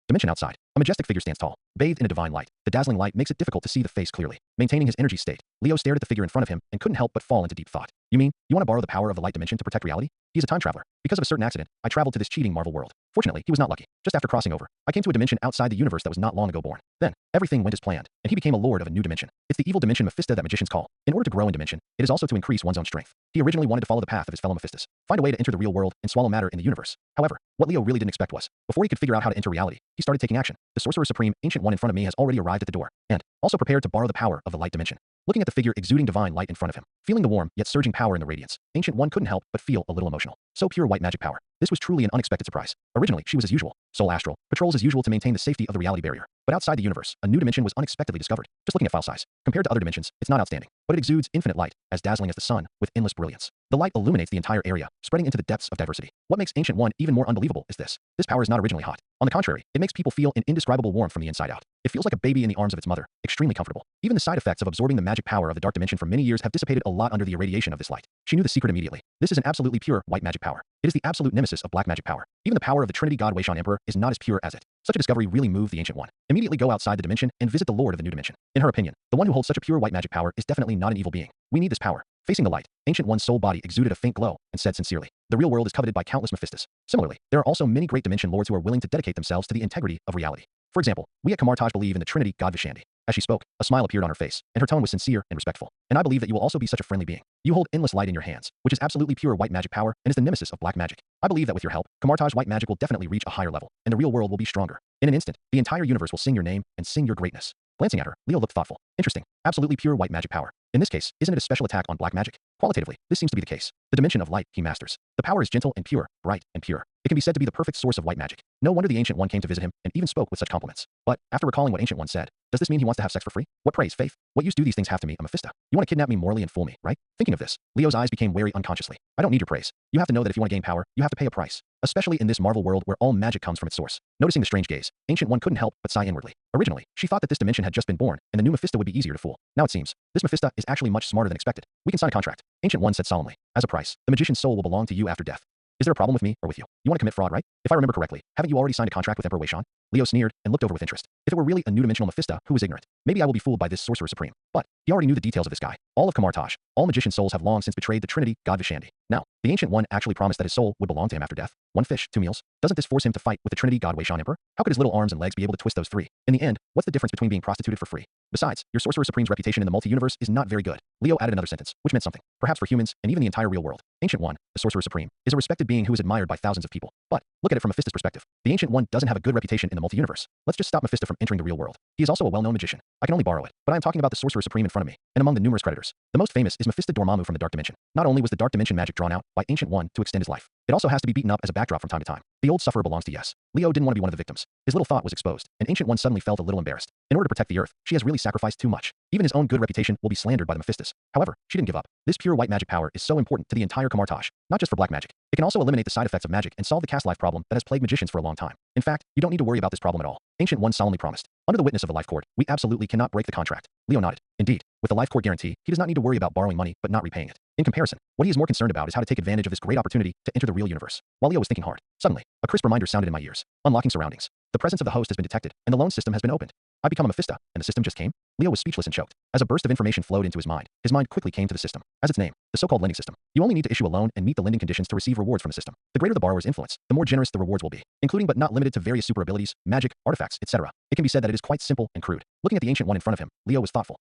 Dimension outside. A majestic figure stands tall, bathed in a divine light. The dazzling light makes it difficult to see the face clearly. Maintaining his energy state, Leo stared at the figure in front of him and couldn't help but fall into deep thought. You mean, you want to borrow the power of the light dimension to protect reality? He's a time traveler. Because of a certain accident, I traveled to this cheating Marvel world. Fortunately, he was not lucky. Just after crossing over, I came to a dimension outside the universe that was not long ago born. Then, everything went as planned, and he became a lord of a new dimension. It's the evil dimension Mephista that magicians call. In order to grow in dimension, it is also to increase one's own strength. He originally wanted to follow the path of his fellow Mephistas, find a way to enter the real world and swallow matter in the universe. However, what Leo really didn't expect was, before he could figure out how to enter reality, he started taking action. The Sorcerer Supreme, Ancient One in front of me has already arrived at the door, and also prepared to borrow the power of the light dimension. Looking at the figure exuding divine light in front of him, feeling the warm yet surging power in the radiance, Ancient One couldn't help but feel a little emotional. So pure white magic power. This was truly an unexpected surprise. Originally, she was as usual, soul astral, patrols as usual to maintain the safety of the reality barrier. But outside the universe, a new dimension was unexpectedly discovered. Just looking at file size, compared to other dimensions, it's not outstanding, but it exudes infinite light, as dazzling as the sun, with endless brilliance. The light illuminates the entire area, spreading into the depths of diversity. What makes Ancient One even more unbelievable is this. This power is not originally hot. On the contrary, it makes people feel an indescribable warmth from the inside out. It feels like a baby in the arms of its mother, extremely comfortable. Even the side effects of absorbing the magic power of the dark dimension for many years have dissipated a lot under the irradiation of this light. She knew the secret immediately. This is an absolutely pure white magic power. It is the absolute nemesis of black magic power. Even the power of the Trinity God Waishan Emperor is not as pure as it. Such a discovery really moved the Ancient One. Immediately go outside the dimension and visit the Lord of the new dimension. In her opinion, the one who holds such a pure white magic power is definitely not an evil being. We need this power. Facing the light, Ancient One's soul body exuded a faint glow and said sincerely, the real world is coveted by countless Mephistas. Similarly, there are also many great dimension lords who are willing to dedicate themselves to the integrity of reality. For example, we at Kamartaj believe in the Trinity God Vishandi. As she spoke, a smile appeared on her face, and her tone was sincere and respectful. And I believe that you will also be such a friendly being. You hold endless light in your hands, which is absolutely pure white magic power and is the nemesis of black magic. I believe that with your help, Kamartaj white magic will definitely reach a higher level, and the real world will be stronger. In an instant, the entire universe will sing your name and sing your greatness. Glancing at her, Leo looked thoughtful. Interesting. Absolutely pure white magic power. In this case, isn't it a special attack on black magic? Qualitatively, this seems to be the case. The dimension of light he masters. The power is gentle and pure, bright and pure. It can be said to be the perfect source of white magic. No wonder the Ancient One came to visit him and even spoke with such compliments. But, after recalling what Ancient One said, does this mean he wants to have sex for free? What praise, faith? What use do these things have to me, a Mephista? You want to kidnap me morally and fool me, right? Thinking of this, Leo's eyes became wary unconsciously. I don't need your praise. You have to know that if you want to gain power, you have to pay a price. Especially in this Marvel world where all magic comes from its source. Noticing the strange gaze, Ancient One couldn't help but sigh inwardly. Originally, she thought that this dimension had just been born, and the new Mephista would be easier to fool. Now it seems, this Mephista is actually much smarter than expected. We can sign a contract. Ancient One said solemnly. As a price, the magician's soul will belong to you after death. Is there a problem with me or with you? You want to commit fraud, right? If I remember correctly, haven't you already signed a contract with Emperor Waishan? Leo sneered and looked over with interest. If it were really a new dimensional Mephista who was ignorant, maybe I will be fooled by this Sorcerer Supreme. But he already knew the details of this guy. All of Kamartaj, all magician souls have long since betrayed the Trinity God Vishandi. Now, the Ancient One actually promised that his soul would belong to him after death. One fish, two meals. Doesn't this force him to fight with the Trinity God Waishan Emperor? How could his little arms and legs be able to twist those three? In the end, what's the difference between being prostituted for free? Besides, your Sorcerer Supreme's reputation in the multi-universe is not very good. Leo added another sentence, which meant something. Perhaps for humans, and even the entire real world. Ancient One, the Sorcerer Supreme, is a respected being who is admired by thousands of people. But, look at it from Mephista's perspective. The Ancient One doesn't have a good reputation in the multi-universe. Let's just stop Mephista from entering the real world. He is also a well-known magician. I can only borrow it, but I am talking about the Sorcerer Supreme in front of me, and among the numerous creditors. The most famous is Mephista Dormammu from the Dark Dimension. Not only was the Dark Dimension magic drawn out by Ancient One to extend his life, it also has to be beaten up as a backdrop from time to time. The old sufferer belongs to Yes. Leo didn't want to be one of the victims. His little thought was exposed, and Ancient One suddenly felt a little embarrassed. In order to protect the Earth, she has really sacrificed too much. Even his own good reputation will be slandered by the Mephistas. However, she didn't give up. This pure white magic power is so important to the entire Kamartaj, not just for black magic. It can also eliminate the side effects of magic and solve the caste life problem that has plagued magicians for a long time. In fact, you don't need to worry about this problem at all. Ancient One solemnly promised. Under the witness of the life court, we absolutely cannot break the contract. Leo nodded. Indeed, with the life court guarantee, he does not need to worry about borrowing money but not repaying it. In comparison, what he is more concerned about is how to take advantage of this great opportunity to enter the real universe. While Leo was thinking hard, suddenly, a crisp reminder sounded in my ears. Unlocking surroundings. The presence of the host has been detected, and the loan system has been opened. I become a Mephista, and the system just came? Leo was speechless and choked. As a burst of information flowed into his mind quickly came to the system. As its name, the so-called lending system. You only need to issue a loan and meet the lending conditions to receive rewards from the system. The greater the borrower's influence, the more generous the rewards will be, including but not limited to various super abilities, magic, artifacts, etc. It can be said that it is quite simple and crude. Looking at the Ancient One in front of him, Leo was thoughtful.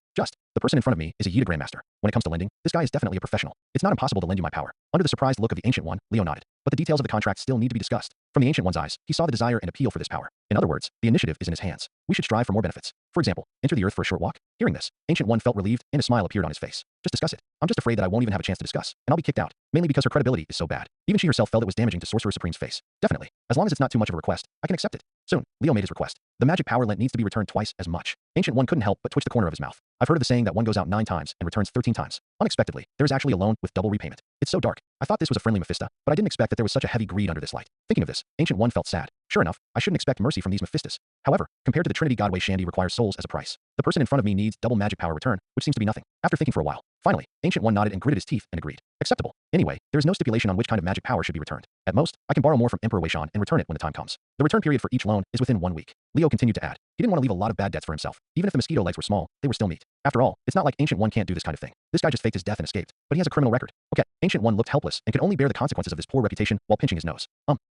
The person in front of me is a Yida Grandmaster. When it comes to lending, this guy is definitely a professional. It's not impossible to lend you my power. Under the surprised look of the Ancient One, Leo nodded. But the details of the contract still need to be discussed. From the Ancient One's eyes, he saw the desire and appeal for this power. In other words, the initiative is in his hands. We should strive for more benefits. For example, enter the Earth for a short walk. Hearing this, Ancient One felt relieved and a smile appeared on his face. Just discuss it. I'm just afraid that I won't even have a chance to discuss, and I'll be kicked out. Mainly because her credibility is so bad. Even she herself felt it was damaging to Sorcerer Supreme's face. Definitely. As long as it's not too much of a request, I can accept it. Soon, Leo made his request. The magic power lent needs to be returned twice as much. Ancient One couldn't help but twitch the corner of his mouth. I've heard of the saying that one goes out 9 times and returns 13 times. Unexpectedly, there is actually a loan with double repayment. It's so dark. I thought this was a friendly Mephista, but I didn't expect that there was such a heavy greed under this light. Thinking of this, Ancient One felt sad. Sure enough, I shouldn't expect mercy from these Mephistas. However, compared to the Trinity God Waishan requires souls as a price. The person in front of me needs double magic power return, which seems to be nothing. After thinking for a while, finally, Ancient One nodded and gritted his teeth and agreed. Acceptable. Anyway, there is no stipulation on which kind of magic power should be returned. At most, I can borrow more from Emperor Weishan and return it when the time comes. The return period for each loan is within 1 week. Leo continued to add. He didn't want to leave a lot of bad debts for himself. Even if the mosquito legs were small, they were still meat. After all, it's not like Ancient One can't do this kind of thing. This guy just faked his death and escaped, but he has a criminal record. Okay, Ancient One looked helpless and could only bear the consequences of his poor reputation while pinching his nose.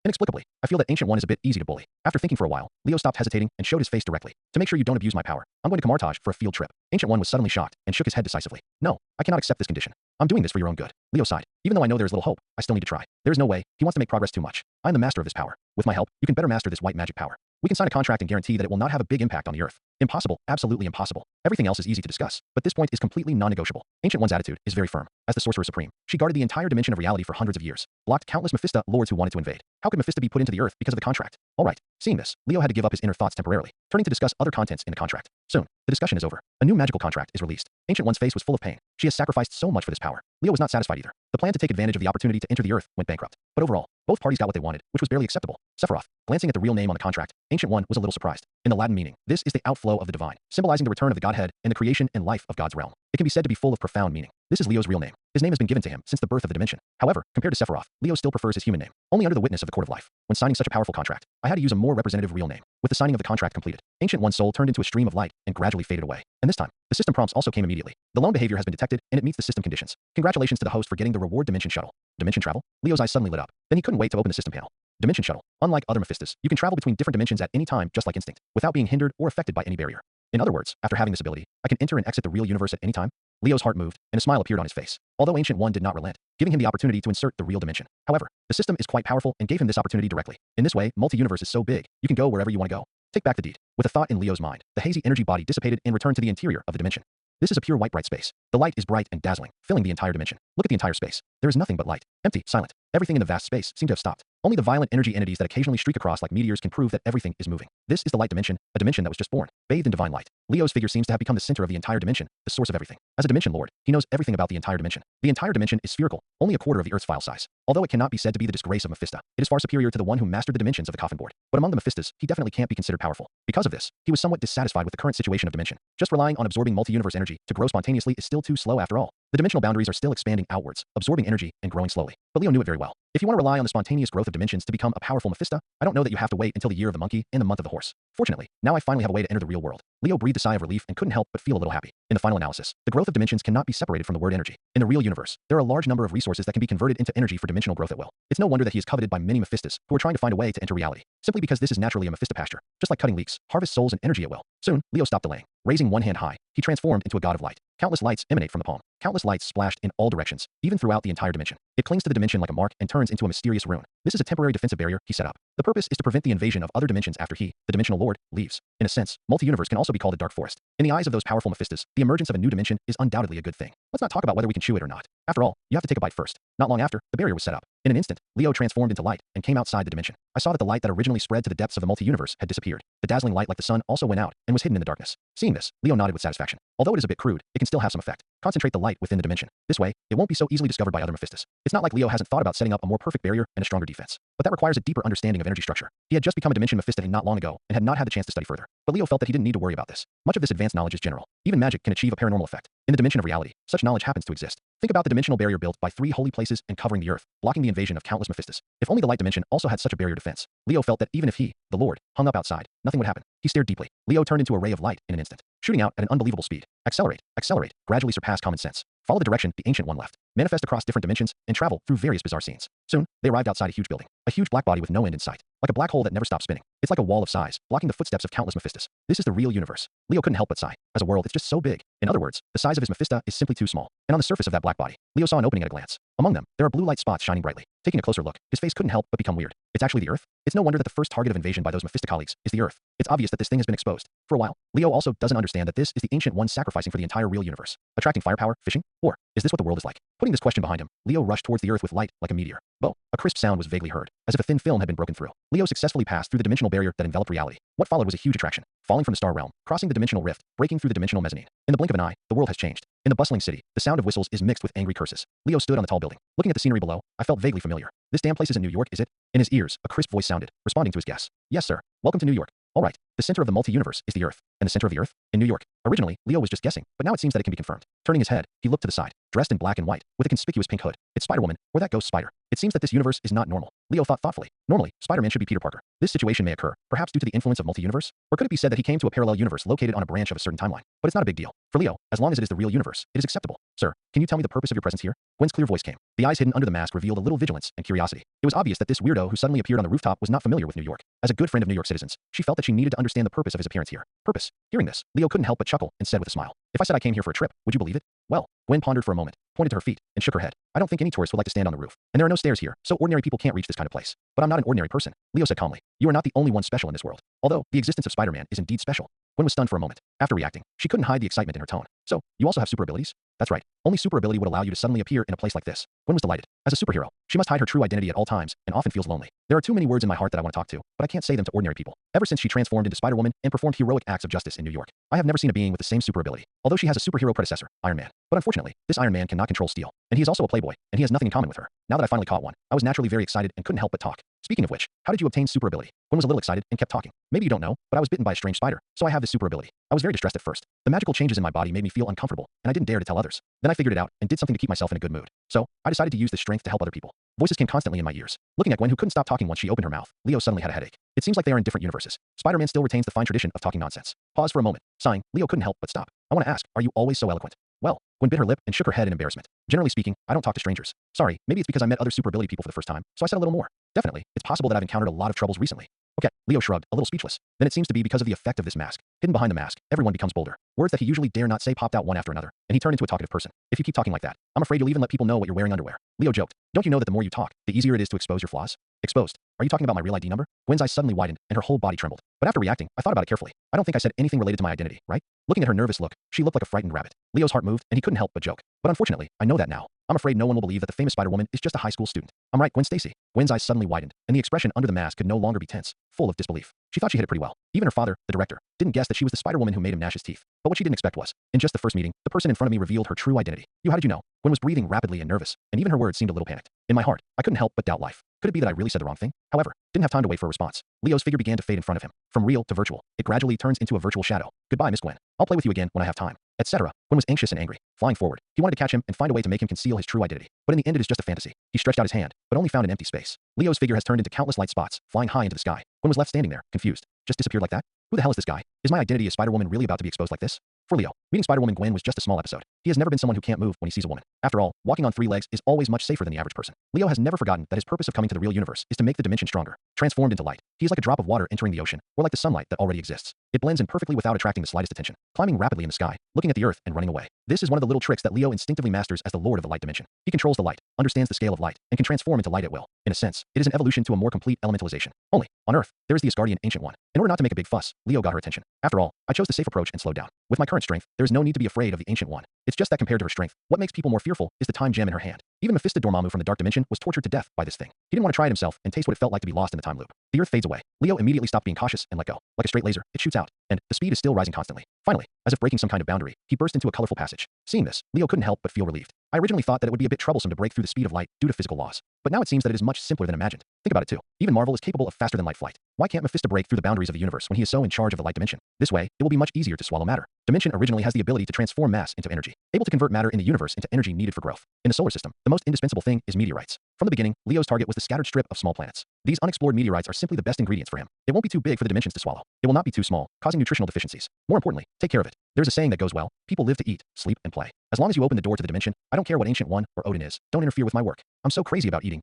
Inexplicably, I feel that Ancient One is a bit easy to bully. After thinking for a while, Leo stopped hesitating and showed his face directly. To make sure you don't abuse my power, I'm going to Kamartaj for a field trip. Ancient One was suddenly shocked and shook his head decisively. No, I cannot accept this condition. I'm doing this for your own good. Leo sighed. Even though I know there is little hope, I still need to try. There is no way. He wants to make progress too much. I'm the master of this power. With my help, you can better master this white magic power. We can sign a contract and guarantee that it will not have a big impact on the earth. Impossible, absolutely impossible. Everything else is easy to discuss, but this point is completely non-negotiable. Ancient One's attitude is very firm. As the Sorcerer Supreme, she guarded the entire dimension of reality for hundreds of years, blocked countless Mephista lords who wanted to invade. How could Mephista be put into the earth because of the contract? All right. Seeing this, Leo had to give up his inner thoughts temporarily, turning to discuss other contents in the contract. Soon, the discussion is over. A new magical contract is released. Ancient One's face was full of pain. She has sacrificed so much for this power. Leo was not satisfied either. The plan to take advantage of the opportunity to enter the earth went bankrupt. But overall, both parties got what they wanted, which was barely acceptable. Sephiroth, glancing at the real name on the contract, Ancient One was a little surprised. In the Latin meaning, this is the outflow of the divine, symbolizing the return of the Godhead and the creation and life of God's realm. It can be said to be full of profound meaning. This is Leo's real name. His name has been given to him since the birth of the dimension. However, compared to Sephiroth, Leo still prefers his human name, only under the witness of the court of life. When signing such a powerful contract, I had to use a more representative real name. With the signing of the contract completed, Ancient One's soul turned into a stream of light and gradually faded away. And this time, the system prompts also came immediately. The loan behavior has been detected, and it meets the system conditions. Congratulations to the host for getting the reward Dimension Shuttle. Dimension travel? Leo's eyes suddenly lit up. Then he couldn't wait to open the system panel. Dimension Shuttle. Unlike other Mephistas, you can travel between different dimensions at any time just like instinct, without being hindered or affected by any barrier. In other words, after having this ability, I can enter and exit the real universe at any time. Leo's heart moved, and a smile appeared on his face, although Ancient One did not relent, giving him the opportunity to insert the real dimension. However, the system is quite powerful and gave him this opportunity directly. In this way, multi-universe is so big, you can go wherever you want to go. Take back the deed. With a thought in Leo's mind, the hazy energy body dissipated and returned to the interior of the dimension. This is a pure white bright space. The light is bright and dazzling, filling the entire dimension. Look at the entire space. There is nothing but light. Empty, silent. Everything in the vast space seemed to have stopped. Only the violent energy entities that occasionally streak across like meteors can prove that everything is moving. This is the light dimension, a dimension that was just born, bathed in divine light. Leo's figure seems to have become the center of the entire dimension, the source of everything. As a dimension lord, he knows everything about the entire dimension. The entire dimension is spherical, only a quarter of the Earth's file size. Although it cannot be said to be the disgrace of Mephista, it is far superior to the one who mastered the dimensions of the coffin board. But among the Mephistas, he definitely can't be considered powerful. Because of this, he was somewhat dissatisfied with the current situation of dimension. Just relying on absorbing multi-universe energy to grow spontaneously is still too slow after all. The dimensional boundaries are still expanding outwards, absorbing energy and growing slowly. But Leo knew it very well. If you want to rely on the spontaneous growth of dimensions to become a powerful Mephista, I don't know that you have to wait until the year of the monkey and the month of the horse. Fortunately, now I finally have a way to enter the real world. Leo breathed a sigh of relief and couldn't help but feel a little happy. In the final analysis, the growth of dimensions cannot be separated from the word energy. In the real universe, there are a large number of resources that can be converted into energy for dimensional growth at will. It's no wonder that he is coveted by many Mephistas who are trying to find a way to enter reality, simply because this is naturally a Mephista pasture. Just like cutting leeks, harvest souls and energy at will. Soon, Leo stopped delaying. Raising one hand high, he transformed into a god of light. Countless lights emanate from the palm. Countless lights splashed in all directions, even throughout the entire dimension. It clings to the dimension like a mark and turns into a mysterious rune. This is a temporary defensive barrier he set up. The purpose is to prevent the invasion of other dimensions after he, the dimensional lord, leaves. In a sense, multi-universe can also be called a dark forest. In the eyes of those powerful Mephistas, the emergence of a new dimension is undoubtedly a good thing. Let's not talk about whether we can chew it or not. After all, you have to take a bite first. Not long after, the barrier was set up. In an instant, Leo transformed into light and came outside the dimension. I saw that the light that originally spread to the depths of the multi-universe had disappeared. The dazzling light like the sun also went out and was hidden in the darkness. Seeing this, Leo nodded with satisfaction. Although it is a bit crude, it can still have some effect. Concentrate the light within the dimension. This way, it won't be so easily discovered by other Mephistas. It's not like Leo hasn't thought about setting up a more perfect barrier and a stronger defense. But that requires a deeper understanding of energy structure. He had just become a dimension Mephista not long ago and had not had the chance to study further. But Leo felt that he didn't need to worry about this. Much of this advanced knowledge is general. Even magic can achieve a paranormal effect. In the dimension of reality, such knowledge happens to exist. Think about the dimensional barrier built by 3 holy places and covering the earth, blocking the invasion of countless Mephistas. If only the light dimension also had such a barrier defense. Leo felt that even if he, the Lord, hung up outside, nothing would happen. He stared deeply. Leo turned into a ray of light in an instant, shooting out at an unbelievable speed. Accelerate, accelerate, gradually surpass common sense. Follow the direction the Ancient One left. Manifest across different dimensions and travel through various bizarre scenes. Soon, they arrived outside a huge building. A huge black body with no end in sight. Like a black hole that never stops spinning. It's like a wall of size, blocking the footsteps of countless Mephistas. This is the real universe. Leo couldn't help but sigh. As a world, it's just so big. In other words, the size of his Mephista is simply too small. And on the surface of that black body, Leo saw an opening at a glance. Among them, there are blue light spots shining brightly. Taking a closer look, his face couldn't help but become weird. It's actually the Earth? It's no wonder that the first target of invasion by those Mephista colleagues is the Earth. It's obvious that this thing has been exposed. For a while, Leo also doesn't understand that this is the Ancient One sacrificing for the entire real universe. Attracting firepower, fishing? Or is this what the world is like? Putting this question behind him, Leo rushed towards the Earth with light like a meteor. Bo! A crisp sound was vaguely heard, as if a thin film had been broken through. Leo successfully passed through the dimensional barrier that enveloped reality. What followed was a huge attraction. Falling from the star realm, crossing the dimensional rift, breaking through the dimensional mezzanine. In the blink of an eye, the world has changed. In the bustling city, the sound of whistles is mixed with angry curses. Leo stood on the tall building. Looking at the scenery below, I felt vaguely familiar. This damn place isn't New York, is it? In his ears, a crisp voice sounded, responding to his guess. Yes, sir. Welcome to New York. Alright, the center of the multi-universe is the Earth, and the center of the Earth? In New York. Originally, Leo was just guessing, but now it seems that it can be confirmed. Turning his head, he looked to the side, dressed in black and white, with a conspicuous pink hood. It's Spider-Woman, or that ghost spider. It seems that this universe is not normal. Leo thought thoughtfully. Normally, Spider-Man should be Peter Parker. This situation may occur, perhaps due to the influence of multi-universe, or could it be said that he came to a parallel universe located on a branch of a certain timeline? But it's not a big deal. For Leo, as long as it is the real universe, it is acceptable. Sir, can you tell me the purpose of your presence here? Gwen's clear voice came. The eyes hidden under the mask revealed a little vigilance and curiosity. It was obvious that this weirdo who suddenly appeared on the rooftop was not familiar with New York. As a good friend of New York citizens, she felt that she needed to understand the purpose of his appearance here. Purpose. Hearing this, Leo couldn't help but chuckle and said with a smile, "If I said I came here for a trip, would you believe it?" Well, Gwen pondered for a moment, pointed to her feet, and shook her head. "I don't think any tourist would like to stand on the roof. And there are no stairs here, so ordinary people can't reach this kind of place. But I'm not an ordinary person," Leo said calmly. "You are not the only one special in this world. Although, the existence of Spider-Man is indeed special." Gwen was stunned for a moment. After reacting, she couldn't hide the excitement in her tone. "So, you also have super abilities?" "That's right. Only super ability would allow you to suddenly appear in a place like this." Gwen was delighted. As a superhero, she must hide her true identity at all times, and often feels lonely. "There are too many words in my heart that I want to talk to, but I can't say them to ordinary people." Ever since she transformed into Spider-Woman and performed heroic acts of justice in New York, I have never seen a being with the same super ability. Although she has a superhero predecessor, Iron Man. But unfortunately, this Iron Man cannot control steel, and he is also a playboy, and he has nothing in common with her. Now that I finally caught one, I was naturally very excited and couldn't help but talk. "Speaking of which, how did you obtain super ability?" Gwen was a little excited and kept talking. "Maybe you don't know, but I was bitten by a strange spider, so I have this super ability. I was very distressed at first. The magical changes in my body made me feel uncomfortable, and I didn't dare to tell others. Then I figured it out and did something to keep myself in a good mood. So, I decided to use this strength to help other people." Voices came constantly in my ears. Looking at Gwen, who couldn't stop talking once she opened her mouth, Leo suddenly had a headache. It seems like they are in different universes. Spider-Man still retains the fine tradition of talking nonsense. Pause for a moment. Sighing, Leo couldn't help but stop. "I want to ask, are you always so eloquent?" "Well," Gwen bit her lip and shook her head in embarrassment. "Generally speaking, I don't talk to strangers. Sorry, maybe it's because I met other super ability people for the first time, so I said a little more. Definitely, it's possible that I've encountered a lot of troubles recently." "Okay," Leo shrugged, a little speechless. "Then it seems to be because of the effect of this mask. Hidden behind the mask, everyone becomes bolder. Words that he usually dare not say popped out one after another, and he turned into a talkative person. If you keep talking like that, I'm afraid you'll even let people know what you're wearing underwear." Leo joked. "Don't you know that the more you talk, the easier it is to expose your flaws?" "Exposed? Are you talking about my real ID number?" Gwen's eyes suddenly widened, and her whole body trembled. But after reacting, I thought about it carefully. "I don't think I said anything related to my identity, right?" Looking at her nervous look, she looked like a frightened rabbit. Leo's heart moved, and he couldn't help but joke. "But unfortunately, I know that now. I'm afraid no one will believe that the famous Spider-Woman is just a high school student. I'm right, Gwen Stacy." Gwen's eyes suddenly widened, and the expression under the mask could no longer be tense, full of disbelief. She thought she hit it pretty well. Even her father, the director, didn't guess that she was the Spider-Woman who made him gnash his teeth. But what she didn't expect was, in just the first meeting, the person in front of me revealed her true identity. "You, how did you know?" Gwen was breathing rapidly and nervous, and even her words seemed a little panicked. In my heart, I couldn't help but doubt life. Could it be that I really said the wrong thing? However, didn't have time to wait for a response. Leo's figure began to fade in front of him. From real to virtual, it gradually turns into a virtual shadow. "Goodbye, Miss Gwen. I'll play with you again when I have time," etc. Gwen was anxious and angry, flying forward. He wanted to catch him and find a way to make him conceal his true identity. But in the end, it is just a fantasy. He stretched out his hand, but only found an empty space. Leo's figure has turned into countless light spots, flying high into the sky. Gwen was left standing there, confused. Just disappeared like that? Who the hell is this guy? Is my identity as Spider-Woman really about to be exposed like this? For Leo, meeting Spider-Woman Gwen was just a small episode. He has never been someone who can't move when he sees a woman. After all, walking on 3 legs is always much safer than the average person. Leo has never forgotten that his purpose of coming to the real universe is to make the dimension stronger, transformed into light. He is like a drop of water entering the ocean, or like the sunlight that already exists. It blends in perfectly without attracting the slightest attention, climbing rapidly in the sky, looking at the earth and running away. This is one of the little tricks that Leo instinctively masters as the lord of the light dimension. He controls the light, understands the scale of light, and can transform into light at will. In a sense, it is an evolution to a more complete elementalization. Only, on Earth, there is the Asgardian Ancient One. In order not to make a big fuss, Leo got her attention. After all, I chose the safe approach and slowed down. With my current strength, there is no need to be afraid of the Ancient One. It's just that compared to her strength, what makes people more fearful is the time gem in her hand. Even Mephista Dormammu from the Dark Dimension was tortured to death by this thing. He didn't want to try it himself and taste what it felt like to be lost in the time loop. The earth fades away. Leo immediately stopped being cautious and let go. Like a straight laser, it shoots out, and the speed is still rising constantly. Finally, as if breaking some kind of boundary, he burst into a colorful passage. Seeing this, Leo couldn't help but feel relieved. I originally thought that it would be a bit troublesome to break through the speed of light due to physical laws. But now it seems that it is much simpler than imagined. Think about it too. Even Marvel is capable of faster than light flight. Why can't Mephista break through the boundaries of the universe when he is so in charge of the light dimension? This way, it will be much easier to swallow matter. Dimension originally has the ability to transform mass into energy, able to convert matter in the universe into energy needed for growth. In the solar system, the most indispensable thing is meteorites. From the beginning, Leo's target was the scattered strip of small planets. These unexplored meteorites are simply the best ingredients for him. It won't be too big for the dimensions to swallow. It will not be too small, causing nutritional deficiencies. More importantly, take care of it. There's a saying that goes well, people live to eat, sleep, and play. As long as you open the door to the dimension, I don't care what Ancient One or Odin is. Don't interfere with my work. I'm so crazy about eating.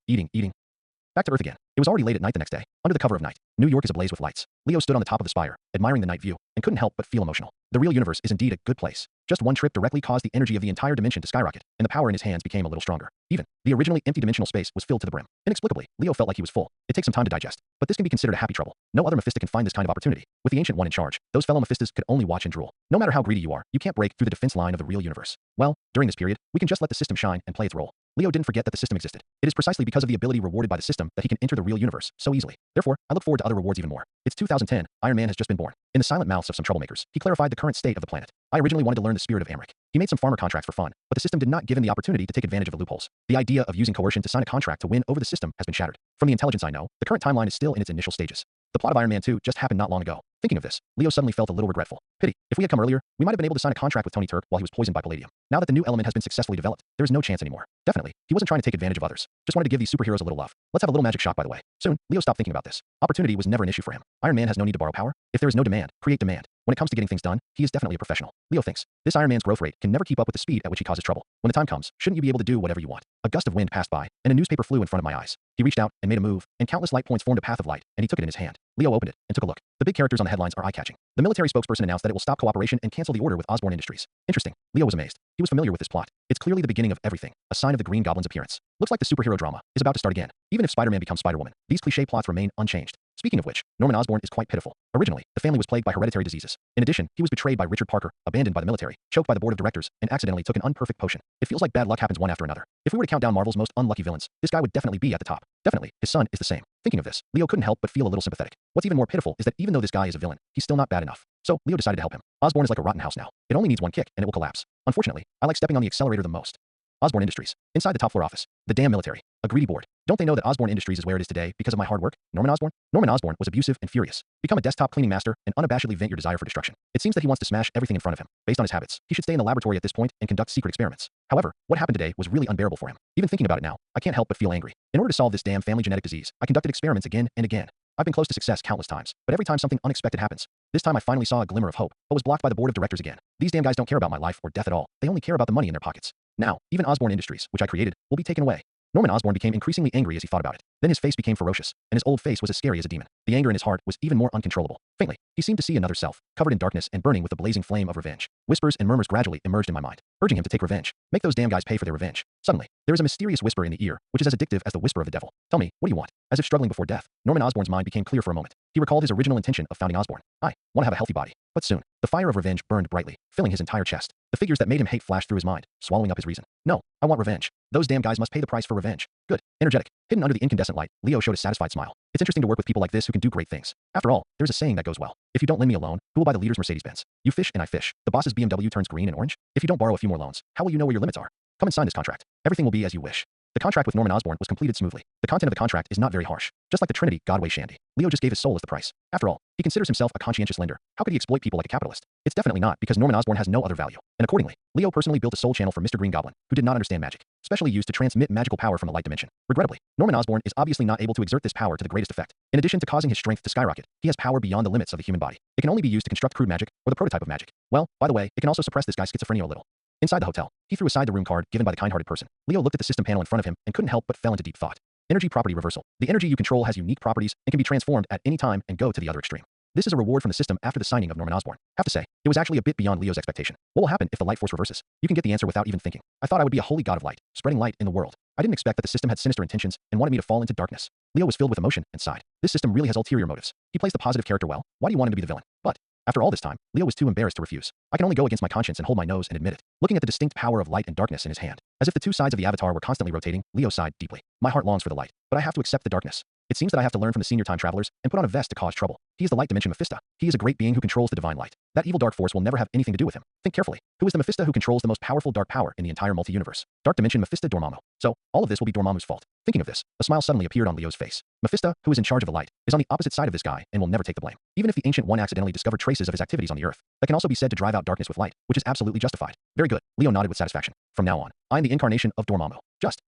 Back to Earth again. It was already late at night the next day. Under the cover of night, New York is ablaze with lights. Leo stood on the top of the spire, admiring the night view, and couldn't help but feel emotional. The real universe is indeed a good place. Just one trip directly caused the energy of the entire dimension to skyrocket, and the power in his hands became a little stronger. Even the originally empty dimensional space was filled to the brim. Inexplicably, Leo felt like he was full. It takes some time to digest, but this can be considered a happy trouble. No other Mephista can find this kind of opportunity. With the Ancient One in charge, those fellow Mephistas could only watch and drool. No matter how greedy you are, you can't break through the defense line of the real universe. Well, during this period, we can just let the system shine and play its role. Leo didn't forget that the system existed. It is precisely because of the ability rewarded by the system that he can enter the real universe so easily. Therefore, I look forward to other rewards even more. It's 2010, Iron Man has just been born. In the silent mouths of some troublemakers, he clarified the current state of the planet. I originally wanted to learn the spirit of Amric. He made some farmer contracts for fun, but the system did not give him the opportunity to take advantage of the loopholes. The idea of using coercion to sign a contract to win over the system has been shattered. From the intelligence I know, the current timeline is still in its initial stages. The plot of Iron Man 2 just happened not long ago. Thinking of this, Leo suddenly felt a little regretful. Pity. If we had come earlier, we might have been able to sign a contract with Tony Turk while he was poisoned by palladium. Now that the new element has been successfully developed, there is no chance anymore. Definitely, he wasn't trying to take advantage of others. Just wanted to give these superheroes a little love. Let's have a little magic shot, by the way. Soon, Leo stopped thinking about this. Opportunity was never an issue for him. Iron Man has no need to borrow power. If there is no demand, create demand. When it comes to getting things done, he is definitely a professional. Leo thinks, this Iron Man's growth rate can never keep up with the speed at which he causes trouble. When the time comes, shouldn't you be able to do whatever you want? A gust of wind passed by, and a newspaper flew in front of my eyes. He reached out and made a move, and countless light points formed a path of light, and he took it in his hand. Leo opened it and took a look. The big characters on the headlines are eye-catching. The military spokesperson announced that it will stop cooperation and cancel the order with Osborn Industries. Interesting. Leo was amazed. He was familiar with this plot. It's clearly the beginning of everything, a sign of the Green Goblin's appearance. Looks like the superhero drama is about to start again. Even if Spider-Man becomes Spider-Woman, these cliché plots remain unchanged. Speaking of which, Norman Osborn is quite pitiful. Originally, the family was plagued by hereditary diseases. In addition, he was betrayed by Richard Parker, abandoned by the military, choked by the board of directors, and accidentally took an unperfect potion. It feels like bad luck happens one after another. If we were to count down Marvel's most unlucky villains, this guy would definitely be at the top. Definitely, his son is the same. Thinking of this, Leo couldn't help but feel a little sympathetic. What's even more pitiful is that even though this guy is a villain, he's still not bad enough. So, Leo decided to help him. Osborn is like a rotten house now. It only needs one kick, and it will collapse. Unfortunately, I like stepping on the accelerator the most. Osborn Industries. Inside the top floor office. The damn military. A greedy board. Don't they know that Osborn Industries is where it is today because of my hard work? Norman Osborn? Norman Osborn was abusive and furious. Become a desktop cleaning master and unabashedly vent your desire for destruction. It seems that he wants to smash everything in front of him. Based on his habits, he should stay in the laboratory at this point and conduct secret experiments. However, what happened today was really unbearable for him. Even thinking about it now, I can't help but feel angry. In order to solve this damn family genetic disease, I conducted experiments again and again. I've been close to success countless times, but every time something unexpected happens. This time I finally saw a glimmer of hope, but was blocked by the board of directors again. These damn guys don't care about my life or death at all. They only care about the money in their pockets. Now, even Osborn Industries, which I created, will be taken away. Norman Osborn became increasingly angry as he thought about it. Then his face became ferocious, and his old face was as scary as a demon. The anger in his heart was even more uncontrollable. Faintly, he seemed to see another self, covered in darkness and burning with the blazing flame of revenge. Whispers and murmurs gradually emerged in my mind, urging him to take revenge. Make those damn guys pay for their revenge. Suddenly, there is a mysterious whisper in the ear, which is as addictive as the whisper of the devil. Tell me, what do you want? As if struggling before death, Norman Osborn's mind became clear for a moment. He recalled his original intention of founding Osborn. I want to have a healthy body. But soon, the fire of revenge burned brightly, filling his entire chest. The figures that made him hate flashed through his mind, swallowing up his reason. No, I want revenge. Those damn guys must pay the price for revenge. Good. Energetic. Hidden under the incandescent light, Leo showed a satisfied smile. It's interesting to work with people like this who can do great things. After all, there's a saying that goes well. If you don't lend me a loan, who will buy the leader's Mercedes-Benz? You fish and I fish. The boss's BMW turns green and orange. If you don't borrow a few more loans, how will you know where your limits are? Come and sign this contract. Everything will be as you wish. The contract with Norman Osborn was completed smoothly. The content of the contract is not very harsh. Just like the Trinity, Godway Shandy. Leo just gave his soul as the price. After all, he considers himself a conscientious lender. How could he exploit people like a capitalist? It's definitely not, because Norman Osborn has no other value. And accordingly, Leo personally built a soul channel for Mr. Green Goblin, who did not understand magic, specially used to transmit magical power from the light dimension. Regrettably, Norman Osborn is obviously not able to exert this power to the greatest effect. In addition to causing his strength to skyrocket, he has power beyond the limits of the human body. It can only be used to construct crude magic, or the prototype of magic. Well, by the way, it can also suppress this guy's schizophrenia a little. Inside the hotel, he threw aside the room card given by the kind-hearted person. Leo looked at the system panel in front of him and couldn't help but fell into deep thought. Energy property reversal. The energy you control has unique properties and can be transformed at any time and go to the other extreme. This is a reward from the system after the signing of Norman Osborn. Have to say, it was actually a bit beyond Leo's expectation. What will happen if the light force reverses? You can get the answer without even thinking. I thought I would be a holy god of light, spreading light in the world. I didn't expect that the system had sinister intentions and wanted me to fall into darkness. Leo was filled with emotion and sighed. This system really has ulterior motives. He plays the positive character well. Why do you want him to be the villain? But after all this time, Leo was too embarrassed to refuse. I can only go against my conscience and hold my nose and admit it. Looking at the distinct power of light and darkness in his hand, as if the two sides of the avatar were constantly rotating, Leo sighed deeply. My heart longs for the light, but I have to accept the darkness. It seems that I have to learn from the senior time travelers and put on a vest to cause trouble. He is the light dimension Mephista. He is a great being who controls the divine light. That evil dark force will never have anything to do with him. Think carefully. Who is the Mephista who controls the most powerful dark power in the entire multi-universe? Dark dimension Mephista Dormammu. So, all of this will be Dormammu's fault. Thinking of this, a smile suddenly appeared on Leo's face. Mephista, who is in charge of the light, is on the opposite side of this guy and will never take the blame. Even if the Ancient One accidentally discovered traces of his activities on the Earth, that can also be said to drive out darkness with light, which is absolutely justified. Very good. Leo nodded with satisfaction. From now on, I am the incarnation of Dormammu.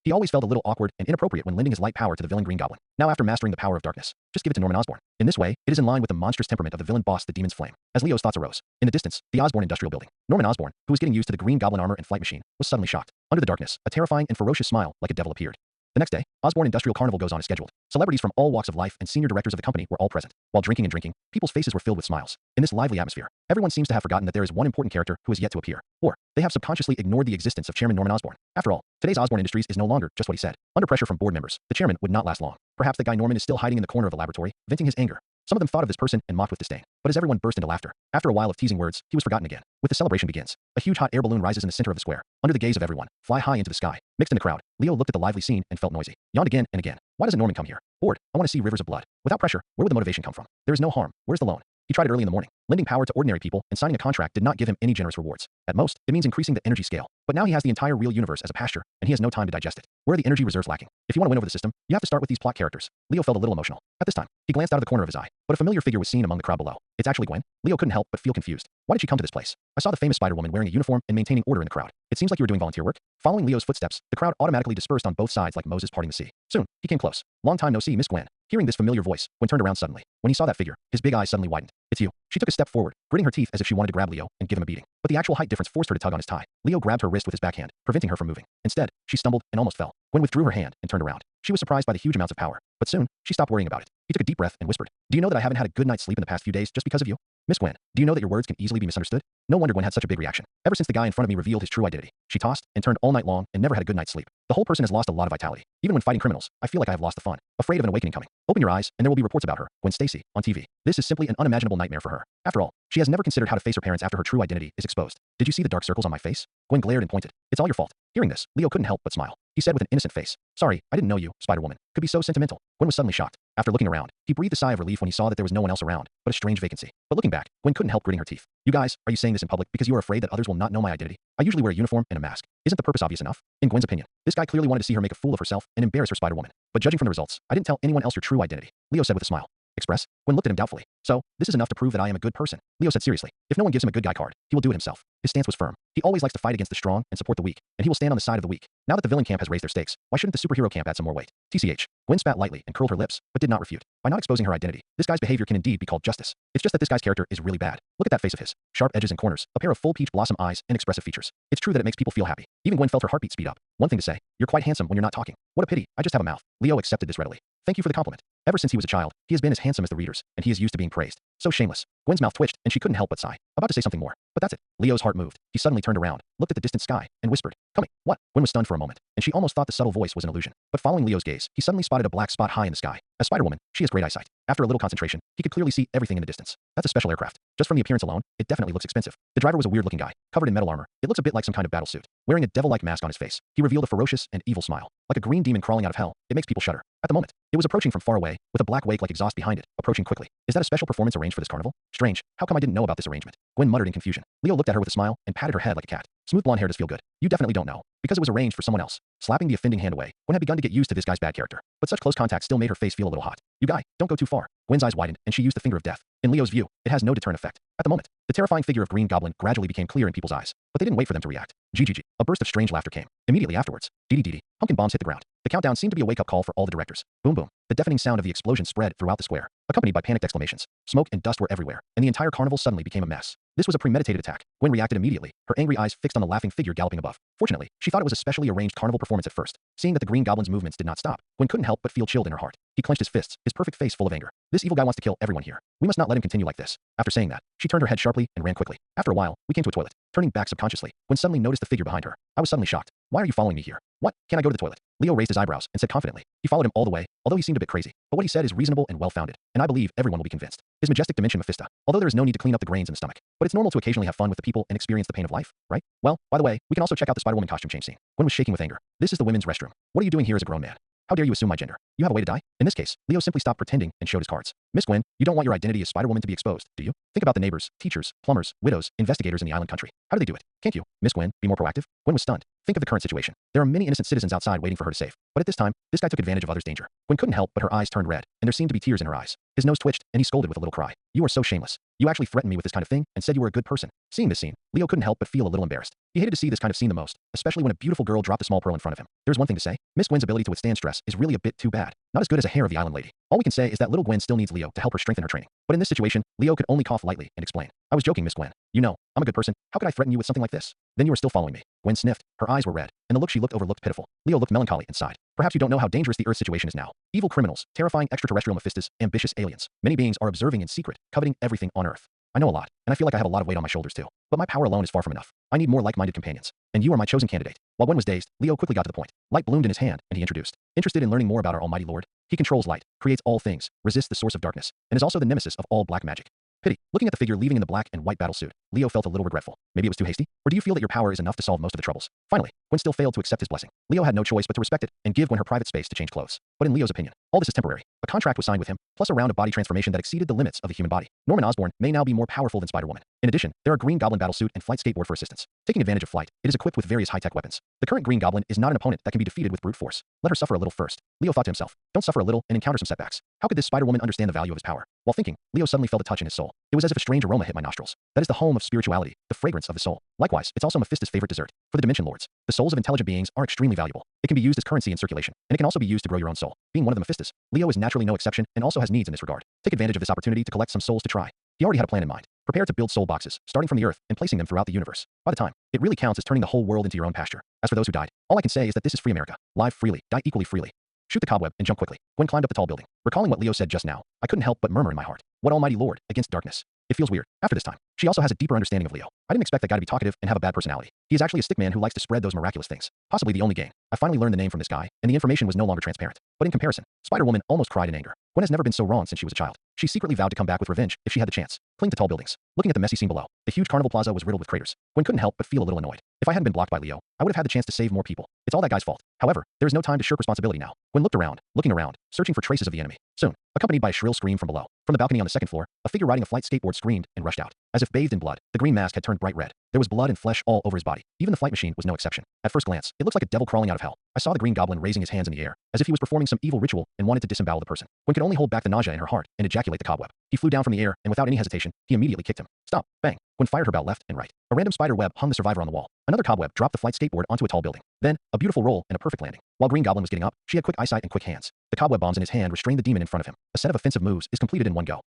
He always felt a little awkward and inappropriate when lending his light power to the villain Green Goblin. Now after mastering the power of darkness, just give it to Norman Osborn. In this way, it is in line with the monstrous temperament of the villain boss, the Demon's Flame. As Leo's thoughts arose, in the distance, the Osborn Industrial Building. Norman Osborn, who was getting used to the Green Goblin armor and flight machine, was suddenly shocked. Under the darkness, a terrifying and ferocious smile like a devil appeared. The next day, Osborn Industrial Carnival goes on as scheduled. Celebrities from all walks of life and senior directors of the company were all present. While drinking, people's faces were filled with smiles. In this lively atmosphere, everyone seems to have forgotten that there is one important character who has yet to appear. Or, they have subconsciously ignored the existence of Chairman Norman Osborn. After all, today's Osborn Industries is no longer just what he said. Under pressure from board members, the chairman would not last long. Perhaps the guy Norman is still hiding in the corner of the laboratory, venting his anger. Some of them thought of this person and mocked with disdain. But as everyone burst into laughter, after a while of teasing words, he was forgotten again. With the celebration begins, a huge hot air balloon rises in the center of the square. Under the gaze of everyone, fly high into the sky. Mixed in the crowd, Leo looked at the lively scene and felt noisy. Yawned again and again. Why doesn't Norman come here? Bored. I want to see rivers of blood. Without pressure, where would the motivation come from? There is no harm. Where's the loan? He tried it early in the morning. Lending power to ordinary people and signing a contract did not give him any generous rewards. At most, it means increasing the energy scale. But now he has the entire real universe as a pasture, and he has no time to digest it. Where are the energy reserves lacking? If you want to win over the system, you have to start with these plot characters. Leo felt a little emotional. At this time, he glanced out of the corner of his eye, but a familiar figure was seen among the crowd below. It's actually Gwen. Leo couldn't help but feel confused. Why did she come to this place? I saw the famous Spider-Woman wearing a uniform and maintaining order in the crowd. It seems like you were doing volunteer work. Following Leo's footsteps, the crowd automatically dispersed on both sides like Moses parting the sea. Soon, he came close. Long time no see, Miss Gwen. Hearing this familiar voice, Gwen turned around suddenly. When he saw that figure, his big eyes suddenly widened. It's you. She took a step forward, gritting her teeth as if she wanted to grab Leo and give him a beating. But the actual height difference forced her to tug on his tie. Leo grabbed her wrist with his backhand, preventing her from moving. Instead, she stumbled and almost fell. Gwen withdrew her hand and turned around. She was surprised by the huge amounts of power, but soon, she stopped worrying about it. He took a deep breath and whispered, "Do you know that I haven't had a good night's sleep in the past few days just because of you? Miss Gwen, do you know that your words can easily be misunderstood?" No wonder Gwen had such a big reaction. Ever since the guy in front of me revealed his true identity, she tossed and turned all night long and never had a good night's sleep. The whole person has lost a lot of vitality. Even when fighting criminals, I feel like I have lost the fun. Afraid of an awakening coming. Open your eyes, and there will be reports about her, Gwen Stacy, on TV. This is simply an unimaginable nightmare for her. After all, she has never considered how to face her parents after her true identity is exposed. Did you see the dark circles on my face? Gwen glared and pointed. It's all your fault. Hearing this, Leo couldn't help but smile. He said with an innocent face, "Sorry, I didn't know you, Spider-Woman, could be so sentimental." Gwen was suddenly shocked. After looking around, he breathed a sigh of relief when he saw that there was no one else around, but a strange vacancy. But looking back, Gwen couldn't help gritting her teeth. You guys, are you saying this in public because you are afraid that others will not know my identity? I usually wear a uniform and a mask. Isn't the purpose obvious enough? In Gwen's opinion, this guy clearly wanted to see her make a fool of herself and embarrass her Spider-Woman. But judging from the results, I didn't tell anyone else your true identity, Leo said with a smile. Express? Gwen looked at him doubtfully. So, this is enough to prove that I am a good person, Leo said seriously. If no one gives him a good guy card, he will do it himself. His stance was firm. He always likes to fight against the strong and support the weak, and he will stand on the side of the weak. Now that the villain camp has raised their stakes, why shouldn't the superhero camp add some more weight? TCH. Gwen spat lightly and curled her lips, but did not refute. By not exposing her identity, this guy's behavior can indeed be called justice. It's just that this guy's character is really bad. Look at that face of his. Sharp edges and corners, a pair of full peach blossom eyes, and expressive features. It's true that it makes people feel happy. Even Gwen felt her heartbeat speed up. One thing to say, you're quite handsome when you're not talking. What a pity, I just have a mouth. Leo accepted this readily. Thank you for the compliment. Ever since he was a child, he has been as handsome as the readers, and he is used to being praised. So shameless. Gwen's mouth twitched, and she couldn't help but sigh. About to say something more, but that's it. Leo's heart moved. He suddenly turned around, looked at the distant sky, and whispered, "Coming." What? Gwen was stunned for a moment, and she almost thought the subtle voice was an illusion. But following Leo's gaze, he suddenly spotted a black spot high in the sky. As Spider-Woman, she has great eyesight. After a little concentration, he could clearly see everything in the distance. That's a special aircraft. Just from the appearance alone, it definitely looks expensive. The driver was a weird-looking guy, covered in metal armor. It looks a bit like some kind of battle suit. Wearing a devil-like mask on his face, he revealed a ferocious and evil smile. Like a green demon crawling out of hell, it makes people shudder. At the moment, it was approaching from far away, with a black wake-like exhaust behind it, approaching quickly. Is that a special performance arranged for this carnival? Strange. How come I didn't know about this arrangement? Gwen muttered in confusion. Leo looked at her with a smile and patted her head like a cat. Smooth blonde hair does feel good. You definitely don't know. Because it was arranged for someone else. Slapping the offending hand away, Gwen had begun to get used to this guy's bad character. But such close contact still made her face feel a little hot. You guy, don't go too far. Gwen's eyes widened, and she used the finger of death. In Leo's view, it has no deterrent effect. At the moment, the terrifying figure of Green Goblin gradually became clear in people's eyes. But they didn't wait for them to react. GGG. A burst of strange laughter came. Immediately afterwards, dee. Pumpkin bombs hit the ground. The countdown seemed to be a wake-up call for all the directors. Boom boom. The deafening sound of the explosion spread throughout the square, accompanied by panicked exclamations. Smoke and dust were everywhere, and the entire carnival suddenly became a mess. This was a premeditated attack. Gwen reacted immediately, her angry eyes fixed on the laughing figure galloping above. Fortunately, she thought it was a specially arranged carnival performance at first. Seeing that the Green Goblin's movements did not stop, Gwen couldn't help but feel chilled in her heart. He clenched his fists, his perfect face full of anger. This evil guy wants to kill everyone here. We must not let him continue like this. After saying that, she turned her head sharply and ran quickly. After a while, we came to a toilet. Turning back subconsciously, Gwen suddenly noticed the figure behind her. I was suddenly shocked. Why are you following me here? What? Can I go to the toilet? Leo raised his eyebrows and said confidently. He followed him all the way, although he seemed a bit crazy. But what he said is reasonable and well-founded, and I believe everyone will be convinced. His majestic dimension Mephista, although there is no need to clean up the grains in the stomach. But it's normal to occasionally have fun with the people and experience the pain of life, right? Well, by the way, we can also check out the Spider-Woman costume change scene. Gwen was shaking with anger. This is the women's restroom. What are you doing here as a grown man? How dare you assume my gender? You have a way to die? In this case, Leo simply stopped pretending and showed his cards. Miss Gwen, you don't want your identity as Spider-Woman to be exposed, do you? Think about the neighbors, teachers, plumbers, widows, investigators in the island country. How do they do it? Can't you? Miss Gwen, be more proactive? Gwen was stunned. Think of the current situation. There are many innocent citizens outside waiting for her to save. But at this time, this guy took advantage of others' danger. Gwen couldn't help but her eyes turned red, and there seemed to be tears in her eyes. His nose twitched, and he scolded with a little cry. You are so shameless. You actually threatened me with this kind of thing and said you were a good person. Seeing this scene, Leo couldn't help but feel a little embarrassed. He hated to see this kind of scene the most, especially when a beautiful girl dropped a small pearl in front of him. There's one thing to say. Miss Gwen's ability to withstand stress is really a bit too bad. Not as good as a hair of the island lady. All we can say is that little Gwen still needs Leo to help her strengthen her training. But in this situation, Leo could only cough lightly and explain. I was joking, Miss Gwen. You know, I'm a good person. How could I threaten you with something like this? Then you are still following me. Gwen sniffed. Her eyes were red, and the look she looked over looked pitiful. Leo looked melancholy and sighed. Perhaps you don't know how dangerous the Earth situation is now. Evil criminals, terrifying extraterrestrial Mephistas, ambitious aliens. Many beings are observing in secret, coveting everything on Earth. I know a lot, and I feel like I have a lot of weight on my shoulders too. But my power alone is far from enough. I need more like-minded companions. And you are my chosen candidate. While Gwen was dazed, Leo quickly got to the point. Light bloomed in his hand, and he introduced. Interested in learning more about our almighty Lord? He controls light, creates all things, resists the source of darkness, and is also the nemesis of all black magic. Pity. Looking at the figure leaving in the black and white battle suit, Leo felt a little regretful. Maybe it was too hasty? Or do you feel that your power is enough to solve most of the troubles? Finally, Gwen still failed to accept his blessing. Leo had no choice but to respect it and give Gwen her private space to change clothes. But in Leo's opinion, all this is temporary. A contract was signed with him, plus a round of body transformation that exceeded the limits of the human body. Norman Osborn may now be more powerful than Spider-Woman. In addition, there are Green Goblin battlesuit and flight skateboard for assistance. Taking advantage of flight, it is equipped with various high-tech weapons. The current Green Goblin is not an opponent that can be defeated with brute force. Let her suffer a little first. Leo thought to himself, don't suffer a little and encounter some setbacks. How could this Spider-Woman understand the value of his power? While thinking, Leo suddenly felt a touch in his soul. It was as if a strange aroma hit my nostrils. That is the home of spirituality, the fragrance of the soul. Likewise, it's also Mephista's favorite dessert. For the Dimension Lords, the souls of intelligent beings are extremely valuable. It can be used as currency in circulation, and it can also be used to grow your own soul. Being one of the Mephistas, Leo is naturally no exception and also has needs in this regard. Take advantage of this opportunity to collect some souls to try. He already had a plan in mind. Prepare to build soul boxes, starting from the earth and placing them throughout the universe. By the time, it really counts as turning the whole world into your own pasture. As for those who died, all I can say is that this is free America. Live freely, die equally freely. Shoot the cobweb and jump quickly. Gwen climbed up the tall building. Recalling what Leo said just now, I couldn't help but murmur in my heart, what almighty Lord, against darkness. It feels weird. After this time, she also has a deeper understanding of Leo. I didn't expect that guy to be talkative and have a bad personality. He is actually a stickman who likes to spread those miraculous things. Possibly the only gain. I finally learned the name from this guy, and the information was no longer transparent. But in comparison, Spider-Woman almost cried in anger. Gwen has never been so wrong since she was a child. She secretly vowed to come back with revenge if she had the chance. Cling to tall buildings. Looking at the messy scene below, the huge carnival plaza was riddled with craters. Gwen couldn't help but feel a little annoyed. If I hadn't been blocked by Leo, I would have had the chance to save more people. It's all that guy's fault. However, there is no time to shirk responsibility now. Gwen looked around, looking around, searching for traces of the enemy. Soon, accompanied by a shrill scream from below. From the balcony on the second floor, a figure riding a flight skateboard screamed and rushed out. As if bathed in blood, the green mask had turned bright red. There was blood and flesh all over his body. Even the flight machine was no exception. At first glance, it looked like a devil crawling out of hell. I saw the Green Goblin raising his hands in the air, as if he was performing some evil ritual and wanted to disembowel the person. Gwen could only hold back the nausea in her heart and ejaculate the cobweb. He flew down from the air, and without any hesitation, he immediately kicked him. Stop! Bang! Gwen fired her bout left and right. A random spider web hung the survivor on the wall. Another cobweb dropped the flight skateboard onto a tall building. Then, a beautiful roll and a perfect landing. While Green Goblin was getting up, she had quick eyesight and quick hands. The cobweb bombs in his hand restrained the demon in front of him. A set of offensive moves is completed in one go.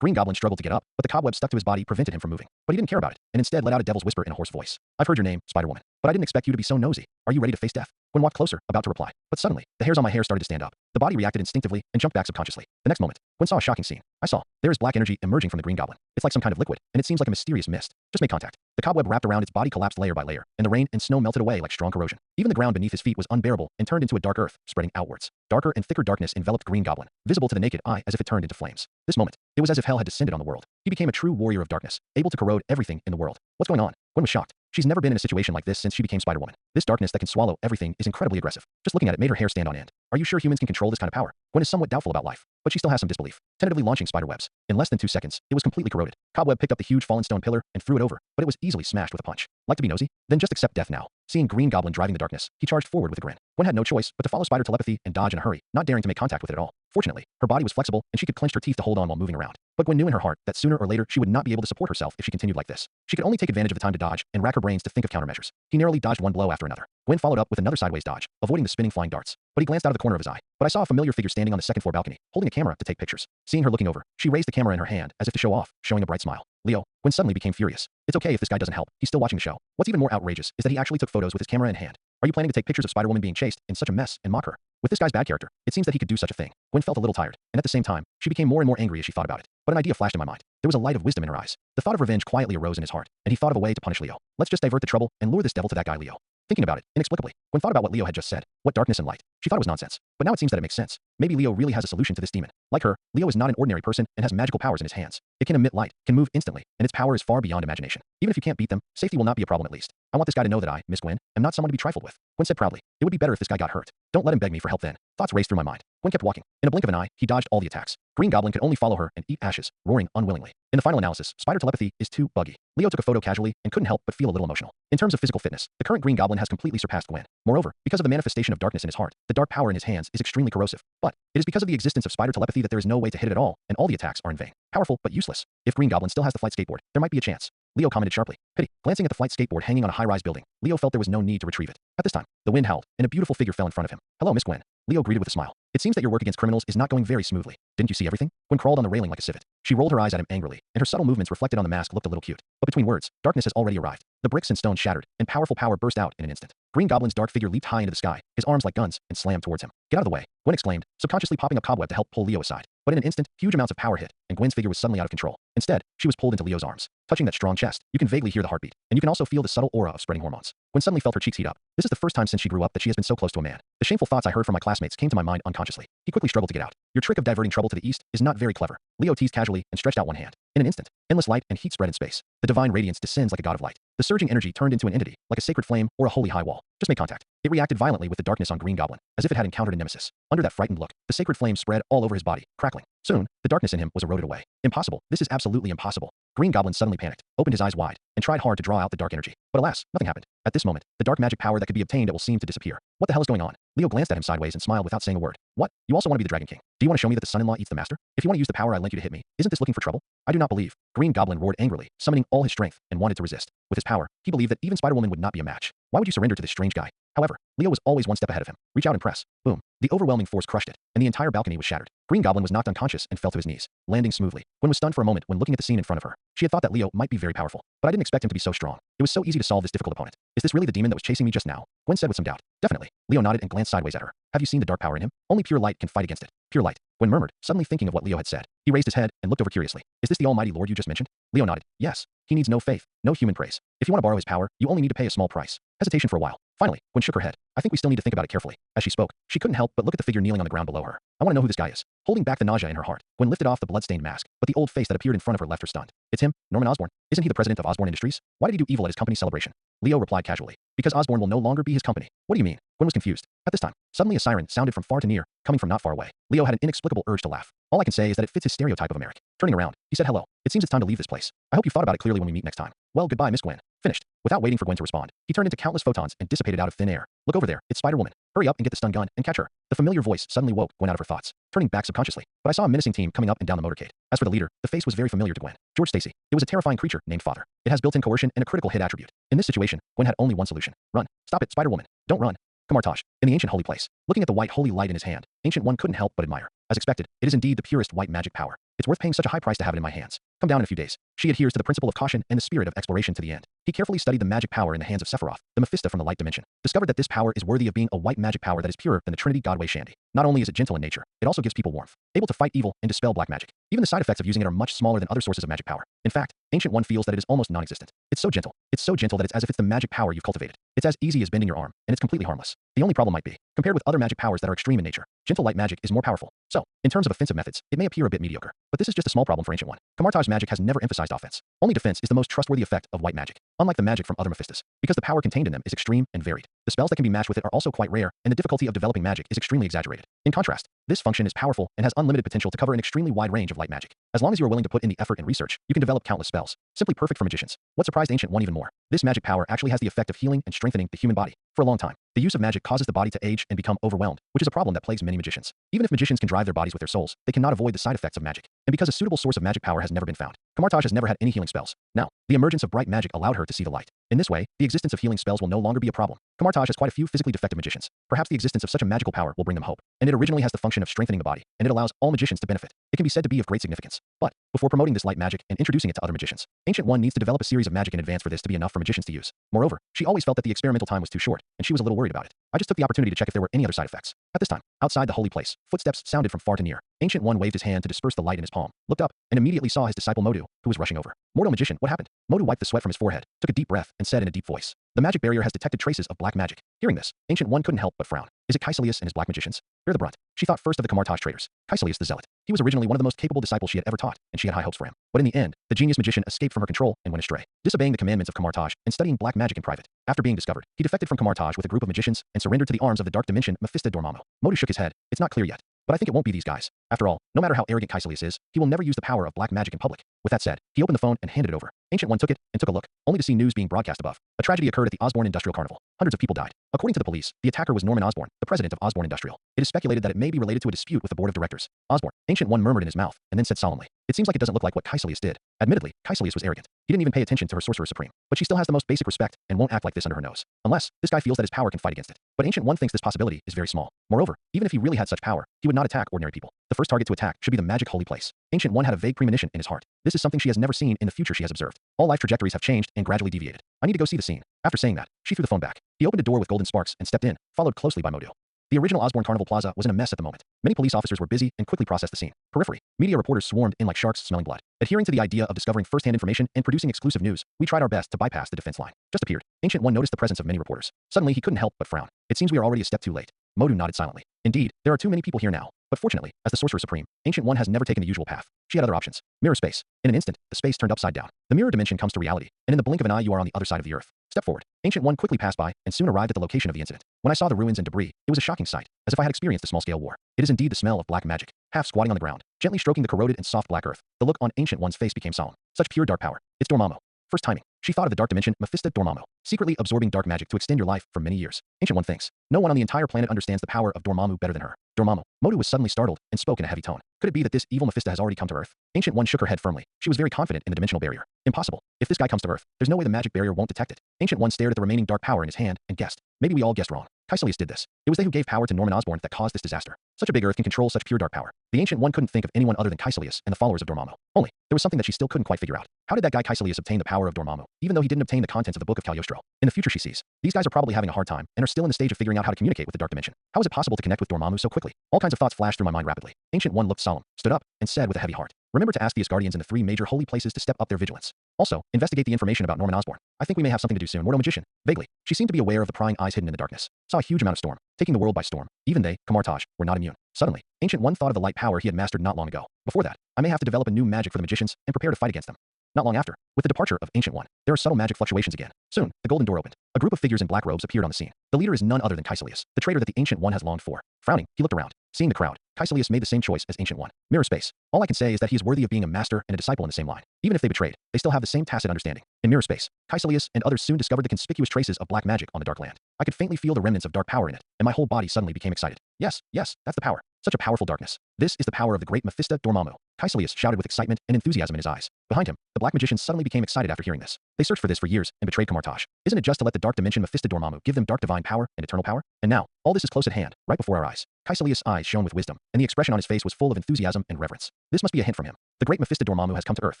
Green Goblin struggled to get up, but the cobweb stuck to his body prevented him from moving. But he didn't care about it, and instead let out a devil's whisper in a hoarse voice. I've heard your name, Spider-Woman, but I didn't expect you to be so nosy. Are you ready to face death? Gwen walked closer, about to reply. But suddenly, the hairs on my hair started to stand up. The body reacted instinctively and jumped back subconsciously. The next moment, Gwen saw a shocking scene. I saw. There is black energy emerging from the Green Goblin. It's like some kind of liquid, and it seems like a mysterious mist. Just make contact. The cobweb wrapped around its body collapsed layer by layer, and the rain and snow melted away like strong corrosion. Even the ground beneath his feet was unbearable and turned into a dark earth, spreading outwards. Darker and thicker darkness enveloped Green Goblin, visible to the naked eye as if it turned into flames. This moment, it was as if hell had descended on the world. He became a true warrior of darkness, able to corrode everything in the world. What's going on? Gwen was shocked. She's never been in a situation like this since she became Spider-Woman. This darkness that can swallow everything is incredibly aggressive. Just looking at it made her hair stand on end. Are you sure humans can control this kind of power? Gwen is somewhat doubtful about life, but she still has some disbelief. Tentatively launching spider webs. In less than 2 seconds, it was completely corroded. Cobweb picked up the huge fallen stone pillar and threw it over, but it was easily smashed with a punch. Like to be nosy? Then just accept death now. Seeing Green Goblin driving the darkness, he charged forward with a grin. Gwen had no choice but to follow spider telepathy and dodge in a hurry, not daring to make contact with it at all. Fortunately, her body was flexible and she could clench her teeth to hold on while moving around. But Gwen knew in her heart that sooner or later she would not be able to support herself if she continued like this. She could only take advantage of the time to dodge and rack her brains to think of countermeasures. He narrowly dodged one blow after another. Gwen followed up with another sideways dodge, avoiding the spinning flying darts. But he glanced out of the corner of his eye. But I saw a familiar figure standing on the second floor balcony, holding a camera to take pictures. Seeing her looking over, she raised the camera in her hand as if to show off, showing a bright smile. Leo. Gwen suddenly became furious. It's okay if this guy doesn't help. He's still watching the show. What's even more outrageous is that he actually took photos with his camera in hand. Are you planning to take pictures of Spider-Woman being chased in such a mess and mock her? With this guy's bad character, it seems that he could do such a thing. Gwen felt a little tired, and at the same time, she became more and more angry as she thought about it. But an idea flashed in my mind. There was a light of wisdom in her eyes. The thought of revenge quietly arose in his heart, and he thought of a way to punish Leo. Let's just divert the trouble and lure this devil to that guy Leo. Thinking about it, inexplicably, Gwen thought about what Leo had just said. What darkness and light. She thought it was nonsense. But now it seems that it makes sense. Maybe Leo really has a solution to this demon. Like her, Leo is not an ordinary person and has magical powers in his hands. It can emit light, can move instantly, and its power is far beyond imagination. Even if you can't beat them, safety will not be a problem at least. I want this guy to know that I, Miss Gwen, am not someone to be trifled with. Gwen said proudly. It would be better if this guy got hurt. Don't let him beg me for help then. Thoughts raced through my mind. Gwen kept walking. In a blink of an eye, he dodged all the attacks. Green Goblin could only follow her and eat ashes, roaring unwillingly. In the final analysis, spider telepathy is too buggy. Leo took a photo casually and couldn't help but feel a little emotional. In terms of physical fitness, the current Green Goblin has completely surpassed Gwen. Moreover, because of the manifestation of darkness in his heart, the dark power in his hands is extremely corrosive. But it is because of the existence of spider telepathy that there is no way to hit it at all, and all the attacks are in vain. Powerful, but useless. If Green Goblin still has the flight skateboard, there might be a chance. Leo commented sharply. Pity. Glancing at the flight skateboard hanging on a high-rise building, Leo felt there was no need to retrieve it. At this time, the wind howled, and a beautiful figure fell in front of him. Hello, Miss Gwen. Leo greeted with a smile. It seems that your work against criminals is not going very smoothly. Didn't you see everything? Gwen crawled on the railing like a civet. She rolled her eyes at him angrily, and her subtle movements reflected on the mask looked a little cute. But between words, darkness has already arrived. The bricks and stones shattered, and powerful power burst out in an instant. Green Goblin's dark figure leaped high into the sky, his arms like guns, and slammed towards him. Get out of the way, Gwen exclaimed, subconsciously popping up cobweb to help pull Leo aside. But in an instant, huge amounts of power hit, and Gwen's figure was suddenly out of control. Instead, she was pulled into Leo's arms. Touching that strong chest, you can vaguely hear the heartbeat, and you can also feel the subtle aura of spreading hormones. Gwen suddenly felt her cheeks heat up. This is the first time since she grew up that she has been so close to a man. The shameful thoughts I heard from my classmates came to my mind unconsciously. He quickly struggled to get out. Your trick of diverting trouble to the east is not very clever. Leo teased casually and stretched out one hand. In an instant, Endless light and heat spread in space. The divine radiance descends like a god of light. The surging energy turned into an entity, like a sacred flame or a holy high wall. Just make contact. It reacted violently with the darkness on Green Goblin, as if it had encountered a nemesis. Under that frightened look, the sacred flame spread all over his body, crackling. Soon, the darkness in him was eroded away. Impossible. This is absolutely impossible. Green Goblin suddenly panicked, opened his eyes wide, and tried hard to draw out the dark energy. But alas, nothing happened. At this moment, the dark magic power that could be obtained will seem to disappear. What the hell is going on? Leo glanced at him sideways and smiled without saying a word. What? You also want to be the Dragon King? Do you want to show me that the son-in-law eats the master? If you want to use the power I lent you to hit me, isn't this looking for trouble? I do not believe. Green Goblin roared angrily, summoning all his strength, and wanted to resist. With his power, he believed that even Spider-Woman would not be a match. Why would you surrender to this strange guy? However, Leo was always one step ahead of him. Reach out and press. Boom. The overwhelming force crushed it, and the entire balcony was shattered. Green Goblin was knocked unconscious and fell to his knees, landing smoothly. Gwen was stunned for a moment when looking at the scene in front of her. She had thought that Leo might be very powerful, but I didn't expect him to be so strong. It was so easy to solve this difficult opponent. Is this really the demon that was chasing me just now? Gwen said with some doubt. Definitely. Leo nodded and glanced sideways at her. Have you seen the dark power in him? Only pure light can fight against it. Pure light. Gwen murmured, suddenly thinking of what Leo had said. He raised his head and looked over curiously. Is this the almighty Lord you just mentioned? Leo nodded. Yes. He needs no faith, no human praise. If you want to borrow his power, you only need to pay a small price. Hesitation for a while. Finally, Gwen shook her head. I think we still need to think about it carefully. As she spoke, she couldn't help but look at the figure kneeling on the ground below her. I want to know who this guy is. Holding back the nausea in her heart, Gwen lifted off the blood-stained mask, but the old face that appeared in front of her left her stunned. It's him, Norman Osborn. Isn't he the president of Osborn Industries? Why did he do evil at his company's celebration? Leo replied casually. Because Osborn will no longer be his company. What do you mean? Gwen was confused. At this time, suddenly a siren sounded from far to near, coming from not far away. Leo had an inexplicable urge to laugh. All I can say is that it fits his stereotype of America. Turning around, he said hello. It seems it's time to leave this place. I hope you thought about it clearly when we meet next time. Well, goodbye, Miss Gwen. Finished. Without waiting for Gwen to respond, he turned into countless photons and dissipated out of thin air. Look over there, it's Spider-Woman. Hurry up and get the stun gun and catch her. The familiar voice suddenly woke Gwen out of her thoughts, turning back subconsciously. But I saw a menacing team coming up and down the motorcade. As for the leader, the face was very familiar to Gwen. George Stacy. It was a terrifying creature named Father. It has built-in coercion and a critical hit attribute. In this situation, Gwen had only one solution. Run. Stop it, Spider-Woman. Don't run. Kamartaj, in the ancient holy place. Looking at the white holy light in his hand, Ancient One couldn't help but admire. As expected, it is indeed the purest white magic power. It's worth paying such a high price to have it in my hands. Come down in a few days. She adheres to the principle of caution and the spirit of exploration to the end. He carefully studied the magic power in the hands of Sephiroth, the Mephista from the light dimension. Discovered that this power is worthy of being a white magic power that is purer than the Trinity Godway Shandy. Not only is it gentle in nature, it also gives people warmth, able to fight evil and dispel black magic. Even the side effects of using it are much smaller than other sources of magic power. In fact, Ancient One feels that it is almost non-existent. It's so gentle. It's so gentle that it's as if it's the magic power you've cultivated. It's as easy as bending your arm, and it's completely harmless. The only problem might be, compared with other magic powers that are extreme in nature, gentle light magic is more powerful. So, in terms of offensive methods, it may appear a bit mediocre. But this is just a small problem for Ancient One. Kamartaj's magic has never emphasized offense. Only defense is the most trustworthy effect of white magic, unlike the magic from other Mephistas, because the power contained in them is extreme and varied. The spells that can be matched with it are also quite rare, and the difficulty of developing magic is extremely exaggerated. In contrast, this function is powerful and has unlimited potential to cover an extremely wide range of light magic. As long as you are willing to put in the effort and research, you can develop countless spells, simply perfect for magicians. What surprised Ancient One even more? This magic power actually has the effect of healing and strengthening the human body. For a long time, the use of magic causes the body to age and become overwhelmed, which is a problem that plagues many magicians. Even if magicians can drive their bodies with their souls, they cannot avoid the side effects of magic. And because a suitable source of magic power has never been found, Kamartaj has never had any healing spells. Now, the emergence of bright magic allowed her to see the light. In this way, the existence of healing spells will no longer be a problem. Kamartaj has quite a few physically defective magicians. Perhaps the existence of such a magical power will bring them hope. And it originally has the function of strengthening the body, and it allows all magicians to benefit. It can be said to be of great significance. But, before promoting this light magic and introducing it to other magicians, Ancient One needs to develop a series of magic in advance for this to be enough for magicians to use. Moreover, she always felt that the experimental time was too short, and she was a little worried about it. I just took the opportunity to check if there were any other side effects. At this time, outside the holy place, footsteps sounded from far to near. Ancient One waved his hand to disperse the light in his palm, looked up, and immediately saw his disciple Modu, who was rushing over. Mortal magician, what happened? Modu wiped the sweat from his forehead, took a deep breath, and said in a deep voice, the magic barrier has detected traces of black magic. Hearing this, Ancient One couldn't help but frown. Is it Caecilius and his black magicians? Bear the brunt. She thought first of the Kamartaj traitors. Caecilius the Zealot. He was originally one of the most capable disciples she had ever taught, and she had high hopes for him. But in the end, the genius magician escaped from her control and went astray, disobeying the commandments of Kamartaj and studying black magic in private. After being discovered, he defected from Kamartaj with a group of magicians and surrendered to the arms of the dark dimension Mephista Dormammu. Modu shook his head. It's not clear yet, but I think it won't be these guys. After all, no matter how arrogant Caecilius is, he will never use the power of black magic in public. With that said, he opened the phone and handed it over. Ancient One took it and took a look, only to see news being broadcast above. A tragedy occurred at the Osborn Industrial Carnival. Hundreds of people died. According to the police, the attacker was Norman Osborn, the president of Osborn Industrial. It is speculated that it may be related to a dispute with the board of directors. Osborn, Ancient One murmured in his mouth, and then said solemnly, it seems like it doesn't look like what Caecilius did. Admittedly, Caecilius was arrogant. He didn't even pay attention to her sorcerer supreme, but she still has the most basic respect and won't act like this under her nose. Unless, this guy feels that his power can fight against it. But Ancient One thinks this possibility is very small. Moreover, even if he really had such power, he would not attack ordinary people. The first target to attack should be the magic holy place. Ancient One had a vague premonition in his heart. This is something she has never seen in the future she has observed. All life trajectories have changed and gradually deviated. I need to go see the scene. After saying that, she threw the phone back. He opened a door with golden sparks and stepped in, followed closely by Modu. The original Osborn Carnival Plaza was in a mess at the moment. Many police officers were busy and quickly processed the scene. Periphery, media reporters swarmed in like sharks smelling blood. Adhering to the idea of discovering first-hand information and producing exclusive news, we tried our best to bypass the defense line. Just appeared. Ancient One noticed the presence of many reporters. Suddenly he couldn't help but frown. It seems we are already a step too late. Modu nodded silently. Indeed, there are too many people here now. But fortunately, as the Sorcerer Supreme, Ancient One has never taken the usual path. She had other options. Mirror space. In an instant, the space turned upside down. The mirror dimension comes to reality, and in the blink of an eye you are on the other side of the earth. Step forward. Ancient One quickly passed by, and soon arrived at the location of the incident. When I saw the ruins and debris, it was a shocking sight, as if I had experienced a small-scale war. It is indeed the smell of black magic. Half squatting on the ground, gently stroking the corroded and soft black earth, the look on Ancient One's face became solemn. Such pure dark power. It's Dormammu. First timing. She thought of the dark dimension, Mephista Dormammu, secretly absorbing dark magic to extend your life for many years. Ancient One thinks. No one on the entire planet understands the power of Dormammu better than her. Dormammu. Motu was suddenly startled and spoke in a heavy tone. Could it be that this evil Mephista has already come to Earth? Ancient One shook her head firmly. She was very confident in the dimensional barrier. Impossible. If this guy comes to Earth, there's no way the magic barrier won't detect it. Ancient One stared at the remaining dark power in his hand and guessed. Maybe we all guessed wrong. Caecilius did this. It was they who gave power to Norman Osborn that caused this disaster. Such a big Earth can control such pure dark power. The Ancient One couldn't think of anyone other than Caecilius and the followers of Dormammu. Only, there was something that she still couldn't quite figure out. How did that guy Caecilius obtain the power of Dormammu, even though he didn't obtain the contents of the Book of Cagliostro? In the future she sees, these guys are probably having a hard time and are still in the stage of figuring out how to communicate with the dark dimension. How is it possible to connect with Dormammu so quickly? All kinds of thoughts flashed through my mind rapidly. Ancient One looked solemn, stood up, and said with a heavy heart, remember to ask the Asgardians in the 3 major holy places to step up their vigilance. Also, investigate the information about Norman Osborn. I think we may have something to do soon. Mortal magician. Vaguely, she seemed to be aware of the prying eyes hidden in the darkness. Saw a huge amount of storm, taking the world by storm. Even they, Kamartaj, were not immune. Suddenly, Ancient One thought of the light power he had mastered not long ago. Before that, I may have to develop a new magic for the magicians and prepare to fight against them. Not long after, with the departure of Ancient One, there are subtle magic fluctuations again. Soon, the golden door opened. A group of figures in black robes appeared on the scene. The leader is none other than Caecilius, the traitor that the Ancient One has longed for. Frowning, he looked around. Seeing the crowd, Caecilius made the same choice as Ancient One. Mirror space. All I can say is that he is worthy of being a master and a disciple in the same line. Even if they betrayed, they still have the same tacit understanding. In mirror space, Caecilius and others soon discovered the conspicuous traces of black magic on the dark land. I could faintly feel the remnants of dark power in it, and my whole body suddenly became excited. Yes, that's the power. Such a powerful darkness. This is the power of the great Mephista Dormammu. Caecilius shouted with excitement and enthusiasm in his eyes. Behind him, the black magicians suddenly became excited after hearing this. They searched for this for years and betrayed Kamartaj. Isn't it just to let the dark dimension Mephista Dormammu give them dark divine power and eternal power? And now, all this is close at hand, right before our eyes. Caecilius' eyes shone with wisdom, and the expression on his face was full of enthusiasm and reverence. This must be a hint from him. The great Mephista Dormammu has come to Earth.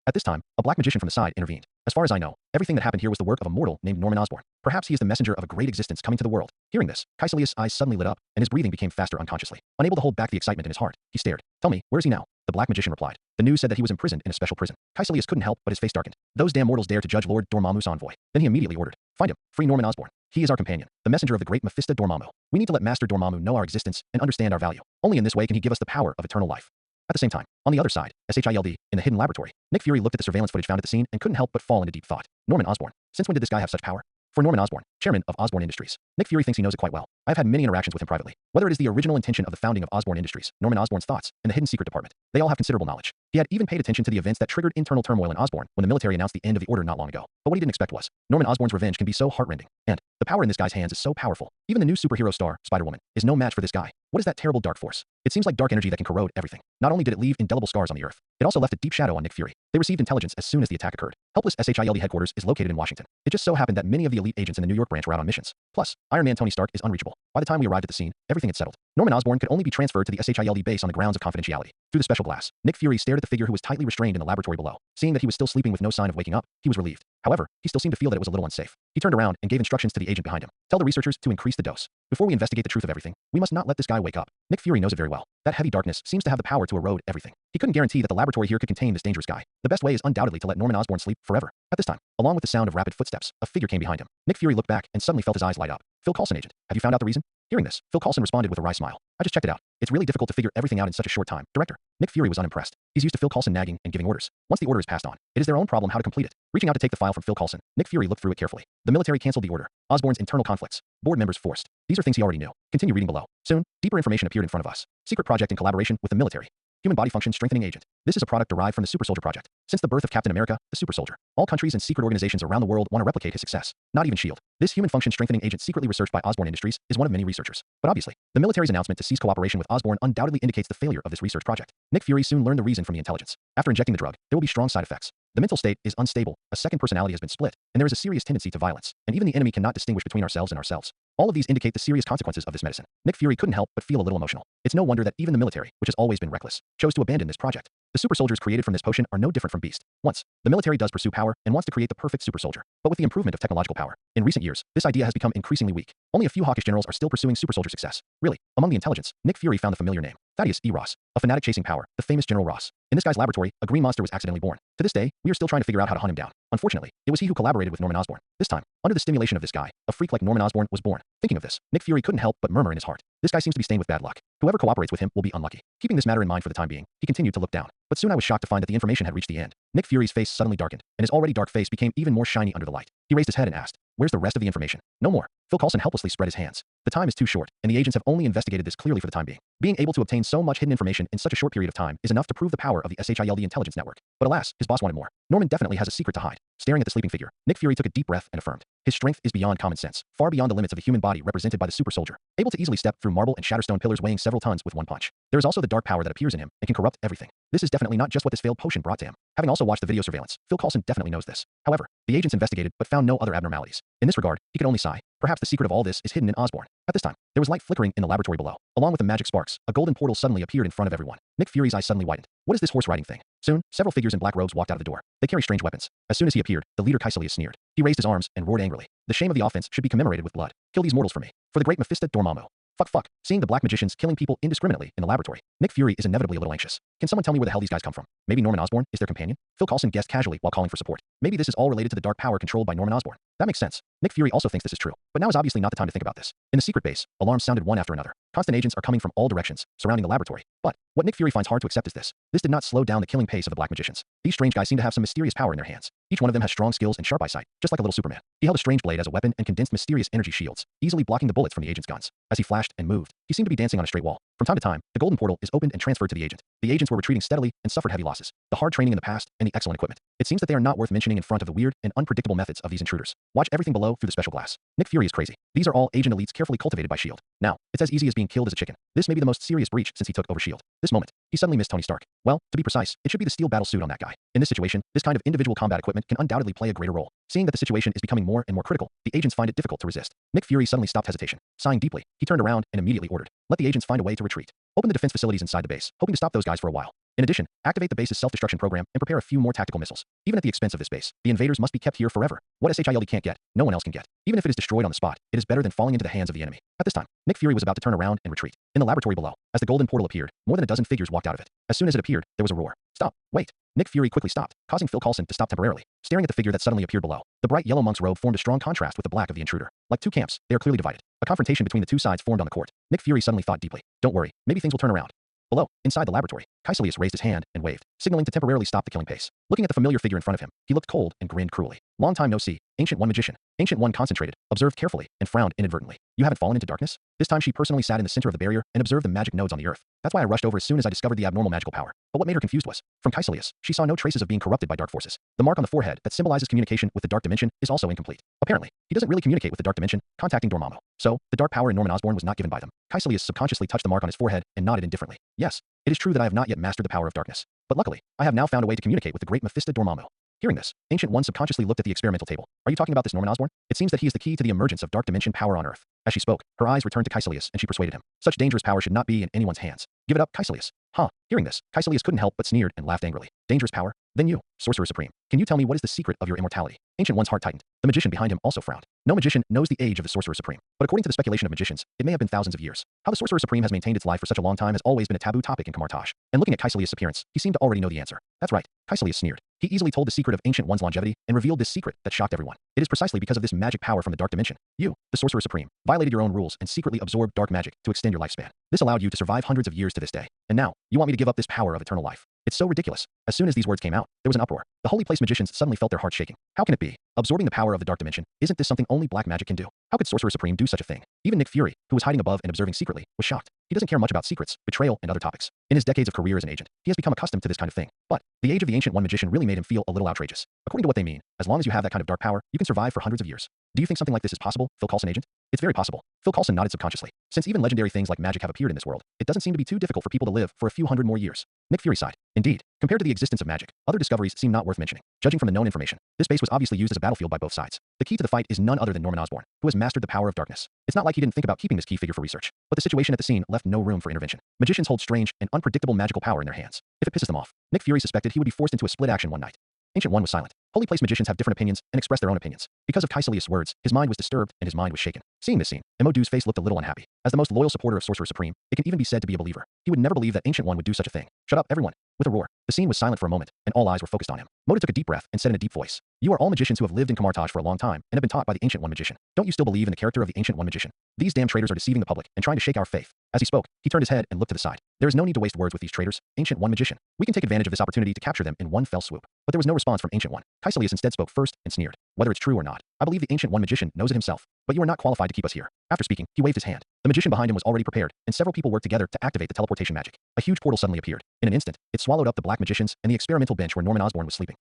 At this time, a black magician from the side intervened. As far as I know, everything that happened here was the work of a mortal named Norman Osborn. Perhaps he is the messenger of a great existence coming to the world. Hearing this, Caecilius' eyes suddenly lit up, and his breathing became faster unconsciously. Unable to hold back the excitement in his heart, he stared. Tell me, where is he now? The black magician replied. The news said that he was imprisoned in a special prison. Caecilius couldn't help, but his face darkened. Those damn mortals dare to judge Lord Dormammu's envoy. Then he immediately ordered, find him, free Norman Osborn. He is our companion, the messenger of the great Mephista Dormammu. We need to let Master Dormammu know our existence and understand our value. Only in this way can he give us the power of eternal life. At the same time, on the other side, SHILD, in the hidden laboratory, Nick Fury looked at the surveillance footage found at the scene and couldn't help but fall into deep thought. Norman Osborn. Since when did this guy have such power? For Norman Osborn, chairman of Osborn Industries. Nick Fury thinks he knows it quite well. I've had many interactions with him privately. Whether it is the original intention of the founding of Osborn Industries, Norman Osborn's thoughts, and the hidden secret department, they all have considerable knowledge. He had even paid attention to the events that triggered internal turmoil in Osborn when the military announced the end of the order not long ago. But what he didn't expect was, Norman Osborn's revenge can be so heartrending. And the power in this guy's hands is so powerful. Even the new superhero star, Spider-Woman, is no match for this guy. What is that terrible dark force? It seems like dark energy that can corrode everything. Not only did it leave indelible scars on the Earth, it also left a deep shadow on Nick Fury. They received intelligence as soon as the attack occurred. Helpless SHILD headquarters is located in Washington. It just so happened that many of the elite agents in the New York branch were out on missions. Plus, Iron Man Tony Stark is unreachable. By the time we arrived at the scene, everything had settled. Norman Osborn could only be transferred to the SHILD base on the grounds of confidentiality. Through the special glass, Nick Fury stared at the figure who was tightly restrained in the laboratory below. Seeing that he was still sleeping with no sign of waking up, he was relieved. However, he still seemed to feel that it was a little unsafe. He turned around and gave instructions to the agent behind him. Tell the researchers to increase the dose. Before we investigate the truth of everything, we must not let this guy wake up. Nick Fury knows it very well. That heavy darkness seems to have the power to erode everything. He couldn't guarantee that the laboratory here could contain this dangerous guy. The best way is undoubtedly to let Norman Osborn sleep forever. At this time, along with the sound of rapid footsteps, a figure came behind him. Nick Fury looked back and suddenly felt his eyes light up. Phil Coulson, agent. Have you found out the reason? Hearing this, Phil Coulson responded with a wry smile. I just checked it out. It's really difficult to figure everything out in such a short time. Director. Nick Fury was unimpressed. He's used to Phil Coulson nagging and giving orders. Once the order is passed on, it is their own problem how to complete it. Reaching out to take the file from Phil Coulson, Nick Fury looked through it carefully. The military canceled the order. Osborn's internal conflicts. Board members forced. These are things he already knew. Continue reading below. Soon, deeper information appeared in front of us. Secret project in collaboration with the military. Human body function strengthening agent. This is a product derived from the Super Soldier Project. Since the birth of Captain America, the Super Soldier, all countries and secret organizations around the world want to replicate his success. Not even S.H.I.E.L.D. This human function strengthening agent secretly researched by Osborn Industries is one of many researchers. But obviously, the military's announcement to cease cooperation with Osborn undoubtedly indicates the failure of this research project. Nick Fury soon learned the reason from the intelligence. After injecting the drug, there will be strong side effects. The mental state is unstable, a second personality has been split, and there is a serious tendency to violence, and even the enemy cannot distinguish between ourselves and ourselves. All of these indicate the serious consequences of this medicine. Nick Fury couldn't help but feel a little emotional. It's no wonder that even the military, which has always been reckless, chose to abandon this project. The super soldiers created from this potion are no different from Beast. Once, the military does pursue power and wants to create the perfect super soldier, but with the improvement of technological power. In recent years, this idea has become increasingly weak. Only a few hawkish generals are still pursuing super soldier success. Really, among the intelligence, Nick Fury found the familiar name. Thaddeus E. Ross, a fanatic chasing power, the famous General Ross. In this guy's laboratory, a green monster was accidentally born. To this day, we are still trying to figure out how to hunt him down. Unfortunately, it was he who collaborated with Norman Osborn. This time, under the stimulation of this guy, a freak like Norman Osborn was born. Thinking of this, Nick Fury couldn't help but murmur in his heart. This guy seems to be stained with bad luck. Whoever cooperates with him will be unlucky. Keeping this matter in mind for the time being, he continued to look down. But soon I was shocked to find that the information had reached the end. Nick Fury's face suddenly darkened, and his already dark face became even more shiny under the light. He raised his head and asked, "Where's the rest of the information?" "No more." Phil Coulson helplessly spread his hands. "The time is too short, and the agents have only investigated this clearly for the time being. Being able to obtain so much hidden information in such a short period of time is enough to prove the power of the SHIELD intelligence network." But alas, his boss wanted more. Norman definitely has a secret to hide. Staring at the sleeping figure, Nick Fury took a deep breath and affirmed, "His strength is beyond common sense, far beyond the limits of a human body represented by the super soldier, able to easily step through marble and shatterstone pillars weighing several tons with one punch. There is also the dark power that appears in him and can corrupt everything. This is definitely not just what this failed potion brought to him." Having also watched the video surveillance, Phil Coulson definitely knows this. However, the agents investigated but found no other abnormalities. In this regard, he could only sigh. Perhaps the secret of all this is hidden in Osborn. At this time, there was light flickering in the laboratory below. Along with the magic sparks, a golden portal suddenly appeared in front of everyone. Nick Fury's eyes suddenly widened. What is this horse riding thing? Soon, several figures in black robes walked out of the door. They carry strange weapons. As soon as he appeared, the leader Caecilius sneered. He raised his arms and roared angrily. "The shame of the offense should be commemorated with blood. Kill these mortals for me. For the great Mephista Dormammu." Fuck. Seeing the black magicians killing people indiscriminately in the laboratory, Nick Fury is inevitably a little anxious. Can someone tell me where the hell these guys come from? Maybe Norman Osborn is their companion? Phil Coulson guessed casually while calling for support. Maybe this is all related to the dark power controlled by Norman Osborn. That makes sense. Nick Fury also thinks this is true. But now is obviously not the time to think about this. In the secret base, alarms sounded one after another. Constant agents are coming from all directions, surrounding the laboratory. But what Nick Fury finds hard to accept is this. This did not slow down the killing pace of the black magicians. These strange guys seem to have some mysterious power in their hands. Each one of them has strong skills and sharp eyesight, just like a little Superman. He held a strange blade as a weapon and condensed mysterious energy shields, easily blocking the bullets from the agent's guns. As he flashed and moved, he seemed to be dancing on a straight wall. From time to time, the golden portal is opened and transferred to the agent. The agents were retreating steadily and suffered heavy losses. The hard training in the past and the excellent equipment. It seems that they are not worth mentioning in front of the weird and unpredictable methods of these intruders. Watch everything below through the special glass. Nick Fury is crazy. These are all agent elites carefully cultivated by S.H.I.E.L.D. Now, it's as easy as being killed as a chicken. This may be the most serious breach since he took over S.H.I.E.L.D. This moment, he suddenly missed Tony Stark. Well, to be precise, it should be the steel battle suit on that guy. In this situation, this kind of individual combat equipment can undoubtedly play a greater role. Seeing that the situation is becoming more and more critical, the agents find it difficult to resist. Nick Fury suddenly stopped hesitation. Sighing deeply, he turned around and immediately ordered, "Let the agents find a way to retreat. Open the defense facilities inside the base, hoping to stop those guys for a while. In addition, activate the base's self-destruction program and prepare a few more tactical missiles. Even at the expense of this base, the invaders must be kept here forever. What SHIELD can't get, no one else can get. Even if it is destroyed on the spot, it is better than falling into the hands of the enemy." At this time, Nick Fury was about to turn around and retreat. In the laboratory below, as the golden portal appeared, more than a dozen figures walked out of it. As soon as it appeared, there was a roar. "Stop! Wait!" Nick Fury quickly stopped, causing Phil Coulson to stop temporarily, staring at the figure that suddenly appeared below. The bright yellow monk's robe formed a strong contrast with the black of the intruder. Like two camps, they are clearly divided. A confrontation between the two sides formed on the court. Nick Fury suddenly thought deeply. Don't worry, maybe things will turn around. Below, inside the laboratory, Caecilius raised his hand and waved, signaling to temporarily stop the killing pace. Looking at the familiar figure in front of him, he looked cold and grinned cruelly. "Long time no see, Ancient One magician." Ancient One concentrated, observed carefully, and frowned inadvertently. "You haven't fallen into darkness?" This time she personally sat in the center of the barrier and observed the magic nodes on the earth. "That's why I rushed over as soon as I discovered the abnormal magical power." But what made her confused was, from Caecilius, she saw no traces of being corrupted by dark forces. The mark on the forehead that symbolizes communication with the dark dimension is also incomplete. Apparently, he doesn't really communicate with the dark dimension, contacting Dormammu. So, the dark power in Norman Osborn was not given by them. Caecilius subconsciously touched the mark on his forehead and nodded indifferently. "Yes, it is true that I have not yet mastered the power of darkness. But luckily, I have now found a way to communicate with the great Mephista Dormammu." Hearing this, Ancient One subconsciously looked at the experimental table. "Are you talking about this Norman Osborn? It seems that he is the key to the emergence of dark dimension power on Earth." As she spoke, her eyes returned to Caecilius and she persuaded him. "Such dangerous power should not be in anyone's hands. Give it up, Caecilius." "Huh?" Hearing this, Caecilius couldn't help but sneered and laughed angrily. "Dangerous power? Then you, Sorcerer Supreme, can you tell me what is the secret of your immortality?" Ancient One's heart tightened. The magician behind him also frowned. No magician knows the age of the Sorcerer Supreme, but according to the speculation of magicians, it may have been thousands of years. How the Sorcerer Supreme has maintained its life for such a long time has always been a taboo topic in Camartage. And looking at Caecilius' appearance, he seemed to already know the answer. That's right, Caecilius sneered. He easily told the secret of Ancient One's longevity and revealed this secret that shocked everyone. It is precisely because of this magic power from the dark dimension. You, the Sorcerer Supreme, violated your own rules and secretly absorbed dark magic to extend your lifespan. This allowed you to survive hundreds of years to this day. And now, you want me to give up this power of eternal life. It's so ridiculous. As soon as these words came out, there was an uproar. The holy place magicians suddenly felt their hearts shaking. How can it be? Absorbing the power of the dark dimension, isn't this something only black magic can do? How could Sorcerer Supreme do such a thing? Even Nick Fury, who was hiding above and observing secretly, was shocked. He doesn't care much about secrets, betrayal, and other topics. In his decades of career as an agent, he has become accustomed to this kind of thing. But the age of the Ancient One magician really made him feel a little outrageous. According to what they mean, as long as you have that kind of dark power, you can survive for hundreds of years. Do you think something like this is possible, Phil Coulson agent? It's very possible. Phil Coulson nodded subconsciously. Since even legendary things like magic have appeared in this world, it doesn't seem to be too difficult for people to live for a few hundred more years. Nick Fury sighed. Indeed, compared to the existence of magic, other discoveries seem not worth mentioning. Judging from the known information, this base was obviously used as a battlefield by both sides. The key to the fight is none other than Norman Osborn, who has mastered the power of darkness. It's not like he didn't think about keeping this key figure for research, but the situation at the scene left no room for intervention. Magicians hold strange and unpredictable magical power in their hands. If it pisses them off, Nick Fury suspected he would be forced into a split action one night. Ancient One was silent. Holy place magicians have different opinions and express their own opinions. Because of Caecilius' words, his mind was disturbed and his mind was shaken. Seeing this scene, Emodu's face looked a little unhappy. As the most loyal supporter of Sorcerer Supreme, it can even be said to be a believer. He would never believe that Ancient One would do such a thing. "Shut up, everyone," With a roar, the scene was silent for a moment, and all eyes were focused on him. Moda took a deep breath and said in a deep voice, "You are all magicians who have lived in Kamartaj for a long time and have been taught by the Ancient One Magician. Don't you still believe in the character of the Ancient One Magician? These damn traitors are deceiving the public and trying to shake our faith." As he spoke, he turned his head and looked to the side. There is no need to waste words with these traitors, Ancient One Magician. We can take advantage of this opportunity to capture them in one fell swoop. But there was no response from Ancient One. Caecilius instead spoke first and sneered. "Whether it's true or not, I believe the Ancient One Magician knows it himself, but you are not qualified to keep us here." After speaking, he waved his hand. The magician behind him was already prepared, and several people worked together to activate the teleportation magic. A huge portal suddenly appeared. In an instant, it swallowed up the black magicians and the experimental bench where Norman Osborn was sleeping.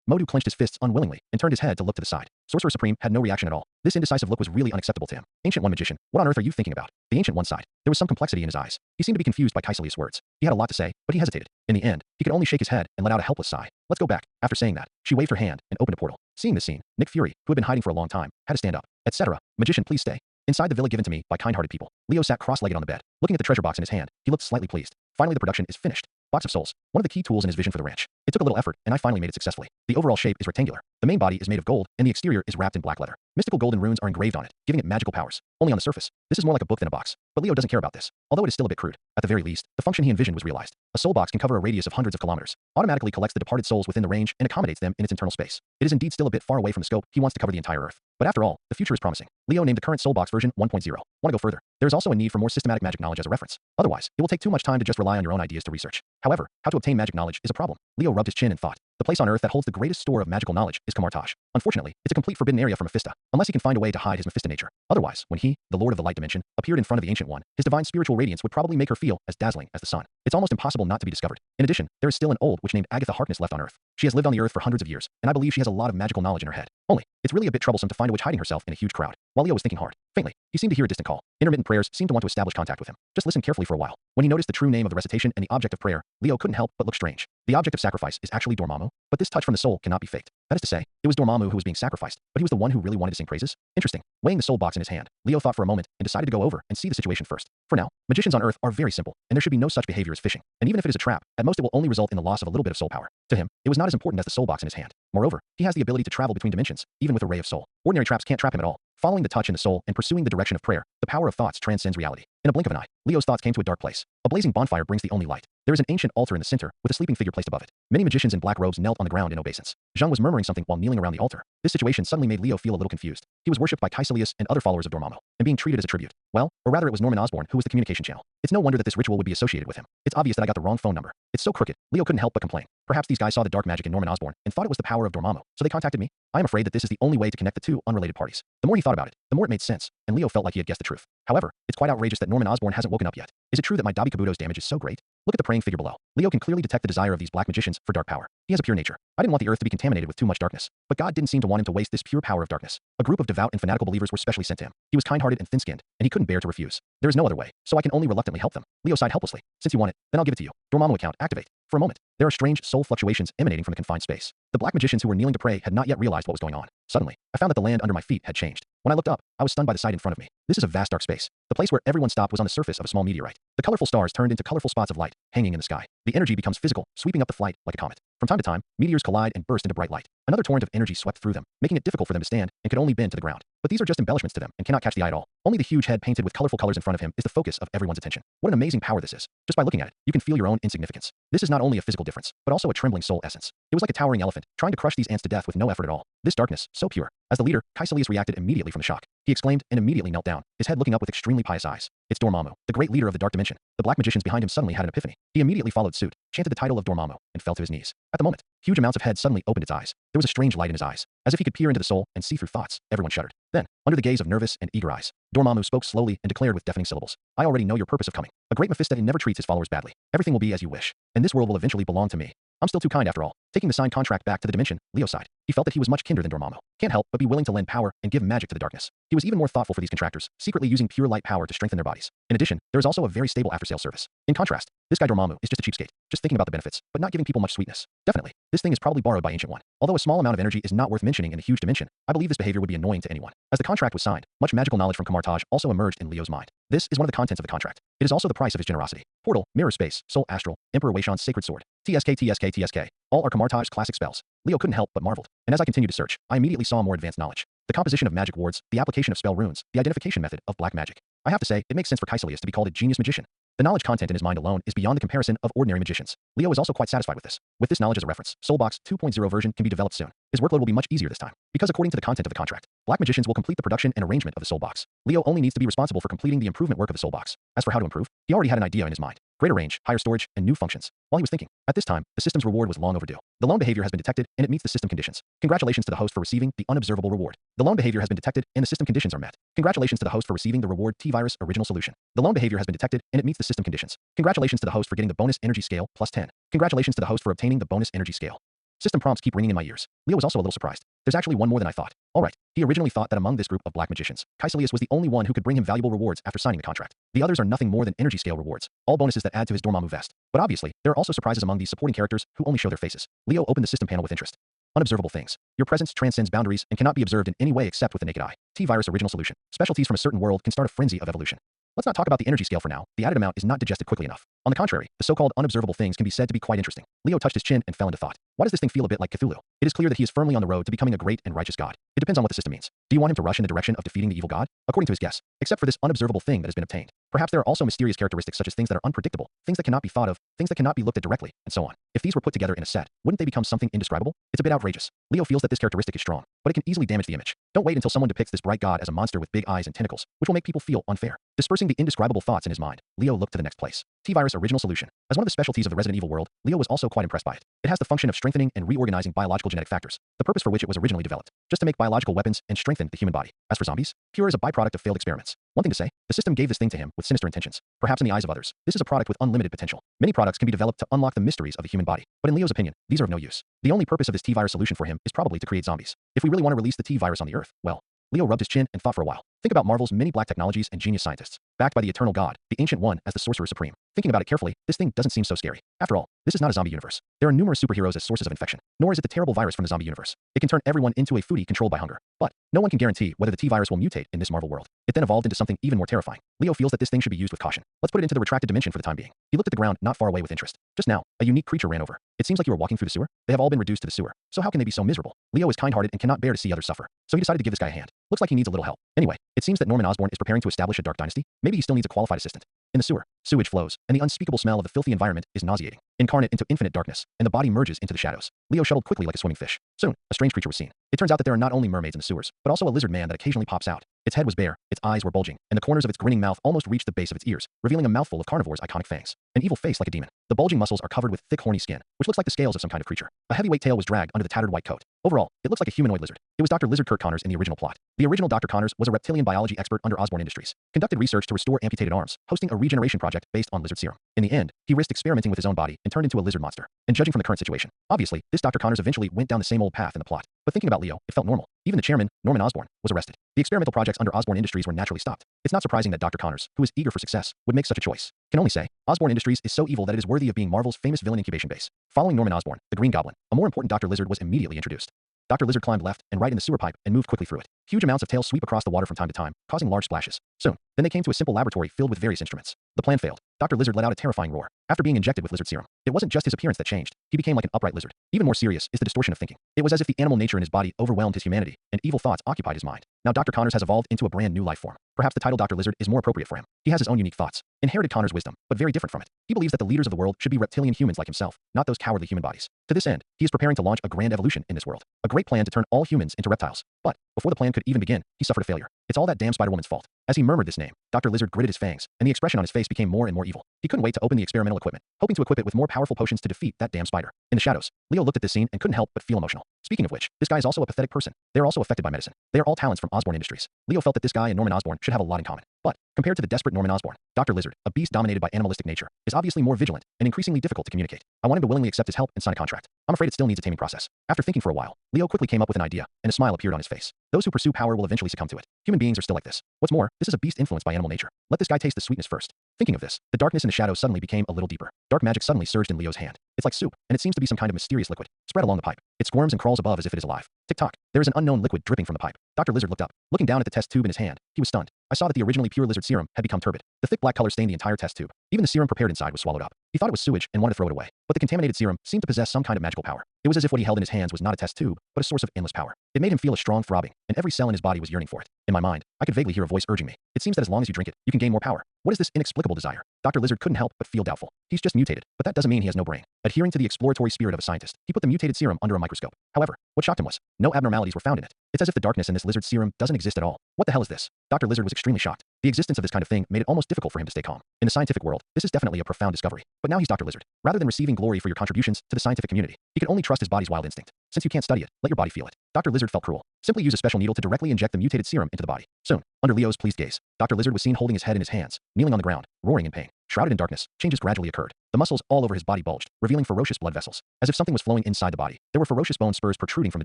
Modu clenched his fists unwillingly and turned his head to look to the side. Sorcerer Supreme had no reaction at all. This indecisive look was really unacceptable to him. "Ancient One Magician, what on earth are you thinking about?" The Ancient One sighed. There was some complexity in his eyes. He seemed to be confused by Caecilius' words. He had a lot to say, but he hesitated. In the end, he could only shake his head and let out a helpless sigh. "Let's go back." After saying that, she waved her hand and opened a portal. Seeing this scene, Nick Fury, who had been hiding for a long time, had to stand up, etc. "Magician, please stay." Inside the villa given to me by kind-hearted people, Leo sat cross-legged on the bed. Looking at the treasure box in his hand, he looked slightly pleased. Finally, the production is finished. Box of Souls, one of the key tools in his vision for the ranch. It took a little effort, and I finally made it successfully. The overall shape is rectangular. The main body is made of gold, and the exterior is wrapped in black leather. Mystical golden runes are engraved on it, giving it magical powers. Only on the surface, this is more like a book than a box. But Leo doesn't care about this. Although it is still a bit crude, at the very least, the function he envisioned was realized. A soul box can cover a radius of hundreds of kilometers, automatically collects the departed souls within the range, and accommodates them in its internal space. It is indeed still a bit far away from the scope he wants to cover the entire Earth. But after all, the future is promising. Leo named the current soul box version 1.0. Want to go further? There is also a need for more systematic magic knowledge as a reference. Otherwise, it will take too much time to just rely on your own ideas to research. However, how to obtain magic knowledge is a problem. Leo rubbed his chin and thought. The place on Earth that holds the greatest store of magical knowledge is Kamartaj. Unfortunately, it's a complete forbidden area for Mephista, unless he can find a way to hide his Mephista nature. Otherwise, when he, the Lord of the Light Dimension, appeared in front of the Ancient One, his divine spiritual radiance would probably make her feel as dazzling as the sun. It's almost impossible not to be discovered. In addition, there is still an old witch named Agatha Harkness left on Earth. She has lived on the Earth for hundreds of years, and I believe she has a lot of magical knowledge in her head. Only, it's really a bit troublesome to find a witch hiding herself in a huge crowd. While Leo was thinking hard, faintly, he seemed to hear a distant call. Intermittent prayers seemed to want to establish contact with him. Just listen carefully for a while. When he noticed the true name of the recitation and the object of prayer, Leo couldn't help but look strange. The object of sacrifice is actually Dormammu, but this touch from the soul cannot be faked. That is to say, it was Dormammu who was being sacrificed, but he was the one who really wanted to sing praises? Interesting. Weighing the soul box in his hand, Leo thought for a moment and decided to go over and see the situation first. For now, magicians on Earth are very simple, and there should be no such behavior as fishing. And even if it is a trap, at most it will only result in the loss of a little bit of soul power. To him, it was not as important as the soul box in his hand. Moreover, he has the ability to travel between dimensions, even with a ray of soul. Ordinary traps can't trap him at all. Following the touch in the soul and pursuing the direction of prayer, the power of thoughts transcends reality. In a blink of an eye, Leo's thoughts came to a dark place. A blazing bonfire brings the only light. There is an ancient altar in the center, with a sleeping figure placed above it. Many magicians in black robes knelt on the ground in obeisance. Zhang was murmuring something while kneeling around the altar. This situation suddenly made Leo feel a little confused. He was worshipped by Caecilius and other followers of Dormammu, and being treated as a tribute. Well, or rather it was Norman Osborn who was the communication channel. It's no wonder that this ritual would be associated with him. It's obvious that I got the wrong phone number. It's so crooked. Leo couldn't help but complain. Perhaps these guys saw the dark magic in Norman Osborn and thought it was the power of Dormammu, so they contacted me. I am afraid that this is the only way to connect the two unrelated parties. The more he thought about it, the more it made sense, and Leo felt like he had guessed the truth. However, it's quite outrageous that Norman Osborn hasn't woken up yet. Is it true that my Dabi Kabuto's damage is so great? Look at the praying figure below. Leo can clearly detect the desire of these black magicians for dark power. He has a pure nature. I didn't want the earth to be contaminated with too much darkness, but God didn't seem to want him to waste this pure power of darkness. A group of devout and fanatical believers were specially sent to him. He was kind-hearted and thin-skinned, and he couldn't bear to refuse. There is no other way, so I can only reluctantly help them. Leo sighed helplessly. Since you want it, then I'll give it to you. Dormammu account activate. For a moment, there are strange soul fluctuations emanating from the confined space. The black magicians who were kneeling to pray had not yet realized what was going on. Suddenly, I found that the land under my feet had changed. When I looked up, I was stunned by the sight in front of me. This is a vast dark space. The place where everyone stopped was on the surface of a small meteorite. The colorful stars turned into colorful spots of light, hanging in the sky. The energy becomes physical, sweeping up the flight like a comet. From time to time, meteors collide and burst into bright light. Another torrent of energy swept through them, making it difficult for them to stand and could only bend to the ground. But these are just embellishments to them and cannot catch the eye at all. Only the huge head painted with colorful colors in front of him is the focus of everyone's attention. What an amazing power this is. Just by looking at it, you can feel your own insignificance. This is not only a physical difference, but also a trembling soul essence. It was like a towering elephant, trying to crush these ants to death with no effort at all. This darkness, so pure. As the leader, Caecilius reacted immediately from the shock. He exclaimed and immediately knelt down, his head looking up with extremely pious eyes. It's Dormammu, the great leader of the dark dimension. The black magicians behind him suddenly had an epiphany. He immediately followed suit, chanted the title of Dormammu, and fell to his knees. At the moment, huge amounts of head suddenly opened its eyes. There was a strange light in his eyes, as if he could peer into the soul and see through thoughts. Everyone shuddered. Then, under the gaze of nervous and eager eyes, Dormammu spoke slowly and declared with deafening syllables, I already know your purpose of coming. A great Mephista never treats his followers badly. Everything will be as you wish, and this world will eventually belong to me. I'm still too kind after all. Taking the signed contract back to the dimension, Leo sighed. He felt that he was much kinder than Dormammu. Can't help but be willing to lend power and give magic to the darkness. He was even more thoughtful for these contractors, secretly using pure light power to strengthen their bodies. In addition, there is also a very stable after-sale service. In contrast, this guy Dormammu is just a cheapskate, just thinking about the benefits, but not giving people much sweetness. Definitely, this thing is probably borrowed by Ancient One. Although a small amount of energy is not worth mentioning in a huge dimension, I believe this behavior would be annoying to anyone. As the contract was signed, much magical knowledge from Kamartaj also emerged in Leo's mind. This is one of the contents of the contract. It is also the price of his generosity. Portal, Mirror Space, Soul Astral, Emperor Weishan's Sacred Sword. TSK. All are Kamartaj's classic spells. Leo couldn't help but marveled, and as I continued to search, I immediately saw more advanced knowledge. The composition of magic wards, the application of spell runes, the identification method of black magic. I have to say, it makes sense for Caecilius to be called a genius magician. The knowledge content in his mind alone is beyond the comparison of ordinary magicians. Leo is also quite satisfied with this. With this knowledge as a reference, Soulbox 2.0 version can be developed soon. His workload will be much easier this time, because according to the content of the contract, black magicians will complete the production and arrangement of the Soulbox. Leo only needs to be responsible for completing the improvement work of the Soulbox. As for how to improve, he already had an idea in his mind. Greater range, higher storage, and new functions. While he was thinking, at this time, the system's reward was long overdue. The loan behavior has been detected, and it meets the system conditions. Congratulations to the host for receiving the unobservable reward. The loan behavior has been detected, and the system conditions are met. Congratulations to the host for receiving the reward T-Virus Original Solution. The loan behavior has been detected, and it meets the system conditions. Congratulations to the host for getting the bonus energy scale plus 10. Congratulations to the host for obtaining the bonus energy scale. System prompts keep ringing in my ears. Leo was also a little surprised. There's actually one more than I thought. Alright, he originally thought that among this group of black magicians, Caecilius was the only one who could bring him valuable rewards after signing the contract. The others are nothing more than energy scale rewards, all bonuses that add to his Dormammu vest. But obviously, there are also surprises among these supporting characters who only show their faces. Leo opened the system panel with interest. Unobservable things. Your presence transcends boundaries and cannot be observed in any way except with the naked eye. T-Virus Original Solution. Specialties from a certain world can start a frenzy of evolution. Let's not talk about the energy scale for now. The added amount is not digested quickly enough. On the contrary, the so-called unobservable things can be said to be quite interesting. Leo touched his chin and fell into thought. Why does this thing feel a bit like Cthulhu? It is clear that he is firmly on the road to becoming a great and righteous god. It depends on what the system means. Do you want him to rush in the direction of defeating the evil god? According to his guess, except for this unobservable thing that has been obtained. Perhaps there are also mysterious characteristics such as things that are unpredictable, things that cannot be thought of, things that cannot be looked at directly, and so on. If these were put together in a set, wouldn't they become something indescribable? It's a bit outrageous. Leo feels that this characteristic is strong, but it can easily damage the image. Don't wait until someone depicts this bright god as a monster with big eyes and tentacles, which will make people feel unfair. Dispersing the indescribable thoughts in his mind, Leo looked to the next place. T-Virus Original Solution. As one of the specialties of the Resident Evil world, Leo was also quite impressed by it. It has the function of strengthening and reorganizing biological genetic factors, the purpose for which it was originally developed, just to make biological weapons and strengthen the human body. As for zombies, cure is a byproduct of failed experiments. One thing to say, the system gave this thing to him with sinister intentions. Perhaps in the eyes of others, this is a product with unlimited potential. Many products can be developed to unlock the mysteries of the human body, but in Leo's opinion, these are of no use. The only purpose of this T-Virus solution for him is probably to create zombies. If we really want to release the T-Virus on the Earth, well, Leo rubbed his chin and thought for a while. Think about Marvel's many black technologies and genius scientists, backed by the Eternal God, the Ancient One as the Sorcerer Supreme. Thinking about it carefully, this thing doesn't seem so scary. After all, this is not a zombie universe. There are numerous superheroes as sources of infection, nor is it the terrible virus from the zombie universe. It can turn everyone into a foodie controlled by hunger. But no one can guarantee whether the T-Virus will mutate in this Marvel world. It then evolved into something even more terrifying. Leo feels that this thing should be used with caution. Let's put it into the retracted dimension for the time being. He looked at the ground not far away with interest. Just now, a unique creature ran over. It seems like you were walking through the sewer. They have all been reduced to the sewer. So how can they be so miserable? Leo is kind-hearted and cannot bear to see others suffer. So he decided to give this guy a hand. Looks like he needs a little help. Anyway, it seems that Norman Osborn is preparing to establish a dark dynasty. Maybe he still needs a qualified assistant. In the sewer, sewage flows, and the unspeakable smell of the filthy environment is nauseating. Incarnate into infinite darkness, and the body merges into the shadows. Leo shuttled quickly like a swimming fish. Soon, a strange creature was seen. It turns out that there are not only mermaids in the sewers, but also a lizard man that occasionally pops out. Its head was bare, its eyes were bulging, and the corners of its grinning mouth almost reached the base of its ears, revealing a mouthful of carnivore's iconic fangs. An evil face like a demon. The bulging muscles are covered with thick horny skin, which looks like the scales of some kind of creature. A heavyweight tail was dragged under the tattered white coat. Overall, it looks like a humanoid lizard. It was Dr. Lizard Kurt Connors in the original plot. The original Dr. Connors was a reptilian biology expert under Osborn Industries, conducted research to restore amputated arms, hosting a regeneration project based on lizard serum. In the end, he risked experimenting with his own body and turned into a lizard monster. And judging from the current situation, obviously, this Dr. Connors eventually went down the same old path in the plot. But thinking about Leo, it felt normal. Even the chairman, Norman Osborn, was arrested. The experimental projects under Osborn Industries were naturally stopped. It's not surprising that Dr. Connors, who is eager for success, would make such a choice. Can only say, Osborn Industries is so evil that it is worthy of being Marvel's famous villain incubation base. Following Norman Osborn, the Green Goblin, a more important Dr. Lizard was immediately introduced. Dr. Lizard climbed left and right in the sewer pipe and moved quickly through it. Huge amounts of tails sweep across the water from time to time, causing large splashes. Soon, then they came to a simple laboratory filled with various instruments. The plan failed. Dr. Lizard let out a terrifying roar. After being injected with lizard serum, it wasn't just his appearance that changed. He became like an upright lizard. Even more serious is the distortion of thinking. It was as if the animal nature in his body overwhelmed his humanity, and evil thoughts occupied his mind. Now Dr. Connors has evolved into a brand new life form. Perhaps the title Dr. Lizard is more appropriate for him. He has his own unique thoughts, inherited Connors' wisdom, but very different from it. He believes that the leaders of the world should be reptilian humans like himself, not those cowardly human bodies. To this end, he is preparing to launch a grand evolution in this world. A great plan to turn all humans into reptiles. But before the plan could even begin, he suffered a failure. It's all that damn Spider-Woman's fault. As he murmured this name, Dr. Lizard gritted his fangs, and the expression on his face became more and more evil. He couldn't wait to open the experimental equipment, hoping to equip it with more powerful potions to defeat that damn spider. In the shadows, Leo looked at this scene and couldn't help but feel emotional. Speaking of which, this guy is also a pathetic person. They are also affected by medicine. They are all talents from Osborn Industries. Leo felt that this guy and Norman Osborn should have a lot in common. But compared to the desperate Norman Osborn, Dr. Lizard, a beast dominated by animalistic nature, is obviously more vigilant and increasingly difficult to communicate. I want him to willingly accept his help and sign a contract. I'm afraid it still needs a taming process. After thinking for a while, Leo quickly came up with an idea, and a smile appeared on his face. Those who pursue power will eventually succumb to it. Human beings are still like this. What's more, this is a beast influenced by animal nature. Let this guy taste the sweetness first. Thinking of this, the darkness in the shadows suddenly became a little deeper. Dark magic suddenly surged in Leo's hand. It's like soup, and it seems to be some kind of mysterious liquid, spread along the pipe. It squirms and crawls above as if it is alive. Tick-tock. There is an unknown liquid dripping from the pipe. Dr. Lizard looked up. Looking down at the test tube in his hand, he was stunned. I saw that the originally pure lizard serum had become turbid. The thick black color stained the entire test tube. Even the serum prepared inside was swallowed up. He thought it was sewage and wanted to throw it away. But the contaminated serum seemed to possess some kind of magical power. It was as if what he held in his hands was not a test tube, but a source of endless power. It made him feel a strong throbbing, and every cell in his body was yearning for it. In my mind, I could vaguely hear a voice urging me. It seems that as long as you drink it, you can gain more power. What is this inexplicable desire? Dr. Lizard couldn't help but feel doubtful. He's just mutated, but that doesn't mean he has no brain. Adhering to the exploratory spirit of a scientist, he put the mutated serum under a microscope. However, what shocked him was, no abnormalities were found in it. It's as if the darkness in this lizard's serum doesn't exist at all. What the hell is this? Dr. Lizard was extremely shocked. The existence of this kind of thing made it almost difficult for him to stay calm. In the scientific world, this is definitely a profound discovery. But now he's Dr. Lizard. Rather than receiving glory for your contributions to the scientific community, he can only trust his body's wild instinct. Since you can't study it, let your body feel it. Dr. Lizard felt cruel. Simply use a special needle to directly inject the mutated serum into the body. Soon, under Leo's pleased gaze, Dr. Lizard was seen holding his head in his hands, kneeling on the ground, roaring in pain. Shrouded in darkness, changes gradually occurred. The muscles all over his body bulged, revealing ferocious blood vessels. As if something was flowing inside the body, there were ferocious bone spurs protruding from the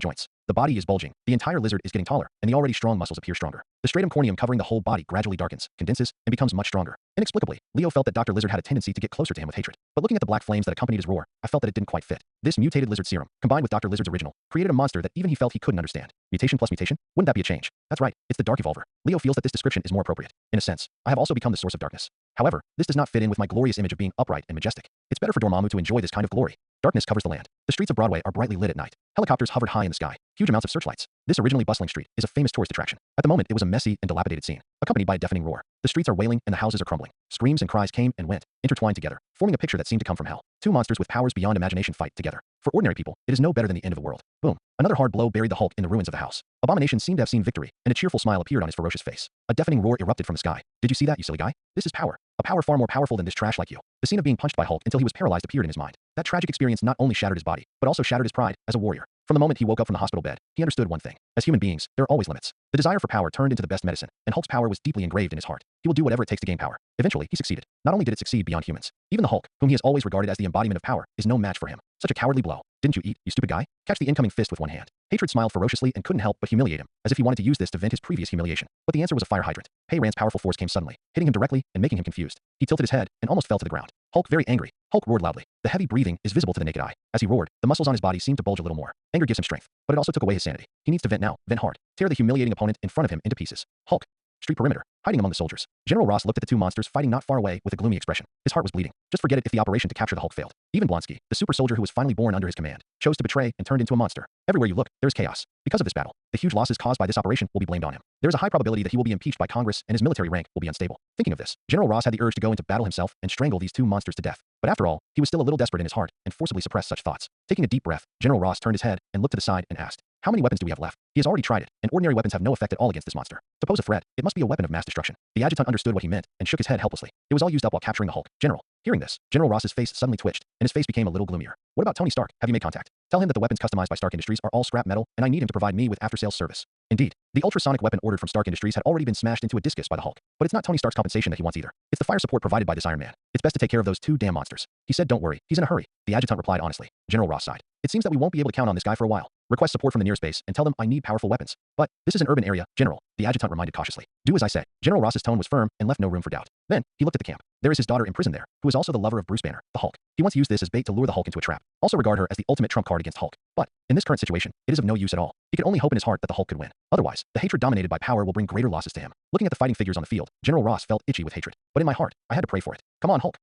joints. The body is bulging, the entire lizard is getting taller, and the already strong muscles appear stronger. The stratum corneum covering the whole body gradually darkens, condenses, and becomes much stronger. Inexplicably, Leo felt that Dr. Lizard had a tendency to get closer to him with hatred. But looking at the black flames that accompanied his roar, I felt that it didn't quite fit. This mutated lizard serum, combined with Dr. Lizard's original, created a monster that even he felt he couldn't understand. Mutation plus mutation? Wouldn't that be a change? That's right, it's the Dark Evolver. Leo feels that this description is more appropriate. In a sense, I have also become the source of darkness. However, this does not fit in with my glorious image of being upright and majestic. It's better for Dormammu to enjoy this kind of glory. Darkness covers the land. The streets of Broadway are brightly lit at night. Helicopters hovered high in the sky. Huge amounts of searchlights. This originally bustling street is a famous tourist attraction. At the moment, it was a messy and dilapidated scene, accompanied by a deafening roar. The streets are wailing and the houses are crumbling. Screams and cries came and went, intertwined together, forming a picture that seemed to come from hell. Two monsters with powers beyond imagination fight together. For ordinary people, it is no better than the end of the world. Boom. Another hard blow buried the Hulk in the ruins of the house. Abomination seemed to have seen victory, and a cheerful smile appeared on his ferocious face. A deafening roar erupted from the sky. Did you see that, you silly guy? This is power. A power far more powerful than this trash like you. The scene of being punched by Hulk until he was paralyzed appeared in his mind. That tragic experience not only shattered his body, but also shattered his pride as a warrior. From the moment he woke up from the hospital bed, he understood one thing. As human beings, there are always limits. The desire for power turned into the best medicine, and Hulk's power was deeply engraved in his heart. He will do whatever it takes to gain power. Eventually, he succeeded. Not only did it succeed beyond humans, even the Hulk, whom he has always regarded as the embodiment of power, is no match for him. Such a cowardly blow. Didn't you eat, you stupid guy? Catch the incoming fist with one hand. Hatred smiled ferociously and couldn't help but humiliate him, as if he wanted to use this to vent his previous humiliation. But the answer was a fire hydrant. Rand's powerful force came suddenly, hitting him directly and making him confused. He tilted his head and almost fell to the ground. Hulk very angry. Hulk roared loudly. The heavy breathing is visible to the naked eye. As he roared, the muscles on his body seemed to bulge a little more. Anger gives him strength, but it also took away his sanity. He needs to vent now, vent hard. Tear the humiliating opponent in front of him into pieces. Hulk. Street perimeter, hiding among the soldiers. General Ross looked at the two monsters fighting not far away with a gloomy expression. His heart was bleeding. Just forget it if the operation to capture the Hulk failed. Even Blonsky, the super soldier who was finally born under his command, chose to betray and turned into a monster. Everywhere you look, there is chaos. Because of this battle, the huge losses caused by this operation will be blamed on him. There is a high probability that he will be impeached by Congress and his military rank will be unstable. Thinking of this, General Ross had the urge to go into battle himself and strangle these two monsters to death. But after all, he was still a little desperate in his heart and forcibly suppressed such thoughts. Taking a deep breath, General Ross turned his head and looked to the side and asked, "How many weapons do we have left?" He has already tried it, and ordinary weapons have no effect at all against this monster. To pose a threat, it must be a weapon of mass destruction. The adjutant understood what he meant and shook his head helplessly. It was all used up while capturing the Hulk. General. Hearing this, General Ross's face suddenly twitched, and his face became a little gloomier. What about Tony Stark? Have you made contact? Tell him that the weapons customized by Stark Industries are all scrap metal, and I need him to provide me with after-sales service. Indeed, the ultrasonic weapon ordered from Stark Industries had already been smashed into a discus by the Hulk. But it's not Tony Stark's compensation that he wants either. It's the fire support provided by this Iron Man. It's best to take care of those two damn monsters. He said don't worry, he's in a hurry. The adjutant replied honestly. General Ross sighed. It seems that we won't be able to count on this guy for a while. Request support from the nearest base and tell them I need powerful weapons. But this is an urban area, General, the adjutant reminded cautiously. Do as I say. General Ross's tone was firm and left no room for doubt. Then, he looked at the camp. There is his daughter imprisoned there, who is also the lover of Bruce Banner, the Hulk. He wants to use this as bait to lure the Hulk into a trap. Also regard her as the ultimate trump card against Hulk. But, in this current situation, it is of no use at all. He can only hope in his heart that the Hulk could win. Otherwise, the hatred dominated by power will bring greater losses to him. Looking at the fighting figures on the field, General Ross felt itchy with hatred. But in my heart, I had to pray for it. Come on, Hulk.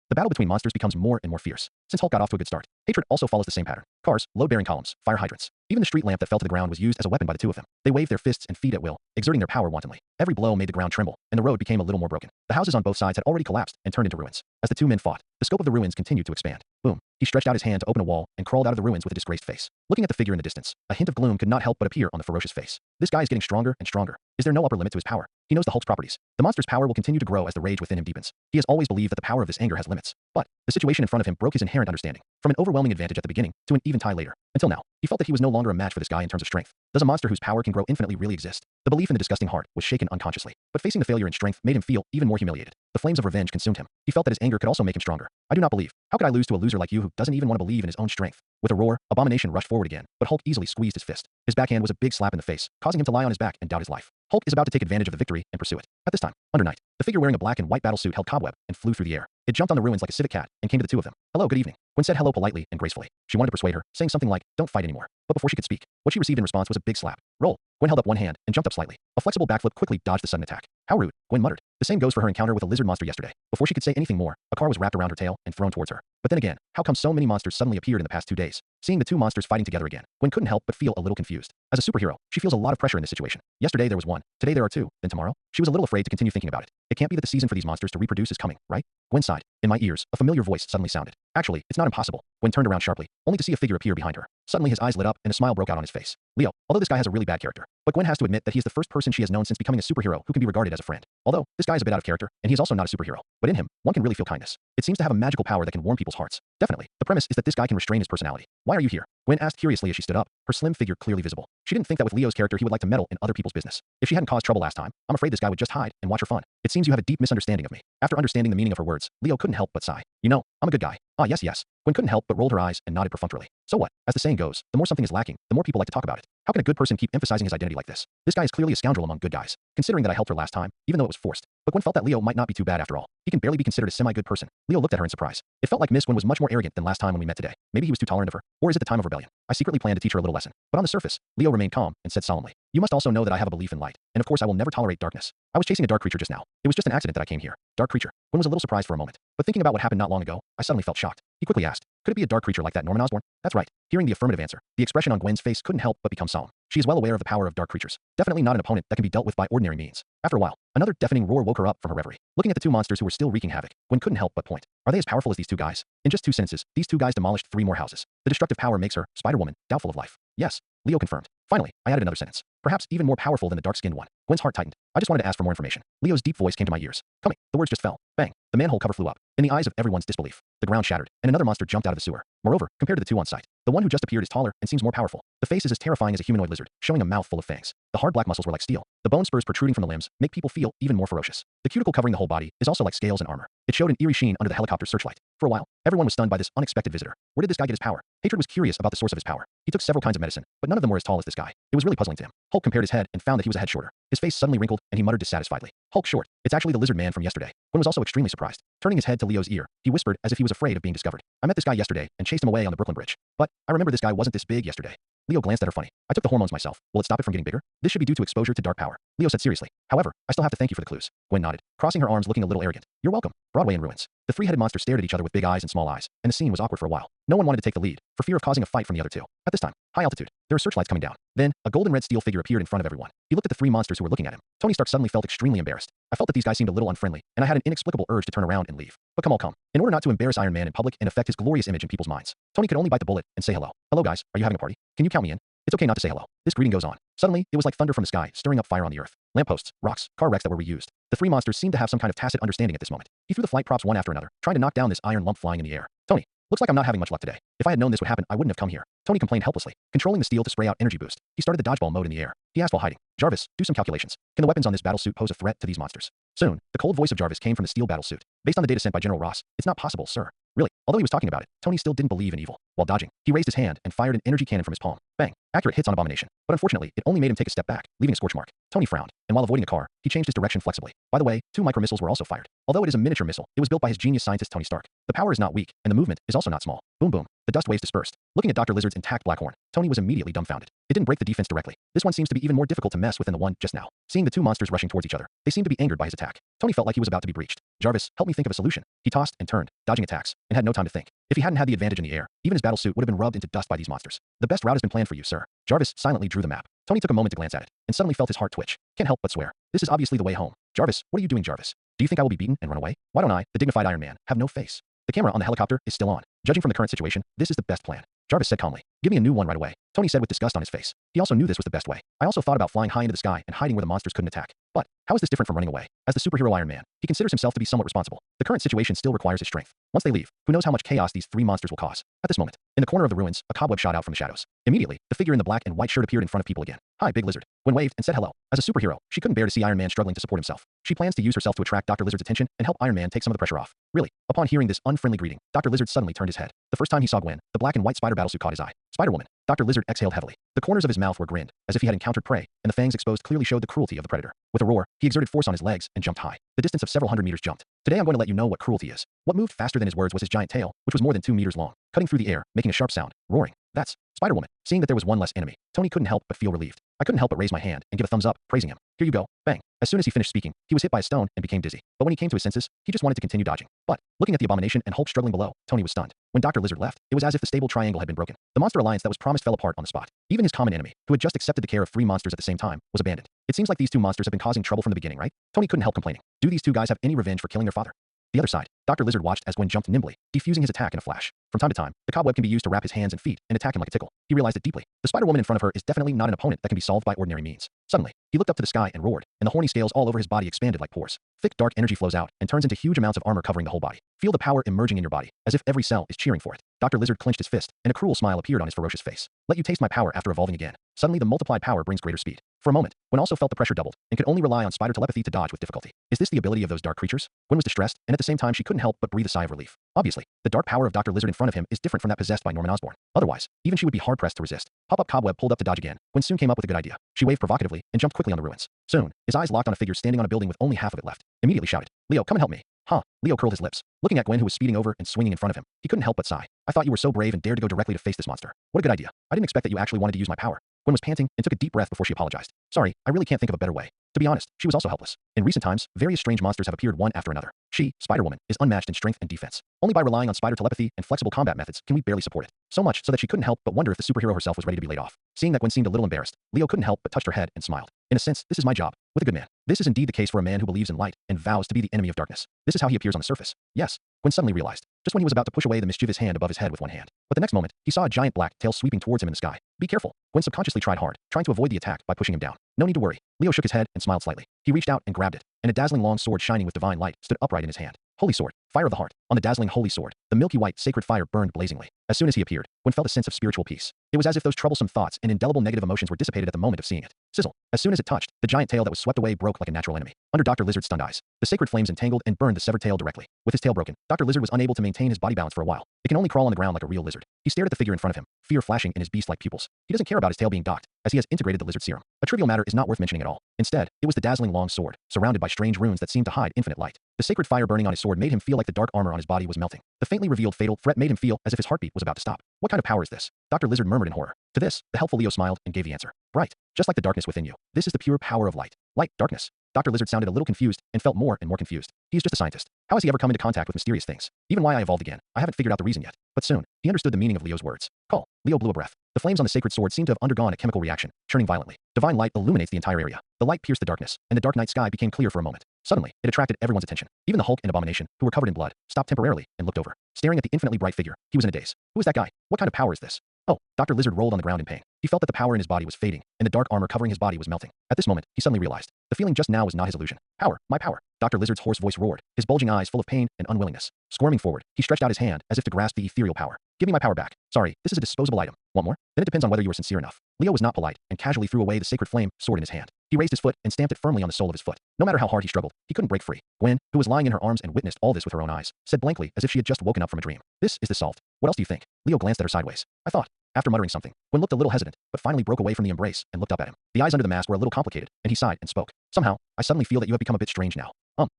The battle between monsters becomes more and more fierce. Since Hulk got off to a good start, hatred also follows the same pattern. Cars, load-bearing columns, fire hydrants. Even the street lamp that fell to the ground was used as a weapon by the two of them. They waved their fists and feet at will, exerting their power wantonly. Every blow made the ground tremble, and the road became a little more broken. The houses on both sides had already collapsed and turned into ruins. As the two men fought, the scope of the ruins continued to expand. Boom. He stretched out his hand to open a wall and crawled out of the ruins with a disgraced face. Looking at the figure in the distance, a hint of gloom could not help but appear on the ferocious face. This guy is getting stronger and stronger. Is there no upper limit to his power? He knows the Hulk's properties. The monster's power will continue to grow as the rage within him deepens. He has always believed that the power of this anger has limits. But the situation in front of him broke his inherent understanding. From an overwhelming advantage at the beginning to an even tie later. Until now, he felt that he was no longer a match for this guy in terms of strength. Does a monster whose power can grow infinitely really exist? The belief in the disgusting heart was shaken unconsciously. But facing the failure in strength made him feel even more humiliated. The flames of revenge consumed him. He felt that his anger could also make him stronger. I do not believe. How could I lose to a loser like you who doesn't even want to believe in his own strength? With a roar, Abomination rushed forward again, but Hulk easily squeezed his fist. His backhand was a big slap in the face, causing him to lie on his back and doubt his life. Hulk is about to take advantage of the victory and pursue it. At this time, under night, the figure wearing a black and white battle suit held Cobweb and flew through the air. It jumped on the ruins like a civet cat and came to the two of them. Hello, good evening. Gwen said hello politely and gracefully. She wanted to persuade her, saying something like, don't fight anymore. but before she could speak, what she received in response was a big slap. Roll. Gwen held up one hand and jumped up slightly. A flexible backflip quickly dodged the sudden attack. How rude, Gwen muttered. The same goes for her encounter with a lizard monster yesterday. Before she could say anything more, a car was wrapped around her tail and thrown towards her. But then again, how come so many monsters suddenly appeared in the past 2 days? Seeing the two monsters fighting together again, Gwen couldn't help but feel a little confused. As a superhero, she feels a lot of pressure in this situation. Yesterday there was one, today there are two, then tomorrow? She was a little afraid to continue thinking about it. It can't be that the season for these monsters to reproduce is coming, right? Gwen sighed. In my ears, a familiar voice suddenly sounded. Actually, it's not impossible. Gwen turned around sharply, only to see a figure appear behind her. Suddenly his eyes lit up and a smile broke out on his face. Leo, although this guy has a really bad character, but Gwen has to admit that he is the first person she has known since becoming a superhero who can be regarded as a friend. Although, this guy is a bit out of character, and he is also not a superhero. But in him, one can really feel kindness. It seems to have a magical power that can warm people's hearts. Definitely. The premise is that this guy can restrain his personality. Why are you here? Gwen asked curiously as she stood up, her slim figure clearly visible. She didn't think that with Leo's character he would like to meddle in other people's business. If she hadn't caused trouble last time, I'm afraid this guy would just hide and watch her fun. It seems you have a deep misunderstanding of me. After understanding the meaning of her words, Leo couldn't help but sigh. You know, I'm a good guy. Ah, yes, yes. Gwen couldn't help but rolled her eyes and nodded perfunctorily. So what? As the saying goes, the more something is lacking, the more people like to talk about it. How can a good person keep emphasizing his identity like this? This guy is clearly a scoundrel among good guys. Considering that I helped her last time, even though it was forced. But Gwen felt that Leo might not be too bad after all. He can barely be considered a semi-good person. Leo looked at her in surprise. It felt like Miss Gwen was much more arrogant than last time when we met today. Maybe he was too tolerant of her. Or is it the time of rebellion? I secretly planned to teach her a little lesson. But on the surface, Leo remained calm and said solemnly, you must also know that I have a belief in light. And of course I will never tolerate darkness. I was chasing a dark creature just now. It was just an accident that I came here. Dark creature. Gwen was a little surprised for a moment. But thinking about what happened not long ago, I suddenly felt shocked. He quickly asked, could it be a dark creature like that Norman Osborn? That's right. Hearing the affirmative answer, the expression on Gwen's face couldn't help but become solemn. She is well aware of the power of dark creatures. Definitely not an opponent that can be dealt with by ordinary means. After a while, another deafening roar woke her up from her reverie. Looking at the two monsters who were still wreaking havoc, Gwen couldn't help but point. Are they as powerful as these two guys? In just 2 sentences, these two guys demolished 3 more houses. The destructive power makes her, Spider-Woman, doubtful of life. Yes, Leo confirmed. Finally, I added another sentence. Perhaps even more powerful than the dark-skinned one. Gwen's heart tightened. I just wanted to ask for more information. Leo's deep voice came to my ears. Coming. The words just fell. Bang. The manhole cover flew up. In the eyes of everyone's disbelief, the ground shattered, and another monster jumped out of the sewer. Moreover, compared to the two on site, the one who just appeared is taller and seems more powerful. The face is as terrifying as a humanoid lizard, showing a mouth full of fangs. The hard black muscles were like steel. The bone spurs protruding from the limbs make people feel even more ferocious. The cuticle covering the whole body is also like scales and armor. It showed an eerie sheen under the helicopter's searchlight. For a while, everyone was stunned by this unexpected visitor. Where did this guy get his power? Hatred was curious about the source of his power. He took several kinds of medicine, but none of them were as tall as this guy. It was really puzzling to him. Hulk compared his head and found that he was a head shorter. His face suddenly wrinkled, and he muttered dissatisfiedly. Hulk short. It's actually the lizard man from yesterday. Gwen was also extremely surprised. Turning his head to Leo's ear, he whispered as if he was afraid of being discovered. I met this guy yesterday and chased him away on the Brooklyn Bridge. But I remember this guy wasn't this big yesterday. Leo glanced at her funny. I took the hormones myself. Will it stop it from getting bigger? This should be due to exposure to dark power. Leo said seriously. However, I still have to thank you for the clues. Gwen nodded, crossing her arms looking a little arrogant. You're welcome. Broadway in ruins. The three-headed monster stared at each other with big eyes and small eyes, and the scene was awkward for a while. No one wanted to take the lead, for fear of causing a fight from the other two. At this time, high altitude, there were searchlights coming down. Then, a golden-red steel figure appeared in front of everyone. He looked at the 3 monsters who were looking at him. Tony Stark suddenly felt extremely embarrassed. I felt that these guys seemed a little unfriendly, and I had an inexplicable urge to turn around and leave. But come. In order not to embarrass Iron Man in public and affect his glorious image in people's minds, Tony could only bite the bullet and say hello. Hello guys, are you having a party? Can you count me in? It's okay not to say hello. This greeting goes on. Suddenly, it was like thunder from the sky, stirring up fire on the earth. Lampposts, rocks, car wrecks that were reused. The 3 monsters seemed to have some kind of tacit understanding at this moment. He threw the flight props one after another, trying to knock down this iron lump flying in the air. Tony, looks like I'm not having much luck today. If I had known this would happen, I wouldn't have come here. Tony complained helplessly, controlling the steel to spray out energy boost. He started the dodgeball mode in the air. He asked while hiding, Jarvis, do some calculations. Can the weapons on this battlesuit pose a threat to these monsters? Soon, the cold voice of Jarvis came from the steel battlesuit. Based on the data sent by General Ross, it's not possible, sir. Really, although he was talking about it, Tony still didn't believe in evil. While dodging, he raised his hand and fired an energy cannon from his palm. Bang! Accurate hits on Abomination. But unfortunately, it only made him take a step back, leaving a scorch mark. Tony frowned, and while avoiding a car, he changed his direction flexibly. By the way, 2 micro-missiles were also fired. Although it is a miniature missile, it was built by his genius scientist Tony Stark. The power is not weak, and the movement is also not small. Boom boom. The dust waves dispersed. Looking at Dr. Lizard's intact black horn, Tony was immediately dumbfounded. It didn't break the defense directly. This one seems to be even more difficult to mess with than the one just now. Seeing the 2 monsters rushing towards each other, they seemed to be angered by his attack. Tony felt like he was about to be breached. Jarvis, help me think of a solution. He tossed and turned, dodging attacks, and had no time to think. If he hadn't had the advantage in the air, even his battlesuit would have been rubbed into dust by these monsters. The best route has been planned for you, sir. Jarvis silently drew the map. Tony took a moment to glance at it, and suddenly felt his heart twitch. Can't help but swear. This is obviously the way home. Jarvis, what are you doing, Jarvis? Do you think I will be beaten and run away? Why don't I, the dignified Iron Man, have no face? The camera on the helicopter is still on. Judging from the current situation, this is the best plan. Jarvis said calmly. Give me a new one right away. Tony said with disgust on his face. He also knew this was the best way. I also thought about flying high into the sky and hiding where the monsters couldn't attack. But how is this different from running away? As the superhero Iron Man, he considers himself to be somewhat responsible. The current situation still requires his strength. Once they leave, who knows how much chaos these 3 monsters will cause. At this moment, in the corner of the ruins, a cobweb shot out from the shadows. Immediately, the figure in the black and white shirt appeared in front of people again. Hi, Big Lizard. Gwen waved and said hello. As a superhero, she couldn't bear to see Iron Man struggling to support himself. She plans to use herself to attract Dr. Lizard's attention and help Iron Man take some of the pressure off. Really, upon hearing this unfriendly greeting, Dr. Lizard suddenly turned his head. The first time he saw Gwen, the black and white spider battlesuit caught his eye. Spider-Woman. Dr. Lizard exhaled heavily. The corners of his mouth were grinned, as if he had encountered prey, and the fangs exposed clearly showed the cruelty of the predator. With a roar, he exerted force on his legs and jumped high. The distance of several hundred meters jumped. Today I'm going to let you know what cruelty is. What moved faster than his words was his giant tail, which was more than 2 meters long, cutting through the air, making a sharp sound, roaring. That's Spider-Woman. Seeing that there was one less enemy, Tony couldn't help but feel relieved. I couldn't help but raise my hand and give a thumbs up, praising him. Here you go. Bang. As soon as he finished speaking, he was hit by a stone and became dizzy. But when he came to his senses, he just wanted to continue dodging. But, looking at the abomination and Hulk struggling below, Tony was stunned. When Dr. Lizard left, it was as if the stable triangle had been broken. The monster alliance that was promised fell apart on the spot. Even his common enemy, who had just accepted the care of 3 monsters at the same time, was abandoned. It seems like these 2 monsters have been causing trouble from the beginning, right? Tony couldn't help complaining. Do these 2 guys have any revenge for killing their father? The other side, Dr. Lizard watched as Gwen jumped nimbly, defusing his attack in a flash. From time to time, the cobweb can be used to wrap his hands and feet and attack him like a tickle. He realized it deeply. The Spider-Woman in front of her is definitely not an opponent that can be solved by ordinary means. Suddenly, he looked up to the sky and roared, and the horny scales all over his body expanded like pores. Thick dark energy flows out and turns into huge amounts of armor covering the whole body. Feel the power emerging in your body, as if every cell is cheering for it. Dr. Lizard clenched his fist, and a cruel smile appeared on his ferocious face. Let you taste my power after evolving again. Suddenly the multiplied power brings greater speed. For a moment, Gwen also felt the pressure doubled, and could only rely on spider telepathy to dodge with difficulty. Is this the ability of those dark creatures? Gwen was distressed, and at the same time she couldn't help but breathe a sigh of relief. Obviously, the dark power of Dr. Lizard in front of him is different from that possessed by Norman Osborn. Otherwise, even she would be hard-pressed to resist. Pop-up cobweb pulled up to dodge again. Gwen soon came up with a good idea. She waved provocatively and jumped quickly on the ruins. Soon, his eyes locked on a figure standing on a building with only half of it left. Immediately shouted, "Leo, come and help me." Huh. Leo curled his lips, looking at Gwen who was speeding over and swinging in front of him. He couldn't help but sigh. I thought you were so brave and dared to go directly to face this monster. What a good idea. I didn't expect that you actually wanted to use my power. Gwen was panting and took a deep breath before she apologized. Sorry, I really can't think of a better way. To be honest, she was also helpless. In recent times, various strange monsters have appeared one after another. She, Spider-Woman, is unmatched in strength and defense. Only by relying on spider telepathy and flexible combat methods can we barely support it. So much so that she couldn't help but wonder if the superhero herself was ready to be laid off. Seeing that Gwen seemed a little embarrassed, Leo couldn't help but touched her head and smiled. In a sense, this is my job. With a good man. This is indeed the case for a man who believes in light and vows to be the enemy of darkness. This is how he appears on the surface. Yes. Gwen suddenly realized, just when he was about to push away the mischievous hand above his head with one hand. But the next moment, he saw a giant black tail sweeping towards him in the sky. Be careful. Gwen subconsciously tried hard, trying to avoid the attack by pushing him down. No need to worry. Leo shook his head and smiled slightly. He reached out and grabbed it, and a dazzling long sword shining with divine light stood upright in his hand. Holy sword, fire of the heart. On the dazzling holy sword, the milky white sacred fire burned blazingly. As soon as he appeared, Gwen felt a sense of spiritual peace. It was as if those troublesome thoughts and indelible negative emotions were dissipated at the moment of seeing it. Sizzle. As soon as it touched, the giant tail that was swept away broke like a natural enemy. Under Dr. Lizard's stunned eyes, the sacred flames entangled and burned the severed tail directly. With his tail broken, Dr. Lizard was unable to maintain his body balance for a while. It can only crawl on the ground like a real lizard. He stared at the figure in front of him, fear flashing in his beast-like pupils. He doesn't care about his tail being docked, as he has integrated the lizard serum. A trivial matter is not worth mentioning at all. Instead, it was the dazzling long sword, surrounded by strange runes that seemed to hide infinite light. The sacred fire burning on his sword made him feel like the dark armor on his body was melting. The faintly revealed fatal threat made him feel as if his heartbeat was about to stop. What kind of power is this? Dr. Lizard murmured in horror. To this, the helpful Leo smiled and gave the answer. Bright, just like the darkness within you. This is the pure power of light. Light, darkness. Dr. Lizard sounded a little confused and felt more and more confused. He is just a scientist. How has he ever come into contact with mysterious things? Even why I evolved again. I haven't figured out the reason yet. But soon, he understood the meaning of Leo's words. Call. Leo blew a breath. The flames on the sacred sword seemed to have undergone a chemical reaction, churning violently. Divine light illuminates the entire area. The light pierced the darkness, and the dark night sky became clear for a moment. Suddenly, it attracted everyone's attention. Even the Hulk and Abomination, who were covered in blood, stopped temporarily and looked over. Staring at the infinitely bright figure, he was in a daze. Who is that guy? What kind of power is this? Oh, Dr. Lizard rolled on the ground in pain. He felt that the power in his body was fading, and the dark armor covering his body was melting. At this moment, he suddenly realized. The feeling just now was not his illusion. Power, my power. Dr. Lizard's hoarse voice roared, his bulging eyes full of pain and unwillingness. Squirming forward, he stretched out his hand as if to grasp the ethereal power. Give me my power back. Sorry, this is a disposable item. Want more? Then it depends on whether you are sincere enough. Leo was not polite and casually threw away the sacred flame sword in his hand. He raised his foot and stamped it firmly on the sole of his foot. No matter how hard he struggled, he couldn't break free. Gwen, who was lying in her arms and witnessed all this with her own eyes, said blankly as if she had just woken up from a dream. This is the solved. What else do you think? Leo glanced at her sideways. I thought. After muttering something, Gwen looked a little hesitant, but finally broke away from the embrace and looked up at him. The eyes under the mask were a little complicated, and he sighed and spoke. Somehow, I suddenly feel that you have become a bit strange now.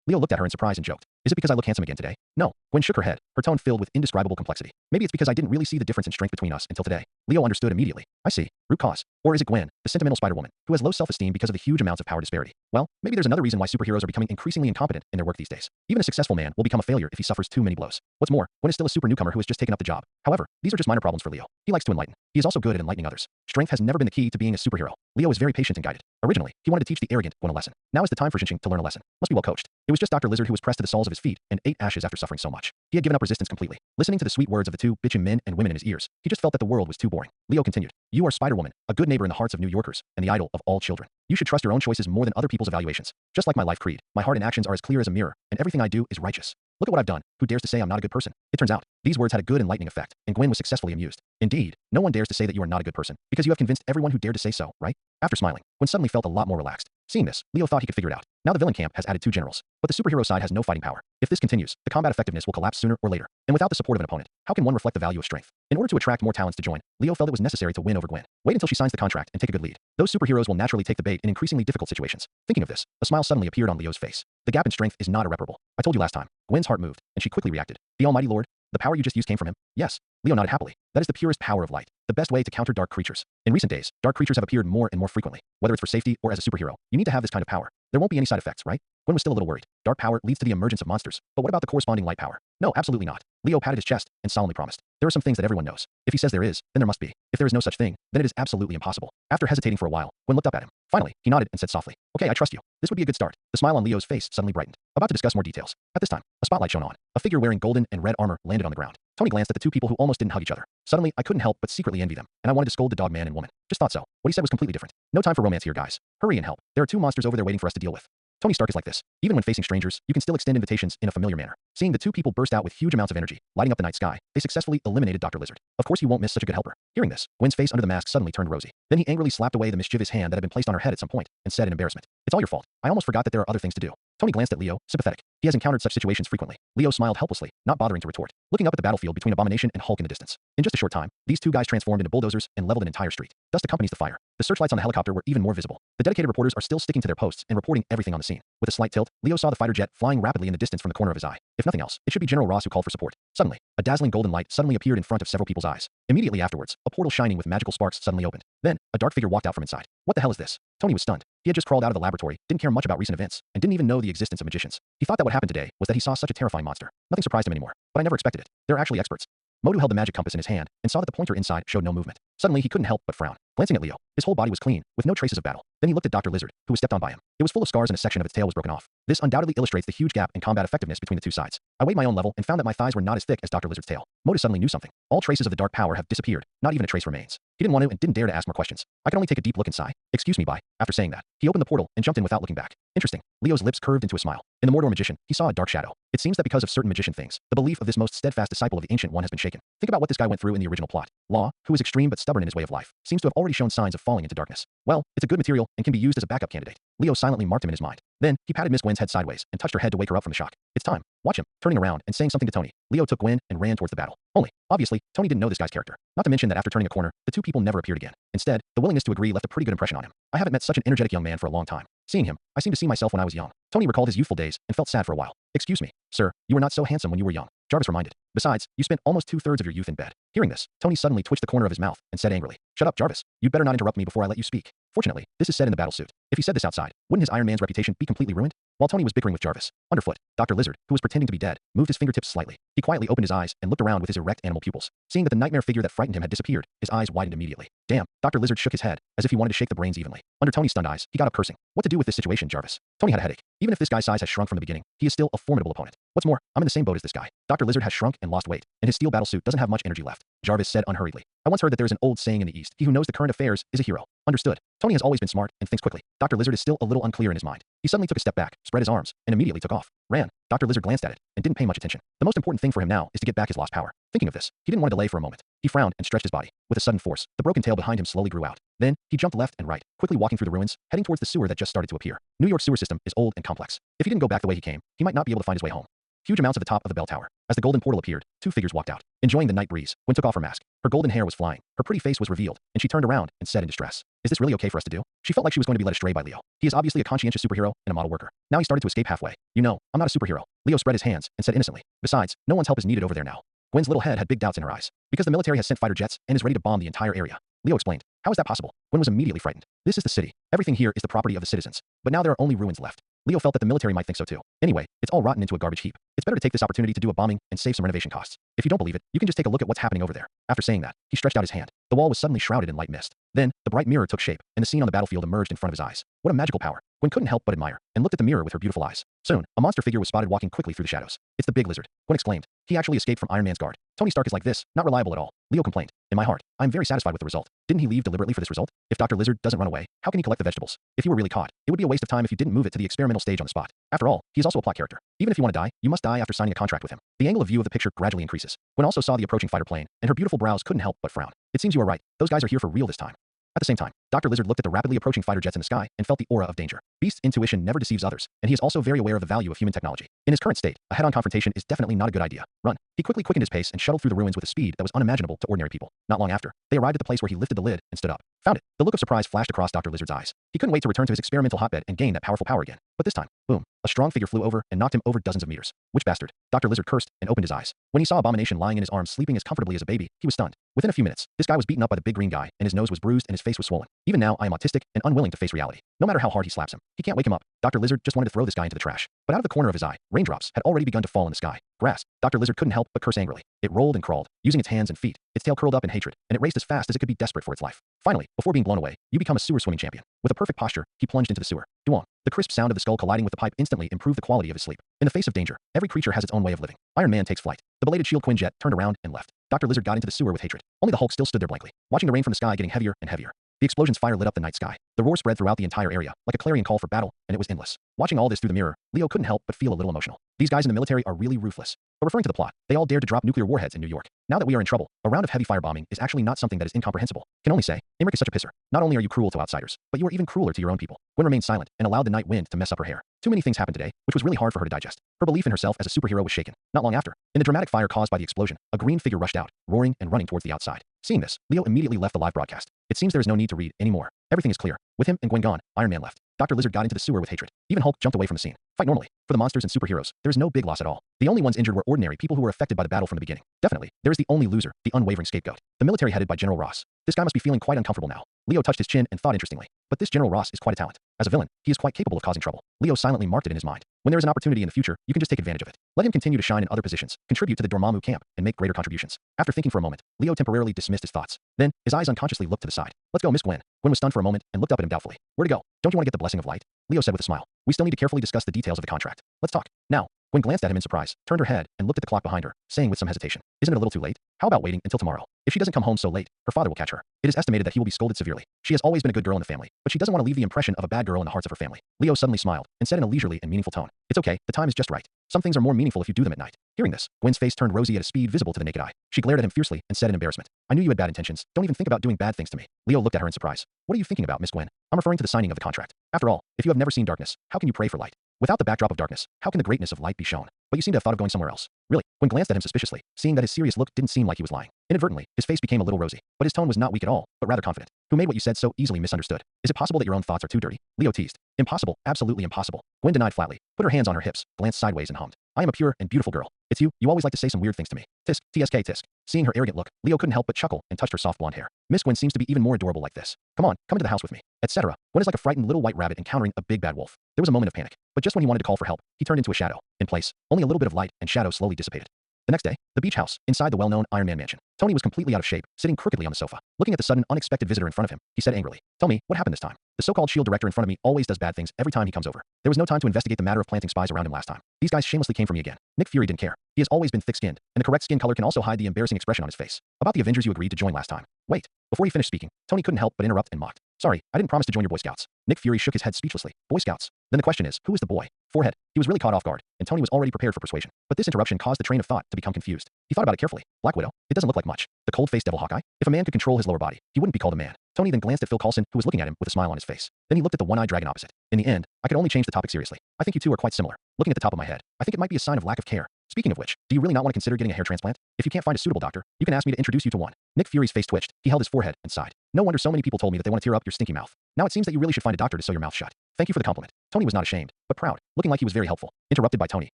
Leo looked at her in surprise and joked. Is it because I look handsome again today? No. Gwen shook her head, her tone filled with indescribable complexity. Maybe it's because I didn't really see the difference in strength between us until today. Leo understood immediately. I see. Root cause. Or is it Gwen, the sentimental Spider-Woman, who has low self-esteem because of the huge amounts of power disparity? Well, maybe there's another reason why superheroes are becoming increasingly incompetent in their work these days. Even a successful man will become a failure if he suffers too many blows. What's more, Gwen is still a super newcomer who has just taken up the job. However, these are just minor problems for Leo. He likes to enlighten. He is also good at enlightening others. Strength has never been the key to being a superhero. Leo is very patient and guided. Originally, he wanted to teach the arrogant Gwen a lesson. Now is the time for Xinqing to learn a lesson. Must be well coached. It was just Dr. Lizard who was pressed to the soles of his feet and ate ashes after suffering so much. He had given up resistance completely. Listening to the sweet words of the two bitchin' men and women in his ears, he just felt that the world was too boring. Leo continued. You are Spider-Woman, a good neighbor in the hearts of New Yorkers, and the idol of all children. You should trust your own choices more than other people's evaluations. Just like my life creed, my heart and actions are as clear as a mirror, and everything I do is righteous. Look at what I've done. Who dares to say I'm not a good person? It turns out, these words had a good enlightening effect, and Gwen was successfully amused. Indeed, no one dares to say that you are not a good person, because you have convinced everyone who dared to say so, right? After smiling, Gwen suddenly felt a lot more relaxed. Seeing this, Leo thought he could figure it out. Now the villain camp has added 2 generals, but the superhero side has no fighting power. If this continues, the combat effectiveness will collapse sooner or later. And without the support of an opponent, how can one reflect the value of strength? In order to attract more talents to join, Leo felt it was necessary to win over Gwen. Wait until she signs the contract and take a good lead. Those superheroes will naturally take the bait in increasingly difficult situations. Thinking of this, a smile suddenly appeared on Leo's face. The gap in strength is not irreparable. I told you last time. Gwen's heart moved, and she quickly reacted. The Almighty Lord? The power you just used came from him? Yes. Leo nodded happily. That is the purest power of light. the best way to counter dark creatures. In recent days, dark creatures have appeared more and more frequently. Whether it's for safety or as a superhero, you need to have this kind of power. There won't be any side effects, right? Gwen was still a little worried. Dark power leads to the emergence of monsters, but what about the corresponding light power? No, absolutely not. Leo patted his chest and solemnly promised. There are some things that everyone knows. If he says there is, then there must be. If there is no such thing, then it is absolutely impossible. After hesitating for a while, Gwen looked up at him. Finally, he nodded and said softly, "Okay, I trust you. This would be a good start." The smile on Leo's face suddenly brightened. About to discuss more details. At this time, a spotlight shone on. A figure wearing golden and red armor landed on the ground. Tony glanced at the two people who almost didn't hug each other. Suddenly, I couldn't help but secretly envy them, and I wanted to scold the dog man and woman. Just thought so. What he said was completely different. No time for romance here, guys. Hurry and help. There are two monsters over there waiting for us to deal with. Tony Stark is like this. Even when facing strangers, you can still extend invitations in a familiar manner. Seeing the two people burst out with huge amounts of energy, lighting up the night sky, they successfully eliminated Dr. Lizard. Of course you won't miss such a good helper. Hearing this, Gwen's face under the mask suddenly turned rosy. Then he angrily slapped away the mischievous hand that had been placed on her head at some point, and said in embarrassment, "It's all your fault. I almost forgot that there are other things to do." Tony glanced at Leo, sympathetic. He has encountered such situations frequently. Leo smiled helplessly, not bothering to retort, looking up at the battlefield between Abomination and Hulk in the distance. In just a short time, these two guys transformed into bulldozers and leveled an entire street. Dust accompanies the fire. The searchlights on the helicopter were even more visible. The dedicated reporters are still sticking to their posts and reporting everything on the scene. With a slight tilt, Leo saw the fighter jet flying rapidly in the distance from the corner of his eye. If nothing else, it should be General Ross who called for support. Suddenly, a dazzling golden light suddenly appeared in front of several people's eyes. Immediately afterwards, a portal shining with magical sparks suddenly opened. Then, a dark figure walked out from inside. What the hell is this? Tony was stunned. He had just crawled out of the laboratory, didn't care much about recent events, and didn't even know the existence of magicians. He thought that what happened today was that he saw such a terrifying monster. Nothing surprised him anymore, but I never expected it. They're actually experts. Modu held the magic compass in his hand and saw that the pointer inside showed no movement. Suddenly, he couldn't help but frown. Glancing at Leo, his whole body was clean, with no traces of battle. Then he looked at Dr. Lizard, who was stepped on by him. It was full of scars and a section of its tail was broken off. This undoubtedly illustrates the huge gap in combat effectiveness between the two sides. I weighed my own level and found that my thighs were not as thick as Dr. Lizard's tail. Modu suddenly knew something. All traces of the dark power have disappeared. Not even a trace remains. He didn't want to and didn't dare to ask more questions. I could only take a deep look and sigh. "Excuse me, bye." After saying that, he opened the portal and jumped in without looking back. Interesting. Leo's lips curved into a smile. In the Mordor magician, he saw a dark shadow. It seems that because of certain magician things, the belief of this most steadfast disciple of the Ancient One has been shaken. Think about what this guy went through in the original plot. Law, who is extreme but stubborn in his way of life, seems to have already shown signs of falling into darkness. Well, it's a good material and can be used as a backup candidate. Leo silently marked him in his mind. Then, he patted Miss Gwen's head sideways and touched her head to wake her up from the shock. "It's time. Watch him." Turning around and saying something to Tony, Leo took Gwen and ran towards the battle. Only, obviously, Tony didn't know this guy's character. Not to mention that after turning a corner, the two people never appeared again. Instead, the willingness to agree left a pretty good impression on him. I haven't met such an energetic young man for a long time. Seeing him, I seemed to see myself when I was young. Tony recalled his youthful days and felt sad for a while. "Excuse me, sir, you were not so handsome when you were young," Jarvis reminded. "Besides, you spent almost 2/3 of your youth in bed." Hearing this, Tony suddenly twitched the corner of his mouth and said angrily, "Shut up, Jarvis. You'd better not interrupt me before I let you speak." Fortunately, this is said in the battle suit. If he said this outside, wouldn't his Iron Man's reputation be completely ruined? While Tony was bickering with Jarvis, underfoot, Dr. Lizard, who was pretending to be dead, moved his fingertips slightly. He quietly opened his eyes and looked around with his erect animal pupils. Seeing that the nightmare figure that frightened him had disappeared, his eyes widened immediately. Damn, Dr. Lizard shook his head, as if he wanted to shake the brains evenly. Under Tony's stunned eyes, he got up cursing. What to do with this situation, Jarvis? Tony had a headache. Even if this guy's size has shrunk from the beginning, he is still a formidable opponent. What's more, I'm in the same boat as this guy. Dr. Lizard has shrunk and lost weight, and his steel battle suit doesn't have much energy left. Jarvis said unhurriedly. I once heard that there is an old saying in the East, he who knows the current affairs is a hero. Understood. Tony has always been smart and thinks quickly. Dr. Lizard is still a little unclear in his mind. He suddenly took a step back, spread his arms, and immediately took off. Ran. Dr. Lizard glanced at it and didn't pay much attention. The most important thing for him now is to get back his lost power. Thinking of this, he didn't want to delay for a moment. He frowned and stretched his body. With a sudden force, the broken tail behind him slowly grew out. Then, he jumped left and right, quickly walking through the ruins, heading towards the sewer that just started to appear. New York's sewer system is old and complex. If he didn't go back the way he came, he might not be able to find his way home. Huge amounts at the top of the bell tower. As the golden portal appeared, two figures walked out. Enjoying the night breeze, Gwen took off her mask. Her golden hair was flying. Her pretty face was revealed, and she turned around and said in distress, "Is this really okay for us to do?" She felt like she was going to be led astray by Leo. He is obviously a conscientious superhero and a model worker. Now he started to escape halfway. "You know, I'm not a superhero." Leo spread his hands and said innocently. "Besides, no one's help is needed over there now." Gwen's little head had big doubts in her eyes. "Because the military has sent fighter jets and is ready to bomb the entire area." Leo explained. "How is that possible?" Gwen was immediately frightened. "This is the city. Everything here is the property of the citizens. But now there are only ruins left." Leo felt that the military might think so too. Anyway, it's all rotten into a garbage heap. It's better to take this opportunity to do a bombing and save some renovation costs. If you don't believe it, you can just take a look at what's happening over there. After saying that, he stretched out his hand. The wall was suddenly shrouded in light mist. Then, the bright mirror took shape, and the scene on the battlefield emerged in front of his eyes. What a magical power. Gwen couldn't help but admire, and looked at the mirror with her beautiful eyes. Soon, a monster figure was spotted walking quickly through the shadows. "It's the big lizard," Gwen exclaimed. "He actually escaped from Iron Man's guard. Tony Stark is like this, not reliable at all." Leo complained. "In my heart, I'm very satisfied with the result. Didn't he leave deliberately for this result? If Dr. Lizard doesn't run away, how can he collect the vegetables? If he were really caught, it would be a waste of time if you didn't move it to the experimental stage on the spot. After all, he is also a plot character. Even if you want to die, you must die after signing a contract with him." The angle of view of the picture gradually increases. Gwen also saw the approaching fighter plane, and her beautiful brows couldn't help but frown. "It seems you are right. Those guys are here for real this time." At the same time, Dr. Lizard looked at the rapidly approaching fighter jets in the sky and felt the aura of danger. Beast's intuition never deceives others, and he is also very aware of the value of human technology. In his current state, a head-on confrontation is definitely not a good idea. Run. He quickly quickened his pace and shuttled through the ruins with a speed that was unimaginable to ordinary people. Not long after, they arrived at the place where he lifted the lid and stood up. Found it. The look of surprise flashed across Dr. Lizard's eyes. He couldn't wait to return to his experimental hotbed and gain that powerful power again. But this time, boom, a A strong figure flew over and knocked him over dozens of meters. Which bastard? Dr. Lizard cursed and opened his eyes. When he saw Abomination lying in his arms sleeping as comfortably as a baby, he was stunned. Within a few minutes, this guy was beaten up by the big green guy, and his nose was bruised and his face was swollen. Even now, I am autistic and unwilling to face reality. No matter how hard he slaps him, he can't wake him up. Dr. Lizard just wanted to throw this guy into the trash. But out of the corner of his eye, raindrops had already begun to fall in the sky. Grass. Dr. Lizard couldn't help but curse angrily. It rolled and crawled, using its hands and feet, its tail curled up in hatred, and it raced as fast as it could be desperate for its life. Finally, before being blown away, you become a sewer swimming champion. With a perfect posture, he plunged into the sewer. Duong. The crisp sound of the skull colliding with the pipe instantly improved the quality of his sleep. In the face of danger, every creature has its own way of living. Iron Man takes flight. The belated shield Quinjet turned around and left. Dr. Lizard got into the sewer with hatred. Only the Hulk still stood there blankly, watching the rain from the sky getting heavier and heavier. The explosion's fire lit up the night sky. The roar spread throughout the entire area, like a clarion call for battle, and it was endless. Watching all this through the mirror, Leo couldn't help but feel a little emotional. These guys in the military are really ruthless. But referring to the plot, they all dared to drop nuclear warheads in New York. Now that we are in trouble, a round of heavy firebombing is actually not something that is incomprehensible. Can only say, Imric is such a pisser. Not only are you cruel to outsiders, but you are even crueler to your own people. Gwen remained silent and allowed the night wind to mess up her hair. Too many things happened today, which was really hard for her to digest. Her belief in herself as a superhero was shaken. Not long after, in the dramatic fire caused by the explosion, a green figure rushed out, roaring and running towards the outside. Seeing this, Leo immediately left the live broadcast. It seems there is no need to read anymore. Everything is clear. With him and Gwen gone, Iron Man left. Dr. Lizard got into the sewer with hatred. Even Hulk jumped away from the scene. Fight normally. For the monsters and superheroes, there is no big loss at all. The only ones injured were ordinary people who were affected by the battle from the beginning. Definitely, there is the only loser, the unwavering scapegoat. The military headed by General Ross. This guy must be feeling quite uncomfortable now. Leo touched his chin and thought interestingly. But this General Ross is quite a talent. As a villain, he is quite capable of causing trouble. Leo silently marked it in his mind. When there is an opportunity in the future, you can just take advantage of it. Let him continue to shine in other positions, contribute to the Dormammu camp, and make greater contributions. After thinking for a moment, Leo temporarily dismissed his thoughts. Then, his eyes unconsciously looked to the side. Let's go, Miss Gwen. Gwen was stunned for a moment and looked up at him doubtfully. Where to go? Don't you want to get the blessing of light? Leo said with a smile. We still need to carefully discuss the details of the contract. Let's talk. Now. Gwen glanced at him in surprise, turned her head, and looked at the clock behind her, saying with some hesitation, Isn't it a little too late? How about waiting until tomorrow? If she doesn't come home so late, her father will catch her. It is estimated that he will be scolded severely. She has always been a good girl in the family, but she doesn't want to leave the impression of a bad girl in the hearts of her family. Leo suddenly smiled, and said in a leisurely and meaningful tone, It's okay, the time is just right. Some things are more meaningful if you do them at night. Hearing this, Gwen's face turned rosy at a speed visible to the naked eye. She glared at him fiercely and said in embarrassment, I knew you had bad intentions. Don't even think about doing bad things to me. Leo looked at her in surprise. What are you thinking about, Miss Gwen? I'm referring to the signing of the contract. After all, if you have never seen darkness, how can you pray for light? Without the backdrop of darkness, how can the greatness of light be shown? But you seem to have thought of going somewhere else. Really? Gwen glanced at him suspiciously, seeing that his serious look didn't seem like he was lying. Inadvertently, his face became a little rosy, but his tone was not weak at all, but rather confident. Who made what you said so easily misunderstood? Is it possible that your own thoughts are too dirty? Leo teased. Impossible, absolutely impossible. Gwen denied flatly, put her hands on her hips, glanced sideways and hummed. I am a pure and beautiful girl. It's you always like to say some weird things to me. Tisk, tsk, tisk. Seeing her arrogant look, Leo couldn't help but chuckle and touched her soft blonde hair. Miss Gwen seems to be even more adorable like this. Come on, come into the house with me, etc. Gwen is like a frightened little white rabbit encountering a big bad wolf. There was a moment of panic, but just when he wanted to call for help, he turned into a shadow. In place, only a little bit of light and shadow slowly dissipated. The next day, the beach house, inside the well-known Iron Man mansion. Tony was completely out of shape, sitting crookedly on the sofa. Looking at the sudden, unexpected visitor in front of him, he said angrily, Tell me, what happened this time? The so-called SHIELD director in front of me always does bad things every time he comes over. There was no time to investigate the matter of planting spies around him last time. These guys shamelessly came for me again. Nick Fury didn't care. He has always been thick-skinned, and the correct skin color can also hide the embarrassing expression on his face. About the Avengers you agreed to join last time. Wait. Before he finished speaking, Tony couldn't help but interrupt and mocked. Sorry, I didn't promise to join your Boy Scouts. Nick Fury shook his head speechlessly. Boy Scouts? Then the question is, who is the boy? Forehead. He was really caught off guard, and Tony was already prepared for persuasion. But this interruption caused the train of thought to become confused. He thought about it carefully. Black Widow? It doesn't look like much. The cold-faced devil Hawkeye? If a man could control his lower body, he wouldn't be called a man. Tony then glanced at Phil Coulson, who was looking at him with a smile on his face. Then he looked at the one-eyed dragon opposite. In the end, I could only change the topic seriously. I think you two are quite similar. Looking at the top of my head, I think it might be a sign of lack of care. Speaking of which, do you really not want to consider getting a hair transplant? If you can't find a suitable doctor, you can ask me to introduce you to one. Nick Fury's face twitched. He held his forehead and sighed. No wonder so many people told me that they want to tear up your stinky mouth. Now it seems that you really should find a doctor to sew your mouth shut. Thank you for the compliment. Tony was not ashamed, but proud, looking like he was very helpful. Interrupted by Tony,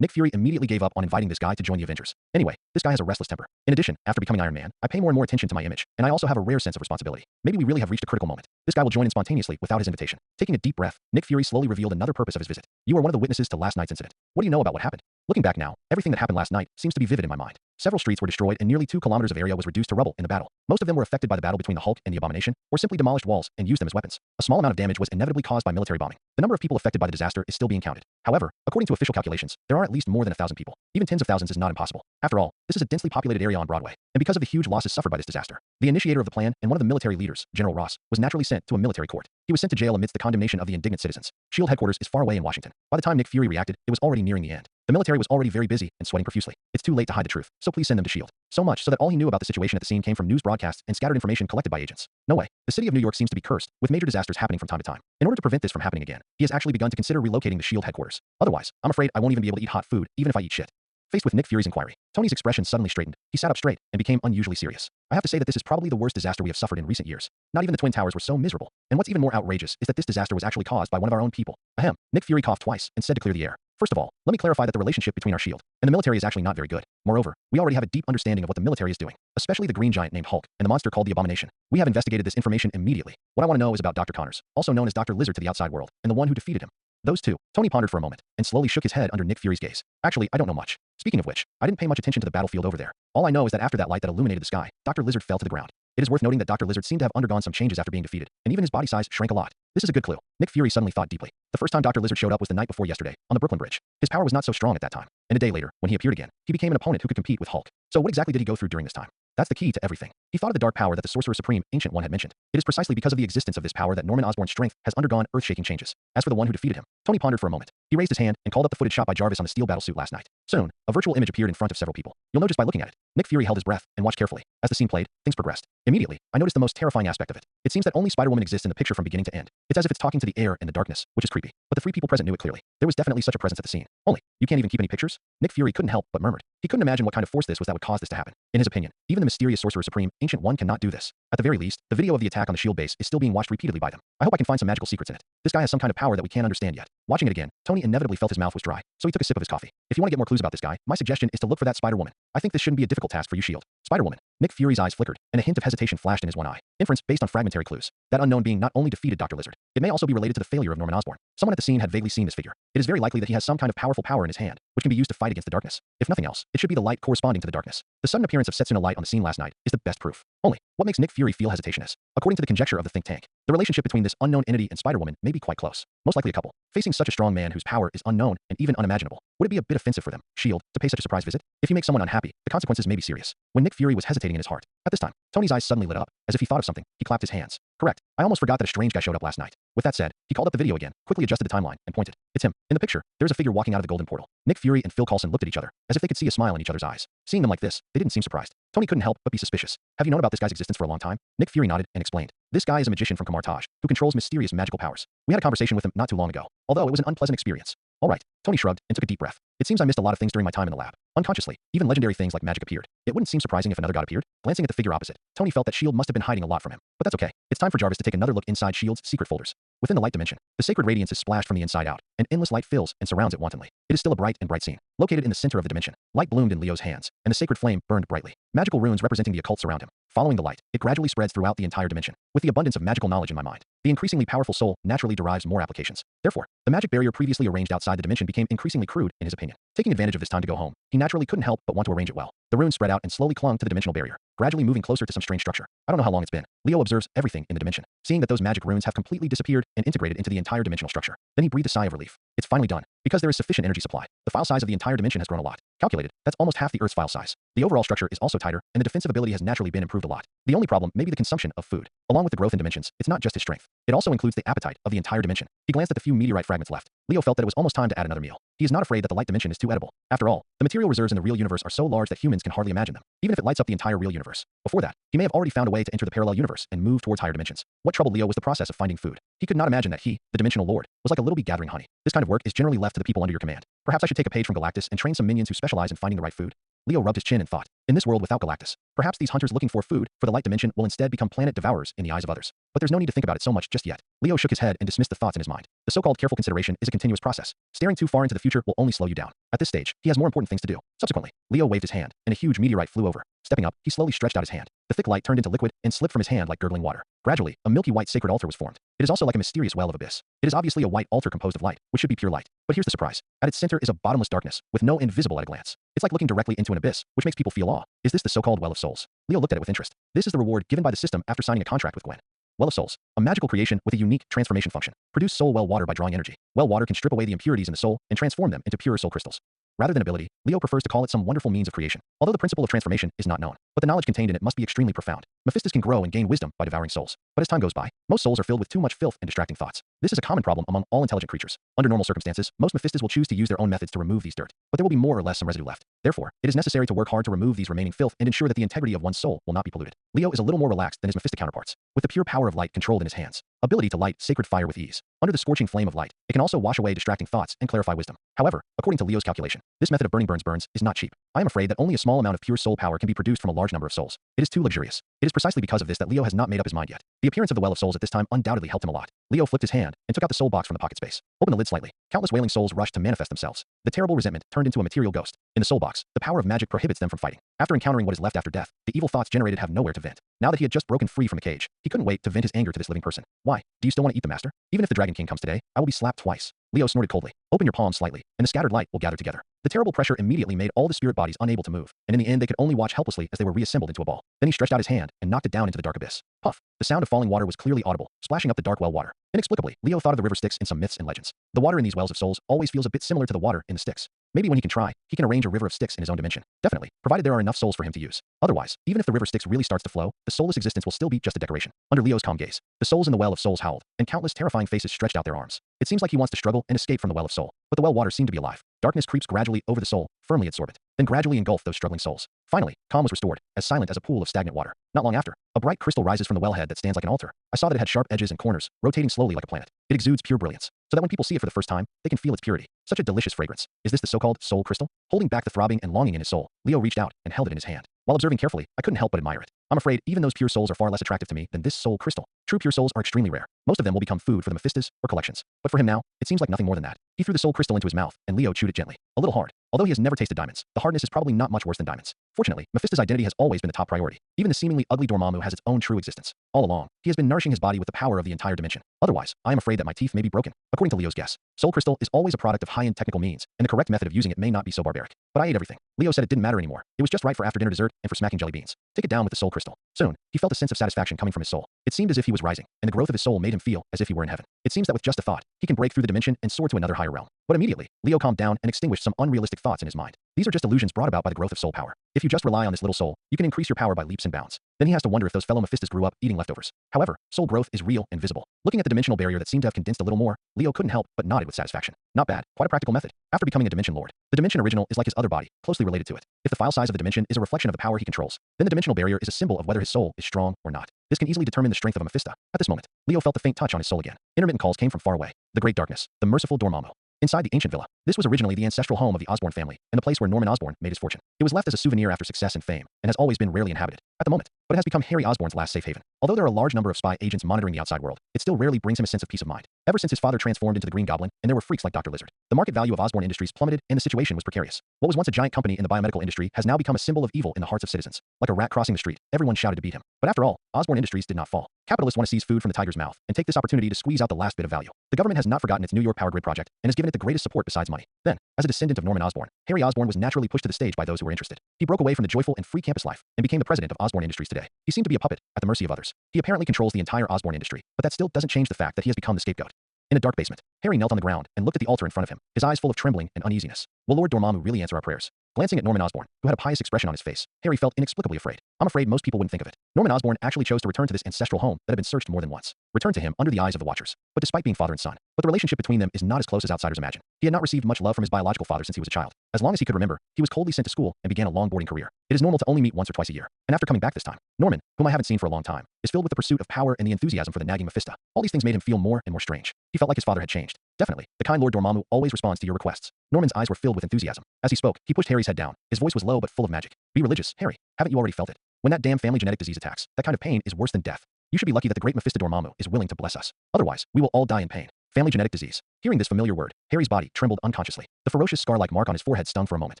Nick Fury immediately gave up on inviting this guy to join the Avengers. Anyway, this guy has a restless temper. In addition, after becoming Iron Man, I pay more and more attention to my image, and I also have a rare sense of responsibility. Maybe we really have reached a critical moment. This guy will join in spontaneously without his invitation. Taking a deep breath, Nick Fury slowly revealed another purpose of his visit. You are one of the witnesses to last night's incident. What do you know about what happened? Looking back now, everything that happened last night seems to be vivid in my mind. Several streets were destroyed and nearly 2 kilometers of area was reduced to rubble in the battle. Most of them were affected by the battle between the Hulk and the Abomination, or simply demolished walls and used them as weapons. A small amount of damage was inevitably caused by military bombing. The number of people affected by the disaster is still being counted. However, according to official calculations, there are at least more than 1,000 people. Even tens of thousands is not impossible. After all, this is a densely populated area on Broadway, and because of the huge losses suffered by this disaster, the initiator of the plan and one of the military leaders, General Ross, was naturally sent to a military court. He was sent to jail amidst the condemnation of the indignant citizens. SHIELD headquarters is far away in Washington. By the time Nick Fury reacted, it was already nearing the end. The military was already very busy and sweating profusely. It's too late to hide the truth, so please send them to SHIELD. So much so that all he knew about the situation at the scene came from news broadcasts and scattered information collected by agents. No way. The city of New York seems to be cursed, with major disasters happening from time to time. In order to prevent this from happening again, he has actually begun to consider relocating the SHIELD headquarters. Otherwise, I'm afraid I won't even be able to eat hot food, even if I eat shit. Faced with Nick Fury's inquiry, Tony's expression suddenly straightened. He sat up straight and became unusually serious. I have to say that this is probably the worst disaster we have suffered in recent years. Not even the Twin Towers were so miserable. And what's even more outrageous is that this disaster was actually caused by one of our own people. Ahem. Nick Fury coughed twice and said to clear the air. First of all, let me clarify that the relationship between our shield and the military is actually not very good. Moreover, we already have a deep understanding of what the military is doing, especially the green giant named Hulk and the monster called the Abomination. We have investigated this information immediately. What I want to know is about Dr. Connors, also known as Dr. Lizard to the outside world, and the one who defeated him. Those two. Tony pondered for a moment and slowly shook his head under Nick Fury's gaze. Actually, I don't know much. Speaking of which, I didn't pay much attention to the battlefield over there. All I know is that after that light that illuminated the sky, Dr. Lizard fell to the ground. It is worth noting that Dr. Lizard seemed to have undergone some changes after being defeated, and even his body size shrank a lot. This is a good clue. Nick Fury suddenly thought deeply. The first time Dr. Lizard showed up was the night before yesterday, on the Brooklyn Bridge. His power was not so strong at that time, and a day later, when he appeared again, he became an opponent who could compete with Hulk. So what exactly did he go through during this time? That's the key to everything. He thought of the dark power that the Sorcerer Supreme, Ancient One, had mentioned. It is precisely because of the existence of this power that Norman Osborn's strength has undergone earth-shaking changes. As for the one who defeated him, Tony pondered for a moment. He raised his hand and called up the footage shot by Jarvis on the steel battlesuit last night. Soon, a virtual image appeared in front of several people. You'll notice by looking at it, Nick Fury held his breath and watched carefully. As the scene played, things progressed. Immediately, I noticed the most terrifying aspect of it. It seems that only Spider-Woman exists in the picture from beginning to end. It's as if it's talking to the air in the darkness, which is creepy. But the three people present knew it clearly. There was definitely such a presence at the scene. Only, you can't even keep any pictures? Nick Fury couldn't help but murmured. He couldn't imagine what kind of force this was that would cause this to happen. In his opinion, even the mysterious Sorcerer Supreme, Ancient One, cannot do this. At the very least, the video of the attack on the shield base is still being watched repeatedly by them. I hope I can find some magical secrets in it. This guy has some kind of power that we can't understand yet. Watching it again, Tony inevitably felt his mouth was dry, so he took a sip of his coffee. If you want to get more clues about this guy, my suggestion is to look for that Spider-Woman. I think this shouldn't be a difficult task for you, Shield. Spider-Woman. Nick Fury's eyes flickered, and a hint of hesitation flashed in his one eye. Inference based on fragmentary clues. That unknown being not only defeated Dr. Lizard, it may also be related to the failure of Norman Osborn. Someone at the scene had vaguely seen this figure. It is very likely that he has some kind of powerful power in his hand, which can be used to fight against the darkness. If nothing else, it should be the light corresponding to the darkness. The sudden appearance of Setsuna Light on the scene last night is the best proof. Only, what makes Nick Fury feel hesitation is, according to the conjecture of the think tank, the relationship between this unknown entity and Spider-Woman may be quite close. Most likely a couple. Facing such a strong man whose power is unknown and even unimaginable, would it be a bit offensive for them, Shield, to pay such a surprise visit? If you make someone unhappy, the consequences may be serious. When Nick Fury was hesitating in his heart, at this time, Tony's eyes suddenly lit up. As if he thought of something, he clapped his hands. Correct. I almost forgot that a strange guy showed up last night. With that said, he called up the video again, quickly adjusted the timeline, and pointed. It's him. In the picture, there's a figure walking out of the golden portal. Nick Fury and Phil Coulson looked at each other, as if they could see a smile in each other's eyes. Seeing them like this, they didn't seem surprised. Tony couldn't help but be suspicious. Have you known about this guy's existence for a long time? Nick Fury nodded and explained. This guy is a magician from Kamartaj, who controls mysterious magical powers. We had a conversation with him not too long ago, although it was an unpleasant experience. All right. Tony shrugged and took a deep breath. It seems I missed a lot of things during my time in the lab. Unconsciously, even legendary things like magic appeared. It wouldn't seem surprising if another god appeared. Glancing at the figure opposite, Tony felt that S.H.I.E.L.D. must have been hiding a lot from him. But that's okay. It's time for Jarvis to take another look inside S.H.I.E.L.D.'s secret folders. Within the light dimension, the sacred radiance is splashed from the inside out, and endless light fills and surrounds it wantonly. It is still a bright scene. Located in the center of the dimension, light bloomed in Leo's hands, and the sacred flame burned brightly. Magical runes representing the occult surround him. Following the light, it gradually spreads throughout the entire dimension. With the abundance of magical knowledge in my mind, the increasingly powerful soul naturally derives more applications. Therefore, the magic barrier previously arranged outside the dimension became increasingly crude, in his opinion. Taking advantage of this time to go home, he naturally couldn't help but want to arrange it well. The runes spread out and slowly clung to the dimensional barrier, gradually moving closer to some strange structure. I don't know how long it's been. Leo observes everything in the dimension, seeing that those magic runes have completely disappeared and integrated into the entire dimensional structure. Then he breathed a sigh of relief. It's finally done. Because there is sufficient energy supply, the file size of the entire dimension has grown a lot. Calculated, that's almost half the Earth's file size. The overall structure is also tighter, and the defensive ability has naturally been improved a lot. The only problem may be the consumption of food. Along with the growth in dimensions, it's not just his strength. It also includes the appetite of the entire dimension. He glanced at the few meteorite fragments left. Leo felt that it was almost time to add another meal. He is not afraid that the light dimension is too edible. After all, the material reserves in the real universe are so large that humans can hardly imagine them, even if it lights up the entire real universe. Before that, he may have already found a way to enter the parallel universe and move towards higher dimensions. What troubled Leo was the process of finding food. He could not imagine that he, the dimensional lord, was like a little bee gathering honey. This kind of work is generally left to the people under your command. Perhaps I should take a page from Galactus and train some minions who specialize in finding the right food. Leo rubbed his chin and thought, in this world without Galactus, perhaps these hunters looking for food for the light dimension will instead become planet devourers in the eyes of others. But there's no need to think about it so much just yet. Leo shook his head and dismissed the thoughts in his mind. The so-called careful consideration is a continuous process. Staring too far into the future will only slow you down. At this stage, he has more important things to do. Subsequently, Leo waved his hand, and a huge meteorite flew over. Stepping up, he slowly stretched out his hand. The thick light turned into liquid and slipped from his hand like gurgling water. Gradually, a milky white sacred altar was formed. It is also like a mysterious well of abyss. It is obviously a white altar composed of light, which should be pure light. But here's the surprise. At its center is a bottomless darkness, with no end visible at a glance. It's like looking directly into an abyss, which makes people feel awe. Is this the so-called Well of Souls? Leo looked at it with interest. This is the reward given by the system after signing a contract with Gwen. Well of Souls, a magical creation with a unique transformation function. Produce soul well water by drawing energy. Well water can strip away the impurities in the soul and transform them into pure soul crystals. Rather than ability, Leo prefers to call it some wonderful means of creation. Although the principle of transformation is not known, but the knowledge contained in it must be extremely profound. Mephistas can grow and gain wisdom by devouring souls. But as time goes by, most souls are filled with too much filth and distracting thoughts. This is a common problem among all intelligent creatures. Under normal circumstances, most Mephistas will choose to use their own methods to remove these dirt, but there will be more or less some residue left. Therefore, it is necessary to work hard to remove these remaining filth and ensure that the integrity of one's soul will not be polluted. Leo is a little more relaxed than his Mephista counterparts, with the pure power of light controlled in his hands. Ability to light sacred fire with ease. Under the scorching flame of light, it can also wash away distracting thoughts and clarify wisdom. However, according to Leo's calculation, this method of burns is not cheap. I am afraid that only a small amount of pure soul power can be produced from a large number of souls. It is too luxurious. It is precisely because of this that Leo has not made up his mind yet. The appearance of the Well of Souls at this time undoubtedly helped him a lot. Leo flipped his hand and took out the soul box from the pocket space. Opened the lid slightly. Countless wailing souls rushed to manifest themselves. The terrible resentment turned into a material ghost. In the soul box, the power of magic prohibits them from fighting. After encountering what is left after death, the evil thoughts generated have nowhere to vent. Now that he had just broken free from the cage, he couldn't wait to vent his anger to this living person. Why? Do you still want to eat the master? Even if the Dragon King comes today, I will be slapped twice. Leo snorted coldly. Open your palms slightly, and the scattered light will gather together. The terrible pressure immediately made all the spirit bodies unable to move, and in the end they could only watch helplessly as they were reassembled into a ball. Then he stretched out his hand and knocked it down into the dark abyss. Puff! The sound of falling water was clearly audible, splashing up the dark well water. Inexplicably, Leo thought of the river Styx in some myths and legends. The water in these wells of souls always feels a bit similar to the water in the Styx. Maybe when he can try, he can arrange a river of Styx in his own dimension. Definitely, provided there are enough souls for him to use. Otherwise, even if the river Styx really starts to flow, the soulless existence will still be just a decoration. Under Leo's calm gaze, the souls in the well of souls howled, and countless terrifying faces stretched out their arms. It seems like he wants to struggle and escape from the well of soul, but the well water seemed to be alive. Darkness creeps gradually over the soul, firmly absorb it, then gradually engulf those struggling souls. Finally, calm was restored, as silent as a pool of stagnant water. Not long after, a bright crystal rises from the wellhead that stands like an altar. I saw that it had sharp edges and corners, rotating slowly like a planet. It exudes pure brilliance, so that when people see it for the first time, they can feel its purity. Such a delicious fragrance. Is this the so-called soul crystal? Holding back the throbbing and longing in his soul, Leo reached out and held it in his hand. While observing carefully, I couldn't help but admire it. I'm afraid even those pure souls are far less attractive to me than this soul crystal. True pure souls are extremely rare. Most of them will become food for the Mephistas or collections. But for him now, it seems like nothing more than that. He threw the soul crystal into his mouth, and Leo chewed it gently. A little hard. Although he has never tasted diamonds, the hardness is probably not much worse than diamonds. Fortunately, Mephista's identity has always been the top priority. Even the seemingly ugly Dormammu has its own true existence. All along, he has been nourishing his body with the power of the entire dimension. Otherwise, I am afraid that my teeth may be broken. According to Leo's guess, soul crystal is always a product of high-end technical means, and the correct method of using it may not be so barbaric. But I ate everything. Leo said it didn't matter anymore. It was just right for after-dinner dessert and for smacking jelly beans. Take it down with the soul crystal. Soon, he felt a sense of satisfaction coming from his soul. It seemed as if he was rising, and the growth of his soul made him feel as if he were in heaven. It seems that with just a thought, he can break through the dimension and soar to another higher realm. But immediately, Leo calmed down and extinguished some unrealistic thoughts in his mind. These are just illusions brought about by the growth of soul power. If you just rely on this little soul, you can increase your power by leaps and bounds. Then he has to wonder if those fellow Mephistas grew up eating leftovers. However, soul growth is real and visible. Looking at the dimensional barrier that seemed to have condensed a little more, Leo couldn't help but nodded with satisfaction. Not bad, quite a practical method. After becoming a dimension lord, the dimension original is like his other body, closely related to it. If the file size of the dimension is a reflection of the power he controls, then the dimensional barrier is a symbol of whether his soul is strong or not. This can easily determine the strength of a Mephista. At this moment, Leo felt the faint touch on his soul again. Intermittent calls came from far away. The great darkness, the merciful Dormammu. Inside the ancient villa, this was originally the ancestral home of the Osborn family, and the place where Norman Osborn made his fortune. It was left as a souvenir after success and fame, and has always been rarely inhabited at the moment, but it has become Harry Osborn's last safe haven. Although there are a large number of spy agents monitoring the outside world, it still rarely brings him a sense of peace of mind. Ever since his father transformed into the Green Goblin, and there were freaks like Dr. Lizard, the market value of Osborn Industries plummeted, and the situation was precarious. What was once a giant company in the biomedical industry has now become a symbol of evil in the hearts of citizens. Like a rat crossing the street, everyone shouted to beat him. But after all, Osborn Industries did not fall. Capitalists want to seize food from the tiger's mouth and take this opportunity to squeeze out the last bit of value. The government has not forgotten its New York power grid project and has given it the greatest support besides money. Then, as a descendant of Norman Osborn, Harry Osborn was naturally pushed to the stage by those who were interested. He broke away from the joyful and free campus life and became the president of Osborn Industries today. He seemed to be a puppet at the mercy of others. He apparently controls the entire Osborn industry, but that still doesn't change the fact that he has become the scapegoat. In a dark basement, Harry knelt on the ground and looked at the altar in front of him, his eyes full of trembling and uneasiness. Will Lord Dormammu really answer our prayers? Glancing at Norman Osborn, who had a pious expression on his face, Harry felt inexplicably afraid. I'm afraid most people wouldn't think of it. Norman Osborn actually chose to return to this ancestral home that had been searched more than once. Return to him under the eyes of the Watchers. But despite being father and son, the relationship between them is not as close as outsiders imagine. He had not received much love from his biological father since he was a child. As long as he could remember, he was coldly sent to school and began a long boarding career. It is normal to only meet once or twice a year. And after coming back this time, Norman, whom I haven't seen for a long time, is filled with the pursuit of power and the enthusiasm for the nagging Mephista. All these things made him feel more and more strange. He felt like his father had changed. Definitely, the kind Lord Dormammu always responds to your requests. Norman's eyes were filled with enthusiasm. As he spoke, he pushed Harry's head down. His voice was low but full of magic. Be religious, Harry. Haven't you already felt it? When that damn family genetic disease attacks, that kind of pain is worse than death. You should be lucky that the great Mephista Dormammu is willing to bless us. Otherwise, we will all die in pain. Family genetic disease. Hearing this familiar word, Harry's body trembled unconsciously. The ferocious scar-like mark on his forehead stung for a moment.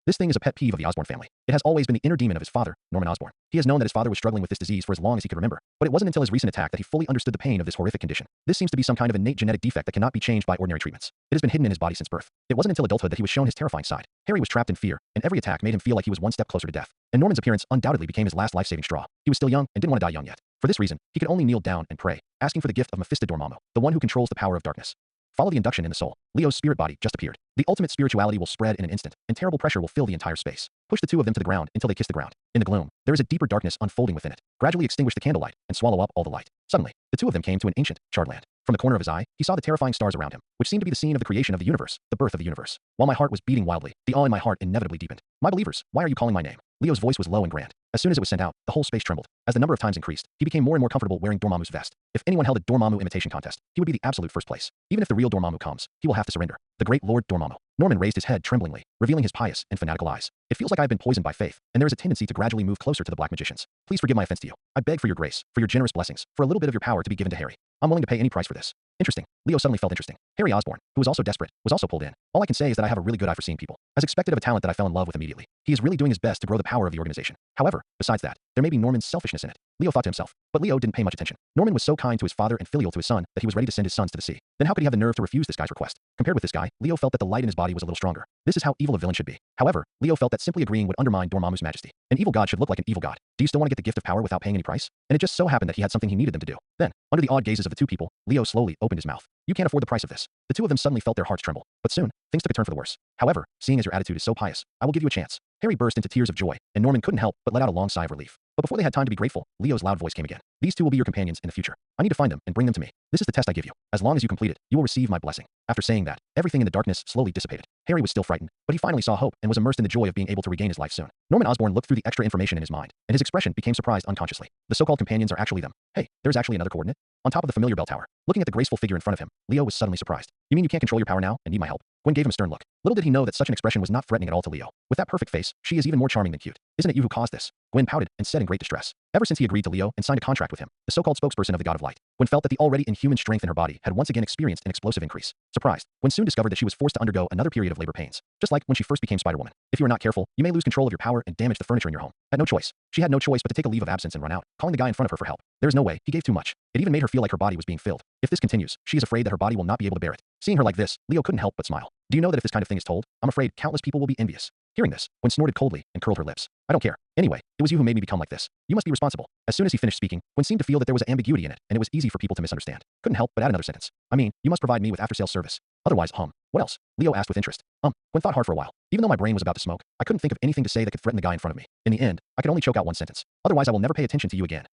This thing is a pet peeve of the Osborn family. It has always been the inner demon of his father, Norman Osborn. He has known that his father was struggling with this disease for as long as he could remember, but it wasn't until his recent attack that he fully understood the pain of this horrific condition. This seems to be some kind of innate genetic defect that cannot be changed by ordinary treatments. It has been hidden in his body since birth. It wasn't until adulthood that he was shown his terrifying side. Harry was trapped in fear, and every attack made him feel like he was one step closer to death. And Norman's appearance undoubtedly became his last life-saving straw. He was still young and didn't want to die young yet. For this reason, he could only kneel down and pray, asking for the gift of Mephista Dormammu, the one who controls the power of darkness. Follow the induction in the soul. Leo's spirit body just appeared. The ultimate spirituality will spread in an instant, and terrible pressure will fill the entire space. Push the two of them to the ground until they kiss the ground. In the gloom, there is a deeper darkness unfolding within it. Gradually extinguish the candlelight and swallow up all the light. Suddenly, the two of them came to an ancient, charred land. From the corner of his eye, he saw the terrifying stars around him, which seemed to be the scene of the creation of the universe, the birth of the universe. While my heart was beating wildly, the awe in my heart inevitably deepened. My believers, why are you calling my name? Leo's voice was low and grand. As soon as it was sent out, the whole space trembled. As the number of times increased, he became more and more comfortable wearing Dormammu's vest. If anyone held a Dormammu imitation contest, he would be the absolute first place. Even if the real Dormammu comes, he will have to surrender. The great Lord Dormammu. Norman raised his head tremblingly, revealing his pious and fanatical eyes. It feels like I have been poisoned by faith, and there is a tendency to gradually move closer to the black magicians. Please forgive my offense to you. I beg for your grace, for your generous blessings, for a little bit of your power to be given to Harry. I'm willing to pay any price for this. Interesting. Leo suddenly felt interesting. Harry Osborn, who was also desperate, was also pulled in. All I can say is that I have a really good eye for seeing people. As expected of a talent that I fell in love with immediately. He is really doing his best to grow the power of the organization. However, besides that, there may be Norman's selfishness in it. Leo thought to himself. But Leo didn't pay much attention. Norman was so kind to his father and filial to his son that he was ready to send his sons to the sea. Then how could he have the nerve to refuse this guy's request? Compared with this guy, Leo felt that the light in his body was a little stronger. This is how evil a villain should be. However, Leo felt that simply agreeing would undermine Dormammu's majesty. An evil god should look like an evil god. Do you still want to get the gift of power without paying any price? And it just so happened that he had something he needed them to do. Then, under the odd gazes of the two people, Leo slowly opened his mouth. You can't afford the price of this. The two of them suddenly felt their hearts tremble. But soon, things took a turn for the worse. However, seeing as your attitude is so pious, I will give you a chance. Harry burst into tears of joy, and Norman couldn't help but let out a long sigh of relief. But before they had time to be grateful, Leo's loud voice came again. These two will be your companions in the future. I need to find them and bring them to me. This is the test I give you. As long as you complete it, you will receive my blessing. After saying that, everything in the darkness slowly dissipated. Harry was still frightened, but he finally saw hope and was immersed in the joy of being able to regain his life soon. Norman Osborn looked through the extra information in his mind, and his expression became surprised unconsciously. The so-called companions are actually them. Hey, there's actually another coordinate. On top of the familiar bell tower. Looking at the graceful figure in front of him, Leo was suddenly surprised. You mean you can't control your power now and need my help? Gwen gave him a stern look. Little did he know that such an expression was not threatening at all to Leo. With that perfect face, she is even more charming than cute. Isn't it you who caused this? Gwen pouted and said in great distress. Ever since he agreed to Leo and signed a contract with him, the so-called spokesperson of the God of Light, Gwen felt that the already inhuman strength in her body had once again experienced an explosive increase. Surprised, Gwen soon discovered that she was forced to undergo another period of labor pains. Just like when she first became Spider-Woman. If you are not careful, you may lose control of your power and damage the furniture in your home. Had no choice. She had no choice but to take a leave of absence and run out, calling the guy in front of her for help. There is no way. He gave too much. It even made her feel like her body was being filled. If this continues, she is afraid that her body will not be able to bear it. Seeing her like this, Leo couldn't help but smile. Do you know that if this kind of thing is told, I'm afraid countless people will be envious. Hearing this, Gwen snorted coldly and curled her lips. I don't care. Anyway, it was you who made me become like this. You must be responsible. As soon as he finished speaking, Gwen seemed to feel that there was ambiguity in it, and it was easy for people to misunderstand. Couldn't help but add another sentence. I mean, you must provide me with after-sales service. Otherwise, what else? Leo asked with interest. Gwen thought hard for a while. Even though my brain was about to smoke, I couldn't think of anything to say that could threaten the guy in front of me. In the end, I could only choke out one sentence. Otherwise, I will never pay attention to you again.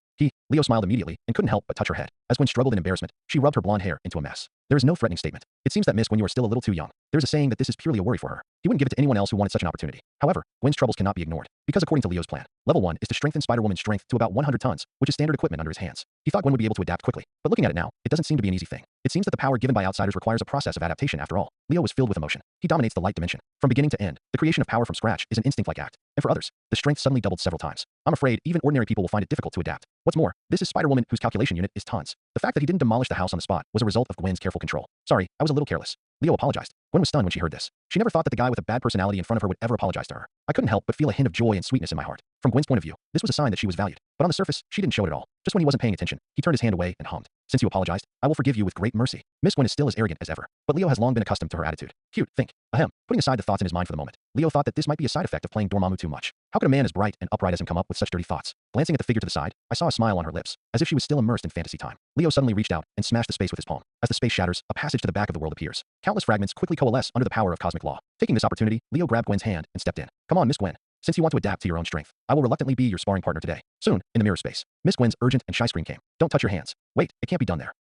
Leo smiled immediately and couldn't help but touch her head. As Gwen struggled in embarrassment, she rubbed her blonde hair into a mess. There is no threatening statement. It seems that Miss Gwen, you are still a little too young. There's a saying that this is purely a worry for her. He wouldn't give it to anyone else who wanted such an opportunity. However, Gwen's troubles cannot be ignored. Because according to Leo's plan, level 1 is to strengthen Spider-Woman's strength to about 100 tons, which is standard equipment under his hands. He thought Gwen would be able to adapt quickly, but looking at it now, it doesn't seem to be an easy thing. It seems that the power given by outsiders requires a process of adaptation after all. Leo was filled with emotion. He dominates the light dimension. From beginning to end, the creation of power from scratch is an instinct-like act. And for others, the strength suddenly doubled several times. I'm afraid even ordinary people will find it difficult to adapt. What's more, this is Spider-Woman whose calculation unit is tons. The fact that he didn't demolish the house on the spot was a result of Gwen's careful control. Sorry, I was a little careless. Leo apologized. Gwen was stunned when she heard this. She never thought that the guy with a bad personality in front of her would ever apologize to her. I couldn't help but feel a hint of joy and sweetness in my heart. From Gwen's point of view, this was a sign that she was valued. But on the surface, she didn't show it at all. Just when he wasn't paying attention, he turned his hand away and hummed. Since you apologized, I will forgive you with great mercy. Miss Gwen is still as arrogant as ever. But Leo has long been accustomed to her attitude. Cute, think. Ahem. Putting aside the thoughts in his mind for the moment, Leo thought that this might be a side effect of playing Dormammu too much. How could a man as bright and upright as him come up with such dirty thoughts? Glancing at the figure to the side, I saw a smile on her lips, as if she was still immersed in fantasy time. Leo suddenly reached out and smashed the space with his palm. As the space shatters, a passage to the back of the world appears. Countless fragments quickly coalesce under the power of cosmic law. Taking this opportunity, Leo grabbed Gwen's hand and stepped in. Come on, Miss Gwen. Since you want to adapt to your own strength, I will reluctantly be your sparring partner today. Soon, in the mirror space, Miss Gwen's urgent and shy scream came. Don't touch your hands. Wait, it can't be done there.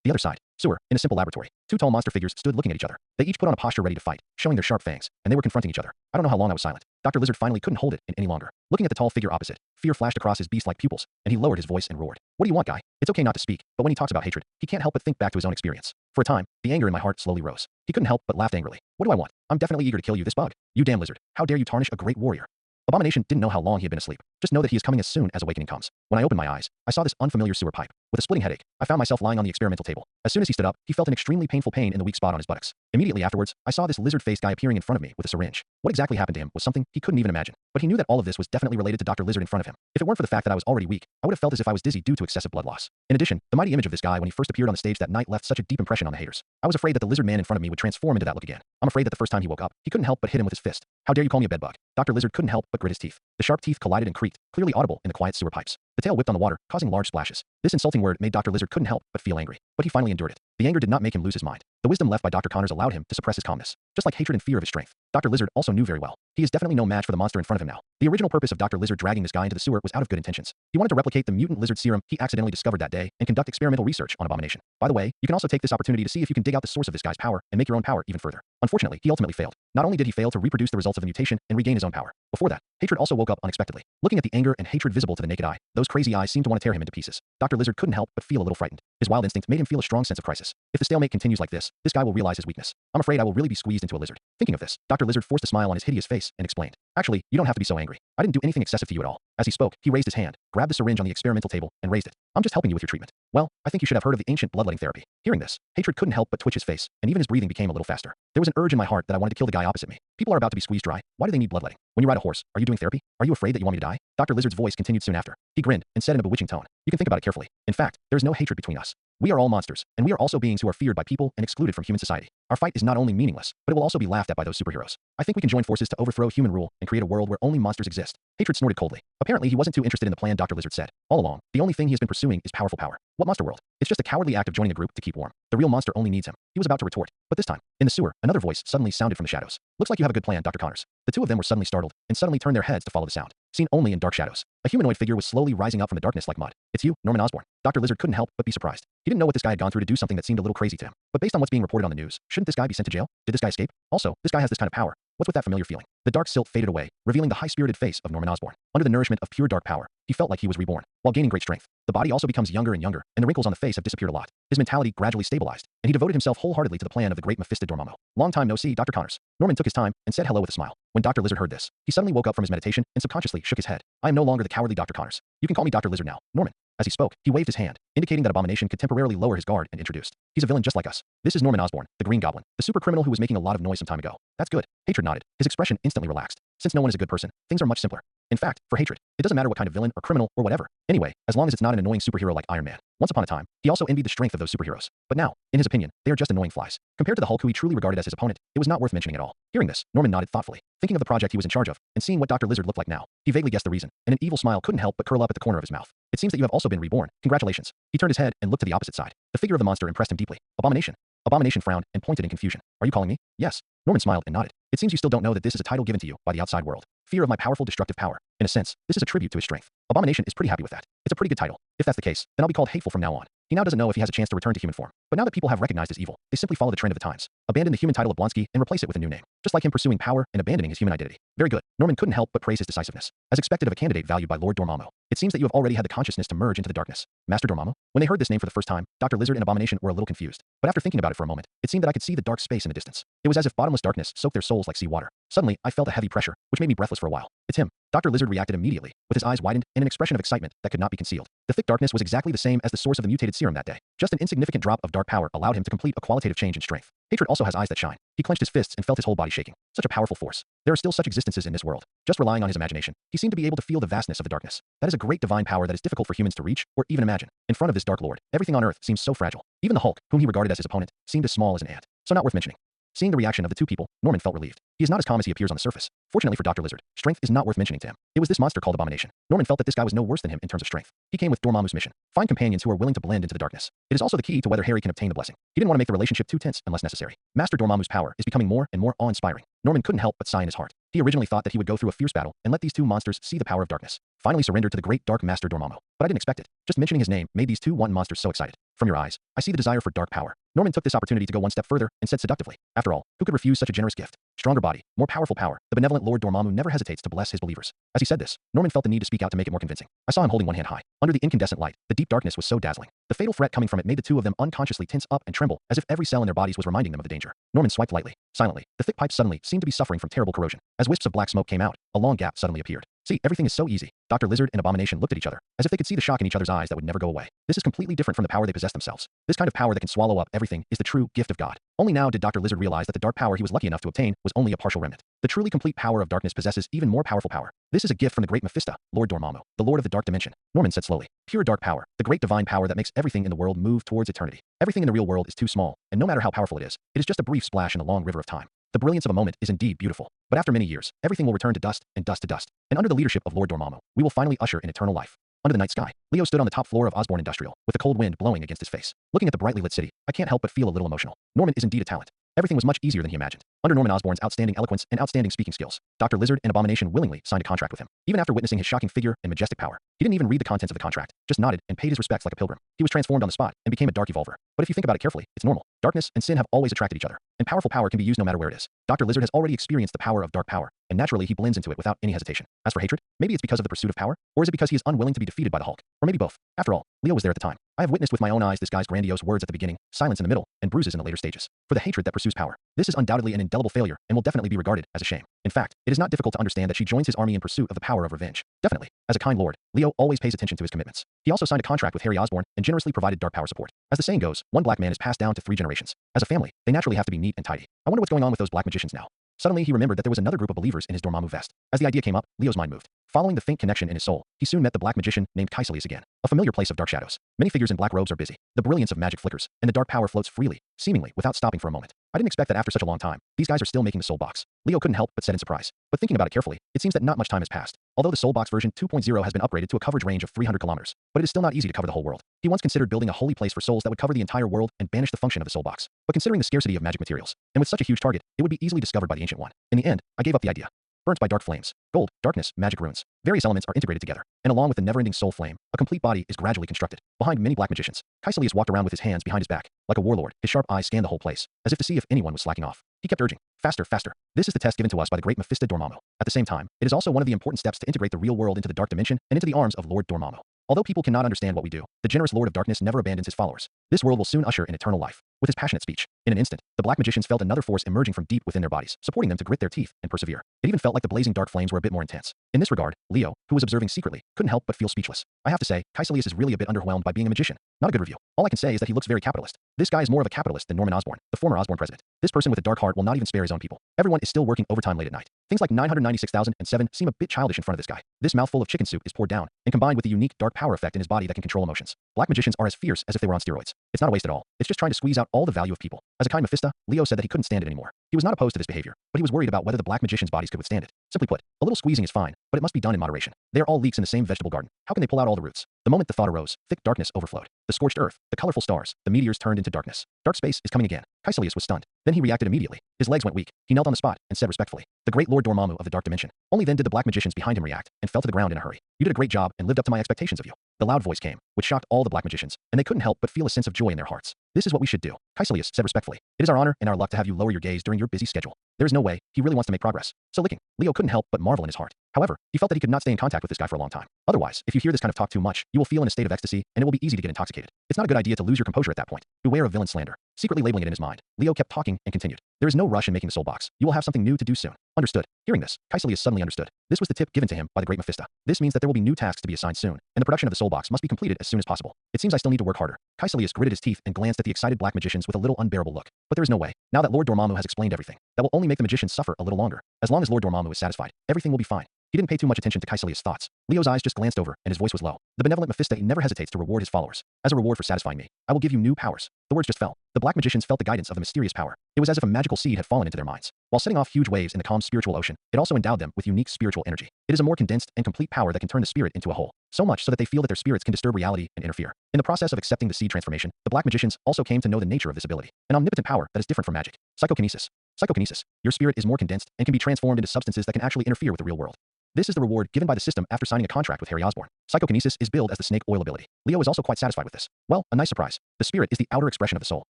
The other side, sewer, in a simple laboratory. Two tall monster figures stood looking at each other. They each put on a posture ready to fight, showing their sharp fangs, and they were confronting each other. I don't know how long I was silent. Dr. Lizard finally couldn't hold it in any longer. Looking at the tall figure opposite, fear flashed across his beast-like pupils, and he lowered his voice and roared. What do you want, guy? It's okay not to speak, but when he talks about hatred, he can't help but think back to his own experience. For a time, the anger in my heart slowly rose. He couldn't help but laughed angrily. What do I want? I'm definitely eager to kill you, this bug. You damn lizard. How dare you tarnish a great warrior? Abomination didn't know how long he had been asleep. Just know that he is coming as soon as awakening comes. When I opened my eyes, I saw this unfamiliar sewer pipe. With a splitting headache, I found myself lying on the experimental table. As soon as he stood up, he felt an extremely painful pain in the weak spot on his buttocks. Immediately afterwards, I saw this lizard-faced guy appearing in front of me with a syringe. What exactly happened to him was something he couldn't even imagine. But he knew that all of this was definitely related to Dr. Lizard in front of him. If it weren't for the fact that I was already weak, I would have felt as if I was dizzy due to excessive blood loss. In addition, the mighty image of this guy when he first appeared on the stage that night left such a deep impression on the haters. I was afraid that the lizard man in front of me would transform into that look again. I'm afraid that the first time he woke up, he couldn't help but hit him with his fist. How dare you call me a bedbug? Dr. Lizard couldn't help but grit his teeth. The sharp teeth collided and creaked, clearly audible in the quiet sewer pipes. The tail whipped on the water, causing large splashes. This insulting word made Dr. Lizard couldn't help but feel angry. But he finally endured it. The anger did not make him lose his mind. The wisdom left by Dr. Connors allowed him to suppress his calmness. Just like hatred and fear of his strength, Dr. Lizard also knew very well. He is definitely no match for the monster in front of him now. The original purpose of Dr. Lizard dragging this guy into the sewer was out of good intentions. He wanted to replicate the mutant lizard serum he accidentally discovered that day and conduct experimental research on Abomination. By the way, you can also take this opportunity to see if you can dig out the source of this guy's power and make your own power even further. Unfortunately, he ultimately failed. Not only did he fail to reproduce the results of the mutation and regain his own power, before that, hatred also woke up unexpectedly. Looking at the anger and hatred visible to the naked eye, those crazy eyes seemed to want to tear him into pieces. Dr. Lizard couldn't help but feel a little frightened. His wild instinct made him feel a strong sense of crisis. If the stalemate continues like this guy will realize his weakness. I'm afraid I will really be squeezed into a lizard. Thinking of this, Dr. Lizard forced a smile on his hideous face and explained. Actually, you don't have to be so angry. I didn't do anything excessive to you at all. As he spoke, he raised his hand, grabbed the syringe on the experimental table, and raised it. I'm just helping you with your treatment. Well, I think you should have heard of the ancient bloodletting therapy. Hearing this, Hatred couldn't help but twitch his face, and even his breathing became a little faster. There was an urge in my heart that I wanted to kill the guy opposite me. People are about to be squeezed dry. Why do they need bloodletting? When you ride a horse, are you doing therapy? Are you afraid that you want me to die? Dr. Lizard's voice continued soon after. He grinned and said in a bewitching tone, "You can think about it carefully. In fact, there is no hatred between us. We are all monsters, and we are also beings who are feared by people and excluded from human society. Our fight is not only meaningless, but it will also be laughed at by those superheroes. I think we can join forces to overthrow human rule and create a world where only monsters exist." Hatred snorted coldly. Apparently, he wasn't too interested in the plan Dr. Lizard said. All along, the only thing he has been pursuing is powerful power. What monster world? It's just a cowardly act of joining a group to keep warm. The real monster only needs him. He was about to retort, but this time, in the sewer, another voice suddenly sounded from the shadows. "Looks like you have a good plan, Dr. Connors." The two of them were suddenly startled and suddenly turned their heads to follow the sound. Seen only in dark shadows, a humanoid figure was slowly rising up from the darkness like mud. "It's you, Norman Osborn." Dr. Lizard couldn't help but be surprised. He didn't know what this guy had gone through to do something that seemed a little crazy to him. But based on what's being reported on the news, shouldn't this guy be sent to jail? Did this guy escape? Also, this guy has this kind of power. What's with that familiar feeling? The dark silt faded away, revealing the high-spirited face of Norman Osborn. Under the nourishment of pure dark power, he felt like he was reborn. While gaining great strength, the body also becomes younger and younger, and the wrinkles on the face have disappeared a lot. His mentality gradually stabilized, and he devoted himself wholeheartedly to the plan of the great Mephista Dormammu. "Long time no see, Dr. Connors." Norman took his time and said hello with a smile. When Dr. Lizard heard this, he suddenly woke up from his meditation and subconsciously shook his head. "I am no longer the cowardly Dr. Connors. You can call me Dr. Lizard now, Norman." As he spoke, he waved his hand, indicating that Abomination could temporarily lower his guard and introduced. "He's a villain just like us. This is Norman Osborn, the Green Goblin, the super criminal who was making a lot of noise some time ago." "That's good." Hatred nodded. His expression instantly relaxed. Since no one is a good person, things are much simpler. In fact, for Hatred, it doesn't matter what kind of villain or criminal or whatever. Anyway, as long as it's not an annoying superhero like Iron Man. Once upon a time, he also envied the strength of those superheroes. But now, in his opinion, they are just annoying flies. Compared to the Hulk who he truly regarded as his opponent, it was not worth mentioning at all. Hearing this, Norman nodded thoughtfully, thinking of the project he was in charge of, and seeing what Dr. Lizard looked like now. He vaguely guessed the reason, and an evil smile couldn't help but curl up at the corner of his mouth. "It seems that you have also been reborn. Congratulations." He turned his head and looked to the opposite side. The figure of the monster impressed him deeply. "Abomination." Abomination frowned and pointed in confusion. "Are you calling me?" "Yes." Norman smiled and nodded. "It seems you still don't know that this is a title given to you by the outside world. Fear of my powerful destructive power. In a sense, this is a tribute to his strength." Abomination is pretty happy with that. It's a pretty good title. If that's the case, then I'll be called hateful from now on. He now doesn't know if he has a chance to return to human form. But now that people have recognized his evil, they simply follow the trend of the times. Abandon the human title of Blonsky and replace it with a new name. Just like him pursuing power and abandoning his human identity. Very good. Norman couldn't help but praise his decisiveness. As expected of a candidate valued by Lord Dormammu. "It seems that you have already had the consciousness to merge into the darkness. Master Dormammu?" When they heard this name for the first time, Dr. Lizard and Abomination were a little confused. But after thinking about it for a moment, it seemed that I could see the dark space in the distance. It was as if bottomless darkness soaked their souls like seawater. Suddenly, I felt a heavy pressure, which made me breathless for a while. "It's him." Dr. Lizard reacted immediately, with his eyes widened and an expression of excitement that could not be concealed. The thick darkness was exactly the same as the source of the mutated serum that day. Just an insignificant drop of dark power allowed him to complete a qualitative change in strength. Hatred also has eyes that shine. He clenched his fists and felt his whole body shaking. Such a powerful force. There are still such existences in this world. Just relying on his imagination, he seemed to be able to feel the vastness of the darkness. That is a great divine power that is difficult for humans to reach or even imagine. In front of this dark lord, everything on earth seems so fragile. Even the Hulk, whom he regarded as his opponent, seemed as small as an ant. So not worth mentioning. Seeing the reaction of the two people, Norman felt relieved. He is not as calm as he appears on the surface. Fortunately for Dr. Lizard, strength is not worth mentioning to him. It was this monster called Abomination. Norman felt that this guy was no worse than him in terms of strength. He came with Dormammu's mission. Find companions who are willing to blend into the darkness. It is also the key to whether Harry can obtain the blessing. He didn't want to make the relationship too tense unless necessary. Master Dormammu's power is becoming more and more awe-inspiring. Norman couldn't help but sigh in his heart. He originally thought that he would go through a fierce battle and let these two monsters see the power of darkness. Finally surrender to the great dark Master Dormammu. But I didn't expect it. Just mentioning his name made these two wanton monsters so excited. "From your eyes, I see the desire for dark power." Norman took this opportunity to go one step further and said seductively, "After all, who could refuse such a generous gift? Stronger body, more powerful power. The benevolent Lord Dormammu never hesitates to bless his believers." As he said this, Norman felt the need to speak out to make it more convincing. I saw him holding one hand high. Under the incandescent light, the deep darkness was so dazzling. The fatal threat coming from it made the two of them unconsciously tense up and tremble, as if every cell in their bodies was reminding them of the danger. Norman swiped lightly, silently. The thick pipes suddenly seemed to be suffering from terrible corrosion. As wisps of black smoke came out, a long gap suddenly appeared. "See, everything is so easy." Dr. Lizard and Abomination looked at each other, as if they could see the shock in each other's eyes that would never go away. This is completely different from the power they possess themselves. This kind of power that can swallow up everything is the true gift of God. Only now did Dr. Lizard realize that the dark power he was lucky enough to obtain was only a partial remnant. The truly complete power of darkness possesses even more powerful power. "This is a gift from the great Mephista, Lord Dormammu, the Lord of the Dark Dimension," Norman said slowly. "Pure dark power, the great divine power that makes everything in the world move towards eternity. Everything in the real world is too small, and no matter how powerful it is just a brief splash in the long river of time. The brilliance of a moment is indeed beautiful, but after many years, everything will return to dust and dust to dust. And under the leadership of Lord Dormammu, we will finally usher in eternal life." Under the night sky, Leo stood on the top floor of Osborn Industrial, with the cold wind blowing against his face. Looking at the brightly lit city, I can't help but feel a little emotional. Norman is indeed a talent. Everything was much easier than he imagined. Under Norman Osborn's outstanding eloquence and outstanding speaking skills, Dr. Lizard and Abomination willingly signed a contract with him. Even after witnessing his shocking figure and majestic power, he didn't even read the contents of the contract, just nodded and paid his respects like a pilgrim. He was transformed on the spot and became a dark evolver. But if you think about it carefully, it's normal. Darkness and sin have always attracted each other, and powerful power can be used no matter where it is. Dr. Lizard has already experienced the power of dark power, and naturally he blends into it without any hesitation. As for hatred, maybe it's because of the pursuit of power, or is it because he is unwilling to be defeated by the Hulk? Or maybe both. After all, Leo was there at the time. I have witnessed with my own eyes this guy's grandiose words at the beginning, silence in the middle, and bruises in the later stages. For the hatred that pursues power. This is undoubtedly an indelible failure and will definitely be regarded as a shame. In fact, it is not difficult to understand that she joins his army in pursuit of the power of revenge. Definitely. As a kind lord, Leo always pays attention to his commitments. He also signed a contract with Harry Osborn and generously provided dark power support. As the saying goes, one black man is passed down to 3 generations. As a family, they naturally have to be neat and tidy. I wonder what's going on with those black magicians now. Suddenly, he remembered that there was another group of believers in his Dormammu vest. As the idea came up, Leo's mind moved. Following the faint connection in his soul, he soon met the black magician named Caecilius again. A familiar place of dark shadows. Many figures in black robes are busy. The brilliance of magic flickers, and the dark power floats freely, seemingly without stopping for a moment. I didn't expect that after such a long time, these guys are still making the soul box. Leo couldn't help but said in surprise. But thinking about it carefully, it seems that not much time has passed. Although the soul box version 2.0 has been upgraded to a coverage range of 300 kilometers, but it is still not easy to cover the whole world. He once considered building a holy place for souls that would cover the entire world and banish the function of the soul box. But considering the scarcity of magic materials, and with such a huge target, it would be easily discovered by the Ancient One. In the end, I gave up the idea. Burnt by dark flames, gold, darkness, magic runes. Various elements are integrated together, and along with the never-ending soul flame, a complete body is gradually constructed. Behind many black magicians, Caecilius walked around with his hands behind his back. Like a warlord, his sharp eyes scanned the whole place, as if to see if anyone was slacking off. He kept urging, faster, faster. This is the test given to us by the great Mephista Dormammu. At the same time, it is also one of the important steps to integrate the real world into the dark dimension and into the arms of Lord Dormammu. Although people cannot understand what we do, the generous Lord of Darkness never abandons his followers. This world will soon usher in eternal life. With his passionate speech, in an instant, the black magicians felt another force emerging from deep within their bodies, supporting them to grit their teeth and persevere. It even felt like the blazing dark flames were a bit more intense. In this regard, Leo, who was observing secretly, couldn't help but feel speechless. I have to say, Caecilius is really a bit underwhelmed by being a magician. Not a good review. All I can say is that he looks very capitalist. This guy is more of a capitalist than Norman Osborn, the former Osborn president. This person with a dark heart will not even spare his own people. Everyone is still working overtime late at night. Things like 996,007 seem a bit childish in front of this guy. This mouthful of chicken soup is poured down, and combined with the unique dark power effect in his body that can control emotions. Black magicians are as fierce as if they were on steroids. It's not a waste at all. It's just trying to squeeze out all the value of people. As a kind Mephista, Leo said that he couldn't stand it anymore. He was not opposed to this behavior, but he was worried about whether the black magicians' bodies could withstand it. Simply put, a little squeezing is fine, but it must be done in moderation. They are all leeks in the same vegetable garden. How can they pull out all the roots? The moment the thought arose, thick darkness overflowed. The scorched earth, the colorful stars, the meteors turned into darkness. Dark space is coming again. Caecilius was stunned. Then he reacted immediately. His legs went weak. He knelt on the spot and said respectfully, "The great Lord Dormammu of the dark dimension." Only then did the black magicians behind him react and fell to the ground in a hurry. "You did a great job and lived up to my expectations of you." The loud voice came, which shocked all the black magicians, and they couldn't help but feel a sense of joy in their hearts. "This is what we should do," Caecilius said respectfully. "It is our honor and our luck to have you lower your gaze during your busy schedule. There is no way he really wants to make progress." So licking, Leo couldn't help but marvel in his heart. However, he felt that he could not stay in contact with this guy for a long time. Otherwise, if you hear this kind of talk too much, you will feel in a state of ecstasy, and it will be easy to get intoxicated. It's not a good idea to lose your composure at that point. Beware of villain slander. Secretly labeling it in his mind, Leo kept talking and continued. "There is no rush in making the soul box. You will have something new to do soon." Understood. Hearing this, Caecilius suddenly understood. This was the tip given to him by the great Mephista. This means that there will be new tasks to be assigned soon, and the production of the soul box must be completed as soon as possible. "It seems I still need to work harder." Caecilius gritted his teeth and glanced at the excited black magicians with a little unbearable look. But there is no way. Now that Lord Dormammu has explained everything, that will only make the magicians suffer a little longer. As long as Lord Dormammu is satisfied, everything will be fine. He didn't pay too much attention to Caecilius' thoughts. Leo's eyes just glanced over, and his voice was low. "The benevolent Mephista never hesitates to reward his followers. As a reward for satisfying me, I will give you new powers." The words just fell. The black magicians felt the guidance of the mysterious power. It was as if a magical seed had fallen into their minds. While setting off huge waves in the calm spiritual ocean, it also endowed them with unique spiritual energy. It is a more condensed and complete power that can turn the spirit into a whole. So much so that they feel that their spirits can disturb reality and interfere. In the process of accepting the seed transformation, the black magicians also came to know the nature of this ability. An omnipotent power that is different from magic. Psychokinesis. Psychokinesis. Your spirit is more condensed and can be transformed into substances that can actually interfere with the real world. This is the reward given by the system after signing a contract with Harry Osborn. Psychokinesis is billed as the snake oil ability. Leo is also quite satisfied with this. Well, a nice surprise. The spirit is the outer expression of the soul.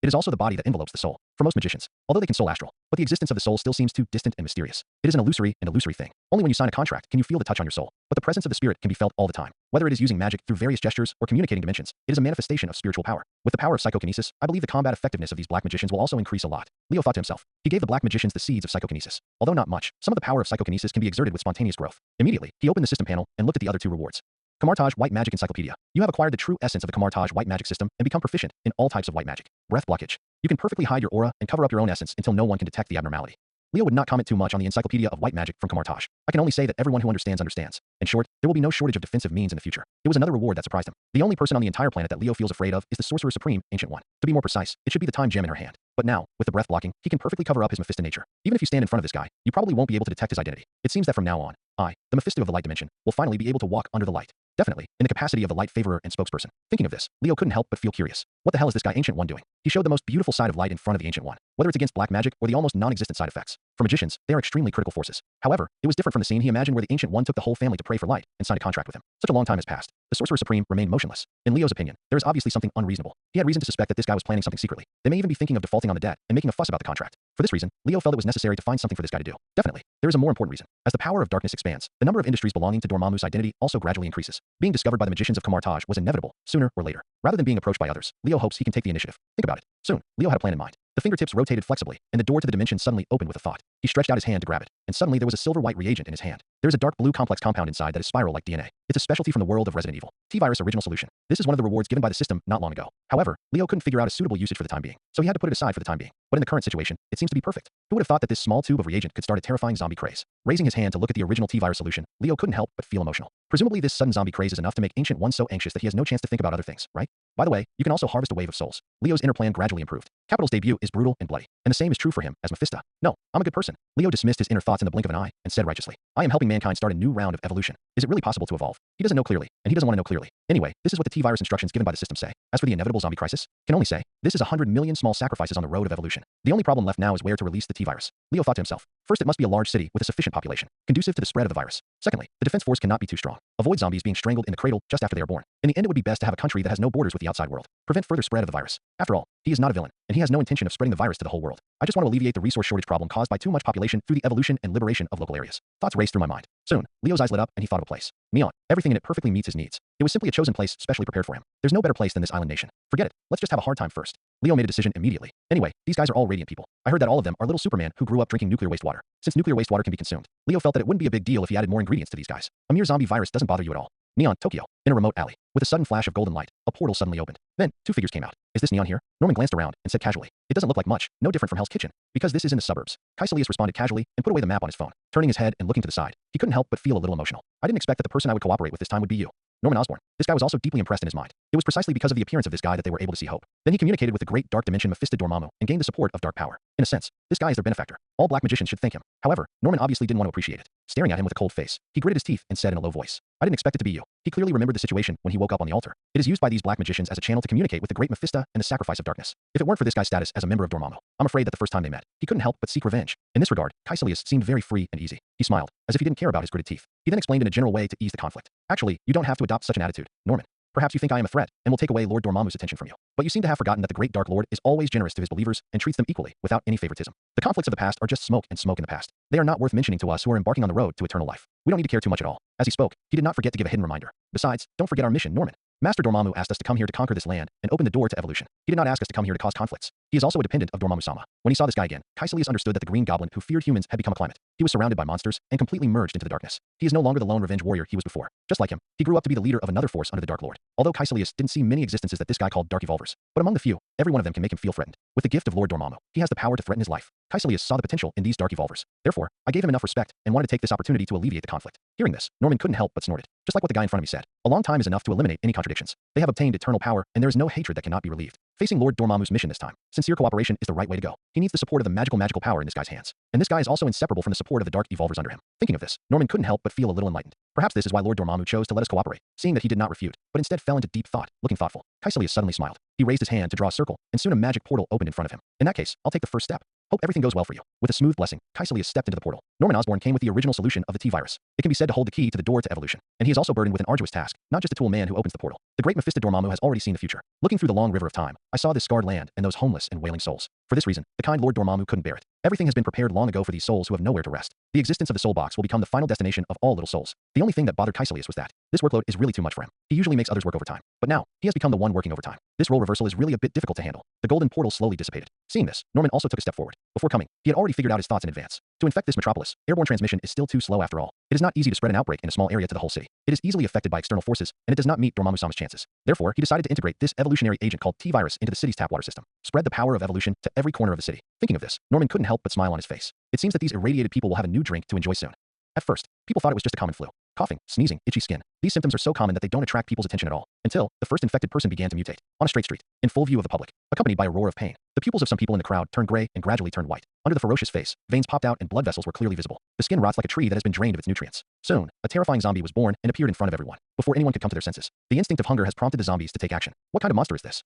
It is also the body that envelopes the soul. For most magicians, although they can soul astral, but the existence of the soul still seems too distant and mysterious. It is an illusory thing. Only when you sign a contract can you feel the touch on your soul. But the presence of the spirit can be felt all the time. Whether it is using magic through various gestures or communicating dimensions, it is a manifestation of spiritual power. With the power of psychokinesis, I believe the combat effectiveness of these black magicians will also increase a lot. Leo thought to himself. He gave the black magicians the seeds of psychokinesis. Although not much, some of the power of psychokinesis can be exerted with spontaneous growth. Immediately, he opened the system panel and looked at the other two rewards. Camartage White Magic Encyclopedia. You have acquired the true essence of the Camartage White Magic system and become proficient in all types of white magic. Breath blockage. You can perfectly hide your aura and cover up your own essence until no one can detect the abnormality. Leo would not comment too much on the Encyclopedia of White Magic from Camartage. I can only say that everyone who understands understands. In short, there will be no shortage of defensive means in the future. It was another reward that surprised him. The only person on the entire planet that Leo feels afraid of is the Sorcerer Supreme, Ancient One. To be more precise, it should be the time gem in her hand. But now, with the breath blocking, he can perfectly cover up his Mephista nature. Even if you stand in front of this guy, you probably won't be able to detect his identity. It seems that from now on, I, the Mephisto of the light dimension, will finally be able to walk under the light. Definitely, in the capacity of the light favorer and spokesperson. Thinking of this, Leo couldn't help but feel curious. What the hell is this guy Ancient One doing? He showed the most beautiful side of light in front of the Ancient One, whether it's against black magic or the almost non-existent side effects. For magicians, they are extremely critical forces. However, it was different from the scene he imagined where the Ancient One took the whole family to pray for light and signed a contract with him. Such a long time has passed. The Sorcerer Supreme remained motionless. In Leo's opinion, there is obviously something unreasonable. He had reason to suspect that this guy was planning something secretly. They may even be thinking of defaulting on the debt and making a fuss about the contract. For this reason, Leo felt it was necessary to find something for this guy to do. Definitely, there is a more important reason. As the power of darkness expands, the number of industries belonging to Dormammu's identity also gradually increases. Being discovered by the magicians of Kamartaj was inevitable, sooner or later. Rather than being approached by others, Leo hopes he can take the initiative. Think about it. Soon, Leo had a plan in mind. The fingertips rotated flexibly, and the door to the dimension suddenly opened with a thought. He stretched out his hand to grab it, and suddenly there was a silver-white reagent in his hand. There is a dark blue complex compound inside that is spiral like DNA. It's a specialty from the world of Resident Evil. T-Virus original solution. This is one of the rewards given by the system not long ago. However, Leo couldn't figure out a suitable usage for the time being, so he had to put it aside for the time being. But in the current situation, it seems to be perfect. Who would have thought that this small tube of reagent could start a terrifying zombie craze? Raising his hand to look at the original T-Virus solution, Leo couldn't help but feel emotional. Presumably this sudden zombie craze is enough to make Ancient One so anxious that he has no chance to think about other things, right? By the way, you can also harvest a wave of souls. Leo's inner plan gradually improved. Capital's debut is brutal and bloody, and the same is true for him as Mephista. No, I'm a good person. Leo dismissed his inner thoughts in the blink of an eye and said righteously, I am helping mankind start a new round of evolution. Is it really possible to evolve? He doesn't know clearly, and he doesn't want to know clearly. Anyway, this is what the T-Virus instructions given by the system say. As for the inevitable zombie crisis, can only say, this is 100 million small sacrifices on the road of evolution. The only problem left now is where to release the T-Virus. Leo thought to himself, first it must be a large city with a sufficient population, conducive to the spread of the virus. Secondly, the defense force cannot be too strong. Avoid zombies being strangled in the cradle just after they are born. In the end, it would be best to have a country that has no borders with the outside world. Prevent further spread of the virus. After all, he is not a villain, and he has no intention of spreading the virus to the whole world. I just want to alleviate the resource shortage problem caused by too much population through the evolution and liberation of local areas. Thoughts raced through my mind. Soon, Leo's eyes lit up and he thought of a place. Neon. Everything in it perfectly meets his needs. It was simply a chosen place specially prepared for him. There's no better place than this island nation. Forget it. Let's just have a hard time first. Leo made a decision immediately. Anyway, these guys are all radiant people. I heard that all of them are little Superman who grew up drinking nuclear wastewater. Since nuclear wastewater can be consumed, Leo felt that it wouldn't be a big deal if he added more ingredients to these guys. A mere zombie virus doesn't bother you at all. Neon, Tokyo. In a remote alley. With a sudden flash of golden light, a portal suddenly opened. Then, two figures came out. Is this Neon here? Norman glanced around and said casually, it doesn't look like much, no different from Hell's Kitchen. Because this is in the suburbs. Kaiselius responded casually and put away the map on his phone. Turning his head and looking to the side, he couldn't help but feel a little emotional. I didn't expect that the person I would cooperate with this time would be you. Norman Osborn. This guy was also deeply impressed in his mind. It was precisely because of the appearance of this guy that they were able to see hope. Then he communicated with the great dark dimension Mephista Dormammu and gained the support of dark power. In a sense, this guy is their benefactor. All black magicians should thank him. However, Norman obviously didn't want to appreciate it. Staring at him with a cold face, he gritted his teeth and said in a low voice, I didn't expect it to be you. He clearly remembered the situation when he woke up on the altar. It is used by these black magicians as a channel to communicate with the great Mephista and the sacrifice of darkness. If it weren't for this guy's status as a member of Dormammu, I'm afraid that the first time they met, he couldn't help but seek revenge. In this regard, Kaiselius seemed very free and easy. He smiled, as if he didn't care about his gritted teeth. He then explained in a general way to ease the conflict. Actually, you don't have to adopt such an attitude, Norman. Perhaps you think I am a threat and will take away Lord Dormammu's attention from you. But you seem to have forgotten that the great Dark Lord is always generous to his believers and treats them equally, without any favoritism. The conflicts of the past are just smoke and smoke in the past. They are not worth mentioning to us who are embarking on the road to eternal life. We don't need to care too much at all. As he spoke, he did not forget to give a hidden reminder. Besides, don't forget our mission, Norman. Master Dormammu asked us to come here to conquer this land and open the door to evolution. He did not ask us to come here to cause conflicts. He is also a dependent of Dormammu-sama. When he saw this guy again, Kaiselius understood that the green goblin who feared humans had become a climate. He was surrounded by monsters and completely merged into the darkness. He is no longer the lone revenge warrior he was before. Just like him, he grew up to be the leader of another force under the Dark Lord. Although Kaiselius didn't see many existences that this guy called Dark Evolvers, but among the few, every one of them can make him feel threatened. With the gift of Lord Dormammu, he has the power to threaten his life. Kaiselius saw the potential in these Dark Evolvers. Therefore, I gave him enough respect and wanted to take this opportunity to alleviate the conflict. Hearing this, Norman couldn't help but snorted. Just like what the guy in front of me said. A long time is enough to eliminate any contradictions. They have obtained eternal power, and there is no hatred that cannot be relieved. Facing Lord Dormammu's mission this time, sincere cooperation is the right way to go. He needs the support of the magical power in this guy's hands. And this guy is also inseparable from the support of the Dark Evolvers under him. Thinking of this, Norman couldn't help but feel a little enlightened. Perhaps this is why Lord Dormammu chose to let us cooperate, seeing that he did not refute, but instead fell into deep thought, looking thoughtful. Kaiselius suddenly smiled. He raised his hand to draw a circle, and soon a magic portal opened in front of him. In that case, I'll take the first step. Hope everything goes well for you. With a smooth blessing, Kaiselius stepped into the portal. Norman Osborn came with the original solution of the T-Virus. It can be said to hold the key to the door to evolution. And he is also burdened with an arduous task, not just a tool man who opens the portal. The great Mephista Dormammu has already seen the future. Looking through the long river of time, I saw this scarred land and those homeless and wailing souls. For this reason, the kind Lord Dormammu couldn't bear it. Everything has been prepared long ago for these souls who have nowhere to rest. The existence of the soul box will become the final destination of all little souls. The only thing that bothered Kaiselius was that this workload is really too much for him. He usually makes others work overtime. But now, he has become the one working overtime. This role reversal is really a bit difficult to handle. The golden portal slowly dissipated. Seeing this, Norman also took a step forward. Before coming, he had already figured out his thoughts in advance. To infect this metropolis, airborne transmission is still too slow after all. It is not easy to spread an outbreak in a small area to the whole city. It is easily affected by external forces, and it does not meet Dormammu-sama's chances. Therefore, he decided to integrate this evolutionary agent called T-Virus into the city's tap water system. Spread the power of evolution to every corner of the city. Thinking of this, Norman couldn't help but smile on his face. It seems that these irradiated people will have a new drink to enjoy soon. At first, people thought it was just a common flu. Coughing, sneezing, itchy skin. These symptoms are so common that they don't attract people's attention at all, until the first infected person began to mutate, on a straight street, in full view of the public, accompanied by a roar of pain. The pupils of some people in the crowd turned gray and gradually turned white. Under the ferocious face, veins popped out and blood vessels were clearly visible. The skin rots like a tree that has been drained of its nutrients. Soon, a terrifying zombie was born and appeared in front of everyone. Before anyone could come to their senses, the instinct of hunger has prompted the zombies to take action. What kind of monster is this?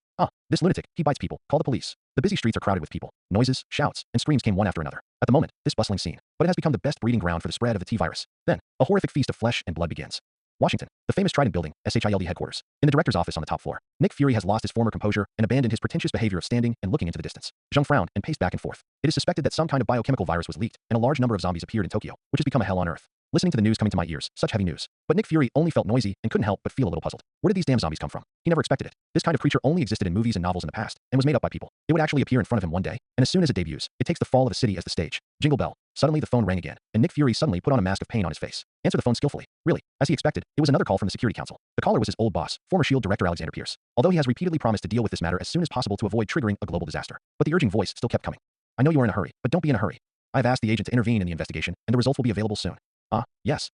This lunatic, he bites people. Call the police. The busy streets are crowded with people. Noises, shouts, and screams came one after another. At the moment, this bustling scene, but it has become the best breeding ground for the spread of the T-virus. Then, a horrific feast of flesh and blood begins. Washington, the famous Trident Building, SHILD headquarters. In the director's office on the top floor, Nick Fury has lost his former composure and abandoned his pretentious behavior of standing and looking into the distance. Zhang frowned and paced back and forth. It is suspected that some kind of biochemical virus was leaked, and a large number of zombies appeared in Tokyo, which has become a hell on earth. Listening to the news coming to my ears, such heavy news. But Nick Fury only felt noisy and couldn't help but feel a little puzzled. Where did these damn zombies come from? He never expected it. This kind of creature only existed in movies and novels in the past, and was made up by people. It would actually appear in front of him one day, and as soon as it debuts, it takes the fall of a city as the stage. Jingle bell. Suddenly the phone rang again, and Nick Fury suddenly put on a mask of pain on his face. Answered the phone skillfully. Really, as he expected, it was another call from the Security Council. The caller was his old boss, former SHIELD director Alexander Pierce. Although he has repeatedly promised to deal with this matter as soon as possible to avoid triggering a global disaster. But the urging voice still kept coming. I know you are in a hurry, but don't be in a hurry. I have asked the agent to intervene in the investigation, and the results will be available soon. Yes.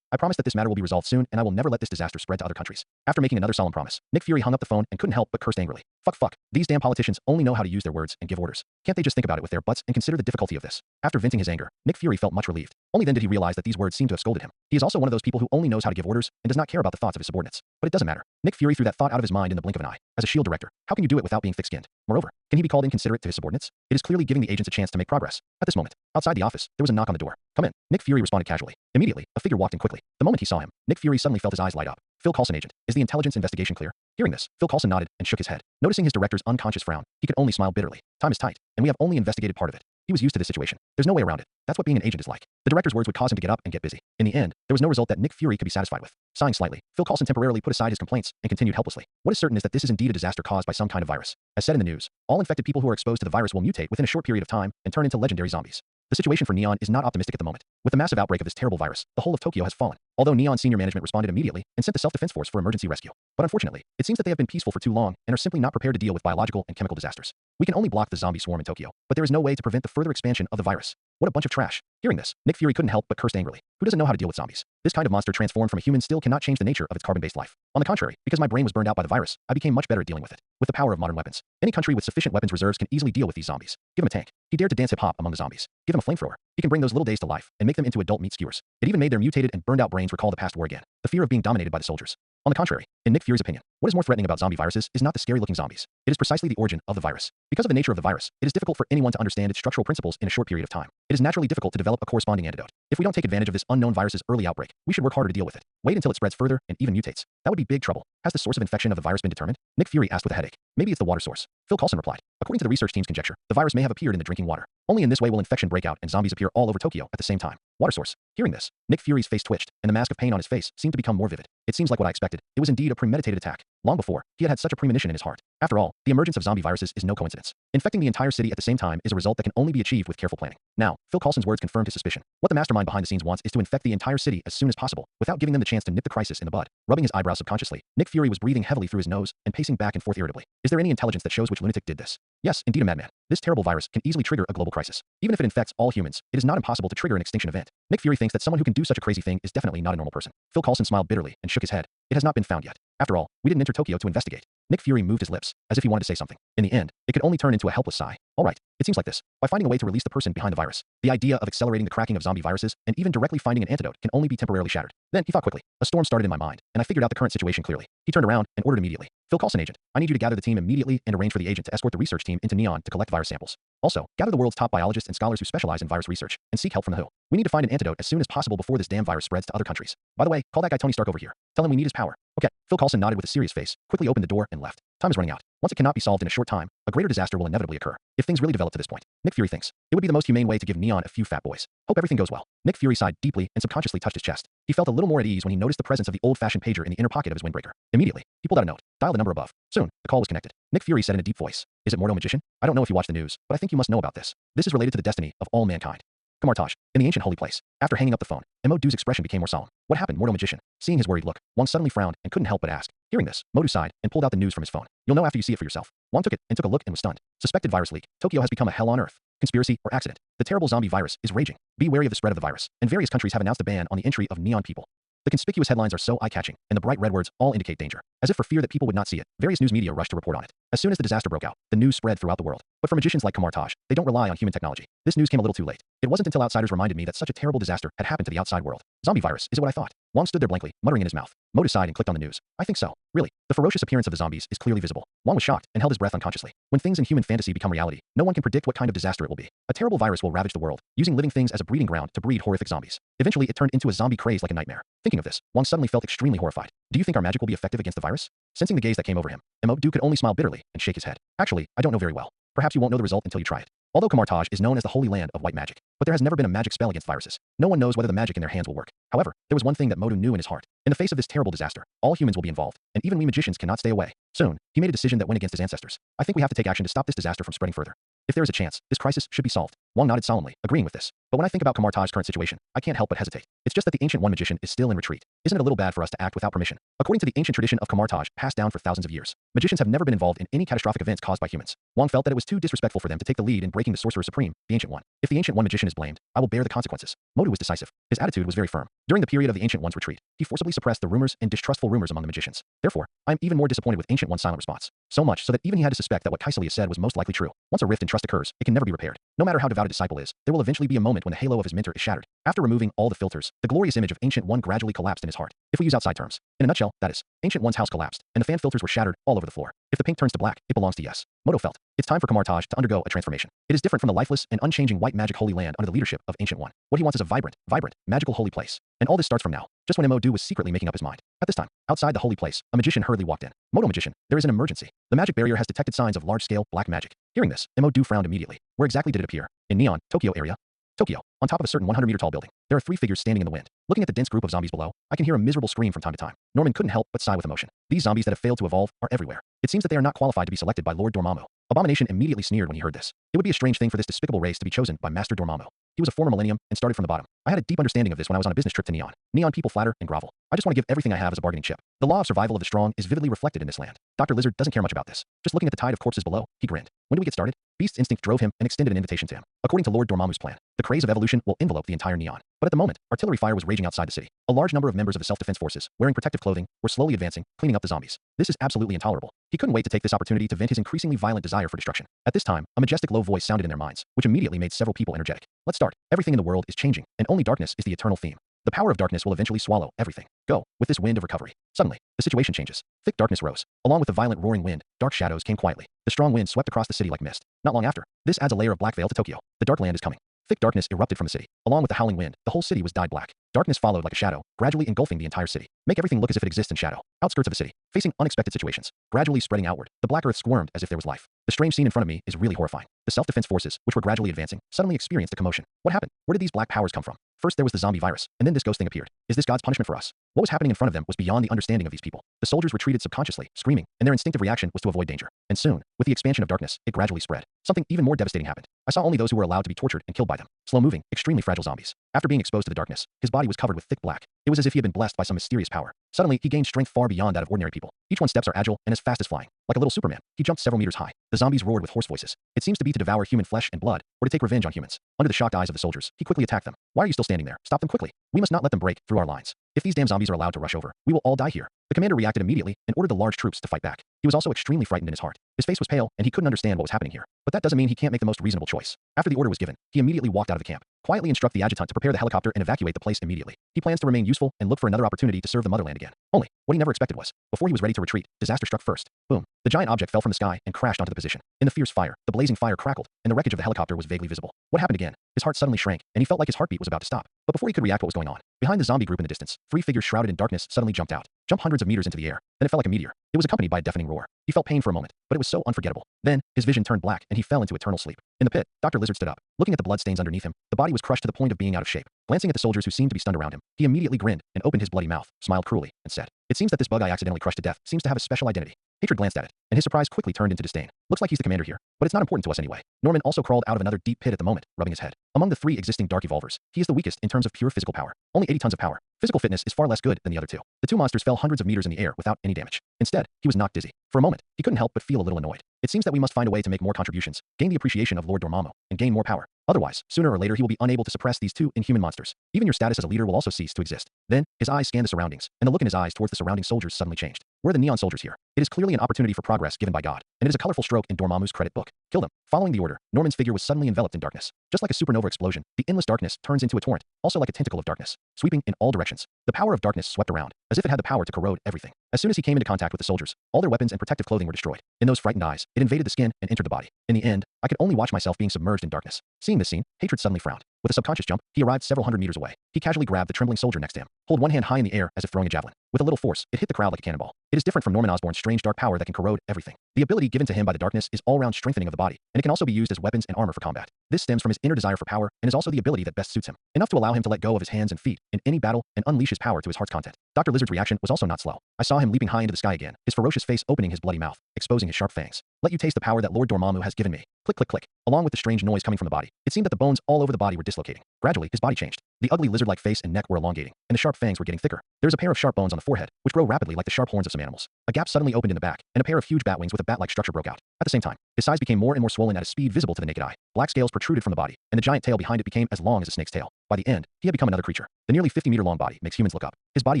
I promise that this matter will be resolved soon, and I will never let this disaster spread to other countries. After making another solemn promise, Nick Fury hung up the phone and couldn't help but cursed angrily. Fuck. These damn politicians only know how to use their words and give orders. Can't they just think about it with their butts and consider the difficulty of this? After venting his anger, Nick Fury felt much relieved. Only then did he realize that these words seemed to have scolded him. He is also one of those people who only knows how to give orders and does not care about the thoughts of his subordinates. But it doesn't matter. Nick Fury threw that thought out of his mind in the blink of an eye. As a SHIELD director, how can you do it without being thick-skinned? Moreover, can he be called inconsiderate to his subordinates? It is clearly giving the agents a chance to make progress. At this moment, outside the office, there was a knock on the door. Come in. Nick Fury responded casually. Immediately, a figure walked in quickly. The moment he saw him, Nick Fury suddenly felt his eyes light up. Phil Coulson, agent. Is the intelligence investigation clear? Hearing this, Phil Coulson nodded and shook his head. Noticing his director's unconscious frown, he could only smile bitterly. Time is tight, and we have only investigated part of it. He was used to this situation. There's no way around it. That's what being an agent is like. The director's words would cause him to get up and get busy. In the end, there was no result that Nick Fury could be satisfied with. Sighing slightly, Phil Coulson temporarily put aside his complaints and continued helplessly. What is certain is that this is indeed a disaster caused by some kind of virus. As said in the news, all infected people who are exposed to the virus will mutate within a short period of time and turn into legendary zombies. The situation for Neon is not optimistic at the moment. With the massive outbreak of this terrible virus, the whole of Tokyo has fallen. Although Neon senior management responded immediately and sent the self-defense force for emergency rescue. But unfortunately, it seems that they have been peaceful for too long and are simply not prepared to deal with biological and chemical disasters. We can only block the zombie swarm in Tokyo, but there is no way to prevent the further expansion of the virus. What a bunch of trash. Hearing this, Nick Fury couldn't help but cursed angrily. Who doesn't know how to deal with zombies? This kind of monster transformed from a human still cannot change the nature of its carbon-based life. On the contrary, because my brain was burned out by the virus, I became much better at dealing with it. With the power of modern weapons, any country with sufficient weapons reserves can easily deal with these zombies. Give him a tank. He dared to dance hip-hop among the zombies. Give him a flamethrower. He can bring those little days to life and make them into adult meat skewers. It even made their mutated and burned out brains recall the past war again. The fear of being dominated by the soldiers. On the contrary, in Nick Fury's opinion, what is more threatening about zombie viruses is not the scary-looking zombies. It is precisely the origin of the virus. Because of the nature of the virus, it is difficult for anyone to understand its structural principles in a short period of time. It is naturally difficult to develop a corresponding antidote. If we don't take advantage of this unknown virus's early outbreak, we should work harder to deal with it. Wait until it spreads further and even mutates. That would be big trouble. Has the source of infection of the virus been determined? Nick Fury asked with a headache. Maybe it's the water source. Phil Coulson replied. According to the research team's conjecture, the virus may have appeared in the drinking water. Only in this way will infection break out and zombies appear all over Tokyo at the same time. Water source. Hearing this, Nick Fury's face twitched, and the mask of pain on his face seemed to become more vivid. It seems like what I expected. It was indeed a premeditated attack. Long before, he had had such a premonition in his heart. After all, the emergence of zombie viruses is no coincidence. Infecting the entire city at the same time is a result that can only be achieved with careful planning. Now, Phil Coulson's words confirmed his suspicion. What the mastermind behind the scenes wants is to infect the entire city as soon as possible, without giving them the chance to nip the crisis in the bud. Rubbing his eyebrows subconsciously, Nick Fury was breathing heavily through his nose and pacing back and forth irritably. Is there any intelligence that shows which lunatic did this? Yes, indeed a madman. This terrible virus can easily trigger a global crisis. Even if it infects all humans, it is not impossible to trigger an extinction event. Nick Fury thinks that someone who can do such a crazy thing is definitely not a normal person. Phil Coulson smiled bitterly and shook his head. It has not been found yet. After all, we didn't enter Tokyo to investigate. Nick Fury moved his lips, as if he wanted to say something. In the end, it could only turn into a helpless sigh. All right, it seems like this. By finding a way to release the person behind the virus, the idea of accelerating the cracking of zombie viruses and even directly finding an antidote can only be temporarily shattered. Then he thought quickly. A storm started in my mind, and I figured out the current situation clearly. He turned around and ordered immediately. Phil Coulson, agent, I need you to gather the team immediately and arrange for the agent to escort the research team into Neon to collect virus samples. Also, gather the world's top biologists and scholars who specialize in virus research and seek help from the WHO. We need to find an antidote as soon as possible before this damn virus spreads to other countries. By the way, call that guy Tony Stark over here. Tell him we need his power. Okay. Phil Coulson nodded with a serious face, quickly opened the door and left. Time is running out. Once it cannot be solved in a short time, a greater disaster will inevitably occur. If things really develop to this point, Nick Fury thinks it would be the most humane way to give Neon a few fat boys. Hope everything goes well. Nick Fury sighed deeply and subconsciously touched his chest. He felt a little more at ease when he noticed the presence of the old-fashioned pager in the inner pocket of his windbreaker. Immediately, he pulled out a note, dialed the number above. Soon, the call was connected. Nick Fury said in a deep voice, "Is it Mordo Magician? I don't know if you watch the news, but I think you must know about this. This is related to the destiny of all mankind." Kamartaj, in the ancient holy place. After hanging up the phone, Modu's expression became more solemn. What happened, Mordo Magician? Seeing his worried look, Wang suddenly frowned and couldn't help but ask. Hearing this, Modu sighed and pulled out the news from his phone. You'll know after you see it for yourself. Wang took it and took a look and was stunned. Suspected virus leak. Tokyo has become a hell on earth. Conspiracy or accident. The terrible zombie virus is raging. Be wary of the spread of the virus, and various countries have announced a ban on the entry of Neon people. The conspicuous headlines are so eye-catching, and the bright red words all indicate danger. As if for fear that people would not see it, various news media rushed to report on it. As soon as the disaster broke out, the news spread throughout the world. But for magicians like Kamar Taj, they don't rely on human technology. This news came a little too late. It wasn't until outsiders reminded me that such a terrible disaster had happened to the outside world. Zombie virus, is it what I thought? Wong stood there blankly, muttering in his mouth. Mo sighed and clicked on the news. I think so. Really. The ferocious appearance of the zombies is clearly visible. Wong was shocked and held his breath unconsciously. When things in human fantasy become reality, no one can predict what kind of disaster it will be. A terrible virus will ravage the world, using living things as a breeding ground to breed horrific zombies. Eventually, it turned into a zombie craze like a nightmare. Thinking of this, Wong suddenly felt extremely horrified. Do you think our magic will be effective against the virus? Sensing the gaze that came over him, Mo could only smile bitterly and shake his head. Actually, I don't know very well. Perhaps you won't know the result until you try it. Although Kamar Taj is known as the holy land of white magic, but there has never been a magic spell against viruses. No one knows whether the magic in their hands will work. However, there was one thing that Modu knew in his heart. In the face of this terrible disaster, all humans will be involved, and even we magicians cannot stay away. Soon, he made a decision that went against his ancestors. I think we have to take action to stop this disaster from spreading further. If there is a chance, this crisis should be solved. Wong nodded solemnly, agreeing with this. But when I think about Kamar Taj's current situation, I can't help but hesitate. It's just that the Ancient One magician is still in retreat. Isn't it a little bad for us to act without permission? According to the ancient tradition of Kamar Taj, passed down for thousands of years, magicians have never been involved in any catastrophic events caused by humans. Wong felt that it was too disrespectful for them to take the lead in breaking the Sorcerer Supreme, the Ancient One. If the Ancient One magician is blamed, I will bear the consequences. Modu was decisive. His attitude was very firm. During the period of the Ancient One's retreat, he forcibly suppressed the rumors and distrustful rumors among the magicians. Therefore, I am even more disappointed with Ancient One's silent response. So much so that even he had to suspect that what Kaisalias said was most likely true. Once a rift in trust occurs, it can never be repaired. No matter how devout a disciple is, there will eventually be a moment when the halo of his mentor is shattered. After removing all the filters, the glorious image of Ancient One gradually collapsed in his heart. If we use outside terms. In a nutshell, that is, Ancient One's house collapsed, and the fan filters were shattered all over the floor. If the pink turns to black, it belongs to yes. Modo felt. It's time for Kamar Taj to undergo a transformation. It is different from the lifeless and unchanging white magic holy land under the leadership of Ancient One. What he wants is a vibrant, magical holy place. And all this starts from now, just when Modu was secretly making up his mind. At this time, outside the holy place, a magician hurriedly walked in. Modo magician, there is an emergency. The magic barrier has detected signs of large-scale black magic. Hearing this, Modu frowned immediately. Where exactly did it appear? In Neon, Tokyo area. Tokyo. On top of a certain 100-meter tall building, there are three figures standing in the wind. Looking at the dense group of zombies below, I can hear a miserable scream from time to time. Norman couldn't help but sigh with emotion. These zombies that have failed to evolve are everywhere. It seems that they are not qualified to be selected by Lord Dormammu. Abomination immediately sneered when he heard this. It would be a strange thing for this despicable race to be chosen by Master Dormammu. He was a former millennium and started from the bottom. I had a deep understanding of this when I was on a business trip to Neon. Neon people flatter and grovel. I just want to give everything I have as a bargaining chip. The law of survival of the strong is vividly reflected in this land. Dr. Lizard doesn't care much about this. Just looking at the tide of corpses below, he grinned. When do we get started? Beast's instinct drove him and extended an invitation to him. According to Lord Dormammu's plan, the craze of evolution will envelope the entire Neon. But at the moment, artillery fire was raging outside the city. A large number of members of the self-defense forces, wearing protective clothing, were slowly advancing, cleaning up the zombies. This is absolutely intolerable. He couldn't wait to take this opportunity to vent his increasingly violent desire for destruction. At this time, a majestic low voice sounded in their minds, which immediately made several people energetic. Let's start. Everything in the world is changing, and only darkness is the eternal theme. The power of darkness will eventually swallow everything. Go, with this wind of recovery. Suddenly, the situation changes. Thick darkness rose. Along with the violent roaring wind, dark shadows came quietly. The strong wind swept across the city like mist. Not long after, this adds a layer of black veil to Tokyo. The dark land is coming. Thick darkness erupted from the city. Along with the howling wind, the whole city was dyed black. Darkness followed like a shadow, gradually engulfing the entire city. Make everything look as if it exists in shadow. Outskirts of the city, facing unexpected situations, gradually spreading outward. The black earth squirmed as if there was life. The strange scene in front of me is really horrifying. The self-defense forces, which were gradually advancing, suddenly experienced a commotion. What happened? Where did these black powers come from? First there was the zombie virus, and then this ghost thing appeared. Is this God's punishment for us? What was happening in front of them was beyond the understanding of these people. The soldiers retreated subconsciously, screaming, and their instinctive reaction was to avoid danger. And soon, with the expansion of darkness, it gradually spread. Something even more devastating happened. I saw only those who were allowed to be tortured and killed by them. Slow-moving, extremely fragile zombies. After being exposed to the darkness, his body was covered with thick black. It was as if he had been blessed by some mysterious power. Suddenly, he gained strength far beyond that of ordinary people. Each one's steps are agile and as fast as flying. Like a little Superman, he jumped several meters high. The zombies roared with hoarse voices. It seems to be to devour human flesh and blood, or to take revenge on humans. Under the shocked eyes of the soldiers, he quickly attacked them. Why are you still standing there? Stop them quickly. We must not let them break through our lines. If these damn zombies are allowed to rush over, we will all die here. The commander reacted immediately and ordered the large troops to fight back. He was also extremely frightened in his heart. His face was pale, and he couldn't understand what was happening here. But that doesn't mean he can't make the most reasonable choice. After the order was given, he immediately walked out of the camp, quietly instruct the adjutant to prepare the helicopter and evacuate the place immediately. He plans to remain useful and look for another opportunity to serve the motherland again. Only, what he never expected was, before he was ready to retreat, disaster struck first. Boom. The giant object fell from the sky and crashed onto the position. In the fierce fire, the blazing fire crackled, and the wreckage of the helicopter was vaguely visible. What happened again? His heart suddenly shrank, and he felt like his heartbeat was about to stop. But before he could react what was going on, behind the zombie group in the distance, three figures shrouded in darkness suddenly jumped out, jumped hundreds of meters into the air. Then it fell like a meteor. It was accompanied by a deafening roar. He felt pain for a moment, but it was so unforgettable. Then, his vision turned black, and he fell into eternal sleep. In the pit, Dr. Lizard stood up. Looking at the bloodstains underneath him, the body was crushed to the point of being out of shape. Glancing at the soldiers who seemed to be stunned around him, he immediately grinned and opened his bloody mouth, smiled cruelly, and said, "It seems that this bug I accidentally crushed to death seems to have a special identity." Hatred glanced at it, and his surprise quickly turned into disdain. Looks like he's the commander here, but it's not important to us anyway. Norman also crawled out of another deep pit at the moment, rubbing his head. Among the three existing dark evolvers, he is the weakest in terms of pure physical power. Only 80 tons of power. Physical fitness is far less good than the other two. The two monsters fell hundreds of meters in the air without any damage. Instead, he was knocked dizzy. For a moment, he couldn't help but feel a little annoyed. It seems that we must find a way to make more contributions, gain the appreciation of Lord Dormammu, and gain more power. Otherwise, sooner or later he will be unable to suppress these two inhuman monsters. Even your status as a leader will also cease to exist. Then, his eyes scanned the surroundings, and the look in his eyes towards the surrounding soldiers suddenly changed. Where are the neon soldiers here? It is clearly an opportunity for progress given by God, and it is a colorful stroke in Dormammu's credit book. Kill them. Following the order, Norman's figure was suddenly enveloped in darkness. Just like a supernova explosion, the endless darkness turns into a torrent, also like a tentacle of darkness, sweeping in all directions. The power of darkness swept around, as if it had the power to corrode everything. As soon as he came into contact with the soldiers, all their weapons and protective clothing were destroyed. In those frightened eyes, it invaded the skin and entered the body. In the end, I could only watch myself being submerged in darkness. Seeing this scene, Hatred suddenly frowned. With a subconscious jump, he arrived several hundred meters away. He casually grabbed the trembling soldier next to him, hold one hand high in the air as if throwing a javelin. With a little force, it hit the crowd like a cannonball. It is different from Norman Osborn's strange dark power that can corrode everything. The ability given to him by the darkness is all-round strengthening of the body, and it can also be used as weapons and armor for combat. This stems from his inner desire for power and is also the ability that best suits him, enough to allow him to let go of his hands and feet in any battle and unleash his power to his heart's content. Dr. Lizard's reaction was also not slow. I saw him leaping high into the sky again, his ferocious face opening his bloody mouth, exposing his sharp fangs. Let you taste the power that Lord Dormammu has given me. Click, click, click. Along with the strange noise coming from the body, it seemed that the bones all over the body were dislocating. Gradually, his body changed. The ugly lizard-like face and neck were elongating, and the sharp fangs were getting thicker. There was a pair of sharp bones on the forehead, which grow rapidly like the sharp horns of some animals. A gap suddenly opened in the back, and a pair of huge bat wings with a bat-like structure broke out. At the same time, his sides became more and more swollen at a speed visible to the naked eye. Black scales protruded from the body, and the giant tail behind it became as long as a snake's tail. By the end, he had become another creature. The nearly 50-meter-long body makes humans look up. His body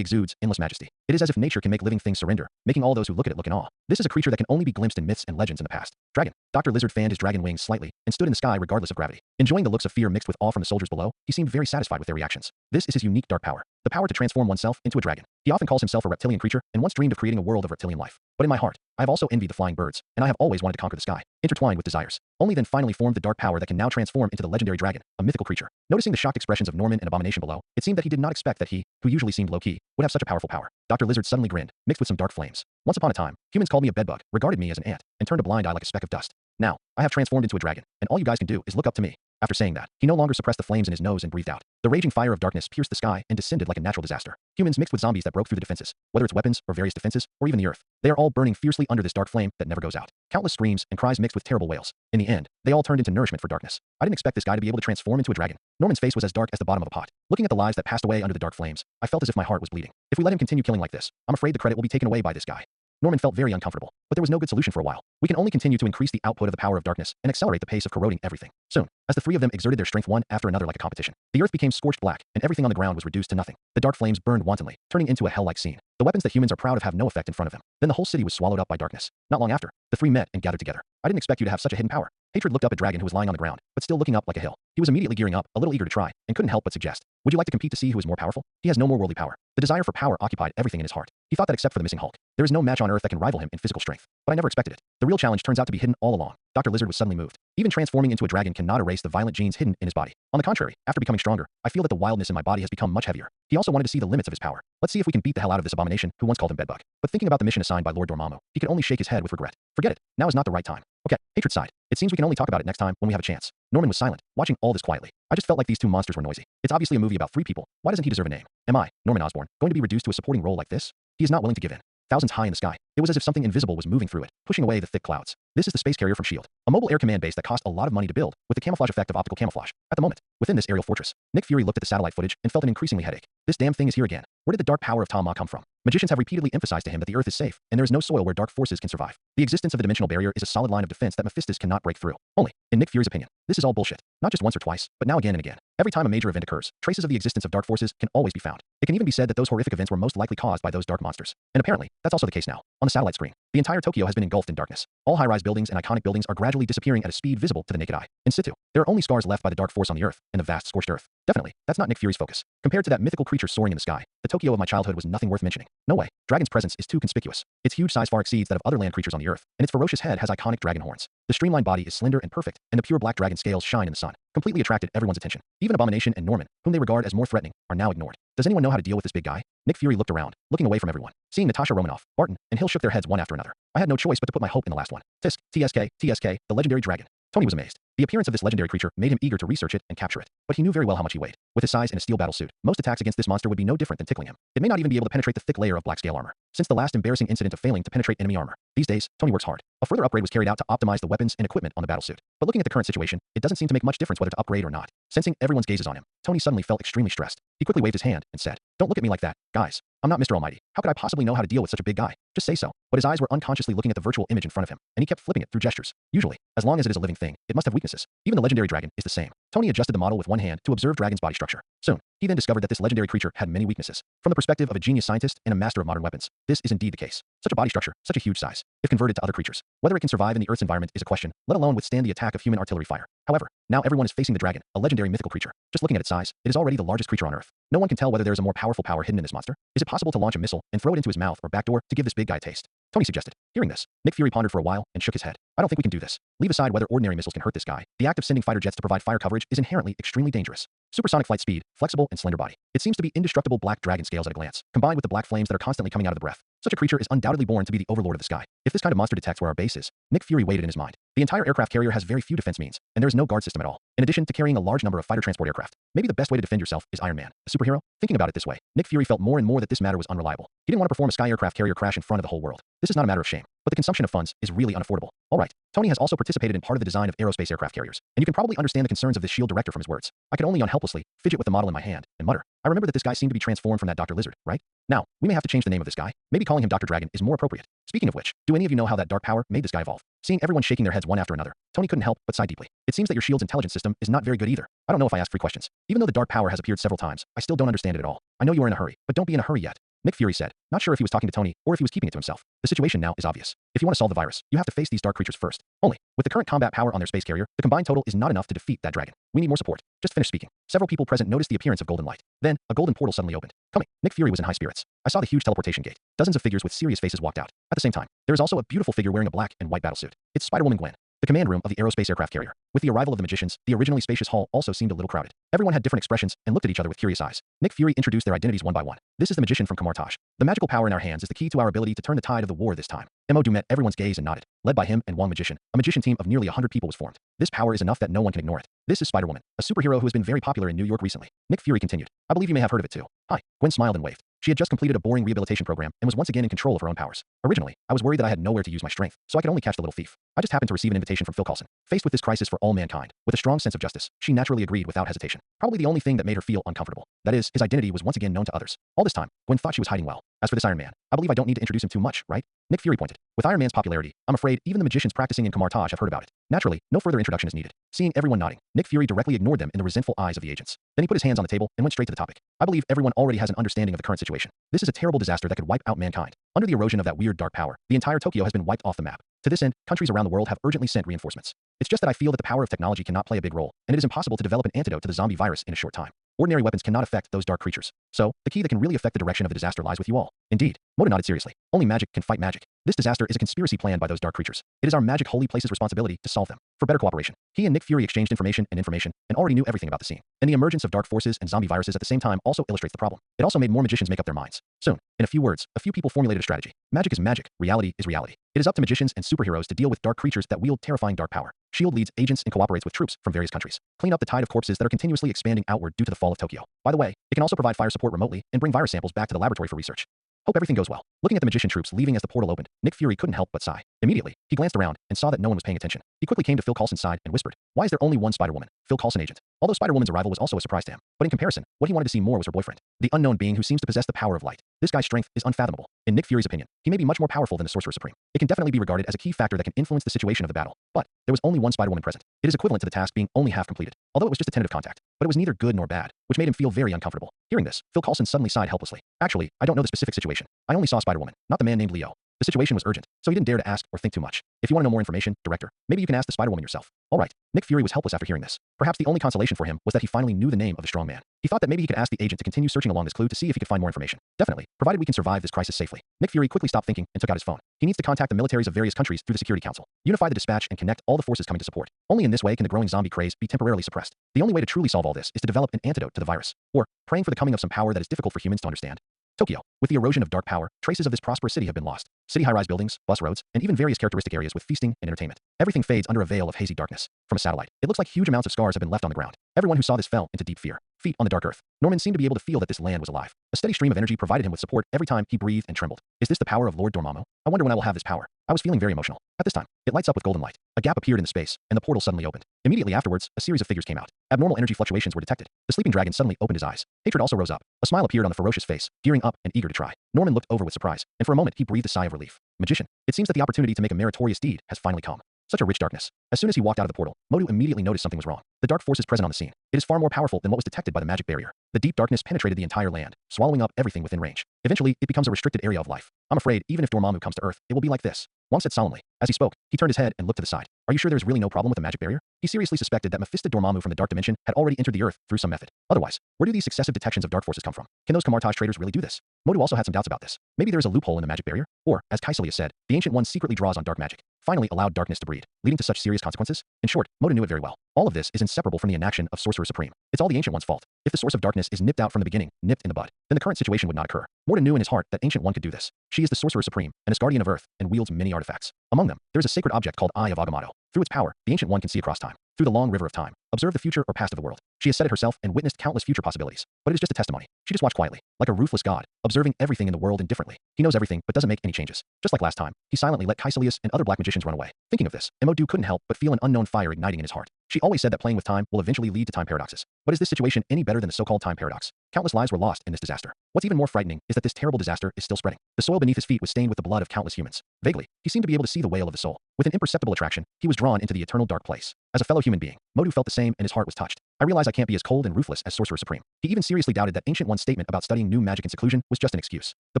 exudes endless majesty. It is as if nature can make living things surrender, making all those who look at it look in awe. This is a creature that can only be glimpsed in myths and legends in the past. Dragon. Dr. Lizard fanned his dragon wings slightly and stood in the sky regardless of gravity. Enjoying the looks of fear mixed with awe from the soldiers below, he seemed very satisfied with their reactions. This is his unique dark power, the power to transform oneself into a dragon. He often calls himself a reptilian creature and once dreamed of creating a world of reptilian life. But in my heart, I have also envied the flying birds, and I have always wanted to conquer the sky, intertwined with desires. Only then finally formed the dark power that can now transform into the legendary dragon, a mythical creature. Noticing the shocked expressions of Norman and Abomination below, it seemed that he did not expect that he, who usually seemed low-key, would have such a powerful power. Dr. Lizard suddenly grinned, mixed with some dark flames. Once upon a time, humans called me a bedbug, regarded me as an ant, and turned a blind eye like a speck of dust. Now, I have transformed into a dragon, and all you guys can do is look up to me. After saying that, he no longer suppressed the flames in his nose and breathed out. The raging fire of darkness pierced the sky and descended like a natural disaster. Humans mixed with zombies that broke through the defenses, whether it's weapons or various defenses, or even the earth. They are all burning fiercely under this dark flame that never goes out. Countless screams and cries mixed with terrible wails. In the end, they all turned into nourishment for darkness. I didn't expect this guy to be able to transform into a dragon. Norman's face was as dark as the bottom of a pot. Looking at the lives that passed away under the dark flames, I felt as if my heart was bleeding. If we let him continue killing like this, I'm afraid the credit will be taken away by this guy. Norman felt very uncomfortable, but there was no good solution for a while. We can only continue to increase the output of the power of darkness and accelerate the pace of corroding everything. Soon, as the three of them exerted their strength one after another like a competition, the earth became scorched black, and everything on the ground was reduced to nothing. The dark flames burned wantonly, turning into a hell-like scene. The weapons that humans are proud of have no effect in front of them. Then the whole city was swallowed up by darkness. Not long after, the three met and gathered together. I didn't expect you to have such a hidden power. Hatred looked up at Dragon, who was lying on the ground, but still looking up like a hill. He was immediately gearing up, a little eager to try, and couldn't help but suggest, would you like to compete to see who is more powerful? He has no more worldly power. The desire for power occupied everything in his heart. He thought that except for the missing Hulk, there is no match on Earth that can rival him in physical strength. But I never expected it. The real challenge turns out to be hidden all along. Dr. Lizard was suddenly moved. Even transforming into a dragon cannot erase the violent genes hidden in his body. On the contrary, after becoming stronger, I feel that the wildness in my body has become much heavier. He also wanted to see the limits of his power. Let's see if we can beat the hell out of this abomination who once called him Bedbug. But thinking about the mission assigned by Lord Dormammu, he could only shake his head with regret. Forget it. Now is not the right time. Okay, Hatred sighed. It seems we can only talk about it next time when we have a chance. Norman was silent, watching all this quietly. I just felt like these two monsters were noisy. It's obviously a movie about three people. Why doesn't he deserve a name? Am I, Norman Osborn, going to be reduced to a supporting role like this? He is not willing to give in. Thousands high in the sky, it was as if something invisible was moving through it, pushing away the thick clouds. This is the space carrier from S.H.I.E.L.D., a mobile air command base that cost a lot of money to build, with the camouflage effect of optical camouflage. At the moment, within this aerial fortress, Nick Fury looked at the satellite footage and felt an increasingly headache. This damn thing is here again. Where did the dark power of Tom Ma come from? Magicians have repeatedly emphasized to him that the Earth is safe, and there is no soil where dark forces can survive. The existence of the dimensional barrier is a solid line of defense that Mephistas cannot break through. Only, in Nick Fury's opinion, this is all bullshit. Not just once or twice, but now again and again. Every time a major event occurs, traces of the existence of dark forces can always be found. It can even be said that those horrific events were most likely caused by those dark monsters. And apparently, that's also the case now. On the satellite screen, the entire Tokyo has been engulfed in darkness. All high-rise buildings and iconic buildings are gradually disappearing at a speed visible to the naked eye. In situ, there are only scars left by the dark force on the Earth and the vast scorched Earth. Definitely, that's not Nick Fury's focus. Compared to that mythical creature soaring in the sky, the Tokyo of my childhood was nothing worth mentioning. No way. Dragon's presence is too conspicuous. Its huge size far exceeds that of other land creatures on the Earth, and its ferocious head has iconic dragon horns. The streamlined body is slender and perfect, and the pure black dragon scales shine in the sun. Completely attracted everyone's attention. Even Abomination and Norman, whom they regard as more threatening, are now ignored. Does anyone know how to deal with this big guy? Nick Fury looked around, looking away from everyone. Seeing Natasha Romanoff, Barton, and Hill shook their heads one after another. I had no choice but to put my hope in the last one. Tisk, TSK, the legendary dragon. Tony was amazed. The appearance of this legendary creature made him eager to research it and capture it. But he knew very well how much he weighed. With his size and a steel battle suit, most attacks against this monster would be no different than tickling him. It may not even be able to penetrate the thick layer of black scale armor. Since the last embarrassing incident of failing to penetrate enemy armor, these days, Tony works hard. A further upgrade was carried out to optimize the weapons and equipment on the battlesuit. But looking at the current situation, it doesn't seem to make much difference whether to upgrade or not. Sensing everyone's gazes on him, Tony suddenly felt extremely stressed. He quickly waved his hand and said, "Don't look at me like that, guys. I'm not Mr. Almighty. How could I possibly know how to deal with such a big guy? Just say so." But his eyes were unconsciously looking at the virtual image in front of him, and he kept flipping it through gestures. Usually, as long as it is a living thing, it must have weaknesses. Even the legendary dragon is the same. Tony adjusted the model with one hand to observe Dragon's body structure. Soon, he then discovered that this legendary creature had many weaknesses. From the perspective of a genius scientist and a master of modern weapons, this is indeed the case. Such a body structure, such a huge size, if converted to other creatures, whether it can survive in the Earth's environment is a question, let alone withstand the attack of human artillery fire. However, now everyone is facing the dragon, a legendary mythical creature. Just looking at its size, it is already the largest creature on Earth. No one can tell whether there is a more powerful power hidden in this monster. Is it possible to launch a missile and throw it into his mouth or backdoor to give this big guy a taste? Tony suggested. Hearing this, Nick Fury pondered for a while and shook his head. I don't think we can do this. Leave aside whether ordinary missiles can hurt this guy. The act of sending fighter jets to provide fire coverage is inherently extremely dangerous. Supersonic flight speed, flexible and slender body. It seems to be indestructible black dragon scales at a glance, combined with the black flames that are constantly coming out of the breath. Such a creature is undoubtedly born to be the overlord of the sky. If this kind of monster detects where our base is, Nick Fury weighed it in his mind. The entire aircraft carrier has very few defense means, and there is no guard system at all. In addition to carrying a large number of fighter transport aircraft, maybe the best way to defend yourself is Iron Man, a superhero? Thinking about it this way, Nick Fury felt more and more that this matter was unreliable. He didn't want to perform a sky aircraft carrier crash in front of the whole world. This is not a matter of shame, but the consumption of funds is really unaffordable. All right, Tony has also participated in part of the design of aerospace aircraft carriers, and you can probably understand the concerns of this shield director from his words. I could only unhelplessly fidget with the model in my hand and mutter. I remember that this guy seemed to be transformed from that Dr. Lizard, right? Now, we may have to change the name of this guy. Maybe calling him Dr. Dragon is more appropriate. Speaking of which, do any of you know how that dark power made this guy evolve? Seeing everyone shaking their heads one after another, Tony couldn't help but sigh deeply. It seems that your shield's intelligence system is not very good either. I don't know if I asked 3 questions. Even though the dark power has appeared several times, I still don't understand it at all. I know you are in a hurry, but don't be in a hurry yet. Nick Fury said, not sure if he was talking to Tony or if he was keeping it to himself. The situation now is obvious. If you want to solve the virus, you have to face these dark creatures first. Only, with the current combat power on their space carrier, the combined total is not enough to defeat that dragon. We need more support. Just finish speaking. Several people present noticed the appearance of golden light. Then, a golden portal suddenly opened. Coming. Nick Fury was in high spirits. I saw the huge teleportation gate. Dozens of figures with serious faces walked out. At the same time, there is also a beautiful figure wearing a black and white battlesuit. It's Spider-Woman Gwen, the command room of the aerospace aircraft carrier. With the arrival of the magicians, the originally spacious hall also seemed a little crowded. Everyone had different expressions and looked at each other with curious eyes. Nick Fury introduced their identities one by one. This is the magician from Kamartaj. The magical power in our hands is the key to our ability to turn the tide of the war this time. Mo met everyone's gaze and nodded. Led by him and Wong Magician, a magician team of nearly 100 people was formed. This power is enough that no one can ignore it. This is Spider-Woman, a superhero who has been very popular in New York recently. Nick Fury continued. I believe you may have heard of it too. Hi. Gwen smiled and waved. She had just completed a boring rehabilitation program and was once again in control of her own powers. Originally, I was worried that I had nowhere to use my strength, so I could only catch the little thief. I just happened to receive an invitation from Phil Coulson. Faced with this crisis for all mankind, with a strong sense of justice, she naturally agreed without hesitation. Probably the only thing that made her feel uncomfortable. That is, his identity was once again known to others. All this time, Gwen thought she was hiding well. As for this Iron Man, I believe I don't need to introduce him too much, right? Nick Fury pointed. With Iron Man's popularity, I'm afraid even the magicians practicing in Kamartaj have heard about it. Naturally, no further introduction is needed. Seeing everyone nodding, Nick Fury directly ignored them in the resentful eyes of the agents. Then he put his hands on the table and went straight to the topic. I believe everyone already has an understanding of the current situation. This is a terrible disaster that could wipe out mankind. Under the erosion of that weird dark power, the entire Tokyo has been wiped off the map. To this end, countries around the world have urgently sent reinforcements. It's just that I feel that the power of technology cannot play a big role, and it is impossible to develop an antidote to the zombie virus in a short time. Ordinary weapons cannot affect those dark creatures. So, the key that can really affect the direction of the disaster lies with you all. Indeed, Moto nodded seriously. Only magic can fight magic. This disaster is a conspiracy planned by those dark creatures. It is our magic holy place's responsibility to solve them. For better cooperation, he and Nick Fury exchanged information, and already knew everything about the scene. And the emergence of dark forces and zombie viruses at the same time also illustrates the problem. It also made more magicians make up their minds. Soon, in a few words, a few people formulated a strategy. Magic is magic, reality is reality. It is up to magicians and superheroes to deal with dark creatures that wield terrifying dark power. SHIELD leads agents and cooperates with troops from various countries. Clean up the tide of corpses that are continuously expanding outward due to the fall of Tokyo. By the way, it can also provide fire support remotely and bring virus samples back to the laboratory for research. Hope everything goes well. Looking at the magician troops leaving as the portal opened, Nick Fury couldn't help but sigh. Immediately, he glanced around and saw that no one was paying attention. He quickly came to Phil Coulson's side and whispered, "Why is there only one Spider-Woman?" Phil Coulson agent. Although Spider-Woman's arrival was also a surprise to him, but in comparison, what he wanted to see more was her boyfriend, the unknown being who seems to possess the power of light. This guy's strength is unfathomable. In Nick Fury's opinion, he may be much more powerful than the Sorcerer Supreme. It can definitely be regarded as a key factor that can influence the situation of the battle. But there was only one Spider-Woman present. It is equivalent to the task being only half completed, although it was just a tentative contact. But it was neither good nor bad, which made him feel very uncomfortable. Hearing this, Phil Coulson suddenly sighed helplessly. Actually, I don't know the specific situation. I only saw Spider-Woman, not the man named Leo. The situation was urgent, so he didn't dare to ask or think too much. If you want to know more information, Director, maybe you can ask the Spider-Woman yourself. All right. Nick Fury was helpless after hearing this. Perhaps the only consolation for him was that he finally knew the name of the strong man. He thought that maybe he could ask the agent to continue searching along this clue to see if he could find more information. Definitely, provided we can survive this crisis safely. Nick Fury quickly stopped thinking and took out his phone. He needs to contact the militaries of various countries through the Security Council, unify the dispatch and connect all the forces coming to support. Only in this way can the growing zombie craze be temporarily suppressed. The only way to truly solve all this is to develop an antidote to the virus, or praying for the coming of some power that is difficult for humans to understand. Tokyo. With the erosion of dark power, traces of this prosperous city have been lost. City high-rise buildings, bus roads, and even various characteristic areas with feasting and entertainment. Everything fades under a veil of hazy darkness. From a satellite, it looks like huge amounts of scars have been left on the ground. Everyone who saw this fell into deep fear. Feet on the dark earth. Norman seemed to be able to feel that this land was alive. A steady stream of energy provided him with support every time he breathed and trembled. Is this the power of Lord Dormammu? I wonder when I will have this power. I was feeling very emotional. At this time, it lights up with golden light. A gap appeared in the space, and the portal suddenly opened. Immediately afterwards, a series of figures came out. Abnormal energy fluctuations were detected. The sleeping dragon suddenly opened his eyes. Hatred also rose up. A smile appeared on the ferocious face, gearing up and eager to try. Norman looked over with surprise, and for a moment he breathed a sigh of relief. Magician. It seems that the opportunity to make a meritorious deed has finally come. Such a rich darkness. As soon as he walked out of the portal, Modu immediately noticed something was wrong. The dark forces present on the scene. It is far more powerful than what was detected by the magic barrier. The deep darkness penetrated the entire land, swallowing up everything within range. Eventually, it becomes a restricted area of life. I'm afraid, even if Dormammu comes to Earth, it will be like this. Wong said solemnly. As he spoke, he turned his head and looked to the side. Are you sure there's really no problem with the magic barrier? He seriously suspected that Mephista Dormammu from the dark dimension had already entered the Earth through some method. Otherwise, where do these successive detections of dark forces come from? Can those Camartage traders really do this? Modu also had some doubts about this. Maybe there is a loophole in the magic barrier, or, as Kaisalius said, the Ancient One secretly draws on dark magic, finally allowed darkness to breed, leading to such serious consequences? In short, Modu knew it very well. All of this is inseparable from the inaction of Sorcerer Supreme. It's all the Ancient One's fault. If the source of darkness is nipped out from the beginning, nipped in the bud, then the current situation would not occur. Mordin knew in his heart that Ancient One could do this. She is the Sorcerer Supreme, an Asgardian of Earth, and wields many artifacts. Among them, there is a sacred object called Eye of Agamotto. Through its power, the Ancient One can see across time, through the long river of time, observe the future or past of the world. She has said it herself and witnessed countless future possibilities. But it is just a testimony. She just watched quietly, like a ruthless god, observing everything in the world indifferently. He knows everything but doesn't make any changes. Just like last time, he silently let Kaisalius and other black magicians run away. Thinking of this, Emodu couldn't help but feel an unknown fire igniting in his heart. She always said that playing with time will eventually lead to time paradoxes. But is this situation any better than the so-called time paradox? Countless lives were lost in this disaster. What's even more frightening is that this terrible disaster is still spreading. The soil beneath his feet was stained with the blood of countless humans. Vaguely, he seemed to be able to see the wail of the soul. With an imperceptible attraction, he was drawn into the eternal dark place. As a fellow human being, Modu felt the same and his heart was touched. I realize I can't be as cold and ruthless as Sorcerer Supreme. He even seriously doubted that Ancient One's statement about studying new magic in seclusion was just an excuse. The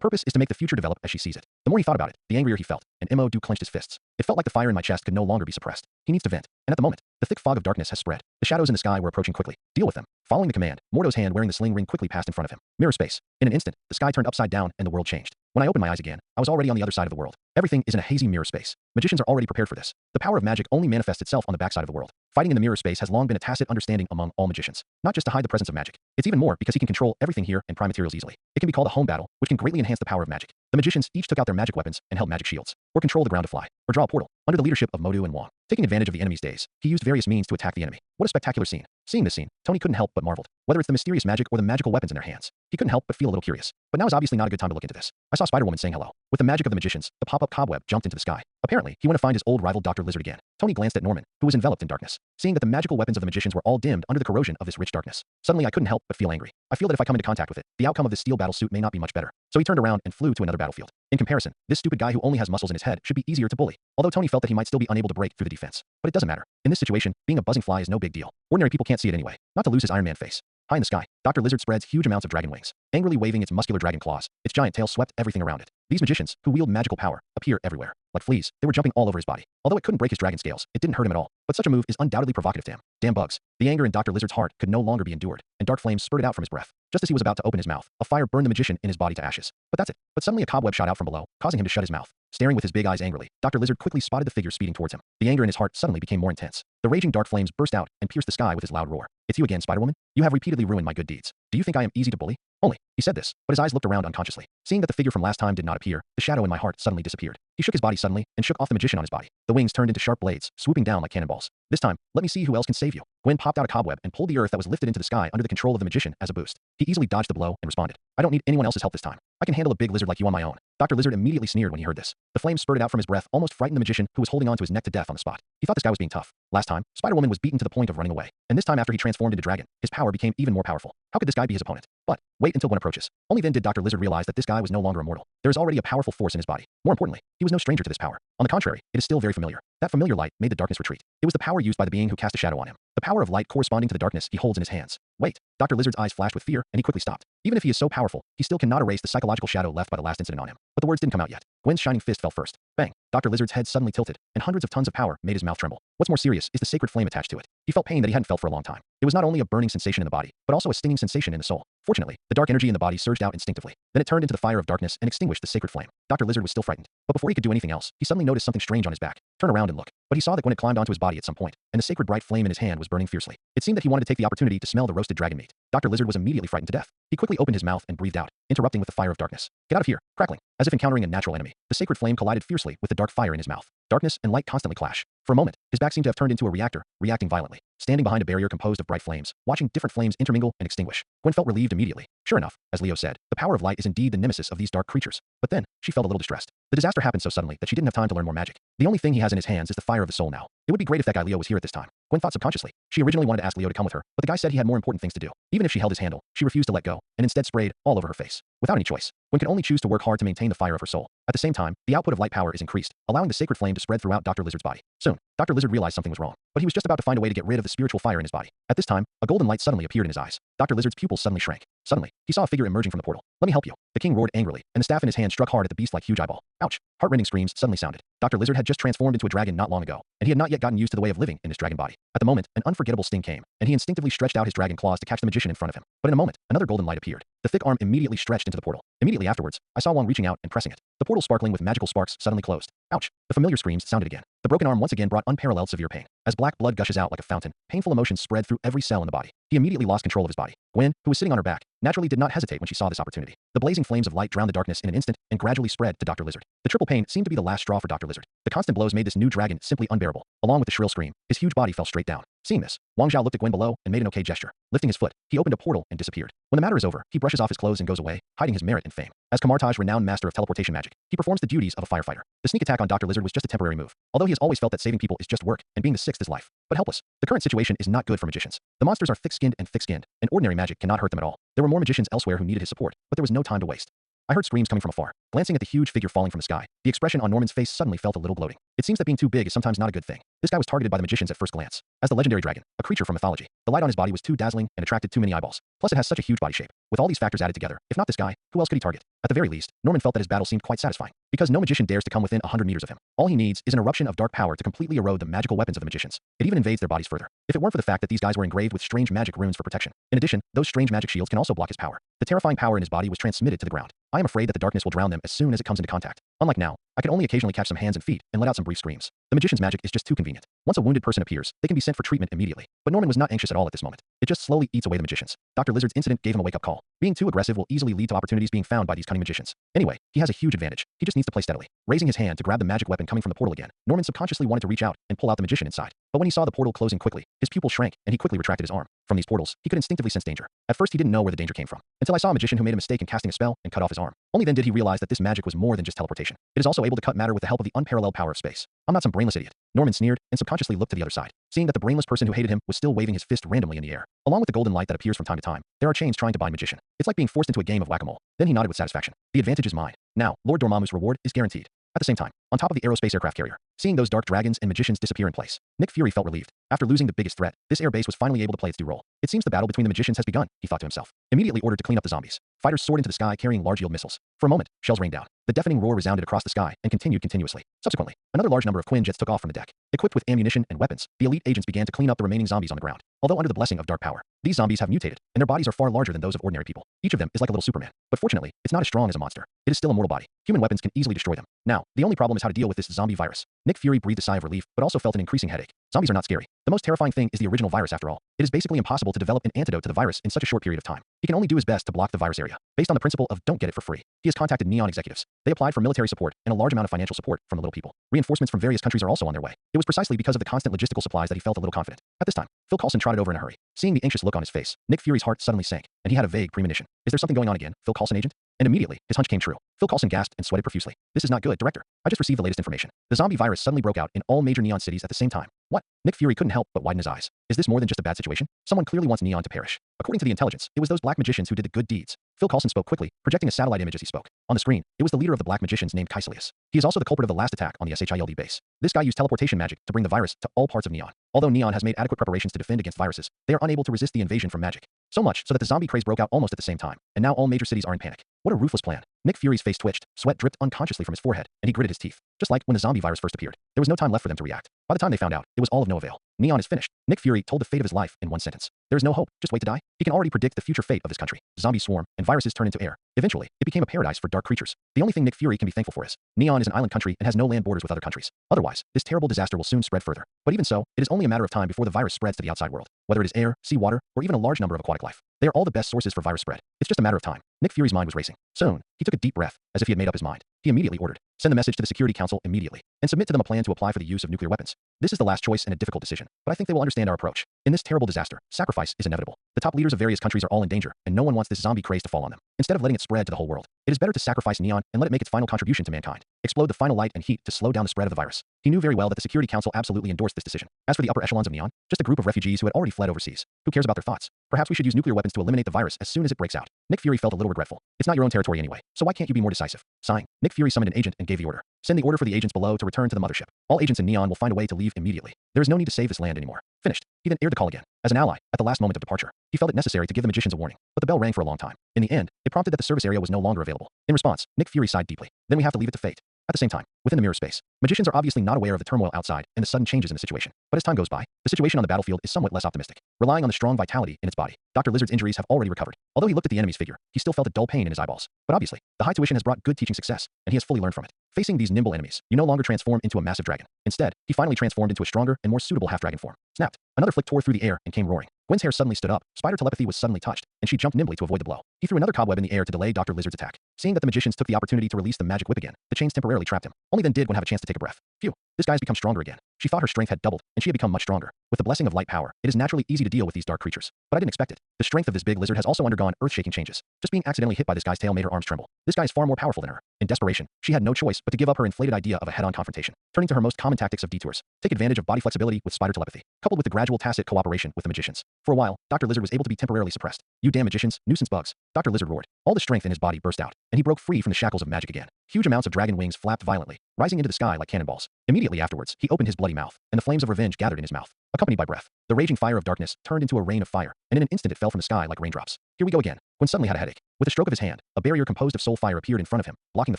purpose is to make the future develop as she sees it. The more he thought about it, the angrier he felt, and Modu clenched his fists. It felt like the fire in my chest could no longer be suppressed. He needs to vent. And at the moment, the thick fog of darkness has spread. The shadows in the sky were approaching quickly. Deal with them. Following the command, Mordo's hand wearing the sling ring quickly passed in front of him. Mirror space. In an instant, the sky turned upside down and the world changed. When I opened my eyes again, I was already on the other side of the world. Everything is in a hazy mirror space. Magicians are already prepared for this. The power of magic only manifests itself on the backside of the world. Fighting in the mirror space has long been a tacit understanding among all magicians. Not just to hide the presence of magic. It's even more because he can control everything here and prime materials easily. It can be called a home battle, which can greatly enhance the power of magic. The magicians each took out their magic weapons and held magic shields, or control the ground to fly, or draw a portal, under the leadership of Modu and Wong. Taking advantage of the enemy's daze, he used various means to attack the enemy. What a spectacular scene. Seeing this scene, Tony couldn't help but marveled. Whether it's the mysterious magic or the magical weapons in their hands, he couldn't help but feel a little curious. But now is obviously not a good time to look into this. I saw Spider-Woman saying hello. With the magic of the magicians, the pop-up cobweb jumped into the sky. Apparently, he went to find his old rival Dr. Lizard again. Tony glanced at Norman, who was enveloped in darkness. Seeing that the magical weapons of the magicians were all dimmed under the corrosion of this rich darkness. Suddenly I couldn't help but feel angry. I feel that if I come into contact with it, the outcome of this steel battle suit may not be much better. So he turned around and flew to another battlefield. In comparison, this stupid guy who only has muscles in his head should be easier to bully. Although Tony felt that he might still be unable to break through the defense. But it doesn't matter. In this situation, being a buzzing fly is no big deal. Ordinary people can't see it anyway. Not to lose his Iron Man face. High in the sky, Dr. Lizard spreads huge amounts of dragon wings, angrily waving its muscular dragon claws. Its giant tail swept everything around it. These magicians, who wield magical power, appear everywhere. Like fleas, they were jumping all over his body. Although it couldn't break his dragon scales, it didn't hurt him at all. But such a move is undoubtedly provocative to him. Damn bugs. The anger in Dr. Lizard's heart could no longer be endured, and dark flames spurted out from his breath. Just as he was about to open his mouth, a fire burned the magician in his body to ashes. But that's it. But suddenly a cobweb shot out from below, causing him to shut his mouth. Staring with his big eyes angrily, Dr. Lizard quickly spotted the figure speeding towards him. The anger in his heart suddenly became more intense. The raging dark flames burst out and pierced the sky with his loud roar. It's you again, Spider-Woman? You have repeatedly ruined my good deeds. Do you think I am easy to bully? Only. He said this, but his eyes looked around unconsciously. Seeing that the figure from last time did not appear, the shadow in my heart suddenly disappeared. He shook his body suddenly and shook off the magician on his body. The wings turned into sharp blades, swooping down like cannonballs. This time, let me see who else can save you. Gwen popped out a cobweb and pulled the earth that was lifted into the sky under the control of the magician as a boost. He easily dodged the blow and responded. I don't need anyone else's help this time. I can handle a big lizard like you on my own. Dr. Lizard immediately sneered when he heard this. The flames spurted out from his breath almost frightened the magician, who was holding on to his neck to death on the spot. He thought this guy was being tough. Last time, Spider-Woman was beaten to the point of running away. And this time after he transformed into dragon, his power became even more powerful. How could this guy be his opponent? But wait until one approaches. Only then did Dr. Lizard realize that this guy was no longer immortal. There is already a powerful force in his body. More importantly, he was no stranger to this power. On the contrary, it is still very familiar. That familiar light made the darkness retreat. It was the power used by the being who cast a shadow on him. The power of light corresponding to the darkness he holds in his hands. Wait. Dr. Lizard's eyes flashed with fear, and he quickly stopped. Even if he is so powerful, he still cannot erase the psychological shadow left by the last incident on him. But the words didn't come out yet. Gwen's shining fist fell first. Bang. Dr. Lizard's head suddenly tilted, and hundreds of tons of power made his mouth tremble. What's more serious is the sacred flame attached to it. He felt pain that he hadn't felt for a long time. It was not only a burning sensation in the body, but also a stinging sensation in the soul. Fortunately, the dark energy in the body surged out instinctively. Then it turned into the fire of darkness and extinguished the sacred flame. Dr. Lizard was still frightened. But before he could do anything else, he suddenly noticed something strange on his back. Turn around and look. But he saw that Gwen had climbed onto his body at some point, and the sacred bright flame in his hand was burning fiercely. It seemed that he wanted to take the opportunity to smell the roasted dragon meat. Dr. Lizard was immediately frightened to death. He quickly opened his mouth and breathed out, interrupting with the fire of darkness. Get out of here, crackling. As if encountering a natural enemy, the sacred flame collided fiercely with the dark fire in his mouth. Darkness and light constantly clash. For a moment, his back seemed to have turned into a reactor, reacting violently. Standing behind a barrier composed of bright flames, watching different flames intermingle and extinguish, Gwen felt relieved immediately. Sure enough, as Leo said, the power of light is indeed the nemesis of these dark creatures. But then, she felt a little distressed. The disaster happened so suddenly that she didn't have time to learn more magic. The only thing he has in his hands is the fire of the soul now. It would be great if that guy Leo was here at this time. Gwen thought subconsciously. She originally wanted to ask Leo to come with her, but the guy said he had more important things to do. Even if she held his handle, she refused to let go, and instead sprayed all over her face. Without any choice, Gwen could only choose to work hard to maintain the fire of her soul. At the same time, the output of light power is increased, allowing the sacred flame to spread throughout Dr. Lizard's body. Soon, Dr. Lizard realized something was wrong, but he was just about to find a way to get rid of the spiritual fire in his body. At this time, a golden light suddenly appeared in his eyes. Dr. Lizard's pupils suddenly shrank. Suddenly, he saw a figure emerging from the portal. "Let me help you." The king roared angrily, and the staff in his hand struck hard at the beast like huge eyeball. Ouch! Heartrending screams suddenly sounded. Dr. Lizard had just transformed into a dragon not long ago, and he had not yet gotten used to the way of living in his dragon body. At the moment, an unforgettable sting came, and he instinctively stretched out his dragon claws to catch the magician in front of him. But in a moment, another golden light appeared. The thick arm immediately stretched into the portal. Immediately afterwards, I saw Wong reaching out and pressing it. The portal sparkling with magical sparks suddenly closed. Ouch! The familiar screams sounded again. The broken arm once again brought unparalleled severe pain. As black blood gushes out like a fountain, painful emotions spread through every cell in the body. He immediately lost control of his body. Gwen, who was sitting on her back, naturally did not hesitate when she saw this opportunity. The blazing flames of light drowned the darkness in an instant and gradually spread to Dr. Lizard. The triple pain seemed to be the last straw for Dr. Lizard. The constant blows made this new dragon simply unbearable. Along with the shrill scream, his huge body fell straight down. Seeing this, Wang Zhao looked at Gwen below and made an okay gesture. Lifting his foot, he opened a portal and disappeared. When the matter is over, he brushes off his clothes and goes away, hiding his merit and fame. As Kamartaj, renowned master of teleportation magic, he performs the duties of a firefighter. The sneak attack on Dr. Lizard was just a temporary move, although he has always felt that saving people is just work, and being the sixth is life. But helpless. The current situation is not good for magicians. The monsters are thick-skinned, and ordinary magic cannot hurt them at all. There were more magicians elsewhere who needed his support, but there was no time to waste. I heard screams coming from afar. Glancing at the huge figure falling from the sky, the expression on Norman's face suddenly felt a little gloating. It seems that being too big is sometimes not a good thing. This guy was targeted by the magicians at first glance. As the legendary dragon, a creature from mythology, the light on his body was too dazzling and attracted too many eyeballs. Plus it has such a huge body shape. With all these factors added together, if not this guy, who else could he target? At the very least, Norman felt that his battle seemed quite satisfying, because no magician dares to come within 100 meters of him. All he needs is an eruption of dark power to completely erode the magical weapons of the magicians. It even invades their bodies further. If it weren't for the fact that these guys were engraved with strange magic runes for protection. In addition, those strange magic shields can also block his power. The terrifying power in his body was transmitted to the ground. I am afraid that the darkness will drown them as soon as it comes into contact. Unlike now, I can only occasionally catch some hands and feet and let out some brief screams. The magician's magic is just too convenient. Once a wounded person appears, they can be sent for treatment immediately. But Norman was not anxious at all at this moment. It just slowly eats away the magicians. Dr. Lizard's incident gave him a wake-up call. Being too aggressive will easily lead to opportunities being found by these cunning magicians. Anyway, he has a huge advantage. He just needs to play steadily. Raising his hand to grab the magic weapon coming from the portal again, Norman subconsciously wanted to reach out and pull out the magician inside. But when he saw the portal closing quickly, his pupil shrank and he quickly retracted his arm. From these portals, he could instinctively sense danger. At first he didn't know where the danger came from, until I saw a magician who made a mistake in casting a spell and cut off his arm. Only then did he realize that this magic was more than just teleportation. It is also able to cut matter with the help of the unparalleled power of space. I'm not some brainless idiot. Norman sneered and subconsciously looked to the other side, seeing that the brainless person who hated him was still waving his fist randomly in the air. Along with the golden light that appears from time to time, there are chains trying to bind magician. It's like being forced into a game of whack-a-mole. Then he nodded with satisfaction. The advantage is mine. Now, Lord Dormammu's reward is guaranteed. At the same time, on top of the aerospace aircraft carrier, seeing those dark dragons and magicians disappear in place, Nick Fury felt relieved. After losing the biggest threat, this air base was finally able to play its due role. It seems the battle between the magicians has begun, he thought to himself. Immediately ordered to clean up the zombies. Fighters soared into the sky carrying large-yield missiles. For a moment, shells rained down. The deafening roar resounded across the sky and continued continuously. Subsequently, another large number of Quinjets took off from the deck. Equipped with ammunition and weapons, the elite agents began to clean up the remaining zombies on the ground. Although under the blessing of dark power, these zombies have mutated, and their bodies are far larger than those of ordinary people. Each of them is like a little Superman. But fortunately, it's not as strong as a monster. It is still a mortal body. Human weapons can easily destroy them. Now, the only problem is how to deal with this zombie virus. Nick Fury breathed a sigh of relief, but also felt an increasing headache. Zombies are not scary. The most terrifying thing is the original virus after all. It is basically impossible to develop an antidote to the virus in such a short period of time. He can only do his best to block the virus area. Based on the principle of don't get it for free, he has contacted Neon executives. They applied for military support and a large amount of financial support from the little people. Reinforcements from various countries are also on their way. It was precisely because of the constant logistical supplies that he felt a little confident. At this time, Phil Coulson trotted over in a hurry. Seeing the anxious look on his face, Nick Fury's heart suddenly sank, and he had a vague premonition. Is there something going on again, Phil Coulson agent? And immediately, his hunch came true. Phil Coulson gasped and sweated profusely. This is not good, director. I just received the latest information. The zombie virus suddenly broke out in all major Neon cities at the same time. What? Nick Fury couldn't help but widen his eyes. Is this more than just a bad situation? Someone clearly wants Neon to perish. According to the intelligence, it was those black magicians who did the good deeds. Phil Coulson spoke quickly, projecting a satellite image as he spoke. On the screen, it was the leader of the black magicians named Caecilius. He is also the culprit of the last attack on the SHIELD base. This guy used teleportation magic to bring the virus to all parts of Neon. Although Neon has made adequate preparations to defend against viruses, they are unable to resist the invasion from magic. So much so that the zombie craze broke out almost at the same time, and now all major cities are in panic. What a ruthless plan. Nick Fury's face twitched, sweat dripped unconsciously from his forehead, and he gritted his teeth. Just like when the zombie virus first appeared, there was no time left for them to react. By the time they found out, it was all of no avail. Neon is finished. Nick Fury told the fate of his life in one sentence. There is no hope, just wait to die. He can already predict the future fate of this country. Zombies swarm, and viruses turn into air. Eventually, it became a paradise for dark creatures. The only thing Nick Fury can be thankful for is, Neon is an island country and has no land borders with other countries. Otherwise, this terrible disaster will soon spread further. But even so, it is only a matter of time before the virus spreads to the outside world. Whether it is air, sea water, or even a large number of aquatic life, they are all the best sources for virus spread. It's just a matter of time. Nick Fury's mind was racing. Soon, he took a deep breath, as if he had made up his mind. he immediately ordered, "Send the message to the Security Council immediately, and submit to them a plan to apply for the use of nuclear weapons. This is the last choice and a difficult decision, but I think they will understand our approach. In this terrible disaster, sacrifice is inevitable. The top leaders of various countries are all in danger, and no one wants this zombie craze to fall on them. Instead of letting it spread to the whole world, it is better to sacrifice Neon and let it make its final contribution to mankind. Explode the final light and heat to slow down the spread of the virus." He knew very well that the Security Council absolutely endorsed this decision. As for the upper echelons of Neon, just a group of refugees who had already fled overseas. Who cares about their thoughts? Perhaps we should use nuclear weapons to eliminate the virus as soon as it breaks out. Nick Fury felt a little regretful. It's not your own territory anyway, so why can't you be more decisive? Sighing, Nick Fury summoned an agent and gave the order. Send the order for the agents below to return to the mothership. All agents in Neon will find a way to leave immediately. There is no need to save this land anymore. Finished. He then aired the call again. As an ally, at the last moment of departure, he felt it necessary to give the magicians a warning, but the bell rang for a long time. In the end, it prompted that the service area was no longer available. In response, Nick Fury sighed deeply. Then we have to leave it to fate. At the same time, within the mirror space, magicians are obviously not aware of the turmoil outside and the sudden changes in the situation. But as time goes by, the situation on the battlefield is somewhat less optimistic. Relying on the strong vitality in its body, Dr. Lizard's injuries have already recovered. Although he looked at the enemy's figure, he still felt a dull pain in his eyeballs. But obviously, the high tuition has brought good teaching success, and he has fully learned from it. Facing these nimble enemies, you no longer transform into a massive dragon. Instead, he finally transformed into a stronger and more suitable half-dragon form. Snapped. Another flick tore through the air and came roaring. Gwen's hair suddenly stood up. Spider telepathy was suddenly touched, and she jumped nimbly to avoid the blow. He threw another cobweb in the air to delay Dr. Lizard's attack. Seeing that the magicians took the opportunity to release the magic whip again, the chains temporarily trapped him. Only then did Gwen have a chance to take a breath. Phew. This guy's become stronger again. She thought her strength had doubled, and she had become much stronger. With the blessing of light power, it is naturally easy to deal with these dark creatures. But I didn't expect it. The strength of this big lizard has also undergone earth-shaking changes. Just being accidentally hit by this guy's tail made her arms tremble. This guy is far more powerful than her. In desperation, she had no choice but to give up her inflated idea of a head-on confrontation, turning to her most common tactics of detours. Take advantage of body flexibility with spider telepathy, coupled with the gradual tacit cooperation with the magicians. For a while, Dr. Lizard was able to be temporarily suppressed. "You damn magicians, nuisance bugs." Dr. Lizard roared. All the strength in his body burst out, and he broke free from the shackles of magic again. Huge amounts of dragon wings flapped violently, rising into the sky like cannonballs. Immediately afterwards, he opened his bloody mouth, and the flames of revenge gathered in his mouth, accompanied by breath. The raging fire of darkness turned into a rain of fire, and in an instant it fell from the sky like raindrops. Here we go again. Gwen suddenly had a headache. With a stroke of his hand, a barrier composed of soul fire appeared in front of him, blocking the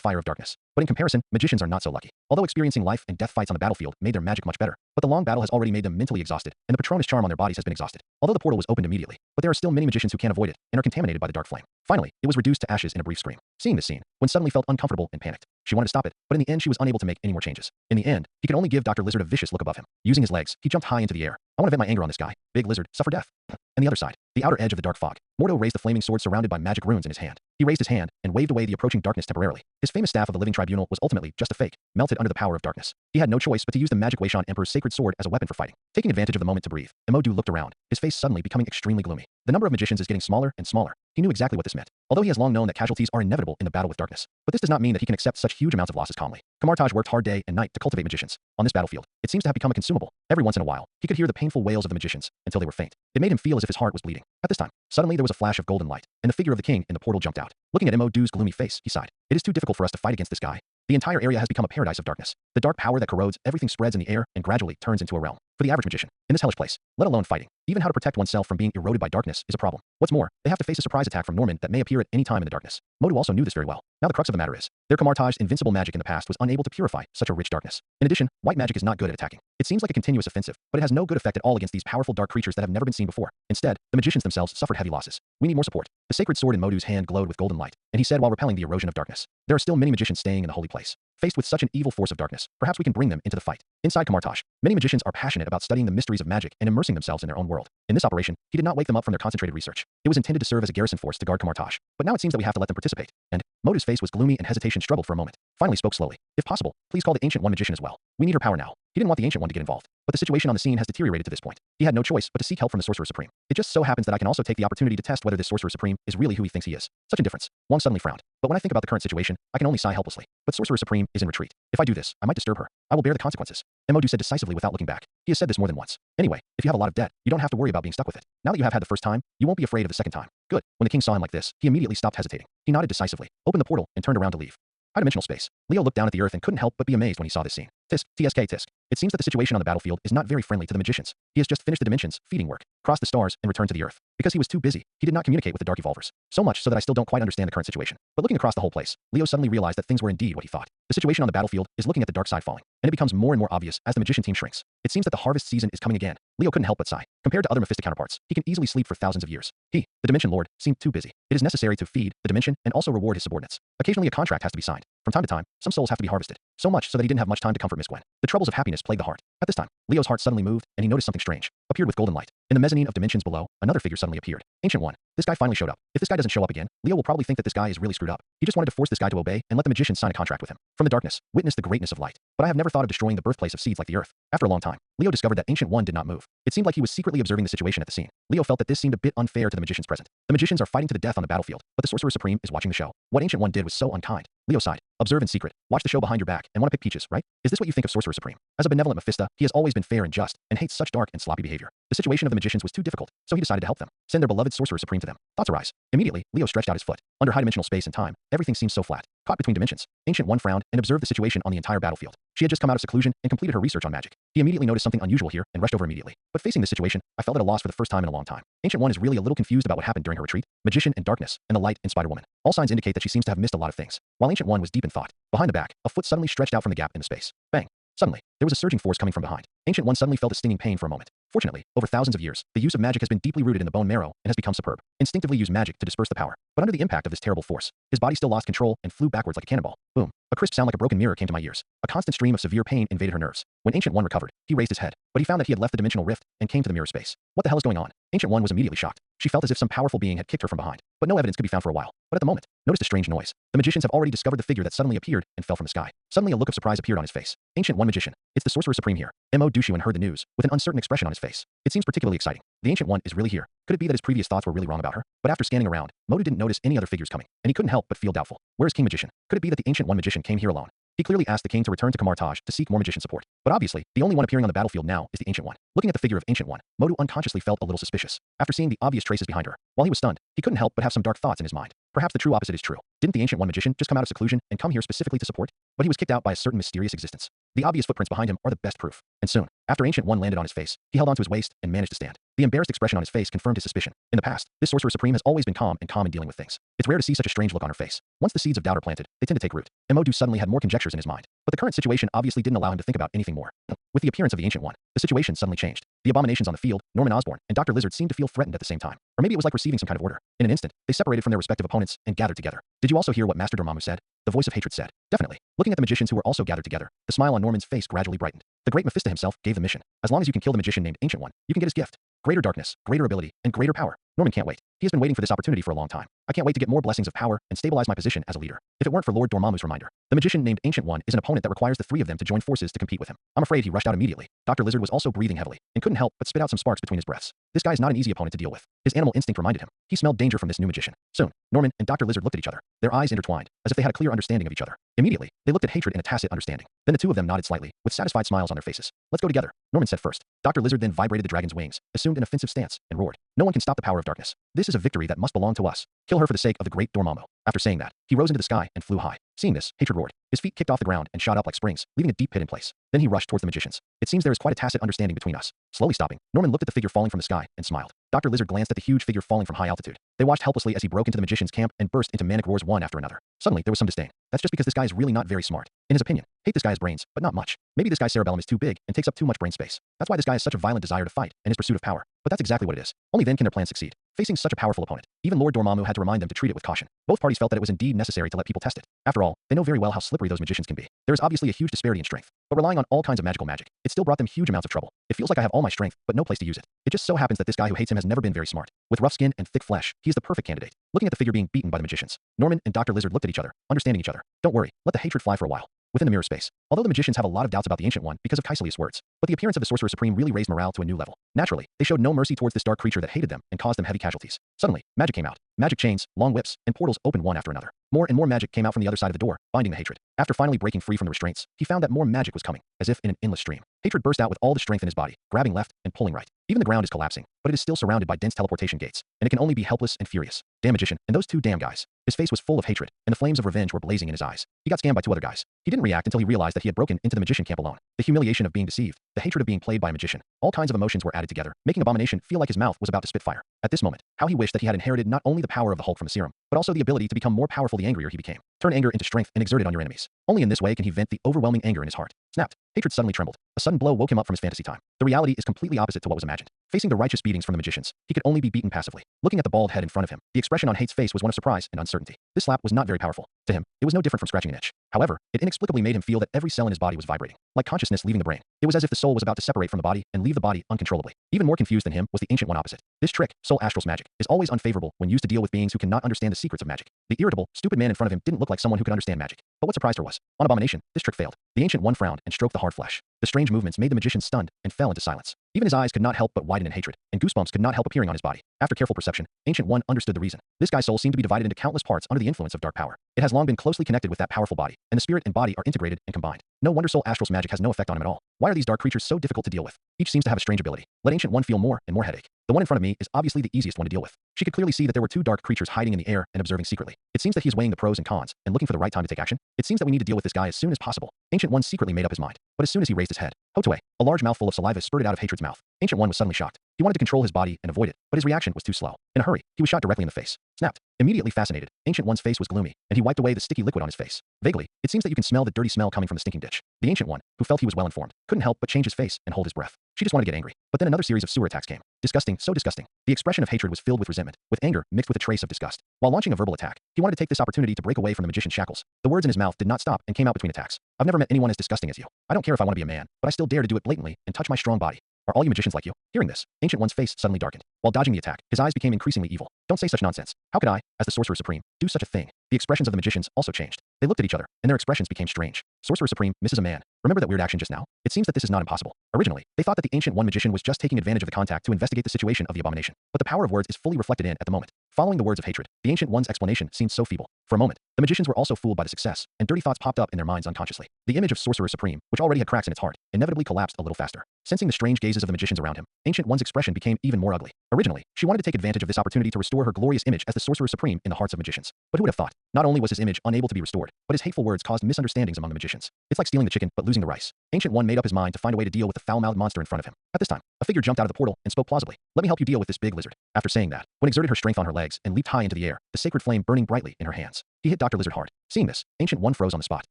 fire of darkness. But in comparison, magicians are not so lucky. Although experiencing life and death fights on the battlefield made their magic much better, but the long battle has already made them mentally exhausted, and the Patronus charm on their bodies has been exhausted. Although the portal was opened immediately, but there are still many magicians who can't avoid it and are contaminated by the dark flame. Finally, it was reduced to ashes in a brief scream. Seeing this scene, Gwen suddenly felt uncomfortable and panicked. She wanted to stop it, but in the end she was unable to make any more changes. In the end, he could only give Dr. Lizard a vicious look above him. Using his legs, he jumped high into the air. "I want to vent my anger on this guy. Big Lizard, suffer death." And the other side, the outer edge of the dark fog, Mordo raised the flaming sword surrounded by magic runes in his hand. He raised his hand and waved away the approaching darkness temporarily. His famous staff of the living tribunal was ultimately just a fake, melted under the power of darkness. He had no choice but to use the magic Weishan Emperor's sacred sword as a weapon for fighting. Taking advantage of the moment to breathe, Emodu looked around, his face suddenly becoming extremely gloomy. The number of magicians is getting smaller and smaller. He knew exactly what this meant, although he has long known that casualties are inevitable in the battle with darkness. But this does not mean that he can accept such huge amounts of losses calmly. Kamartaj worked hard day and night to cultivate magicians. On this battlefield, it seems to have become a consumable. Every once in a while, he could hear the painful wails of the magicians until they were faint. It made him feel as if his heart was bleeding. At this time, suddenly there was a flash of golden light, and the figure of the king in the portal jumped out. Looking at Emodu's gloomy face, he sighed. "It is too difficult for us to fight against this guy. The entire area has become a paradise of darkness. The dark power that corrodes everything spreads in the air and gradually turns into a realm. For the average magician, in this hellish place, let alone fighting, even how to protect oneself from being eroded by darkness is a problem. What's more, they have to face a surprise attack from Norman that may appear at any time in the darkness." Modu also knew this very well. Now the crux of the matter is, their Kamartaj's invincible magic in the past was unable to purify such a rich darkness. In addition, white magic is not good at attacking. It seems like a continuous offensive, but it has no good effect at all against these powerful dark creatures that have never been seen before. Instead, the magicians themselves suffered heavy losses. "We need more support." The sacred sword in Modu's hand glowed with golden light, and he said while repelling the erosion of darkness, "There are still many magicians staying in the holy place. Faced with such an evil force of darkness, perhaps we can bring them into the fight." Inside Kamartaj, many magicians are passionate about studying the mysteries of magic and immersing themselves in their own world. In this operation, he did not wake them up from their concentrated research. It was intended to serve as a garrison force to guard Kamartaj, but now it seems that we have to let them participate. And Modu's face was gloomy and hesitation struggled for a moment. Finally spoke slowly. "If possible, please call the Ancient One magician as well. We need her power now." He didn't want the Ancient One to get involved, but the situation on the scene has deteriorated to this point. He had no choice but to seek help from the Sorcerer Supreme. "It just so happens that I can also take the opportunity to test whether this Sorcerer Supreme is really who he thinks he is." Such indifference. Wong suddenly frowned. "But when I think about the current situation, I can only sigh helplessly. But Sorcerer Supreme is in retreat. If I do this, I might disturb her. I will bear the consequences." Emodu said decisively without looking back. He has said this more than once. "Anyway, if you have a lot of debt, you don't have to worry about being stuck with it. Now that you have had the first time, you won't be afraid of the second time." Good. When the king saw him like this, he immediately stopped hesitating. He nodded decisively, opened the portal, and turned around to leave. High-dimensional space. Leo looked down at the earth and couldn't help but be amazed when he saw this scene. Tisk, tisk. It seems that the situation on the battlefield is not very friendly to the magicians. He has just finished the dimensions, feeding work, crossed the stars, and returned to the earth. Because he was too busy, he did not communicate with the Dark Evolvers. So much so that I still don't quite understand the current situation. But looking across the whole place, Leo suddenly realized that things were indeed what he thought. The situation on the battlefield is looking at the dark side falling, and it becomes more and more obvious as the magician team shrinks. It seems that the harvest season is coming again. Leo couldn't help but sigh. Compared to other Mephista counterparts, he can easily sleep for thousands of years. He, the Dimension Lord, seemed too busy. It is necessary to feed the dimension and also reward his subordinates. Occasionally a contract has to be signed. From time to time, some souls have to be harvested. So much so that he didn't have much time to comfort Miss Gwen. The troubles of happiness plagued the heart. At this time, Leo's heart suddenly moved, and he noticed something strange. Appeared with golden light. In the mezzanine of dimensions below, another figure suddenly appeared. Ancient One. This guy finally showed up. If this guy doesn't show up again, Leo will probably think that this guy is really screwed up. He just wanted to force this guy to obey and let the magician sign a contract with him. From the darkness, witness the greatness of light. But I have never thought of destroying the birthplace of seeds like the earth. After a long time, Leo discovered that Ancient One did not move. It seemed like he was secretly observing the situation at the scene. Leo felt that this seemed a bit unfair to the magicians present. The magicians are fighting to the death on the battlefield, but the Sorcerer Supreme is watching the show. What Ancient One did was so unkind. Leo sighed. Observe in secret. Watch the show behind your back and want to pick peaches, right? Is this what you think of Sorcerer Supreme? As a benevolent Mephista, he has always been fair and just, and hates such dark and sloppy behavior. The situation of the magicians was too difficult, so he decided to help them. Send their beloved Sorcerer Supreme to them. Thoughts arise. Immediately, Leo stretched out his foot. Under high-dimensional space and time, everything seems so flat. Caught between dimensions, Ancient One frowned and observed the situation on the entire battlefield. She had just come out of seclusion and completed her research on magic. He immediately noticed something unusual here and rushed over immediately. But facing this situation, I felt at a loss for the first time in a long time. Ancient One is really a little confused about what happened during her retreat. Magician and darkness, and the light in Spider-Woman. All signs indicate that she seems to have missed a lot of things. While Ancient One was deep in thought, behind the back, a foot suddenly stretched out from the gap in the space. Bang. Suddenly, there was a surging force coming from behind. Ancient One suddenly felt a stinging pain for a moment. Fortunately, over thousands of years, the use of magic has been deeply rooted in the bone marrow and has become superb. Instinctively use magic to disperse the power. But under the impact of this terrible force, his body still lost control and flew backwards like a cannonball. Boom. A crisp sound like a broken mirror came to my ears. A constant stream of severe pain invaded her nerves. When Ancient One recovered, he raised his head, but he found that he had left the dimensional rift and came to the mirror space. What the hell is going on? Ancient One was immediately shocked. She felt as if some powerful being had kicked her from behind, but no evidence could be found for a while. But at the moment, noticed a strange noise. The magicians have already discovered the figure that suddenly appeared and fell from the sky. Suddenly a look of surprise appeared on his face. Ancient One magician. It's the Sorcerer Supreme here. Mo Dushuan heard the news, with an uncertain expression on his face. It seems particularly exciting. The Ancient One is really here. Could it be that his previous thoughts were really wrong about her? But after scanning around, Modu didn't notice any other figures coming, and he couldn't help but feel doubtful. Where is King Magician? Could it be that the Ancient One magician came here alone? He clearly asked the king to return to Kamartaj to seek more magician support. But obviously, the only one appearing on the battlefield now is the Ancient One. Looking at the figure of Ancient One, Modu unconsciously felt a little suspicious. After seeing the obvious traces behind her, while he was stunned, he couldn't help but have some dark thoughts in his mind. Perhaps the true opposite is true. Didn't the Ancient One magician just come out of seclusion and come here specifically to support? But he was kicked out by a certain mysterious existence. The obvious footprints behind him are the best proof. And soon, after Ancient One landed on his face, he held onto his waist and managed to stand. The embarrassed expression on his face confirmed his suspicion. In the past, this Sorcerer Supreme has always been calm in dealing with things. It's rare to see such a strange look on her face. Once the seeds of doubt are planted, they tend to take root. Modu suddenly had more conjectures in his mind. But the current situation obviously didn't allow him to think about anything more. With the appearance of the Ancient One, the situation suddenly changed. The abominations on the field, Norman Osborn, and Dr. Lizard seemed to feel threatened at the same time. Or maybe it was like receiving some kind of order. In an instant, they separated from their respective opponents and gathered together. Did you also hear what Master Dormammu said? The voice of hatred said. Definitely. Looking at the magicians who were also gathered together, the smile on Norman's face gradually brightened. The great Mephista himself gave the mission. As long as you can kill the magician named Ancient One, you can get his gift. Greater darkness, greater ability, and greater power. Norman can't wait. He has been waiting for this opportunity for a long time. I can't wait to get more blessings of power and stabilize my position as a leader. If it weren't for Lord Dormammu's reminder, the magician named Ancient One is an opponent that requires the three of them to join forces to compete with him. I'm afraid he rushed out immediately. Dr. Lizard was also breathing heavily and couldn't help but spit out some sparks between his breaths. This guy is not an easy opponent to deal with. His animal instinct reminded him. He smelled danger from this new magician. Soon, Norman and Dr. Lizard looked at each other, their eyes intertwined, as if they had a clear understanding of each other. Immediately, they looked at hatred in a tacit understanding. Then the two of them nodded slightly, with satisfied smiles on their faces. Let's go together, Norman said first. Dr. Lizard then vibrated the dragon's wings, assumed an offensive stance, and roared. No one can stop the power of darkness. This is a victory that must belong to us. Kill her for the sake of the great Dormammu. After saying that, he rose into the sky and flew high. Seeing this, hatred roared. His feet kicked off the ground and shot up like springs, leaving a deep pit in place. Then he rushed towards the magicians. It seems there is quite a tacit understanding between us. Slowly stopping, Norman looked at the figure falling from the sky and smiled. Dr. Lizard glanced at the huge figure falling from high altitude. They watched helplessly as he broke into the magician's camp and burst into manic roars one after another. Suddenly, there was some disdain. That's just because this guy is really not very smart. In his opinion, hate this guy's brains, but not much. Maybe this guy's cerebellum is too big and takes up too much brain space. That's why this guy has such a violent desire to fight and his pursuit of power. But that's exactly what it is. Only then can their plans succeed. Facing such a powerful opponent, even Lord Dormammu had to remind them to treat it with caution. Both parties felt that it was indeed necessary to let people test it. After all, they know very well how slippery those magicians can be. There is obviously a huge disparity in strength, but relying on all kinds of magic, it still brought them huge amounts of trouble. It feels like I have all my strength, but no place to use it. It just so happens that this guy who hates him has never been very smart. With rough skin and thick flesh, he is the perfect candidate. Looking at the figure being beaten by the magicians, Norman and Dr. Lizard looked at each other, understanding each other. Don't worry, let the hatred fly for a while. Within the mirror space, although the magicians have a lot of doubts about the Ancient One because of Kaisalius' words, but the appearance of the Sorcerer Supreme really raised morale to a new level. Naturally, they showed no mercy towards this dark creature that hated them and caused them heavy casualties. Suddenly, magic came out. Magic chains, long whips, and portals opened one after another. More and more magic came out from the other side of the door, binding the hatred. After finally breaking free from the restraints, he found that more magic was coming, as if in an endless stream. Hatred burst out with all the strength in his body, grabbing left and pulling right. Even the ground is collapsing, but it is still surrounded by dense teleportation gates, and it can only be helpless and furious. Damn magician, and those two damn guys. His face was full of hatred, and the flames of revenge were blazing in his eyes. He got scammed by two other guys. He didn't react until he realized that he had broken into the magician camp alone. The humiliation of being deceived, the hatred of being played by a magician, all kinds of emotions were added together, making Abomination feel like his mouth was about to spit fire. At this moment, how he wished that he had inherited not only the power of the Hulk from the serum, but also the ability to become more powerful the angrier he became. Turn anger into strength and exert it on your enemies. Only in this way can he vent the overwhelming anger in his heart. Snapped. Hatred suddenly trembled. A sudden blow woke him up from his fantasy time. The reality is completely opposite to what was imagined. Facing the righteous beatings from the magicians, he could only be beaten passively. Looking at the bald head in front of him, the expression on Hate's face was one of surprise and uncertainty. This slap was not very powerful. To him, it was no different from scratching an itch. However, it inexplicably made him feel that every cell in his body was vibrating, like consciousness leaving the brain. It was as if the soul was about to separate from the body and leave the body uncontrollably. Even more confused than him was the Ancient One opposite. This trick, Soul Astral's magic, is always unfavorable when used to deal with beings who cannot understand the secrets of magic. The irritable, stupid man in front of him didn't look like someone who could understand magic. But what surprised her was, on Abomination, this trick failed. The Ancient One frowned and stroked the hard flesh. The strange movements made the magician stunned and fell into silence. Even his eyes could not help but widen in hatred, and goosebumps could not help appearing on his body. After careful perception, Ancient One understood the reason. This guy's soul seemed to be divided into countless parts under the influence of dark power. It has long been closely connected with that powerful body, and the spirit and body are integrated and combined. No wonder Soul Astral's magic has no effect on him at all. Why are these dark creatures so difficult to deal with? Each seems to have a strange ability. Let Ancient One feel more and more headache. The one in front of me is obviously the easiest one to deal with. She could clearly see that there were two dark creatures hiding in the air and observing secretly. It seems that he is weighing the pros and cons and looking for the right time to take action. It seems that we need to deal with this guy as soon as possible. Ancient One secretly made up his mind, but as soon as he raised his head, Hotaway, a large mouthful of saliva spurted out of Hatred's mouth. Ancient One was suddenly shocked. He wanted to control his body and avoid it, but his reaction was too slow. In a hurry, he was shot directly in the face. Snapped. Immediately fascinated, Ancient One's face was gloomy, and he wiped away the sticky liquid on his face. Vaguely, it seems that you can smell the dirty smell coming from the stinking ditch. The Ancient One, who felt he was well informed, couldn't help but change his face and hold his breath. She just wanted to get angry. But then another series of sewer attacks came. Disgusting, so disgusting. The expression of hatred was filled with resentment, with anger mixed with a trace of disgust. While launching a verbal attack, he wanted to take this opportunity to break away from the magician's shackles. The words in his mouth did not stop and came out between attacks. I've never met anyone as disgusting as you. I don't care if I want to be a man, but I still dare to do it blatantly and touch my strong body. Are all you magicians like you? Hearing this, Ancient One's face suddenly darkened. While dodging the attack, his eyes became increasingly evil. Don't say such nonsense. How could I, as the Sorcerer Supreme, do such a thing? The expressions of the magicians also changed. They looked at each other, and their expressions became strange. Sorcerer Supreme misses a man. Remember that weird action just now? It seems that this is not impossible. Originally, they thought that the Ancient One magician was just taking advantage of the contact to investigate the situation of the abomination. But the power of words is fully reflected in at the moment. Following the words of hatred, the Ancient One's explanation seemed so feeble. For a moment, the magicians were also fooled by the success, and dirty thoughts popped up in their minds unconsciously. The image of Sorcerer Supreme, which already had cracks in its heart, inevitably collapsed a little faster. Sensing the strange gazes of the magicians around him, Ancient One's expression became even more ugly. Originally, she wanted to take advantage of this opportunity to restore her glorious image as the Sorcerer Supreme in the hearts of magicians. But who would have thought? Not only was his image unable to be restored, but his hateful words caused misunderstandings among the magicians. It's like stealing the chicken but losing the rice. Ancient One made up his mind to find a way to deal with the foul-mouthed monster in front of him. At this time, a figure jumped out of the portal and spoke plausibly. Let me help you deal with this big lizard. After saying that, one exerted her strength on her legs and leaped high into the air, the sacred flame burning brightly in her hands. He hit Dr. Lizard hard. Seeing this, Ancient One froze on the spot.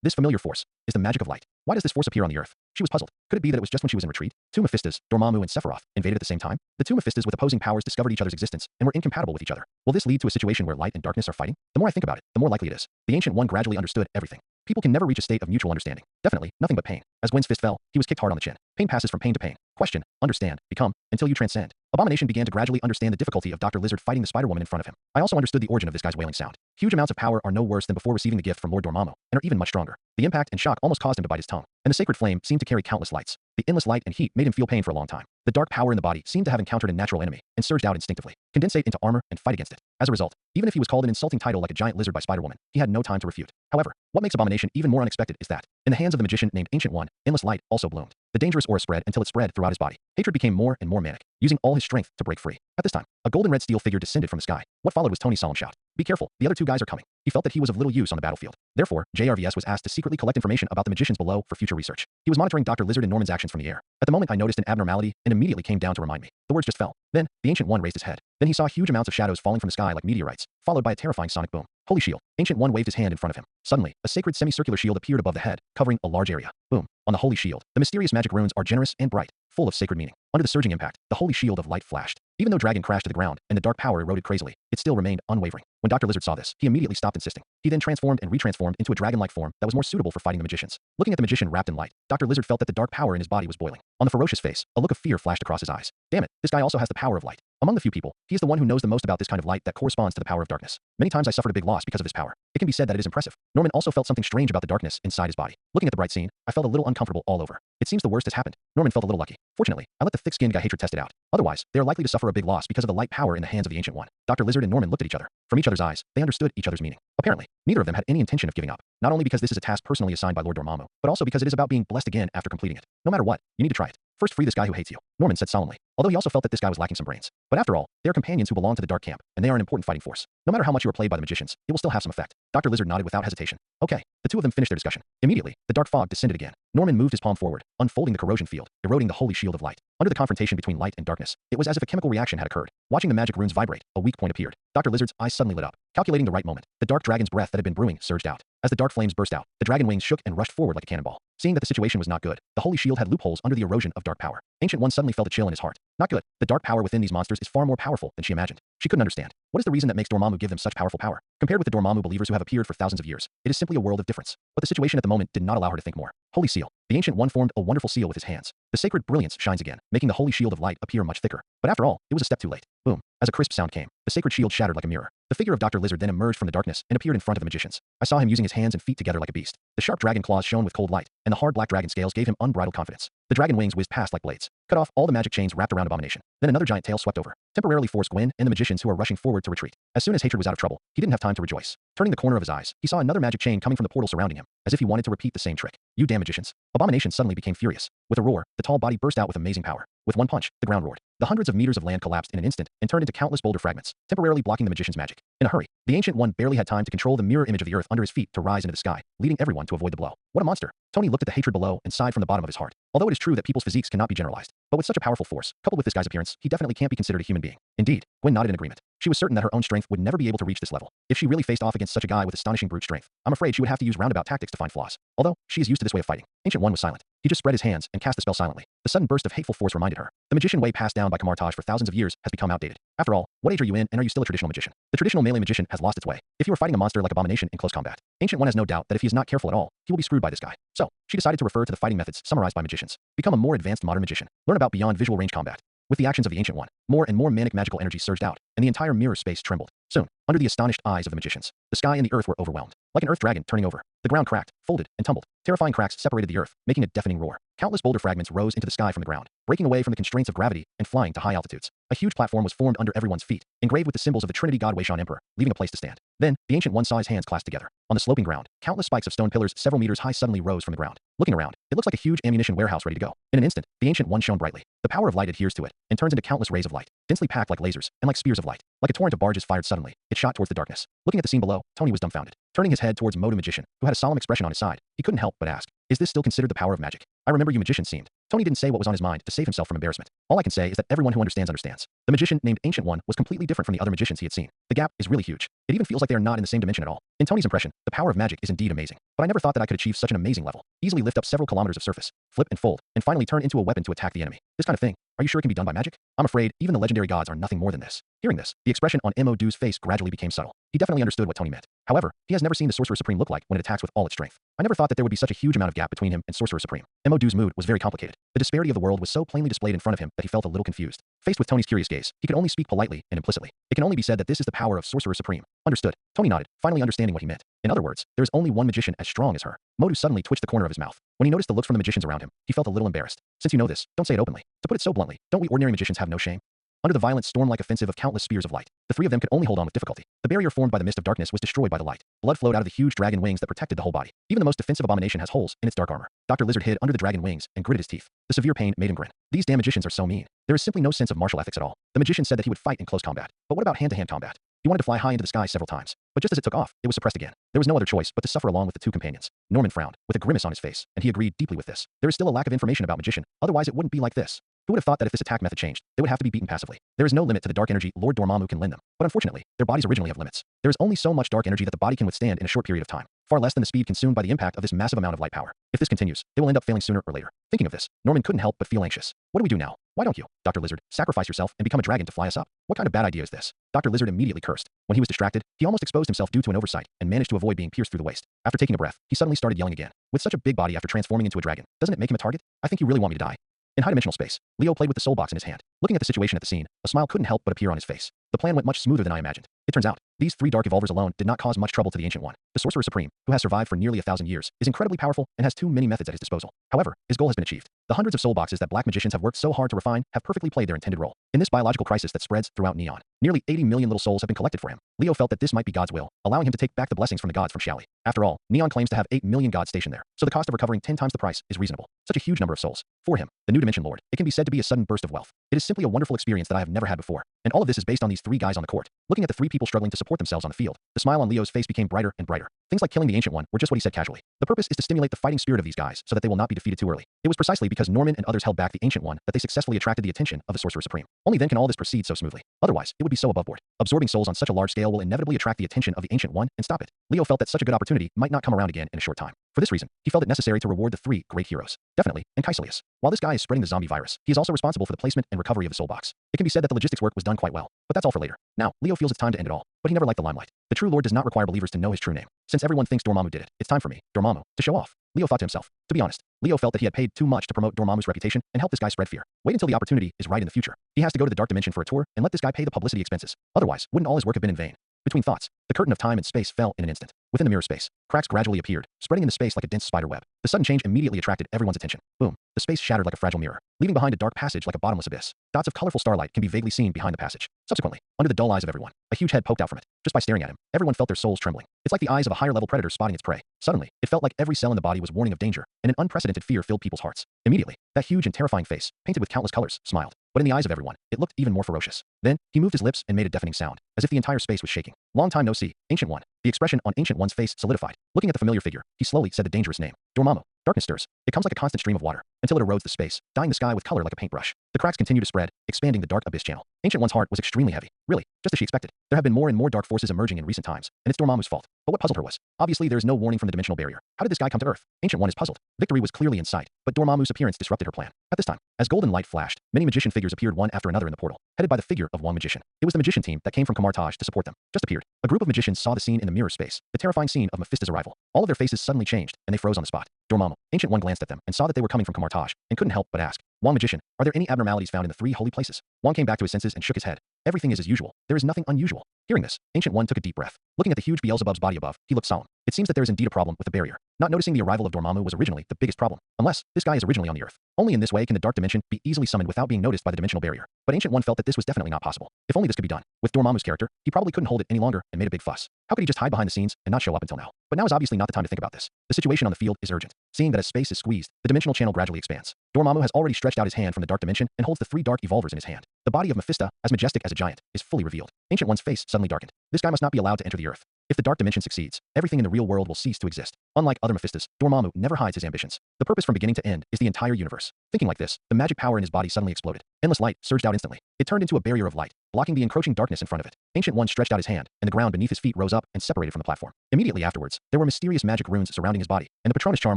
This familiar force is the magic of light. Why does this force appear on the earth? She was puzzled. Could it be that it was just when she was in retreat? Two Mephistas, Dormammu and Sephiroth, invaded at the same time? The two Mephistas with opposing powers discovered each other's existence and were incompatible with each other. Will this lead to a situation where light and darkness are fighting? The more I think about it, the more likely it is. The Ancient One gradually understood everything. People can never reach a state of mutual understanding. Definitely, nothing but pain. As Gwen's fist fell, he was kicked hard on the chin. Pain passes from pain to pain. Question, understand, become, until you transcend. Abomination began to gradually understand the difficulty of Dr. Lizard fighting the Spider-Woman in front of him. I also understood the origin of this guy's wailing sound. Huge amounts of power are no worse than before receiving the gift from Lord Dormammu, and are even much stronger. The impact and shock almost caused him to bite his tongue, and the sacred flame seemed to carry countless lights. The endless light and heat made him feel pain for a long time. The dark power in the body seemed to have encountered a natural enemy, and surged out instinctively, condensate into armor and fight against it. As a result, even if he was called an insulting title like a giant lizard by Spider-Woman, he had no time to refute. However, what makes Abomination even more unexpected is that, in the hands of the magician named Ancient One, endless light also bloomed. The dangerous aura spread until it spread throughout his body. Hatred became more and more manic, using all his strength to break free. At this time, a golden red steel figure descended from the sky. What followed was Tony's solemn shout. Be careful, the other two guys are coming. He felt that he was of little use on the battlefield. Therefore, JRVS was asked to secretly collect information about the magicians below for future research. He was monitoring Dr. Lizard and Norman's actions from the air. At the moment I noticed an abnormality and immediately came down to remind me. The words just fell. Then, the Ancient One raised his head. Then he saw huge amounts of shadows falling from the sky like meteorites, followed by a terrifying sonic boom. Holy shield. Ancient One waved his hand in front of him. Suddenly, a sacred semicircular shield appeared above the head, covering a large area. Boom. On the holy shield, the mysterious magic runes are generous and bright, full of sacred meaning. Under the surging impact, the holy shield of light flashed. Even though Dragon crashed to the ground and the dark power eroded crazily, it still remained unwavering. When Dr. Lizard saw this, he immediately stopped insisting. He then transformed and retransformed into a dragon-like form that was more suitable for fighting the magicians. Looking at the magician wrapped in light, Dr. Lizard felt that the dark power in his body was boiling. On the ferocious face, a look of fear flashed across his eyes. Damn it, this guy also has the power of light. Among the few people, he is the one who knows the most about this kind of light that corresponds to the power of darkness. Many times I suffered a big loss because of this power. It can be said that it is impressive. Norman also felt something strange about the darkness inside his body. Looking at the bright scene, I felt a little uncomfortable all over. It seems the worst has happened. Norman felt a little lucky. Fortunately, I let the thick-skinned guy hatred test it out. Otherwise, they are likely to suffer a big loss because of the light power in the hands of the Ancient One. Dr. Lizard and Norman looked at each other. From each other's eyes, they understood each other's meaning. Apparently, neither of them had any intention of giving up. Not only because this is a task personally assigned by Lord Dormammu, but also because it is about being blessed again after completing it. No matter what, you need to try it. First free this guy who hates you, Norman said solemnly, although he also felt that this guy was lacking some brains. But after all, they are companions who belong to the Dark Camp, and they are an important fighting force. No matter how much you are played by the magicians, it will still have some effect. Dr. Lizard nodded without hesitation. Okay. The two of them finished their discussion. Immediately, the dark fog descended again. Norman moved his palm forward, unfolding the corrosion field, eroding the holy shield of light. Under the confrontation between light and darkness, it was as if a chemical reaction had occurred. Watching the magic runes vibrate, a weak point appeared. Dr. Lizard's eyes suddenly lit up. Calculating the right moment, the dark dragon's breath that had been brewing surged out. As the dark flames burst out, the dragon wings shook and rushed forward like a cannonball. Seeing that the situation was not good, the holy shield had loopholes under the erosion of dark power. Ancient One suddenly felt a chill in his heart. Not good. The dark power within these monsters is far more powerful than she imagined. She couldn't understand. What is the reason that makes Dormammu give them such powerful power? Compared with the Dormammu believers who have appeared for thousands of years, it is simply a world of difference. But the situation at the moment did not allow her to think more. Holy seal. The Ancient One formed a wonderful seal with his hands. The sacred brilliance shines again, making the holy shield of light appear much thicker. But after all, it was a step too late. Boom. As a crisp sound came, the sacred shield shattered like a mirror. The figure of Dr. Lizard then emerged from the darkness and appeared in front of the magicians. I saw him using his hands and feet together like a beast. The sharp dragon claws shone with cold light, and the hard black dragon scales gave him unbridled confidence. The dragon wings whizzed past like blades, cut off all the magic chains wrapped around Abomination. Then another giant tail swept over, temporarily forced Gwen and the magicians who were rushing forward to retreat. As soon as Hatred was out of trouble, he didn't have time to rejoice. Turning the corner of his eyes, he saw another magic chain coming from the portal surrounding him, as if he wanted to repeat the same trick. You damn magicians. Abomination suddenly became furious. With a roar, the tall body burst out with amazing power. With one punch, the ground roared. The hundreds of meters of land collapsed in an instant and turned into countless boulder fragments, temporarily blocking the magician's magic. In a hurry, the Ancient One barely had time to control the mirror image of the earth under his feet to rise into the sky, leading everyone to avoid the blow. What a monster! Tony looked at the hatred below and sighed from the bottom of his heart. Although it is true that people's physiques cannot be generalized, but with such a powerful force, coupled with this guy's appearance, he definitely can't be considered a human being. Indeed, Gwen nodded in agreement. She was certain that her own strength would never be able to reach this level. If she really faced off against such a guy with astonishing brute strength, I'm afraid she would have to use roundabout tactics to find flaws. Although, she is used to this way of fighting. Ancient One was silent. He just spread his hands and cast the spell silently. The sudden burst of hateful force reminded her. The magician way passed down by Kamartaj for thousands of years has become outdated. After all, what age are you in and are you still a traditional magician? The traditional melee magician has lost its way. If you are fighting a monster like Abomination in close combat, Ancient One has no doubt that if he is not careful at all, he will be screwed by this guy. So, she decided to refer to the fighting methods summarized by magicians. Become a more advanced modern magician. Learn about beyond visual range combat. With the actions of the Ancient One, more and more manic magical energy surged out, and the entire mirror space trembled. Soon, under the astonished eyes of the magicians, the sky and the earth were overwhelmed. Like an earth dragon turning over, the ground cracked, folded, and tumbled. Terrifying cracks separated the earth, making a deafening roar. Countless boulder fragments rose into the sky from the ground, breaking away from the constraints of gravity and flying to high altitudes. A huge platform was formed under everyone's feet, engraved with the symbols of the Trinity God Weishan Emperor, leaving a place to stand. Then, the Ancient One saw his hands clasped together. On the sloping ground, countless spikes of stone pillars several meters high suddenly rose from the ground. Looking around, it looks like a huge ammunition warehouse ready to go. In an instant, the Ancient One shone brightly. The power of light adheres to it, and turns into countless rays of light, densely packed like lasers, and like spears of light. Like a torrent of barges fired suddenly, it shot towards the darkness. Looking at the scene below, Tony was dumbfounded. Turning his head towards Moto Magician, who had a solemn expression on his side, he couldn't help but ask, is this still considered the power of magic? I remember you magicians seemed. Tony didn't say what was on his mind to save himself from embarrassment. All I can say is that everyone who understands understands. The magician named Ancient One was completely different from the other magicians he had seen. The gap is really huge. It even feels like they are not in the same dimension at all. In Tony's impression, the power of magic is indeed amazing. But I never thought that I could achieve such an amazing level. Easily lift up several kilometers of surface, flip and fold, and finally turn into a weapon to attack the enemy. This kind of thing, are you sure it can be done by magic? I'm afraid even the legendary gods are nothing more than this. Hearing this, the expression on Mo.Do's face gradually became subtle. He definitely understood what Tony meant. However, he has never seen the Sorcerer Supreme look like when it attacks with all its strength. I never thought that there would be such a huge amount of gap between him and Sorcerer Supreme. Mo.Do's mood was very complicated. The disparity of the world was so plainly displayed in front of him that he felt a little confused. Faced with Tony's curious gaze, he could only speak politely and implicitly. It can only be said that this is the power of Sorcerer Supreme. Understood. Tony nodded, finally understanding what he meant. In other words, there is only one magician as strong as her. Mo.Do suddenly twitched the corner of his mouth. When he noticed the looks from the magicians around him, he felt a little embarrassed. Since you know this, don't say it openly. To put it so bluntly, don't we ordinary magicians have no shame? Under the violent storm-like offensive of countless spears of light, the three of them could only hold on with difficulty. The barrier formed by the mist of darkness was destroyed by the light. Blood flowed out of the huge dragon wings that protected the whole body. Even the most defensive Abomination has holes in its dark armor. Dr. Lizard hid under the dragon wings and gritted his teeth. The severe pain made him grin. These damn magicians are so mean. There is simply no sense of martial ethics at all. The magician said that he would fight in close combat. But what about hand-to-hand combat? He wanted to fly high into the sky several times, but just as it took off, it was suppressed again. There was no other choice but to suffer along with the two companions. Norman frowned, with a grimace on his face, and he agreed deeply with this. There is still a lack of information about magician, otherwise it wouldn't be like this. Who would have thought that if this attack method changed, they would have to be beaten passively? There is no limit to the dark energy Lord Dormammu can lend them. But unfortunately, their bodies originally have limits. There is only so much dark energy that the body can withstand in a short period of time, far less than the speed consumed by the impact of this massive amount of light power. If this continues, they will end up failing sooner or later. Thinking of this, Norman couldn't help but feel anxious. What do we do now? Why don't you, Dr. Lizard, sacrifice yourself and become a dragon to fly us up? What kind of bad idea is this? Dr. Lizard immediately cursed. When he was distracted, he almost exposed himself due to an oversight and managed to avoid being pierced through the waist. After taking a breath, he suddenly started yelling again. With such a big body after transforming into a dragon, doesn't it make him a target? I think you really want me to die. In high-dimensional space, Leo played with the soul box in his hand. Looking at the situation at the scene, a smile couldn't help but appear on his face. The plan went much smoother than I imagined. It turns out, these three dark evolvers alone did not cause much trouble to the Ancient One. The Sorcerer Supreme, who has survived for nearly 1,000 years, is incredibly powerful and has too many methods at his disposal. However, his goal has been achieved. The hundreds of soul boxes that black magicians have worked so hard to refine have perfectly played their intended role. In this biological crisis that spreads throughout Neon, nearly 80 million little souls have been collected for him. Leo felt that this might be God's will, allowing him to take back the blessings from the gods from Shally. After all, Neon claims to have 8 million gods stationed there, so the cost of recovering 10 times the price is reasonable. Such a huge number of souls. For him, the New Dimension Lord, it can be said to be a sudden burst of wealth. It is simply a wonderful experience that I have never had before. And all of this is based on these three guys on the court. Looking at the three people struggling to support themselves on the field, the smile on Leo's face became brighter and brighter. Things like killing the Ancient One were just what he said casually. The purpose is to stimulate the fighting spirit of these guys so that they will not be defeated too early. It was precisely because Norman and others held back the Ancient One that they successfully attracted the attention of the Sorcerer Supreme. Only then can all this proceed so smoothly. Otherwise, it would be so aboveboard. Absorbing souls on such a large scale will inevitably attract the attention of the Ancient One and stop it. Leo felt that such a good opportunity might not come around again in a short time. For this reason, he felt it necessary to reward the three great heroes. Definitely, and Caecilius. While this guy is spreading the zombie virus, he is also responsible for the placement and recovery of the soul box. It can be said that the logistics work was done quite well, but that's all for later. Now, Leo feels it's time to end it all, but he never liked the limelight. The true Lord does not require believers to know his true name. Since everyone thinks Dormammu did it, it's time for me, Dormammu, to show off. Leo thought to himself. To be honest, Leo felt that he had paid too much to promote Dormammu's reputation and help this guy spread fear. Wait until the opportunity is right in the future. He has to go to the Dark Dimension for a tour and let this guy pay the publicity expenses. Otherwise, wouldn't all his work have been in vain? Between thoughts, the curtain of time and space fell in an instant. Within the mirror space, cracks gradually appeared, spreading into space like a dense spider web. The sudden change immediately attracted everyone's attention. Boom. The space shattered like a fragile mirror, leaving behind a dark passage like a bottomless abyss. Dots of colorful starlight can be vaguely seen behind the passage. Subsequently, under the dull eyes of everyone, a huge head poked out from it. Just by staring at him, everyone felt their souls trembling. It's like the eyes of a higher-level predator spotting its prey. Suddenly, it felt like every cell in the body was warning of danger, and an unprecedented fear filled people's hearts. Immediately, that huge and terrifying face, painted with countless colors, smiled. But in the eyes of everyone, it looked even more ferocious. Then, he moved his lips and made a deafening sound, as if the entire space was shaking. Long time no see, Ancient One. The expression on Ancient One's face solidified. Looking at the familiar figure, he slowly said the dangerous name. Dormammu. Darkness stirs. It comes like a constant stream of water, until it erodes the space, dyeing the sky with color like a paintbrush. The cracks continue to spread, expanding the dark abyss channel. Ancient One's heart was extremely heavy. Really, just as she expected. There have been more and more dark forces emerging in recent times, and it's Dormammu's fault. But what puzzled her was, obviously there is no warning from the dimensional barrier. How did this guy come to Earth? Ancient One is puzzled. Victory was clearly in sight, but Dormammu's appearance disrupted her plan. At this time, as golden light flashed, many magician figures appeared one after another in the portal, headed by the figure of one magician. It was the magician team that came from Camartage to support them. Just appeared. A group of magicians saw the scene in the mirror space, the terrifying scene of Mephista's arrival. All of their faces suddenly changed, and they froze on the spot. Dormammu. Ancient One glanced at them and saw that they were coming from Camartage, and couldn't help but ask, Wong Magician, are there any abnormalities found in the three holy places? Wong came back to his senses and shook his head. Everything is as usual. There is nothing unusual. Hearing this, Ancient One took a deep breath. Looking at the huge Beelzebub's body above, he looked solemn. It seems that there is indeed a problem with the barrier. Not noticing the arrival of Dormammu was originally the biggest problem. Unless, this guy is originally on the Earth. Only in this way can the Dark Dimension be easily summoned without being noticed by the dimensional barrier. But Ancient One felt that this was definitely not possible. If only this could be done. With Dormammu's character, he probably couldn't hold it any longer and made a big fuss. How could he just hide behind the scenes and not show up until now? But now is obviously not the time to think about this. The situation on the field is urgent. Seeing that as space is squeezed, the dimensional channel gradually expands. Dormammu has already stretched out his hand from the Dark Dimension and holds the three Dark Evolvers in his hand. The body of Mephista, as majestic as a giant, is fully revealed. Ancient One's face suddenly darkened. This guy must not be allowed to enter the Earth. If the Dark Dimension succeeds, everything in the real world will cease to exist. Unlike other Mephistas, Dormammu never hides his ambitions. The purpose from beginning to end is the entire universe. Thinking like this, the magic power in his body suddenly exploded. Endless light surged out instantly. It turned into a barrier of light, blocking the encroaching darkness in front of it. Ancient One stretched out his hand, and the ground beneath his feet rose up and separated from the platform. Immediately afterwards, there were mysterious magic runes surrounding his body, and the Patronus charm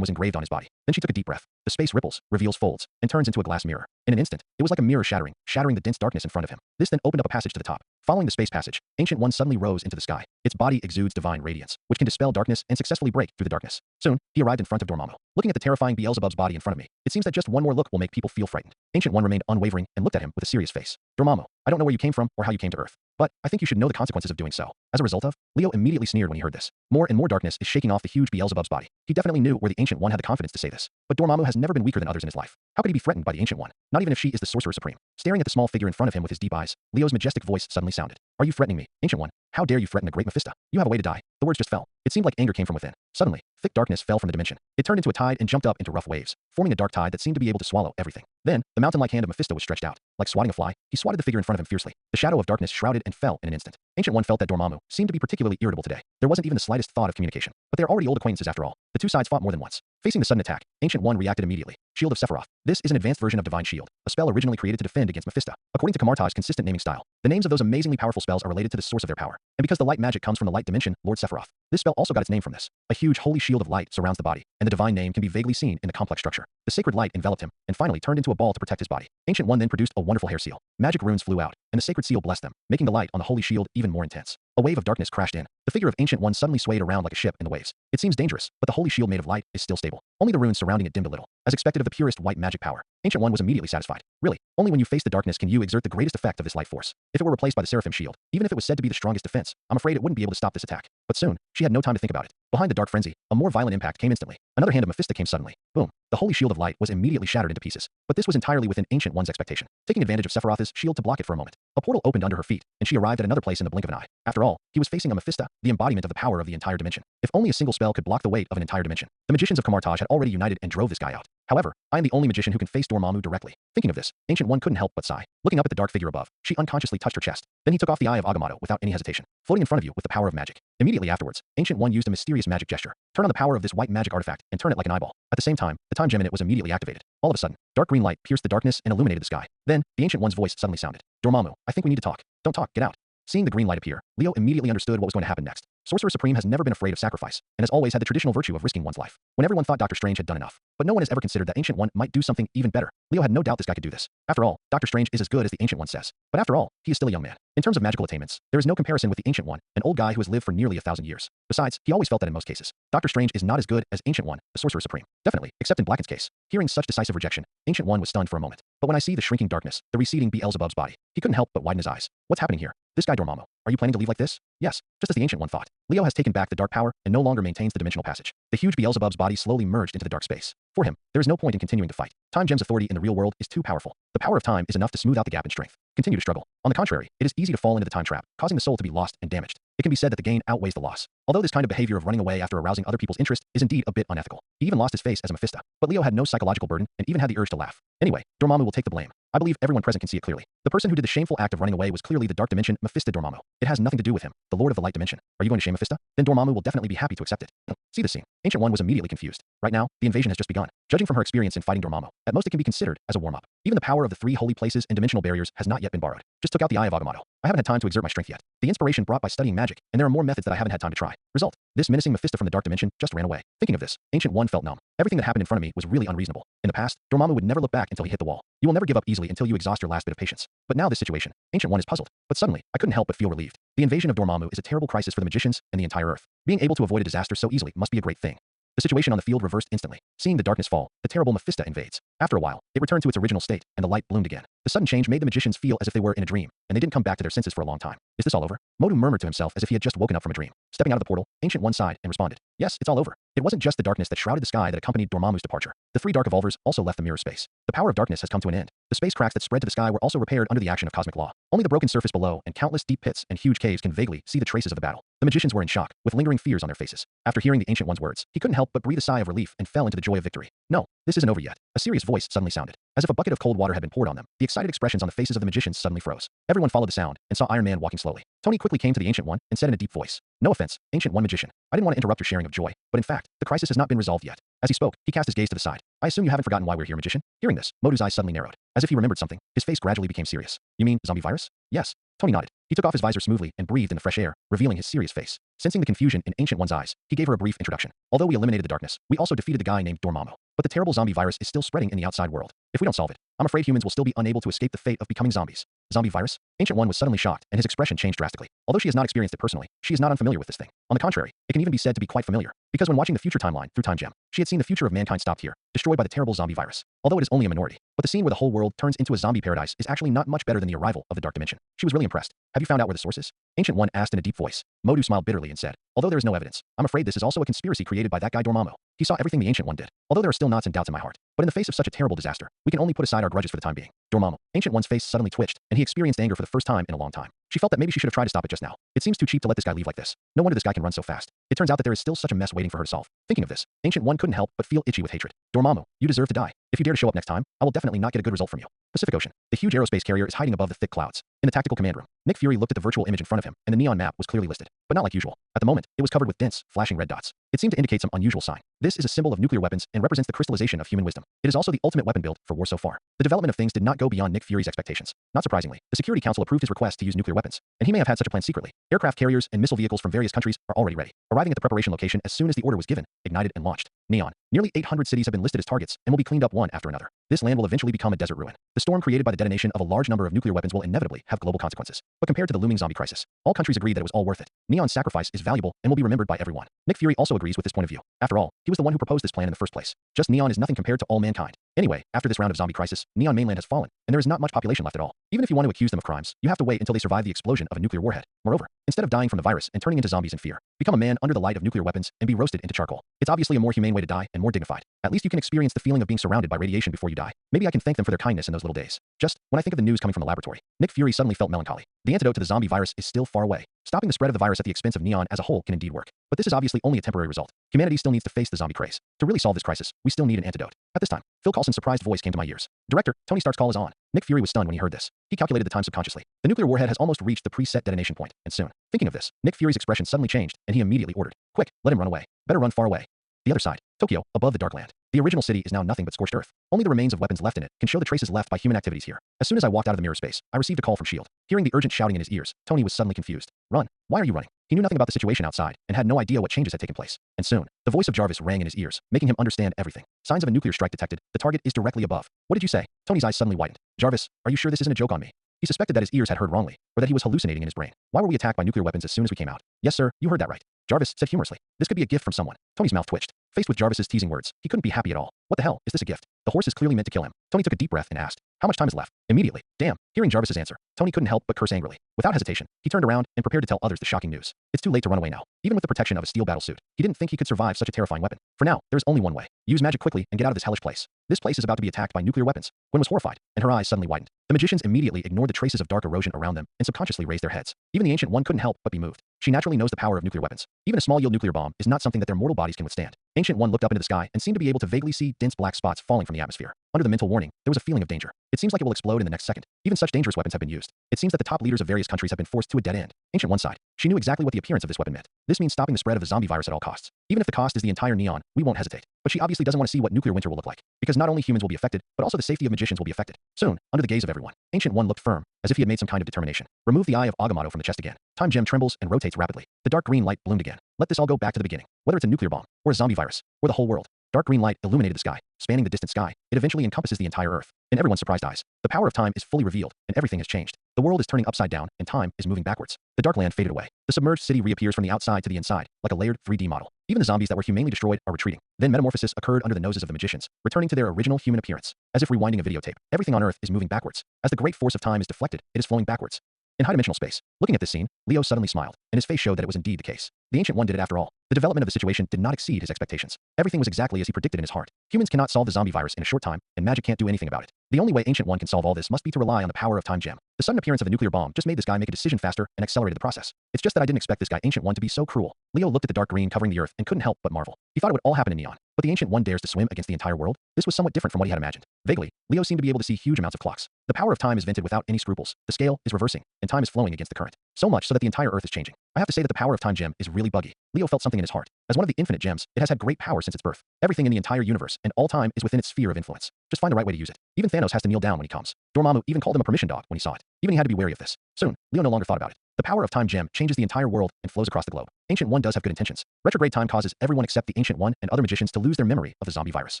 was engraved on his body. Then she took a deep breath. The space ripples, reveals folds, and turns into a glass mirror. In an instant, it was like a mirror shattering the dense darkness in front of him. This then opened up a passage to the top. Following the space passage, Ancient One suddenly rose into the sky. Its body exudes divine radiance, which can dispel darkness and successfully break through the darkness. Soon, he arrived in front of Dormammu. Looking at the terrifying Beelzebub's body in front of me, it seems that just one more look will make people feel frightened. Ancient One remained unwavering and looked at him with a serious face. Dormammu, I don't know where you came from or how you came to Earth, but I think you should know the consequences of doing so. As a result of, Leo immediately sneered when he heard this. More and more darkness is shaking off the huge Beelzebub's body. He definitely knew where the Ancient One had the confidence to say this. But Dormammu has never been weaker than others in his life. How could he be threatened by the Ancient One? Not even if she is the Sorcerer Supreme. Staring at the small figure in front of him with his deep eyes, Leo's majestic voice suddenly sounded. Are you threatening me, Ancient One? How dare you threaten the great Mephista? You have a way to die. The words just fell. It seemed like anger came from within. Suddenly, thick darkness fell from the dimension. It turned into a tide and jumped up into rough waves, forming a dark tide that seemed to be able to swallow everything. Then, the mountain-like hand of Mephisto was stretched out. Like swatting a fly, he swatted the figure in front of him fiercely. The shadow of darkness shrouded and fell in an instant. Ancient One felt that Dormammu seemed to be particularly irritable today. There wasn't even the slightest thought of communication. But they're already old acquaintances after all. The two sides fought more than once. Facing the sudden attack, Ancient One reacted immediately. Shield of Sephiroth. This is an advanced version of Divine Shield, a spell originally created to defend against Mephista. According to Camartage's consistent naming style, the names of those amazingly powerful spells are related to the source of their power. And because the light magic comes from the light dimension, Lord Sephiroth, this spell also got its name from this. A huge holy shield of light surrounds the body, and the divine name can be vaguely seen in the complex structure. The sacred light enveloped him, and finally turned into a ball to protect his body. Ancient One then produced a wonderful hair seal. Magic runes flew out, and the sacred seal blessed them, making the light on the holy shield even more intense. A wave of darkness crashed in. The figure of Ancient One suddenly swayed around like a ship in the waves. It seems dangerous, but the holy shield made of light is still stable. Only the runes surrounding it dimmed a little. As expected of the purest white magic power, Ancient One was immediately satisfied. Really, only when you face the darkness can you exert the greatest effect of this light force. If it were replaced by the Seraphim shield, even if it was said to be the strongest defense, I'm afraid it wouldn't be able to stop this attack. But soon, she had no time to think about it. Behind the dark frenzy, a more violent impact came instantly. Another hand of Mephista came suddenly. Boom. The holy shield of light was immediately shattered into pieces. But this was entirely within Ancient One's expectation. Taking advantage of Sephiroth's shield to block it for a moment, a portal opened under her feet, and she arrived at another place in the blink of an eye. After all, he was facing a Mephista, the embodiment of the power of the entire dimension. If only a single spell could block the weight of an entire dimension. The magicians of Camartage had already united and drove this guy out. However, I am the only magician who can face Dormammu directly. Thinking of this, Ancient One couldn't help but sigh. Looking up at the dark figure above, she unconsciously touched her chest. Then he took off the Eye of Agamotto without any hesitation, floating in front of you with the power of magic. Immediately afterwards, Ancient One used a mysterious magic gesture. Turn on the power of this white magic artifact and turn it like an eyeball. At the same time, the time gem in it was immediately activated. All of a sudden, dark green light pierced the darkness and illuminated the sky. Then, the Ancient One's voice suddenly sounded. Dormammu, I think we need to talk. Don't talk, get out. Seeing the green light appear, Leo immediately understood what was going to happen next. Sorcerer Supreme has never been afraid of sacrifice, and has always had the traditional virtue of risking one's life. When everyone thought Doctor Strange had done enough, but no one has ever considered that Ancient One might do something even better. Leo had no doubt this guy could do this. After all, Doctor Strange is as good as the Ancient One says. But after all, he is still a young man. In terms of magical attainments, there is no comparison with the Ancient One, an old guy who has lived for nearly 1,000 years. Besides, he always felt that in most cases, Doctor Strange is not as good as Ancient One, the Sorcerer Supreme. Definitely, except in Blacken's case. Hearing such decisive rejection, Ancient One was stunned for a moment. But when I see the shrinking darkness, the receding Beelzebub's body, he couldn't help but widen his eyes. What's happening here? This guy Dormammu, are you planning to leave like this? Yes, just as the Ancient One thought. Leo has taken back the dark power and no longer maintains the dimensional passage. The huge Beelzebub's body slowly merged into the dark space. For him, there is no point in continuing to fight. Time Gem's authority in the real world is too powerful. The power of time is enough to smooth out the gap in strength. Continue to struggle. On the contrary, it is easy to fall into the time trap, causing the soul to be lost and damaged. It can be said that the gain outweighs the loss. Although this kind of behavior of running away after arousing other people's interest is indeed a bit unethical. He even lost his face as a Mephista. But Leo had no psychological burden and even had the urge to laugh. Anyway, Dormammu will take the blame. I believe everyone present can see it clearly. The person who did the shameful act of running away was clearly the Dark Dimension Mephista Dormammu. It has nothing to do with him, the Lord of the Light Dimension. Are you going to shame Mephista? Then Dormammu will definitely be happy to accept it. See the scene. Ancient One was immediately confused. Right now, the invasion has just begun. Judging from her experience in fighting Dormammu, at most it can be considered as a warm-up. Even the power of the 3 holy places and dimensional barriers has not yet been borrowed. Just took out the Eye of Agamotto. I haven't had time to exert my strength yet. The inspiration brought by studying magic, and there are more methods that I haven't had time to try. Result: this menacing Mephista from the Dark Dimension just ran away. Thinking of this, Ancient One felt numb. Everything that happened in front of me was really unreasonable. In the past, Dormammu would never look back until he hit the wall. You will never give up easily until you exhaust your last bit of patience. But now this situation, Ancient One is puzzled. But suddenly, I couldn't help but feel relieved. The invasion of Dormammu is a terrible crisis for the magicians and the entire Earth. Being able to avoid a disaster so easily must be a great thing. The situation on the field reversed instantly. Seeing the darkness fall, the terrible Mephista invades. After a while, it returned to its original state, and the light bloomed again. The sudden change made the magicians feel as if they were in a dream, and they didn't come back to their senses for a long time. Is this all over? Modu murmured to himself as if he had just woken up from a dream. Stepping out of the portal, Ancient One sighed and responded, yes, it's all over. It wasn't just the darkness that shrouded the sky that accompanied Dormammu's departure. The 3 Dark Evolvers also left the mirror space. The power of darkness has come to an end. The space cracks that spread to the sky were also repaired under the action of cosmic law. Only the broken surface below and countless deep pits and huge caves can vaguely see the traces of the battle. The magicians were in shock, with lingering fears on their faces. After hearing the Ancient One's words, he couldn't help but breathe a sigh of relief and fell into the joy of victory. No, this isn't over yet. A serious voice suddenly sounded. As if a bucket of cold water had been poured on them, the excited expressions on the faces of the magicians suddenly froze. Everyone followed the sound and saw Iron Man walking slowly. Tony quickly came to the Ancient One and said in a deep voice, no offense, Ancient One magician. I didn't want to interrupt your sharing of joy, but in fact, the crisis has not been resolved yet. As he spoke, he cast his gaze to the side. I assume you haven't forgotten why we're here, magician? Hearing this, Modu's eyes suddenly narrowed. As if he remembered something, his face gradually became serious. You mean, zombie virus? Yes. Tony nodded. He took off his visor smoothly and breathed in the fresh air, revealing his serious face. Sensing the confusion in Ancient One's eyes, he gave her a brief introduction. Although we eliminated the darkness, we also defeated the guy named Dormammu. But the terrible zombie virus is still spreading in the outside world. If we don't solve it, I'm afraid humans will still be unable to escape the fate of becoming zombies. Zombie virus? Ancient One was suddenly shocked, and his expression changed drastically. Although she has not experienced it personally, she is not unfamiliar with this thing. On the contrary, it can even be said to be quite familiar. Because when watching the future timeline through Time Gem, she had seen the future of mankind stopped here, destroyed by the terrible zombie virus. Although it is only a minority, but the scene where the whole world turns into a zombie paradise is actually not much better than the arrival of the Dark Dimension. She was really impressed. Have you found out where the source is? Ancient One asked in a deep voice. Modu smiled bitterly and said, although there is no evidence, I'm afraid this is also a conspiracy created by that guy Dormammu. He saw everything the Ancient One did. Although there are still knots and doubts in my heart. But in the face of such a terrible disaster, we can only put aside our grudges for the time being. Dormammu. Ancient One's face suddenly twitched, and he experienced anger for the first time in a long time. She felt that maybe she should have tried to stop it just now. It seems too cheap to let this guy leave like this. No wonder this guy can run so fast. It turns out that there is still such a mess waiting for her to solve. Thinking of this, Ancient One couldn't help but feel itchy with hatred. Dormammu, you deserve to die. If you dare to show up next time, I will definitely not get a good result from you. Pacific Ocean. The huge aerospace carrier is hiding above the thick clouds. In the tactical command room, Nick Fury looked at the virtual image in front of him, and the neon map was clearly listed. But not like usual. At the moment, it was covered with dense, flashing red dots. It seemed to indicate some unusual sign. This is a symbol of nuclear weapons and represents the crystallization of human wisdom. It is also the ultimate weapon build for war so far. The development of things did not go beyond Nick Fury's expectations. Not surprisingly, the Security Council approved his request to use nuclear weapons, and he may have had such a plan secretly. Aircraft carriers and missile vehicles from various countries are already ready, arriving at the preparation location as soon as the order was given, ignited and launched. Neon. Nearly 800 cities have been listed as targets and will be cleaned up one after another. This land will eventually become a desert ruin. The storm created by the detonation of a large number of nuclear weapons will inevitably have global consequences. But compared to the looming zombie crisis, all countries agree that it was all worth it. Neon's sacrifice is valuable and will be remembered by everyone. Nick Fury also agrees with this point of view. After all, he was the one who proposed this plan in the first place. Just Neon is nothing compared to all mankind. Anyway, after this round of zombie crisis, Neon mainland has fallen, and there is not much population left at all. Even if you want to accuse them of crimes, you have to wait until they survive the explosion of a nuclear warhead. Moreover, instead of dying from the virus and turning into zombies in fear, become a man under the light of nuclear weapons and be roasted into charcoal. It's obviously a more humane way to die and more dignified. At least you can experience the feeling of being surrounded by radiation before you die. Maybe I can thank them for their kindness in those little days. Just, when I think of the news coming from the laboratory, Nick Fury suddenly felt melancholy. The antidote to the zombie virus is still far away. Stopping the spread of the virus at the expense of Neon as a whole can indeed work. But this is obviously only a temporary result. Humanity still needs to face the zombie craze. To really solve this crisis, we still need an antidote. At this time, Phil Coulson's surprised voice came to my ears. Director, Tony Stark's call is on. Nick Fury was stunned when he heard this. He calculated the time subconsciously. The nuclear warhead has almost reached the preset detonation point, and soon. Thinking of this, Nick Fury's expression suddenly changed, and he immediately ordered, "Quick, let him run away. Better run far away." The other side, Tokyo, above the Darkland. The original city is now nothing but scorched earth. Only the remains of weapons left in it can show the traces left by human activities here. As soon as I walked out of the mirror space, I received a call from S.H.I.E.L.D. Hearing the urgent shouting in his ears, Tony was suddenly confused. "Run. Why are you running?" He knew nothing about the situation outside and had no idea what changes had taken place. And soon, the voice of Jarvis rang in his ears, making him understand everything. "Signs of a nuclear strike detected. The target is directly above." "What did you say?" Tony's eyes suddenly widened. "Jarvis, are you sure this isn't a joke on me?" He suspected that his ears had heard wrongly, or that he was hallucinating in his brain. "Why were we attacked by nuclear weapons as soon as we came out?" "Yes, sir, you heard that right," Jarvis said humorously. "This could be a gift from someone." Tony's mouth twitched. Faced with Jarvis's teasing words, he couldn't be happy at all. What the hell, is this a gift? The horse is clearly meant to kill him. Tony took a deep breath and asked, "How much time is left?" Immediately. Damn. Hearing Jarvis's answer, Tony couldn't help but curse angrily. Without hesitation, he turned around and prepared to tell others the shocking news. It's too late to run away now. Even with the protection of a steel battle suit, he didn't think he could survive such a terrifying weapon. For now, there is only one way. Use magic quickly and get out of this hellish place. This place is about to be attacked by nuclear weapons. Gwen was horrified, and her eyes suddenly widened. The magicians immediately ignored the traces of dark erosion around them and subconsciously raised their heads. Even the Ancient One couldn't help but be moved. She naturally knows the power of nuclear weapons. Even a small-yield nuclear bomb is not something that their mortal bodies can withstand. Ancient One looked up into the sky and seemed to be able to vaguely see dense black spots falling from the atmosphere. Under the mental warning, there was a feeling of danger. It seems like it will explode in the next second. Even such dangerous weapons have been used. It seems that the top leaders of various countries have been forced to a dead end. Ancient One sighed. She knew exactly what the appearance of this weapon meant. This means stopping the spread of the zombie virus at all costs. Even if the cost is the entire Neon, we won't hesitate. But she obviously doesn't want to see what nuclear winter will look like. Because not only humans will be affected, but also the safety of magicians will be affected. Soon, under the gaze of everyone, Ancient One looked firm, as if he had made some kind of determination. Remove the eye of Agamotto from the chest again. Time gem trembles and rotates rapidly. The dark green light bloomed again. Let this all go back to the beginning. Whether it's a nuclear bomb, or a zombie virus, or the whole world. Dark green light illuminated the sky, spanning the distant sky. It eventually encompasses the entire Earth. In everyone's surprised eyes, the power of time is fully revealed, and everything has changed. The world is turning upside down, and time is moving backwards. The dark land faded away. The submerged city reappears from the outside to the inside, like a layered 3D model. Even the zombies that were humanely destroyed are retreating. Then metamorphosis occurred under the noses of the magicians, returning to their original human appearance. As if rewinding a videotape, everything on Earth is moving backwards. As the great force of time is deflected, it is flowing backwards. In high-dimensional space, looking at this scene, Leo suddenly smiled, and his face showed that it was indeed the case. The Ancient One did it after all. The development of the situation did not exceed his expectations. Everything was exactly as he predicted in his heart. Humans cannot solve the zombie virus in a short time, and magic can't do anything about it. The only way Ancient One can solve all this must be to rely on the power of Time Gem. The sudden appearance of a nuclear bomb just made this guy make a decision faster and accelerated the process. It's just that I didn't expect this guy Ancient One to be so cruel. Leo looked at the dark green covering the Earth and couldn't help but marvel. He thought it would all happen in Neon. But the Ancient One dares to swim against the entire world? This was somewhat different from what he had imagined. Vaguely, Leo seemed to be able to see huge amounts of clocks. The power of time is vented without any scruples. The scale is reversing, and time is flowing against the current. So much so that the entire Earth is changing. I have to say that the power of Time Gem is really buggy. Leo felt something in his heart. As one of the infinite gems, it has had great power since its birth. Everything in the entire universe and all time is within its sphere of influence. Just find the right way to use it. Even Thanos has to kneel down when he comes. Dormammu even called him a permission dog when he saw it. Even he had to be wary of this. Soon, Leo no longer thought about it. The power of Time Gem changes the entire world and flows across the globe. Ancient One does have good intentions. Retrograde time causes everyone except the Ancient One and other magicians to lose their memory of the zombie virus.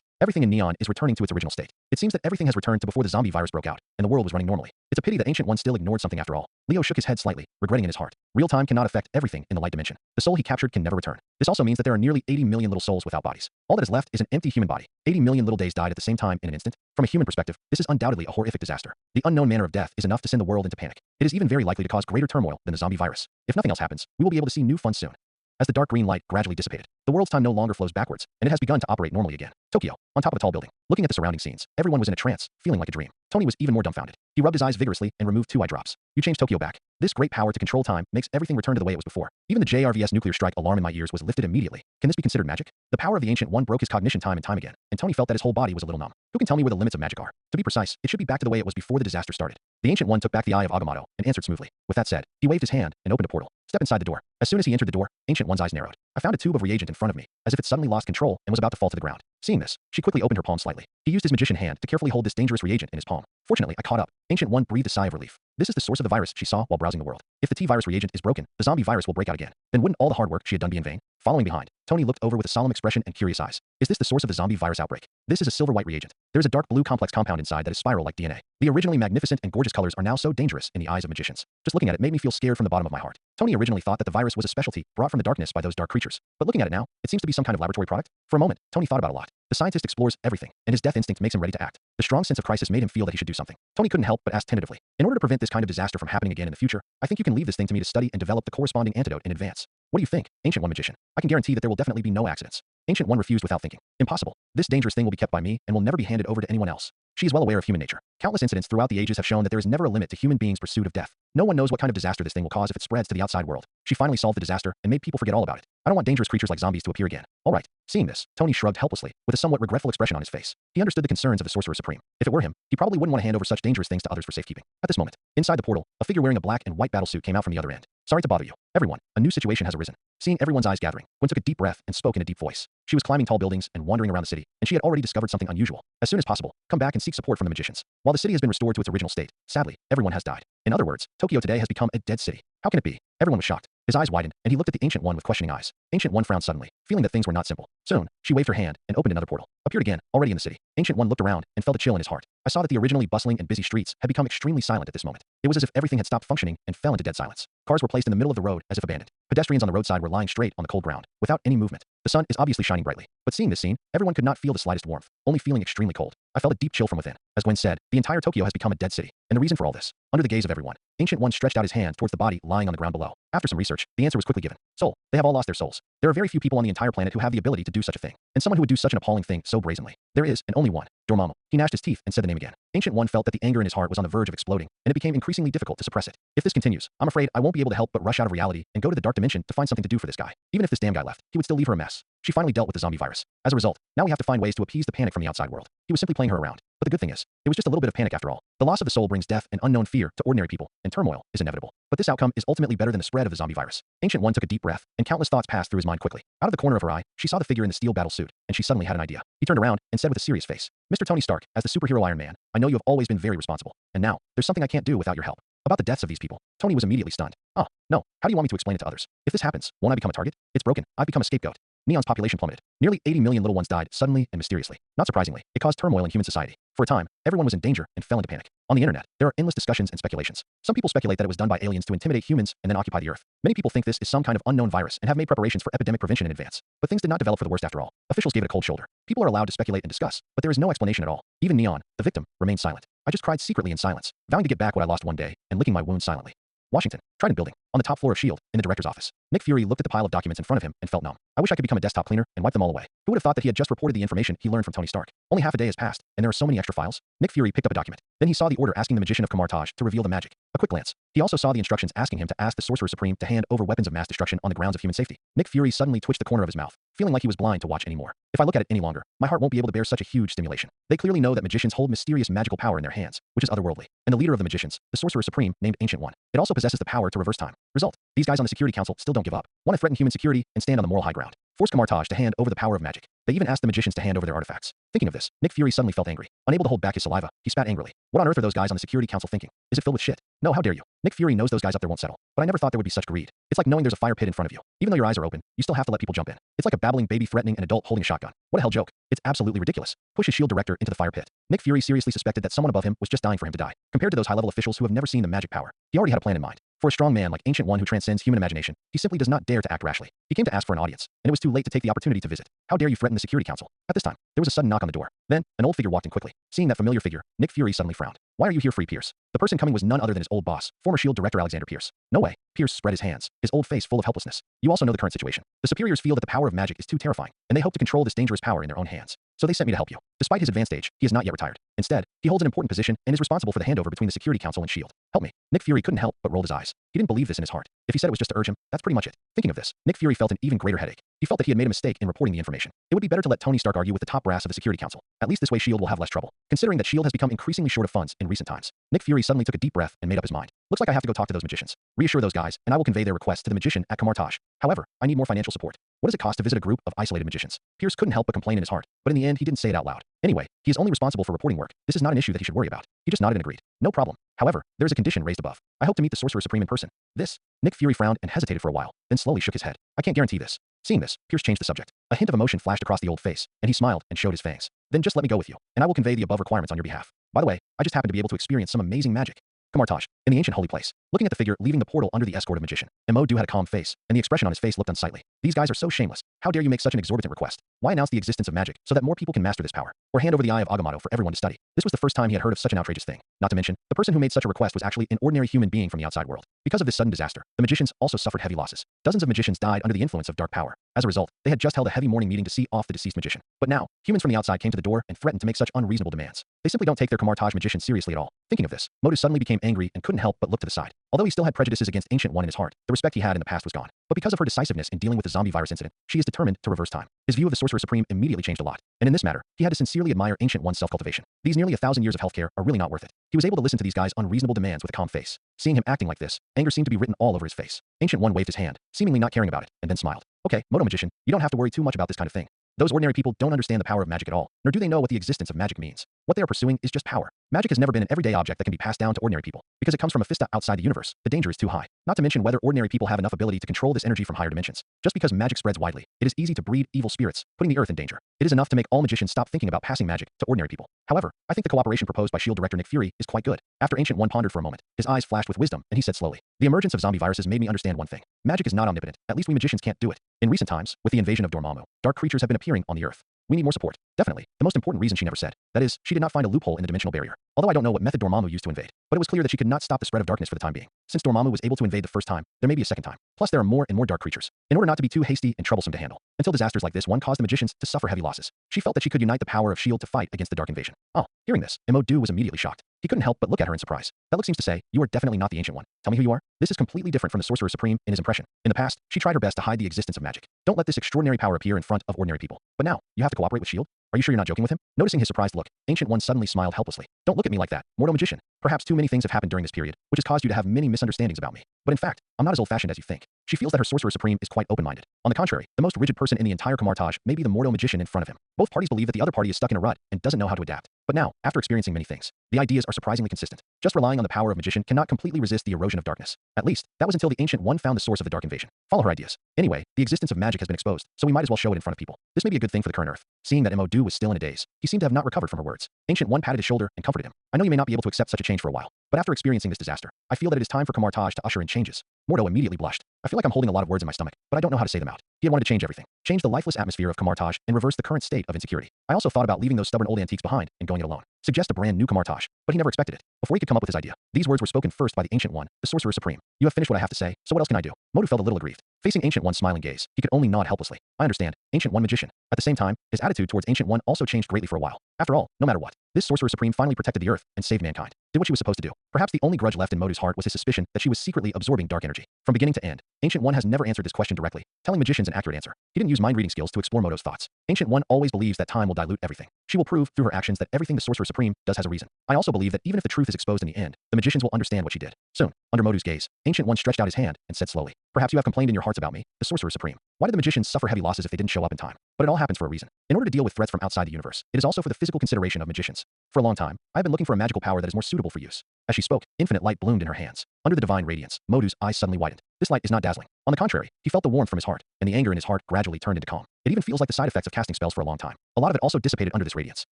Everything in Neon is returning to its original state. It seems that everything has returned to before the zombie virus broke out, and the world was running normally. It's a pity that Ancient One still ignored something after all. Leo shook his head slightly, regretting in his heart. Real time cannot affect everything in the light dimension. The soul he captured can never return. This also means that there are nearly 80 million little souls without bodies. All that is left is an empty human body. 80 million little days died at the same time in an instant. From a human perspective, this is undoubtedly a horrific disaster. The unknown manner of death is enough to send the world into panic. It is even very likely to cause greater turmoil than the zombie virus. If nothing else happens, we will be able to see new fun soon. As the dark green light gradually dissipated, the world's time no longer flows backwards, and it has begun to operate normally again. Tokyo, on top of a tall building, looking at the surrounding scenes, everyone was in a trance, feeling like a dream. Tony was even more dumbfounded. He rubbed his eyes vigorously and removed 2 eye drops. You changed Tokyo back. This great power to control time makes everything return to the way it was before. Even the JRVS nuclear strike alarm in my ears was lifted immediately. Can this be considered magic? The power of the Ancient One broke his cognition time and time again, and Tony felt that his whole body was a little numb. Who can tell me where the limits of magic are? To be precise, it should be back to the way it was before the disaster started. The Ancient One took back the eye of Agamotto and answered smoothly. With that said, he waved his hand and opened a portal. Step inside the door. As soon as he entered the door, Ancient One's eyes narrowed. I found a tube of reagent in front of me, as if it suddenly lost control and was about to fall to the ground. Seeing this, she quickly opened her palm slightly. He used his magician hand to carefully hold this dangerous reagent in his palm. Fortunately, I caught up. Ancient One breathed a sigh of relief. This is the source of the virus she saw while browsing the world. If the T-virus reagent is broken, the zombie virus will break out again. Then wouldn't all the hard work she had done be in vain? Following behind, Tony looked over with a solemn expression and curious eyes. Is this the source of the zombie virus outbreak? This is a silver-white reagent. There is a dark blue complex compound inside that is spiral like DNA. The originally magnificent and gorgeous colors are now so dangerous in the eyes of magicians. Just looking at it made me feel scared from the bottom of my heart. Tony originally thought that the virus was a specialty brought from the darkness by those dark creatures. But looking at it now, it seems to be some kind of laboratory product. For a moment, Tony thought about it a lot. The scientist explores everything, and his death instinct makes him ready to act. The strong sense of crisis made him feel that he should do something. Tony couldn't help but ask tentatively, in order to prevent this kind of disaster from happening again in the future, I think you can leave this thing to me to study and develop the corresponding antidote in advance. What do you think, Ancient One Magician? I can guarantee that there will definitely be no accidents. Ancient One refused without thinking. Impossible. This dangerous thing will be kept by me and will never be handed over to anyone else. She is well aware of human nature. Countless incidents throughout the ages have shown that there is never a limit to human beings' pursuit of death. No one knows what kind of disaster this thing will cause if it spreads to the outside world. She finally solved the disaster and made people forget all about it. I don't want dangerous creatures like zombies to appear again. All right. Seeing this, Tony shrugged helplessly, with a somewhat regretful expression on his face. He understood the concerns of the Sorcerer Supreme. If it were him, he probably wouldn't want to hand over such dangerous things to others for safekeeping. At this moment, inside the portal, a figure wearing a black and white battlesuit came out from the other end. Sorry to bother you. Everyone, a new situation has arisen. Seeing everyone's eyes gathering, Gwen took a deep breath and spoke in a deep voice. She was climbing tall buildings and wandering around the city, and she had already discovered something unusual. As soon as possible, come back and seek support from the magicians. While the city has been restored to its original state, sadly, everyone has died. In other words, Tokyo today has become a dead city. How can it be? Everyone was shocked. His eyes widened, and he looked at the Ancient One with questioning eyes. Ancient One frowned suddenly, feeling that things were not simple. Soon, she waved her hand and opened another portal. Appeared again, already in the city. Ancient One looked around and felt a chill in his heart. I saw that the originally bustling and busy streets had become extremely silent at this moment. It was as if everything had stopped functioning and fell into dead silence. Cars were placed in the middle of the road as if abandoned. Pedestrians on the roadside were lying straight on the cold ground, without any movement. The sun is obviously shining brightly, but seeing this scene, everyone could not feel the slightest warmth, only feeling extremely cold. I felt a deep chill from within. As Gwen said, the entire Tokyo has become a dead city. And the reason for all this, under the gaze of everyone, Ancient One stretched out his hand towards the body lying on the ground below. After some research, the answer was quickly given. Soul. They have all lost their souls. There are very few people on the entire planet who have the ability to do such a thing, and someone who would do such an appalling thing so brazenly. There is, and only one. Dormammu. He gnashed his teeth and said the name again. Ancient One felt that the anger in his heart was on the verge of exploding, and it became increasingly difficult to suppress it. If this continues, I'm afraid I won't be able to help but rush out of reality and go to the dark dimension to find something to do for this guy. Even if this damn guy left, he would still leave her a mess. She finally dealt with the zombie virus. As a result, now we have to find ways to appease the panic from the outside world. He was simply playing her around. But the good thing is, it was just a little bit of panic after all. The loss of the soul brings death and unknown fear to ordinary people, and turmoil is inevitable. But this outcome is ultimately better than the spread of the zombie virus. Ancient One took a deep breath, and countless thoughts passed through his mind quickly. Out of the corner of her eye, she saw the figure in the steel battle suit, and she suddenly had an idea. He turned around and said with a serious face, Mr. Tony Stark, as the superhero Iron Man, I know you have always been very responsible. And now, there's something I can't do without your help. About the deaths of these people, Tony was immediately stunned. Oh, no, how do you want me to explain it to others? If this happens, won't I become a target? It's broken. I've become a scapegoat. Neon's population plummeted. Nearly 80 million little ones died suddenly and mysteriously. Not surprisingly, it caused turmoil in human society. For a time, everyone was in danger and fell into panic. On the internet, there are endless discussions and speculations. Some people speculate that it was done by aliens to intimidate humans and then occupy the Earth. Many people think this is some kind of unknown virus and have made preparations for epidemic prevention in advance. But things did not develop for the worst after all. Officials gave it a cold shoulder. People are allowed to speculate and discuss, but there is no explanation at all. Even Neon, the victim, remained silent. I just cried secretly in silence, vowing to get back what I lost one day and licking my wounds silently. Washington, Trident Building, on the top floor of S.H.I.E.L.D., in the director's office. Nick Fury looked at the pile of documents in front of him and felt numb. I wish I could become a desktop cleaner and wipe them all away. Who would have thought that he had just reported the information he learned from Tony Stark? Only half a day has passed, and there are so many extra files. Nick Fury picked up a document. Then he saw the order asking the magician of Kamartaj to reveal the magic. A quick glance. He also saw the instructions asking him to ask the Sorcerer Supreme to hand over weapons of mass destruction on the grounds of human safety. Nick Fury suddenly twitched the corner of his mouth, feeling like he was blind to watch anymore. If I look at it any longer, my heart won't be able to bear such a huge stimulation. They clearly know that magicians hold mysterious magical power in their hands, which is otherworldly. And the leader of the magicians, the Sorcerer Supreme, named Ancient One. It also possesses the power to reverse time. Result. These guys on the Security Council still don't give up. Want to threaten human security and stand on the moral high ground. Force Kamartaj to hand over the power of magic. They even asked the magicians to hand over their artifacts. Thinking of this, Nick Fury suddenly felt angry. Unable to hold back his saliva, he spat angrily. What on earth are those guys on the Security Council thinking? Is it filled with shit? No, how dare you? Nick Fury knows those guys up there won't settle. But I never thought there would be such greed. It's like knowing there's a fire pit in front of you. Even though your eyes are open, you still have to let people jump in. It's like a babbling baby threatening an adult holding a shotgun. What a hell joke. It's absolutely ridiculous. Push his S.H.I.E.L.D. director into the fire pit. Nick Fury seriously suspected that someone above him was just dying for him to die. Compared to those high-level officials who have never seen the magic power, he already had a plan in mind. For a strong man like Ancient One who transcends human imagination, he simply does not dare to act rashly. He came to ask for an audience, and it was too late to take the opportunity to visit. How dare you threaten the Security Council? At this time, there was a sudden knock on the door. Then, an old figure walked in quickly. Seeing that familiar figure, Nick Fury suddenly frowned. Why are you here, Free Pierce? The person coming was none other than his old boss, former S.H.I.E.L.D. director Alexander Pierce. No way. Pierce spread his hands, his old face full of helplessness. You also know the current situation. The superiors feel that the power of magic is too terrifying, and they hope to control this dangerous power in their own hands. So they sent me to help you. Despite his advanced age, he is not yet retired. Instead, he holds an important position and is responsible for the handover between the Security Council and S.H.I.E.L.D. Help me. Nick Fury couldn't help but rolled his eyes. He didn't believe this in his heart. If he said it was just to urge him, that's pretty much it. Thinking of this, Nick Fury felt an even greater headache. He felt that he had made a mistake in reporting the information. It would be better to let Tony Stark argue with the top brass of the Security Council. At least this way S.H.I.E.L.D. will have less trouble. Considering that S.H.I.E.L.D. has become increasingly short of funds in recent times, Nick Fury suddenly took a deep breath and made up his mind. Looks like I have to go talk to those magicians. Reassure those guys, and I will convey their request to the magician at Kamartaj. However, I need more financial support. What does it cost to visit a group of isolated magicians? Pierce couldn't help but complain in his heart, but in the end he didn't say it out loud. Anyway, he is only responsible for reporting work. This is not an issue that he should worry about. He just nodded and agreed. No problem. However, there is a condition raised above. I hope to meet the Sorcerer Supreme in person. This. Nick Fury frowned and hesitated for a while, then slowly shook his head. I can't guarantee this. Seeing this, Pierce changed the subject. A hint of emotion flashed across the old face, and he smiled and showed his fangs. Then just let me go with you, and I will convey the above requirements on your behalf. By the way, I just happen to be able to experience some amazing magic. Kamartaj, in the ancient holy place, looking at the figure leaving the portal under the escort of magician, Mo-Du had a calm face, and the expression on his face looked unsightly. These guys are so shameless. How dare you make such an exorbitant request? Why announce the existence of magic so that more people can master this power? Or hand over the Eye of Agamotto for everyone to study? This was the first time he had heard of such an outrageous thing. Not to mention, the person who made such a request was actually an ordinary human being from the outside world. Because of this sudden disaster, the magicians also suffered heavy losses. Dozens of magicians died under the influence of dark power. As a result, they had just held a heavy mourning meeting to see off the deceased magician. But now, humans from the outside came to the door and threatened to make such unreasonable demands. They simply don't take their Kamartaj magician seriously at all. Thinking of this, Mo-Du suddenly became angry and couldn't help but look to the side. Although he still had prejudices against Ancient One in his heart, the respect he had in the past was gone. But because of her decisiveness in dealing with the zombie virus incident, she is determined to reverse time. His view of the Sorcerer Supreme immediately changed a lot. And in this matter, he had to sincerely admire Ancient One's self-cultivation. These nearly 1,000 years of healthcare are really not worth it. He was able to listen to these guys' unreasonable demands with a calm face. Seeing him acting like this, anger seemed to be written all over his face. Ancient One waved his hand, seemingly not caring about it, and then smiled. Okay, Moto Magician, you don't have to worry too much about this kind of thing. Those ordinary people don't understand the power of magic at all, nor do they know what the existence of magic means. What they are pursuing is just power. Magic has never been an everyday object that can be passed down to ordinary people. Because it comes from Mephista outside the universe, the danger is too high. Not to mention whether ordinary people have enough ability to control this energy from higher dimensions. Just because magic spreads widely, it is easy to breed evil spirits, putting the earth in danger. It is enough to make all magicians stop thinking about passing magic to ordinary people. However, I think the cooperation proposed by S.H.I.E.L.D. Director Nick Fury is quite good. After Ancient One pondered for a moment, his eyes flashed with wisdom, and he said slowly, the emergence of zombie viruses made me understand one thing. Magic is not omnipotent, at least we magicians can't do it. In recent times, with the invasion of Dormammu, dark creatures have been appearing on the earth. We need more support. Definitely. The most important reason she never said. That is, she did not find a loophole in the dimensional barrier. Although I don't know what method Dormammu used to invade. But it was clear that she could not stop the spread of darkness for the time being. Since Dormammu was able to invade the first time, there may be a second time. Plus there are more and more dark creatures. In order not to be too hasty and troublesome to handle. Until disasters like this one caused the magicians to suffer heavy losses. She felt that she could unite the power of S.H.I.E.L.D. to fight against the dark invasion. Oh, hearing this, Mo-Du was immediately shocked. He couldn't help but look at her in surprise. That look seems to say, you are definitely not the Ancient One. Tell me who you are? This is completely different from the Sorcerer Supreme in his impression. In the past, she tried her best to hide the existence of magic. Don't let this extraordinary power appear in front of ordinary people. But now, you have to cooperate with S.H.I.E.L.D.? Are you sure you're not joking with him? Noticing his surprised look, Ancient One suddenly smiled helplessly. Don't look at me like that, mortal magician. Perhaps too many things have happened during this period, which has caused you to have many misunderstandings about me. But in fact, I'm not as old-fashioned as you think. She feels that her Sorcerer Supreme is quite open-minded. On the contrary, the most rigid person in the entire Kamartaj may be the mortal magician in front of him. Both parties believe that the other party is stuck in a rut and doesn't know how to adapt. But now, after experiencing many things, the ideas are surprisingly consistent. Just relying on the power of magician cannot completely resist the erosion of darkness. At least, that was until the Ancient One found the source of the dark invasion. Follow her ideas. Anyway, the existence of magic has been exposed, so we might as well show it in front of people. This may be a good thing for the current Earth. Seeing that Mo-Du was still in a daze, he seemed to have not recovered from her words. Ancient One patted his shoulder and comforted him. I know you may not be able to accept such a change for a while, but after experiencing this disaster, I feel that it is time for Kamartaj to usher in changes. Mordo immediately blushed. I feel like I'm holding a lot of words in my stomach, but I don't know how to say them out. He had wanted to change everything. Change the lifeless atmosphere of Kamartaj and reverse the current state of insecurity. I also thought about leaving those stubborn old antiques behind and going it alone. Suggest a brand new Kamartaj, but he never expected it. Before he could come up with his idea, these words were spoken first by the Ancient One, the Sorcerer Supreme. You have finished what I have to say, so what else can I do? Mo-Du felt a little aggrieved. Facing Ancient One's smiling gaze, he could only nod helplessly. I understand, Ancient One magician. At the same time, his attitude towards Ancient One also changed greatly for a while. After all, no matter what, this Sorcerer Supreme finally protected the Earth and saved mankind. Did what she was supposed to do. Perhaps the only grudge left in Mo-Du's heart was his suspicion that she was secretly absorbing dark energy. From beginning to end, Ancient One has never answered this question directly, telling magicians an accurate answer. He didn't use mind-reading skills to explore Mo-Du's thoughts. Ancient One always believes that time will dilute everything. She will prove through her actions that everything the Sorcerer Supreme does has a reason. I also believe that even if the truth is exposed in the end, the magicians will understand what she did. Soon, under Mo-Du's gaze, Ancient One stretched out his hand and said slowly, perhaps you have complained in your hearts about me, the Sorcerer Supreme. Why did the magicians suffer heavy losses if they didn't show up in time? But it all happens for a reason. In order to deal with threats from outside the universe, it is also for the physical consideration of magicians. For a long time, I've been looking for a magical power that is more suitable for use. As she spoke, infinite light bloomed in her hands. Under the divine radiance, Mo-Du's eyes suddenly widened. This light is not dazzling. On the contrary, he felt the warmth from his heart, and the anger in his heart gradually turned into calm. It even feels like the side effects of casting spells for a long time. A lot of it also dissipated under this radiance.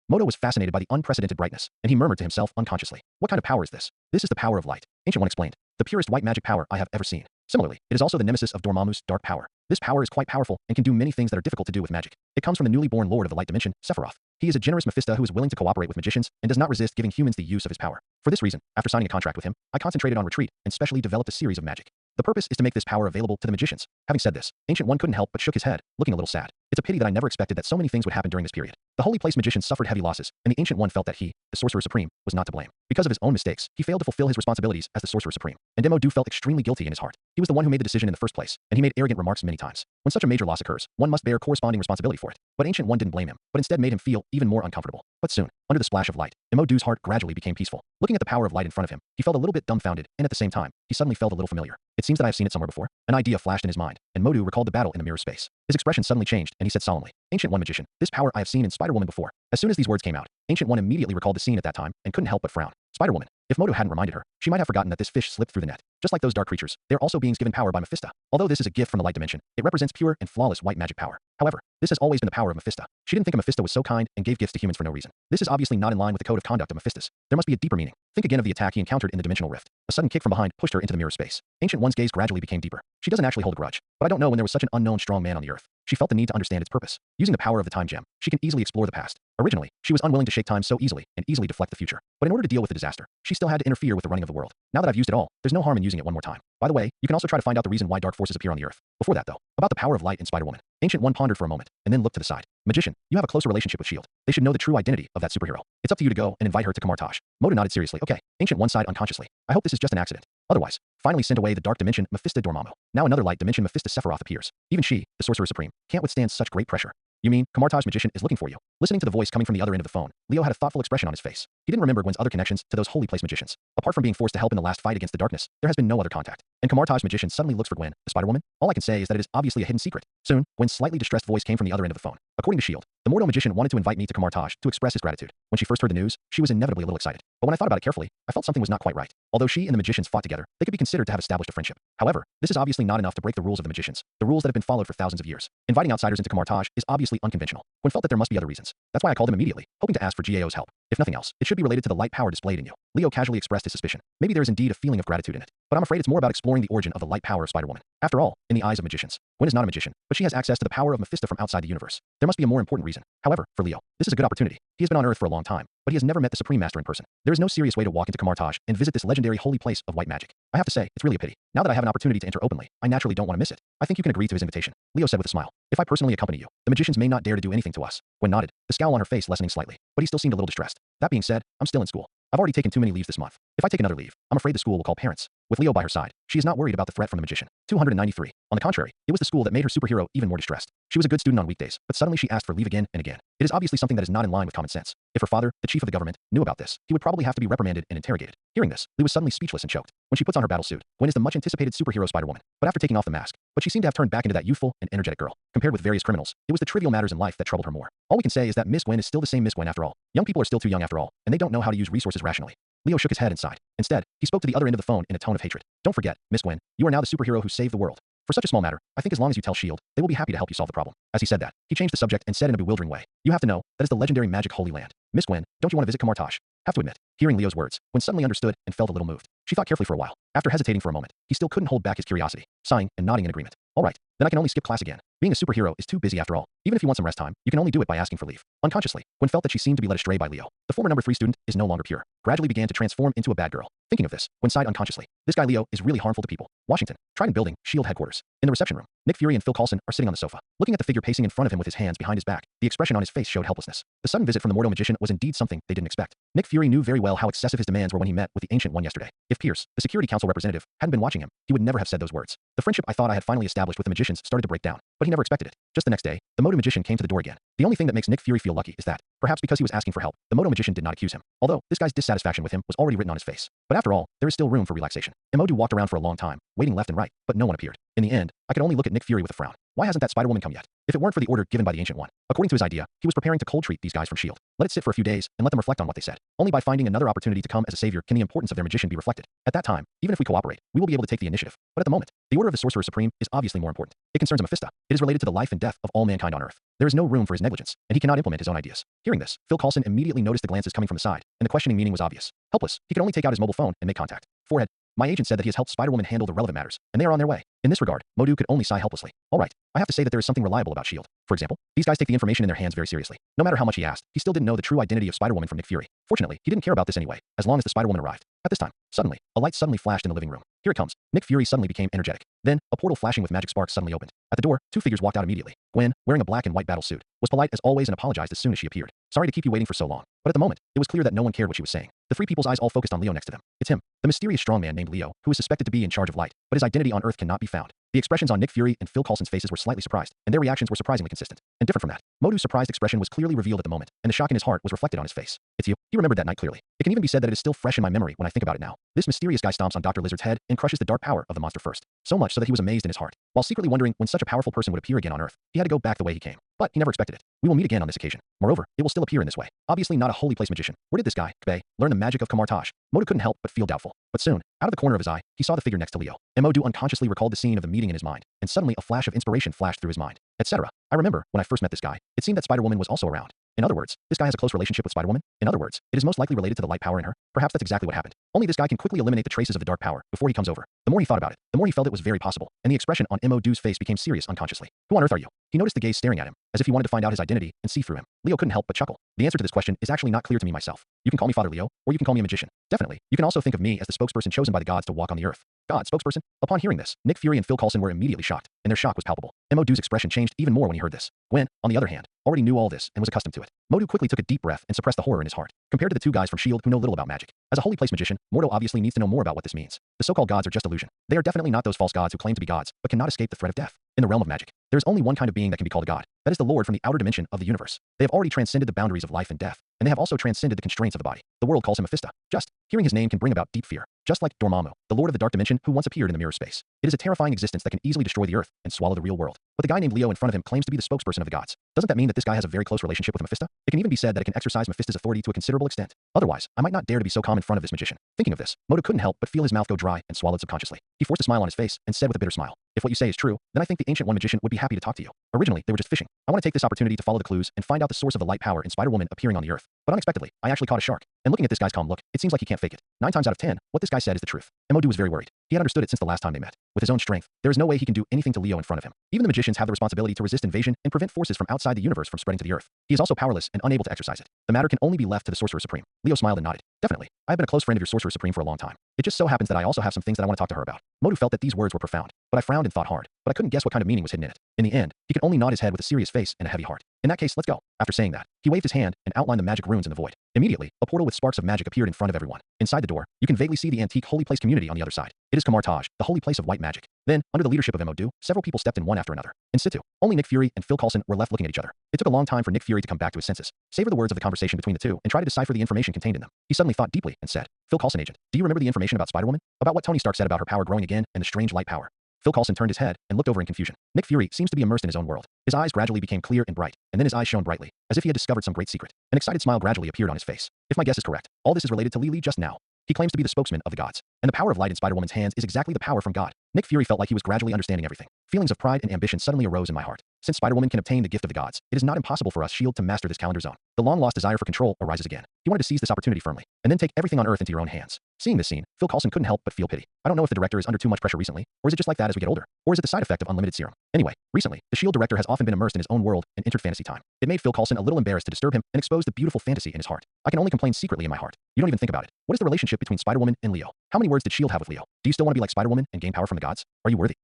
Mo-Du was fascinated by the unprecedented brightness, and he murmured to himself unconsciously, what kind of power is this? This is the power of light. Ancient One explained, the purest white magic power I have ever seen. Similarly, it is also the nemesis of Dormammu's dark power. This power is quite powerful and can do many things that are difficult to do with magic. It comes from the newly born lord of the light dimension, Sephiroth. He is a generous Mephista who is willing to cooperate with magicians and does not resist giving humans the use of his power. For this reason, after signing a contract with him, I concentrated on retreat and specially developed a series of magic. The purpose is to make this power available to the magicians. Having said this, Ancient One couldn't help but shook his head, looking a little sad. It's a pity that I never expected that so many things would happen during this period. The holy place magicians suffered heavy losses, and the Ancient One felt that he, the Sorcerer Supreme, was not to blame. Because of his own mistakes, he failed to fulfill his responsibilities as the Sorcerer Supreme. And Mo-Du felt extremely guilty in his heart. He was the one who made the decision in the first place, and he made arrogant remarks many times. When such a major loss occurs, one must bear corresponding responsibility for it. But Ancient One didn't blame him, but instead made him feel even more uncomfortable. But soon, under the splash of light, Mo-Du's heart gradually became peaceful. Looking at the power of light in front of him, he felt a little bit dumbfounded, and at the same time, he suddenly felt a little familiar. It seems that I have seen it somewhere before. An idea flashed in his mind, and Mo-Du recalled the battle in the mirror space. His expression suddenly changed, and he said solemnly, Ancient One magician, this power I have seen in Spider-Woman before. As soon as these words came out, Ancient One immediately recalled the scene at that time, and couldn't help but frown. Spider-Woman. If Mo-Du hadn't reminded her, she might have forgotten that this fish slipped through the net. Just like those dark creatures, they are also beings given power by Mephista. Although this is a gift from the light dimension, it represents pure and flawless white magic power. However, this has always been the power of Mephista. She didn't think Mephista was so kind and gave gifts to humans for no reason. This is obviously not in line with the code of conduct of Mephistus. There must be a deeper meaning. Think again of the attack he encountered in the dimensional rift. A sudden kick from behind pushed her into the mirror space. Ancient One's gaze gradually became deeper. She doesn't actually hold a grudge, but I don't know when there was such an unknown strong man on the earth. She felt the need to understand its purpose. Using the power of the time gem, she can easily explore the past. Originally, she was unwilling to shake time so easily and easily deflect the future. But in order to deal with the disaster, she still had to interfere with the running of the world. Now that I've used it all, there's no harm in using it one more time. By the way, you can also try to find out the reason why dark forces appear on the earth. Before that though, about the power of light in Spider-Woman. Ancient One pondered for a moment, and then looked to the side. Magician, you have a closer relationship with S.H.I.E.L.D. They should know the true identity of that superhero. It's up to you to go and invite her to Kamartaj. Modo nodded seriously. Okay. Ancient One sighed unconsciously. I hope this is just an accident. Otherwise, finally sent away the dark dimension Mephista Dormammu. Now another light dimension Mephista Sephiroth appears. Even she, the Sorcerer Supreme, can't withstand such great pressure. You mean, Kamartaj Magician is looking for you? Listening to the voice coming from the other end of the phone, Leo had a thoughtful expression on his face. He didn't remember Gwen's other connections to those holy place magicians. Apart from being forced to help in the last fight against the darkness, there has been no other contact. And Kamartaj Magician suddenly looks for Gwen, the Spider-Woman? All I can say is that it is obviously a hidden secret. Soon, Gwen's slightly distressed voice came from the other end of the phone. According to S.H.I.E.L.D., the Mortal Magician wanted to invite me to Kamartaj to express his gratitude. When she first heard the news, she was inevitably a little excited. But when I thought about it carefully, I felt something was not quite right. Although she and the magicians fought together, they could be considered to have established a friendship. However, this is obviously not enough to break the rules of the magicians, the rules that have been followed for thousands of years. Inviting outsiders into Kamartaj is obviously unconventional. Gwen felt that there must be other reasons. That's why I called him immediately, hoping to ask for GAO's help. If nothing else, it should be related to the light power displayed in you. Leo casually expressed his suspicion. Maybe there is indeed a feeling of gratitude in it. But I'm afraid it's more about exploring the origin of the light power of Spider-Woman. After all, in the eyes of magicians, Gwen is not a magician, but she has access to the power of Mephista from outside the universe. There must be a more important reason. However, for Leo, this is a good opportunity. He has been on Earth for a long time, but he has never met the Supreme Master in person. There is no serious way to walk into Kamartaj and visit this legendary holy place of white magic. I have to say, it's really a pity. Now that I have an opportunity to enter openly, I naturally don't want to miss it. I think you can agree to his invitation, Leo said with a smile. If I personally accompany you, the magicians may not dare to do anything to us. Gwen nodded, the scowl on her face lessening slightly, but he still seemed a little distressed. That being said, I'm still in school. I've already taken too many leaves this month. If I take another leave, I'm afraid the school will call parents. With Leo by her side, she is not worried about the threat from the magician. 293. On the contrary, it was the school that made her superhero even more distressed. She was a good student on weekdays, but suddenly she asked for leave again and again. It is obviously something that is not in line with common sense. If her father, the chief of the government, knew about this, he would probably have to be reprimanded and interrogated. Hearing this, Lee was suddenly speechless and choked. When she puts on her battle suit, Gwen is the much anticipated superhero Spider-Woman. But after taking off the mask, she seemed to have turned back into that youthful and energetic girl. Compared with various criminals, it was the trivial matters in life that troubled her more. All we can say is that Miss Gwen is still the same Miss Gwen after all. Young people are still too young after all, and they don't know how to use resources rationally. Leo shook his head and sighed. Instead, he spoke to the other end of the phone in a tone of hatred. Don't forget, Miss Gwen, you are now the superhero who saved the world. For such a small matter, I think as long as you tell S.H.I.E.L.D., they will be happy to help you solve the problem. As he said that, he changed the subject and said in a bewildering way, you have to know, that is the legendary magic holy land. Miss Gwen, don't you want to visit Kamartaj? Have to admit, hearing Leo's words, Gwen suddenly understood and felt a little moved. She thought carefully for a while. After hesitating for a moment, he still couldn't hold back his curiosity, sighing and nodding in agreement. All right, then I can only skip class again. Being a superhero is too busy after all. Even if you want some rest time, you can only do it by asking for leave. Unconsciously, Gwen felt that she seemed to be led astray by Leo. The former number 3 student is no longer pure. Gradually began to transform into a bad girl. Thinking of this, Gwen sighed unconsciously. This guy Leo is really harmful to people. Washington, Trident Building, S.H.I.E.L.D. headquarters. In the reception room, Nick Fury and Phil Coulson are sitting on the sofa, looking at the figure pacing in front of him with his hands behind his back. The expression on his face showed helplessness. The sudden visit from the mortal magician was indeed something they didn't expect. Nick Fury knew very well how excessive his demands were when he met with the Ancient One yesterday. If Pierce, the Security Council representative, hadn't been watching him, he would never have said those words. The friendship I thought I had finally established with the magicians started to break down, but he never expected it. Just the next day, the Moto Magician came to the door again. The only thing that makes Nick Fury feel lucky is that, perhaps because he was asking for help, the Moto Magician did not accuse him. Although, this guy's dissatisfaction with him was already written on his face. But after all, there is still room for relaxation. Emodu walked around for a long time, waiting left and right, but no one appeared. In the end, I could only look at Nick Fury with a frown. Why hasn't that Spider-Woman come yet? If it weren't for the order given by the Ancient One. According to his idea, he was preparing to cold treat these guys from S.H.I.E.L.D. Let it sit for a few days and let them reflect on what they said. Only by finding another opportunity to come as a savior can the importance of their magician be reflected. At that time, even if we cooperate, we will be able to take the initiative. But at the moment, the order of the Sorcerer Supreme is obviously more important. It concerns Mephista. It is related to the life and death of all mankind on Earth. There is no room for his negligence, and he cannot implement his own ideas. Hearing this, Phil Coulson immediately noticed the glances coming from the side, and the questioning meaning was obvious. Helpless, he could only take out his mobile phone and make contact. Forehead. My agent said that he has helped Spider-Woman handle the relevant matters, and they are on their way. In this regard, Modu could only sigh helplessly. All right, I have to say that there is something reliable about S.H.I.E.L.D. For example, these guys take the information in their hands very seriously. No matter how much he asked, he still didn't know the true identity of Spider-Woman from Nick Fury. Fortunately, he didn't care about this anyway, as long as the Spider-Woman arrived. At this time, suddenly, a light suddenly flashed in the living room. Here it comes. Nick Fury suddenly became energetic. Then, a portal flashing with magic sparks suddenly opened. At the door, 2 figures walked out immediately. Gwen, wearing a black and white battle suit, was polite as always and apologized as soon as she appeared. Sorry to keep you waiting for so long. But at the moment, it was clear that no one cared what she was saying. The 3 people's eyes all focused on Leo next to them. It's him, the mysterious strong man named Leo, who is suspected to be in charge of light, but his identity on Earth cannot be found. The expressions on Nick Fury and Phil Coulson's faces were slightly surprised, and their reactions were surprisingly consistent. And different from that, Modu's surprised expression was clearly revealed at the moment, and the shock in his heart was reflected on his face. It's you. He remembered that night clearly. It can even be said that it is still fresh in my memory when I think about it now. This mysterious guy stomps on Dr. Lizard's head and crushes the dark power of the monster first. So much so that he was amazed in his heart. While secretly wondering when such a powerful person would appear again on Earth, he had to go back the way he came. But he never expected it. We will meet again on this occasion. Moreover, it will still appear in this way. Obviously not a holy place magician. Where did this guy, Kbei, learn the magic of Kamartaj? Modu couldn't help but feel doubtful. But soon, out of the corner of his eye, he saw the figure next to Leo. And Modu unconsciously recalled the scene of the meeting in his mind, and suddenly a flash of inspiration flashed through his mind, etc. I remember, when I first met this guy, it seemed that Spider-Woman was also around. In other words, this guy has a close relationship with Spider-Woman. In other words, it is most likely related to the light power in her. Perhaps that's exactly what happened. Only this guy can quickly eliminate the traces of the dark power before he comes over. The more he thought about it, the more he felt it was very possible, and the expression on Modu's face became serious unconsciously. Who on earth are you? He noticed the gaze staring at him, as if he wanted to find out his identity and see through him. Leo couldn't help but chuckle. The answer to this question is actually not clear to me myself. You can call me Father Leo, or you can call me a magician. Definitely, you can also think of me as the spokesperson chosen by the gods to walk on the earth. God, spokesperson? Upon hearing this, Nick Fury and Phil Coulson were immediately shocked, and their shock was palpable. Modu's expression changed even more when he heard this. Gwen, on the other hand, already knew all this and was accustomed to it. Modu quickly took a deep breath and suppressed the horror in his heart. Compared to the two guys from S.H.I.E.L.D. who know little about magic, as a holy place magician, Mordo obviously needs to know more about what this means. The so-called gods are just illusion. They are definitely not those false gods who claim to be gods, but cannot escape the threat of death. In the realm of magic, there is only one kind of being that can be called a god. That is the Lord from the outer dimension of the universe. They have already transcended the boundaries of life and death, and they have also transcended the constraints of the body. The world calls him Mephista. Just hearing his name can bring about deep fear. Just like Dormammu, the Lord of the Dark Dimension who once appeared in the mirror space. It is a terrifying existence that can easily destroy the earth and swallow the real world. But the guy named Leo in front of him claims to be the spokesperson of the gods. Doesn't that mean that this guy has a very close relationship with Mephista? It can even be said that it can exercise Mephista's authority to a considerable extent. Otherwise, I might not dare to be so calm in front of this magician. Thinking of this, Modo couldn't help but feel his mouth go dry and swallowed subconsciously. He forced a smile on his face and said with a bitter smile, "If what you say is true, then I think the Ancient One magician would be happy to talk to you. Originally, they were just fishing. I want to take this opportunity to follow the clues and find out the source of the light power in Spider-Woman appearing on the earth. But unexpectedly, I actually caught a shark. And looking at this guy's calm look, it seems like he can't fake it. 9 times out of 10, what this guy said is the truth." Modu was very worried. He had understood it since the last time they met. With his own strength, there is no way he can do anything to Leo in front of him. Even the magicians have the responsibility to resist invasion and prevent forces from outside the universe from spreading to the earth. He is also powerless and unable to exercise it. The matter can only be left to the Sorcerer Supreme. Leo smiled and nodded. Definitely. I have been a close friend of your Sorcerer Supreme for a long time. It just so happens that I also have some things that I want to talk to her about. Modu felt that these words were profound, but I frowned and thought hard, but I couldn't guess what kind of meaning was hidden in it. In the end, he could only nod his head with a serious face and a heavy heart. In that case, let's go. After saying that, he waved his hand and outlined the magic runes in the void. Immediately, a portal with sparks of magic appeared in front of everyone. Inside the door, you can vaguely see the antique holy place community on the other side. It is Kamartaj, the holy place of white magic. Then, under the leadership of Modu, several people stepped in one after another. In situ, only Nick Fury and Phil Coulson were left looking at each other. It took a long time for Nick Fury to come back to his senses, savor the words of the conversation between the two, and try to decipher the information contained in them. He suddenly thought deeply and said, "Phil Coulson, agent, do you remember the information about Spider-Woman? About what Tony Stark said about her power growing again and the strange light power?" Phil Coulson turned his head and looked over in confusion. Nick Fury seems to be immersed in his own world. His eyes gradually became clear and bright, and then his eyes shone brightly, as if he had discovered some great secret. An excited smile gradually appeared on his face. If my guess is correct, all this is related to Lily just now. He claims to be the spokesman of the gods, and the power of light in Spider-Woman's hands is exactly the power from God. Nick Fury felt like he was gradually understanding everything. Feelings of pride and ambition suddenly arose in my heart. Since Spider-Woman can obtain the gift of the gods, it is not impossible for us S.H.I.E.L.D. to master this calendar zone. The long-lost desire for control arises again. He wanted to seize this opportunity firmly, and then take everything on Earth into your own hands. Seeing this scene, Phil Coulson couldn't help but feel pity. I don't know if the director is under too much pressure recently, or is it just like that as we get older? Or is it the side effect of unlimited serum? Anyway, recently, the S.H.I.E.L.D. director has often been immersed in his own world and entered fantasy time. It made Phil Coulson a little embarrassed to disturb him and expose the beautiful fantasy in his heart. I can only complain secretly in my heart. You don't even think about it. What is the relationship between Spider-Woman and Leo? How many words did S.H.I.E.L.D. have with Leo? Do you still want to be like Spider-Woman and gain power from the gods? Are you worthy?